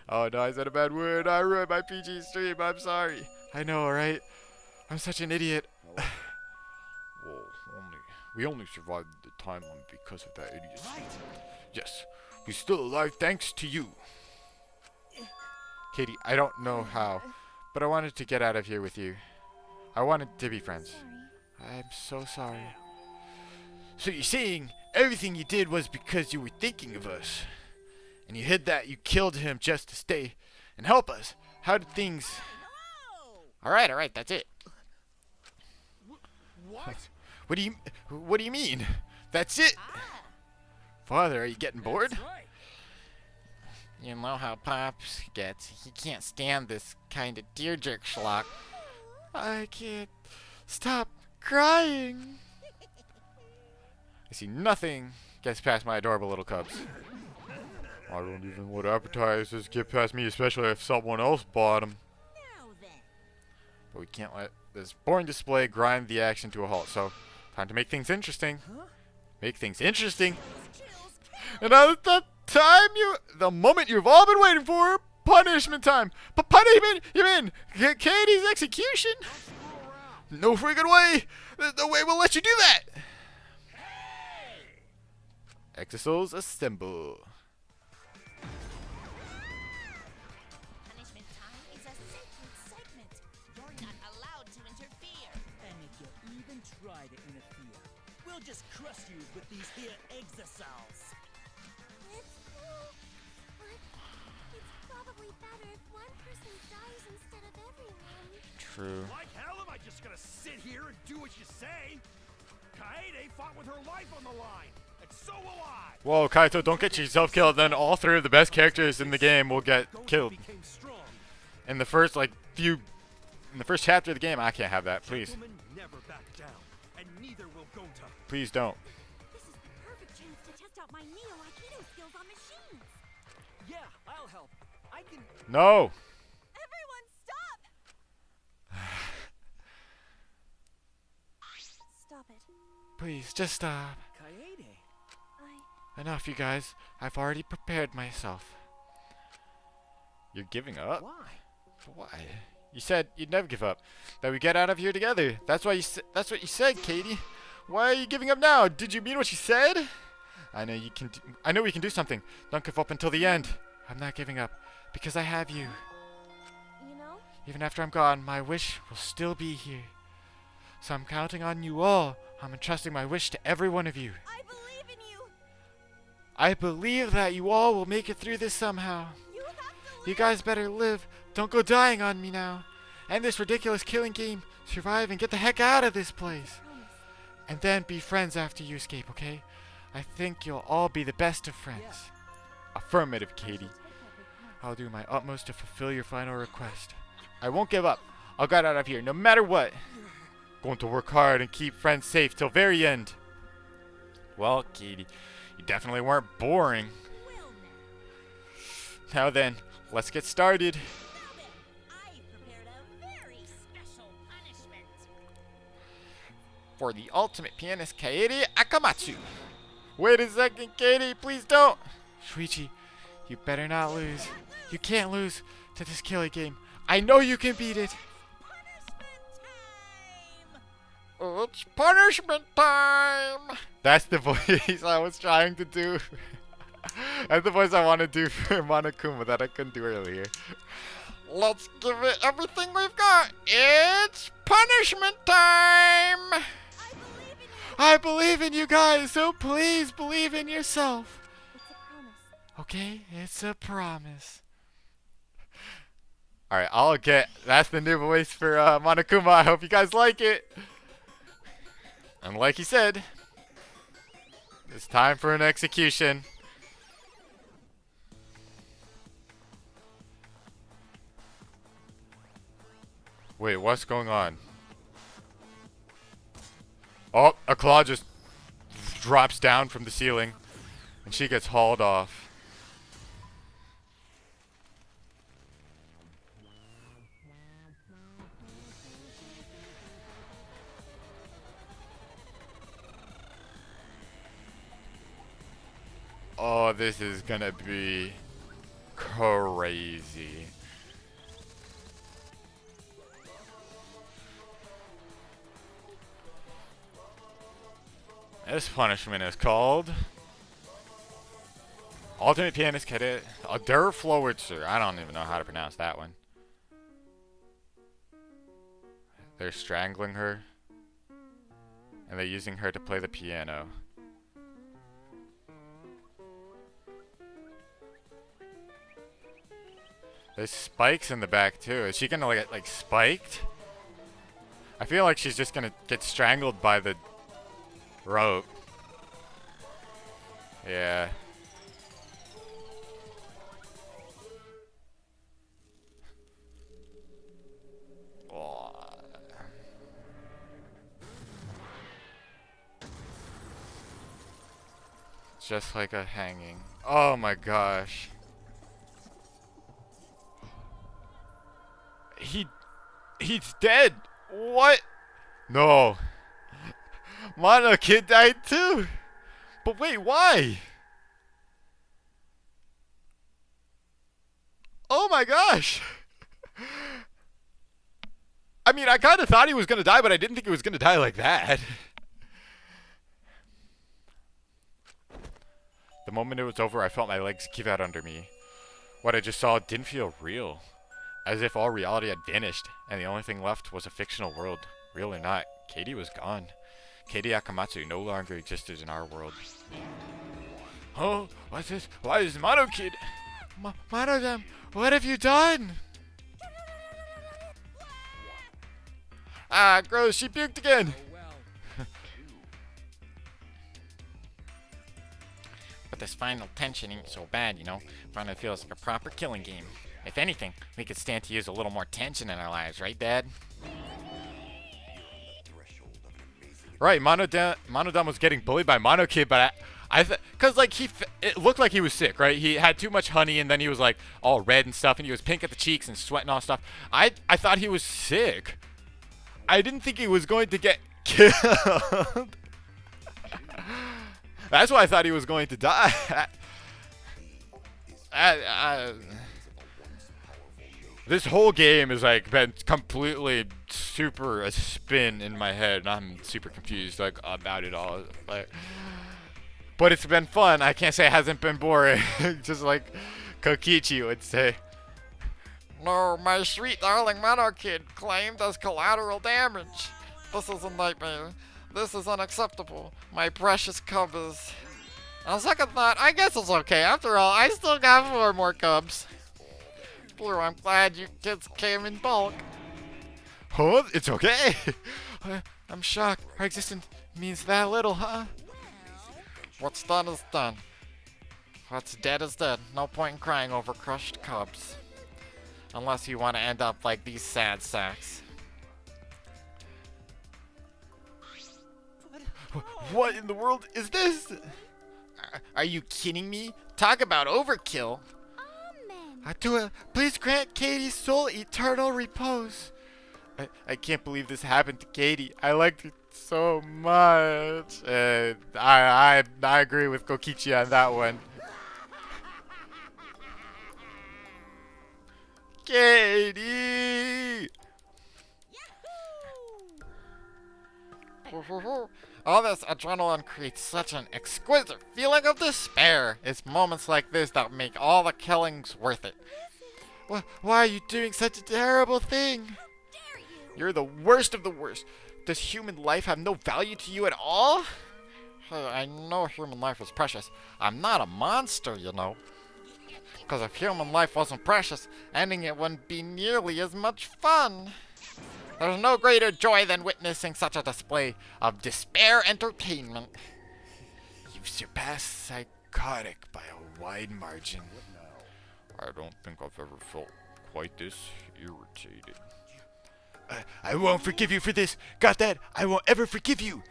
A: Oh no, I said a bad word. I ruined my PG stream. I'm sorry. I know, right? I'm such an idiot.
B: Well, we only survived the timeline because of that idiocy. Yes, we're still alive thanks to you.
A: Katie, I don't know how, but I wanted to get out of here with you. I wanted to be friends.
J: sorry.
A: I'm so sorry.
B: So you're saying everything you did was because you were thinking of us? And you hid that you killed him just to stay and help us? How did things...
D: Alright, that's it.
H: What?
B: What do you mean? That's it? Father, are you getting bored?
D: You know how Pops gets. He can't stand this kind of tearjerk schlock.
A: I can't stop crying.
B: I see nothing gets past my adorable little cubs.
A: I don't even want appetizers get past me, especially if someone else bought them.
G: Now then.
A: But we can't let this boring display grind the action to a halt, so time to make things interesting. Make things interesting. And now the moment you've all been waiting for, punishment time. Punishment, you mean Katie's execution?
B: No friggin' way! No way we'll let you do that!
A: Exisals assemble.
G: Punishment time is a sacred segment. You're not allowed to interfere.
K: And if you even try to interfere, we'll just crush you with these here exosols.
C: It's cool, but it's probably better if one person dies instead of everyone.
A: True.
H: Like hell am I just gonna sit here and do what you say? Kaede fought with her life on the line, and so will I.
A: Whoa, Kaito, don't get yourself killed. Then all three of the best characters in the game will get killed.
H: Became strong.
A: In the first in the first chapter of the game. I can't have that, please.
H: Gentlemen never back down, and neither will Gonta.
A: Please don't.
C: This is the perfect chance to test out my Neo Aikido skills on machines.
I: Yeah, I'll help. I can.
A: No.
C: Everyone stop! Stop it.
A: Please, just stop.
I: Kaede.
A: Enough, you guys. I've already prepared myself.
B: You're giving up?
I: Why?
A: Why? You said you'd never give up. That we get out of here together. That's why that's what you said, Katie. Why are you giving up now? Did you mean what you said? I know you can. I know we can do something. Don't give up until the end. I'm not giving up because I have you.
C: You know?
A: Even after I'm gone, my wish will still be here. So I'm counting on you all. I'm entrusting my wish to every one of you.
C: I believe in you.
A: I believe that you all will make it through this somehow.
C: You have to
A: You guys better live. Don't go dying on me now. End this ridiculous killing game. Survive and get the heck out of this place. And then be friends after you escape, okay? I think you'll all be the best of friends. Affirmative, Katie. I'll do my utmost to fulfill your final request. I won't give up. I'll get out of here no matter what. Going to work hard and keep friends safe till very end. Well, Katie, you definitely weren't boring. Now then, let's get started.
G: I prepared a very special punishment.
D: For the ultimate pianist Kaede Akamatsu.
A: Wait a second, Katie. Please don't. Shuichi, you better not lose. You can't lose to this killing game. I know you can beat it. It's punishment time. That's the voice I was trying to do. That's the voice I want to do for Monokuma that I couldn't do earlier. Let's give it everything we've got. It's punishment time. I believe in you guys, so please believe in yourself.
J: It's a promise.
A: Okay, it's a promise. Alright, that's the new voice for Monokuma. I hope you guys like it. And like he said, it's time for an execution. Wait, what's going on? Oh, a claw just drops down from the ceiling, and she gets hauled off. Oh, this is gonna be crazy. This punishment is called Alternate Pianist Cadet Der Flowitzer. I don't even know how to pronounce that one. They're strangling her, and they're using her to play the piano. There's spikes in the back too. Is she gonna get like spiked? I feel like she's just gonna get strangled by the rope. Yeah. Oh. Just like a hanging. Oh my gosh. He's dead. What? No. Mono Kid died too. But wait, why? Oh my gosh. I mean, I kind of thought he was going to die, but I didn't think he was going to die like that. The moment it was over, I felt my legs give out under me. What I just saw didn't feel real. As if all reality had vanished, and the only thing left was a fictional world. Real or not, Katie was gone. Katie Akamatsu no longer existed in our world. Oh, what's this? Why is Mono Kid? Mono-dam, what have you done? Ah, gross, she puked again.
D: But this final tension ain't so bad, you know? Finally feels like a proper killing game. If anything, we could stand to use a little more tension in our lives, right, Dad?
A: Right, Monodam was getting bullied by Mono Kid, but cause like it looked like he was sick, right? He had too much honey, and then he was like all red and stuff, and he was pink at the cheeks and sweating all stuff. I thought he was sick. I didn't think he was going to get killed. That's why I thought he was going to die. This whole game has like been completely super a spin in my head, and I'm super confused like about it all. Like, but it's been fun. I can't say it hasn't been boring. Just like Kokichi would say.
D: No, my sweet darling Mono Kid claimed as collateral damage. This is a nightmare. This is unacceptable. My precious cub is... On second thought, I guess it's okay. After all, I still got 4 more cubs. Blue, I'm glad you kids came in bulk.
A: Huh? It's okay.
D: I'm shocked. Our existence means that little, huh? What's done is done. What's dead is dead. No point in crying over crushed cubs. Unless you want to end up like these sad sacks.
A: What in the world is this?
D: Are you kidding me? Talk about overkill.
J: Amen.
A: Atua, please grant Katie's soul eternal repose. I can't believe this happened to Katie. I liked her so much. I agree with Kokichi on that one. Katie!
D: All this adrenaline creates such an exquisite feeling of despair. It's moments like this that make all the killings worth it. Why are you doing such a terrible thing? You're the worst of the worst. Does human life have no value to you at all? I know human life is precious. I'm not a monster, you know. Because if human life wasn't precious, ending it wouldn't be nearly as much fun. There's no greater joy than witnessing such a display of despair entertainment.
B: You've surpassed psychotic by a wide margin.
A: I don't think I've ever felt quite this irritated.
B: I won't forgive you for this. Got that? I won't ever forgive you.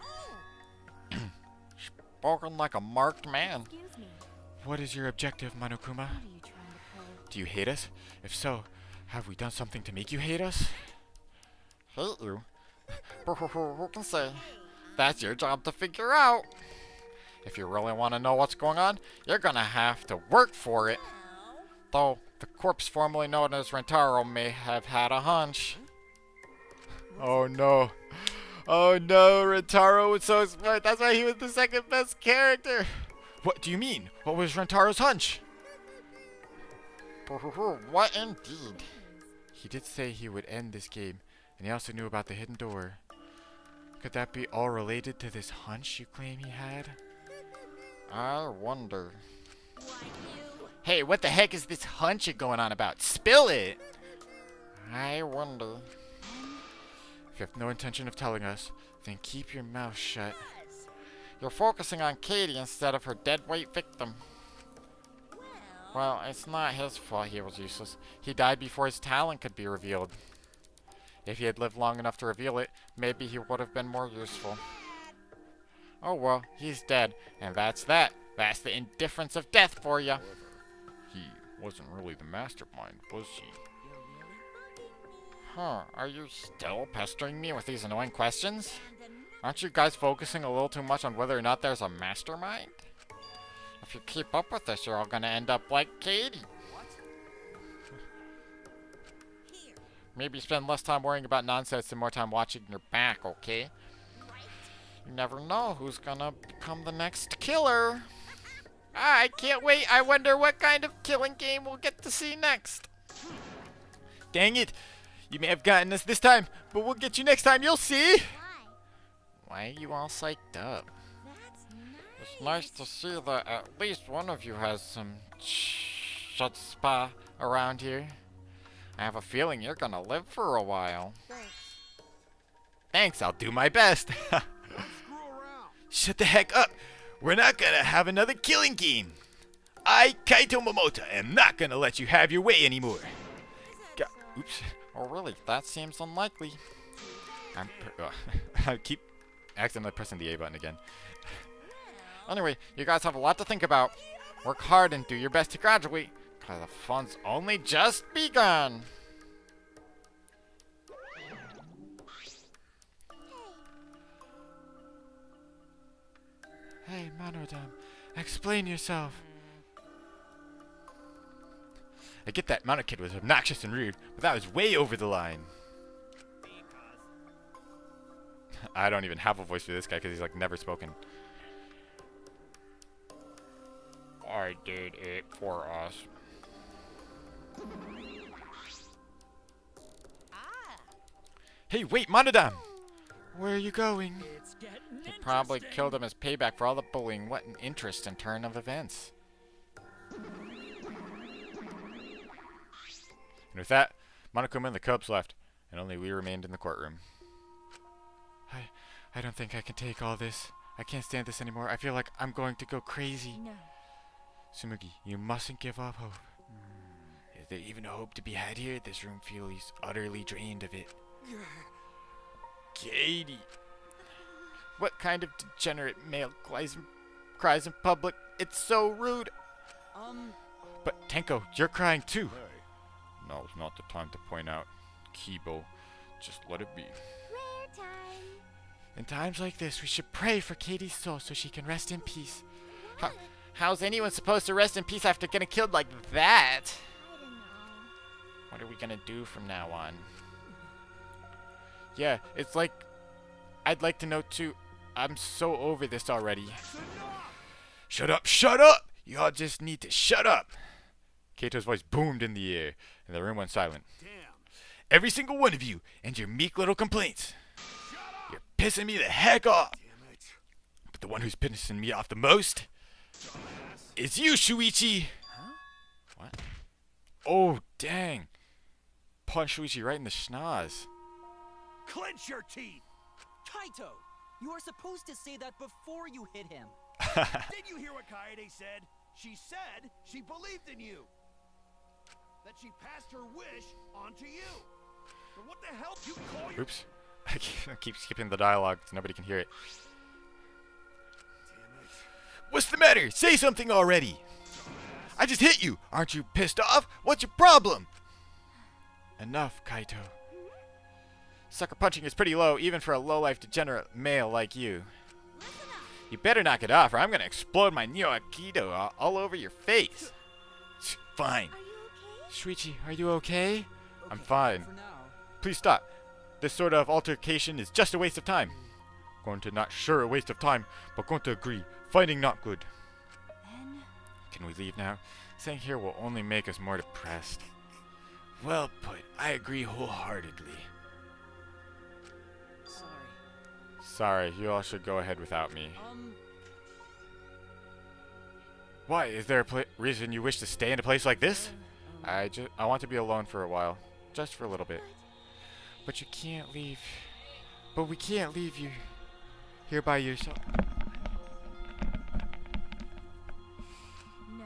D: Spoken like a marked man.
J: Excuse me.
A: What is your objective, Monokuma?
J: What are you trying to pull?
A: Do you hate us? If so, have we done something to make you hate us?
D: Hate you? Who can say? That's your job to figure out. If you really want to know what's going on, you're gonna have to work for it. Though the corpse formerly known as Rentaro may have had a hunch.
A: Oh no. Oh no, Rentaro was so smart. That's why he was the second best character.
B: What do you mean? What was Rentaro's hunch?
D: What indeed?
A: He did say he would end this game, and he also knew about the hidden door. Could that be all related to this hunch you claim he had?
D: I wonder.
B: Hey, what the heck is this hunch you're going on about? Spill it!
D: I wonder.
A: If you have no intention of telling us, then keep your mouth shut.
D: You're focusing on Katie instead of her deadweight victim. Well, it's not his fault he was useless. He died before his talent could be revealed. If he had lived long enough to reveal it, maybe he would have been more useful. Oh well, he's dead, and that's that. That's the indifference of death for ya.
A: He wasn't really the mastermind, was he?
D: Huh, are you still pestering me with these annoying questions? Aren't you guys focusing a little too much on whether or not there's a mastermind? If you keep up with this, you're all gonna end up like Katie. Maybe spend less time worrying about nonsense and more time watching your back, okay? You never know who's gonna become the next killer. I can't wait. I wonder what kind of killing game we'll get to see next.
B: Dang it! You may have gotten us this time, but we'll get you next time, you'll see!
D: Why are you all psyched up? It's nice to see that at least one of you has some chutzpah around here. I have a feeling you're gonna live for a while.
B: Thanks, I'll do my best. Shut the heck up! We're not gonna have another killing game! I, Kaito Momota, am not gonna let you have your way anymore! Oops.
D: Oh really? That seems unlikely.
A: I keep accidentally pressing the A button again.
D: Anyway, you guys have a lot to think about. Work hard and do your best to graduate, cause the fun's only just begun.
A: Hey, Monodam, explain yourself.
B: I get that Mono Kid was obnoxious and rude, but that was way over the line.
A: I don't even have a voice for this guy because he's like never spoken.
D: I did it for us.
B: Hey, wait, Monodam!
A: Where are you going?
D: He probably killed him as payback for all the bullying. What an interesting turn of events.
A: And with that, Monokuma and the Cubs left, and only we remained in the courtroom. I don't think I can take all this. I can't stand this anymore. I feel like I'm going to go crazy.
J: No.
A: Sumugi, you mustn't give up hope.
B: Is there even a hope to be had here? This room feels utterly drained of it. Katie! What kind of degenerate male cries in public? It's so rude!
A: But Tenko, you're crying too! Now's not the time to point out Kibo. Just let it be.
C: Rare time.
B: In times like this, we should pray for Katie's soul so she can rest in peace. How's anyone supposed to rest in peace after getting killed like that?
C: I don't know.
B: What are we gonna do from now on? Yeah, it's like, I'd like to know too, I'm so over this already. Shut up, shut up! You all just need to shut up!
A: Kato's voice boomed in the air, and the room went silent.
B: Every single one of you, and your meek little complaints. You're pissing me the heck off! But the one who's pissing me off the most is you, Shuichi!
L: Huh?
B: What? Oh, dang. Punch Shuichi right in the schnoz.
I: Clench your teeth! Kaito, you are supposed to say that before you hit him.
H: Did you hear what Kaede said? She said she believed in you. That she passed her wish on to you. But what the hell do you call your...
A: Oops. I keep skipping the dialogue so nobody can hear it.
B: What's the matter? Say something already! I just hit you! Aren't you pissed off? What's your problem? Enough, Kaito. Sucker punching is pretty low, even for a low-life degenerate male like you. You better knock it off, or I'm gonna explode my Neo Aikido all over your face. Fine.
C: Are you okay?
B: Shuichi, are you okay?
A: I'm fine.
I: For now.
A: Please stop. This sort of altercation is just a waste of time. Going to not sure a waste of time, but going to agree. Fighting not good.
J: Then,
A: Can we leave now? Staying here will only make us more depressed.
B: Well put. I agree wholeheartedly.
I: Sorry.
A: Sorry, you all should go ahead without me.
I: Um,
A: Why? Is there a reason you wish to stay in a place like this? I want to be alone for a while. Just for a little bit. But you can't leave. But we can't leave you here by yourself.
J: no.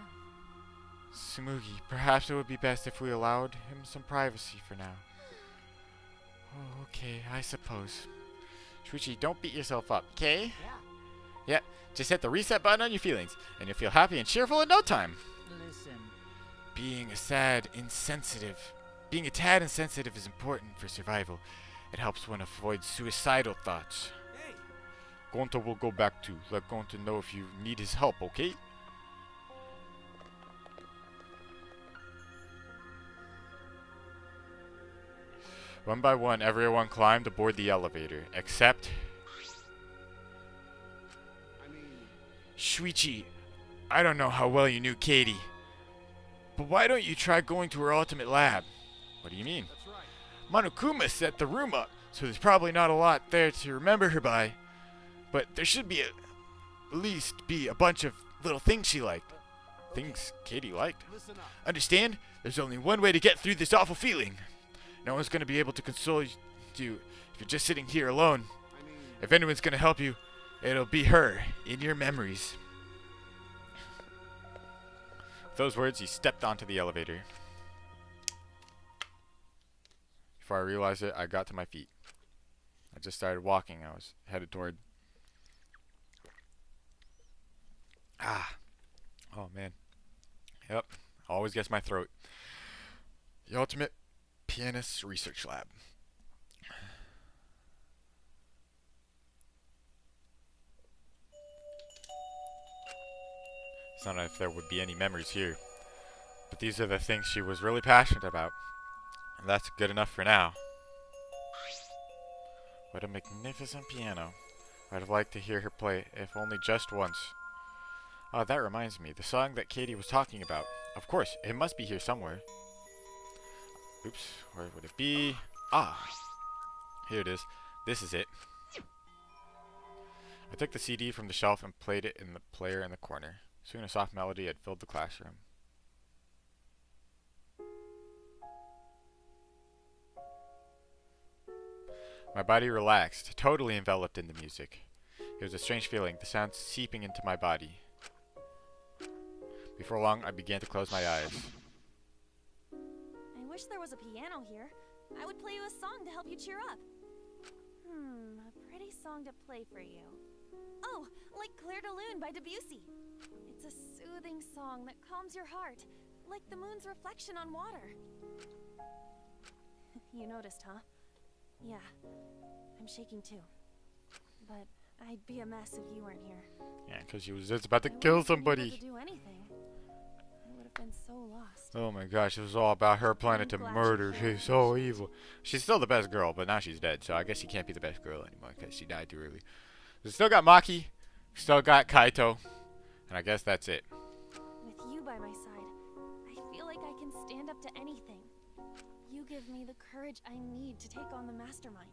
A: Sumugi, perhaps it would be best if we allowed him some privacy for now. Oh, okay, I suppose. Shuichi, don't beat yourself up, okay? Yeah, just hit the reset button on your feelings, and you'll feel happy and cheerful in no time.
L: Listen,
B: Being a tad insensitive is important for survival. It helps one avoid suicidal thoughts.
I: hey,
A: Gonta will go back too. Let Gonta know if you need his help, okay? One by one, everyone climbed aboard the elevator, except
B: Shuichi, I don't know how well you knew Katie, but why don't you try going to her ultimate lab?
A: What do you mean?
B: Monokuma set the room up, so there's probably not a lot there to remember her by. But there should be at least be a bunch of little things she liked.
A: Things Katie liked.
B: Understand? There's only one way to get through this awful feeling. No one's going to be able to console you if you're just sitting here alone. If anyone's going to help you, it'll be her in your memories.
A: With those words, he stepped onto the elevator. Before I realized it, I got to my feet. I just started walking. I was headed toward... Oh, man. Yep. Always gets my throat. The Ultimate Pianist Research Lab. It's not as if there would be any memories here. But these are the things she was really passionate about. And that's good enough for now. What a magnificent piano. I'd have liked to hear her play, if only just once. Oh, that reminds me. The song that Katie was talking about. Of course, it must be here somewhere. Oops, where would it be? Ah, here it is. This is it. I took the CD from the shelf and played it in the player in the corner. Soon a soft melody had filled the classroom. My body relaxed, totally enveloped in the music. It was a strange feeling, the sound seeping into my body. Before long, I began to close my eyes.
J: I wish there was a piano here. I would play you a song to help you cheer up. A pretty song to play for you. Oh, like Clair de Lune by Debussy. It's a soothing song that calms your heart, like the moon's reflection on water. You noticed, huh? Yeah, I'm shaking too. But I'd be a mess if you weren't here.
A: Yeah, because she was just about to
J: I
A: kill
J: wouldn't have been able
A: somebody.
J: to do anything. I would have been so lost.
A: Oh my gosh, it was all about her planning to
J: glad you
A: murder.
J: cared,
A: She's so
J: Patient.
A: evil. She's still the best girl, but now she's dead, so I guess she can't be the best girl anymore because she died too early. We still got Maki, still got Kaito, and I guess that's it.
J: With you by my side, I feel like I can stand up to anything. You give me the courage I need to take on the mastermind.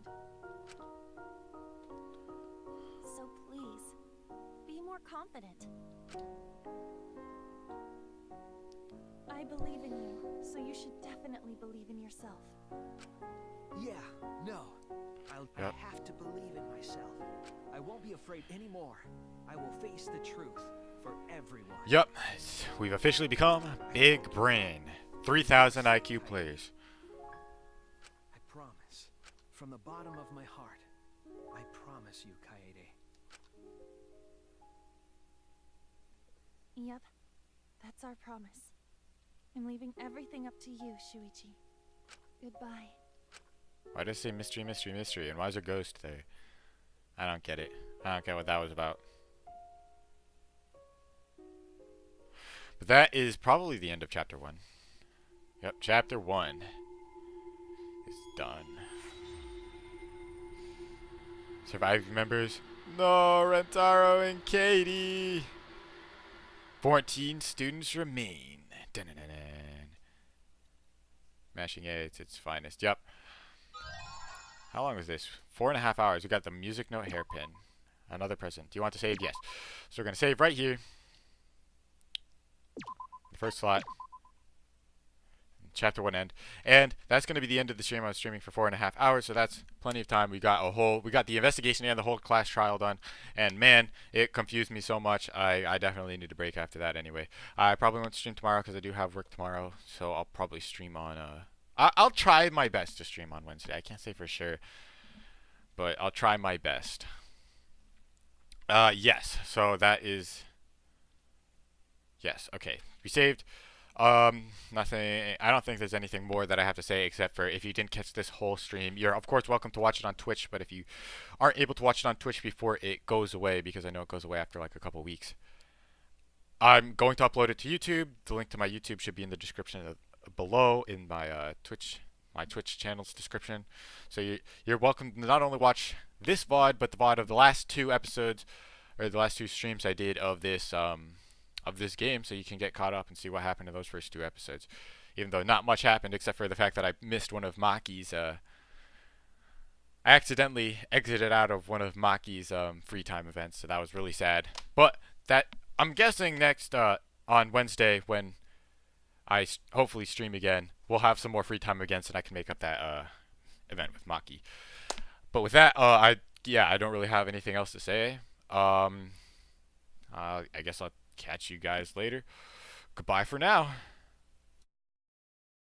J: So please, be more confident. I believe in you, so you should definitely believe in yourself.
I: Yeah, no. I
A: Yep.
I: have to believe in myself. I won't be afraid anymore. I will face the truth for everyone.
A: Yep, we've officially become Big Brain. 3,000 IQ players.
I: I promise. From the bottom of my heart, I promise you, Kaede.
J: Yep, that's our promise. I'm leaving everything up to you, Shuichi. Goodbye.
A: Why does it say mystery, mystery, mystery? And why is there a ghost there? I don't get it. I don't get what that was about. But that is probably the end of chapter 1. Yep, chapter 1 is done. Surviving members. No, Rentaro and Katie. 14 students remain. Dun-dun-dun-dun. Mashing A, it's its finest. Yep. How long was this? 4.5 hours. We got the music note hairpin. Another present. Do you want to save? Yes. So we're going to save right here. The first slot. Chapter 1 end. And that's going to be the end of the stream. I was streaming for 4.5 hours, so that's plenty of time. We got the investigation and the whole class trial done. And man, it confused me so much. I definitely need a break after that anyway. I probably won't stream tomorrow because I do have work tomorrow. So I'll probably stream on, I'll try my best to stream on Wednesday. I can't say for sure, but I'll try my best. Yes. So that is, yes. Okay. We saved. Nothing. I don't think there's anything more that I have to say except for if you didn't catch this whole stream, you're of course welcome to watch it on Twitch. But if you aren't able to watch it on Twitch before it goes away, because I know it goes away after like a couple weeks, I'm going to upload it to YouTube. The link to my YouTube should be in the description below in my Twitch channel's description. So you're welcome to not only watch this VOD, but the VOD of the last 2 episodes, or the last 2 streams I did of this game, so you can get caught up and see what happened in those first 2 episodes. Even though not much happened, except for the fact that I missed one of Maki's. I accidentally exited out of one of Maki's free time events, so that was really sad. But that I'm guessing next on Wednesday, when I hopefully stream again, we'll have some more free time events, and I can make up that event with Maki. But with that, I don't really have anything else to say. I guess I'll catch you guys later. Goodbye for now.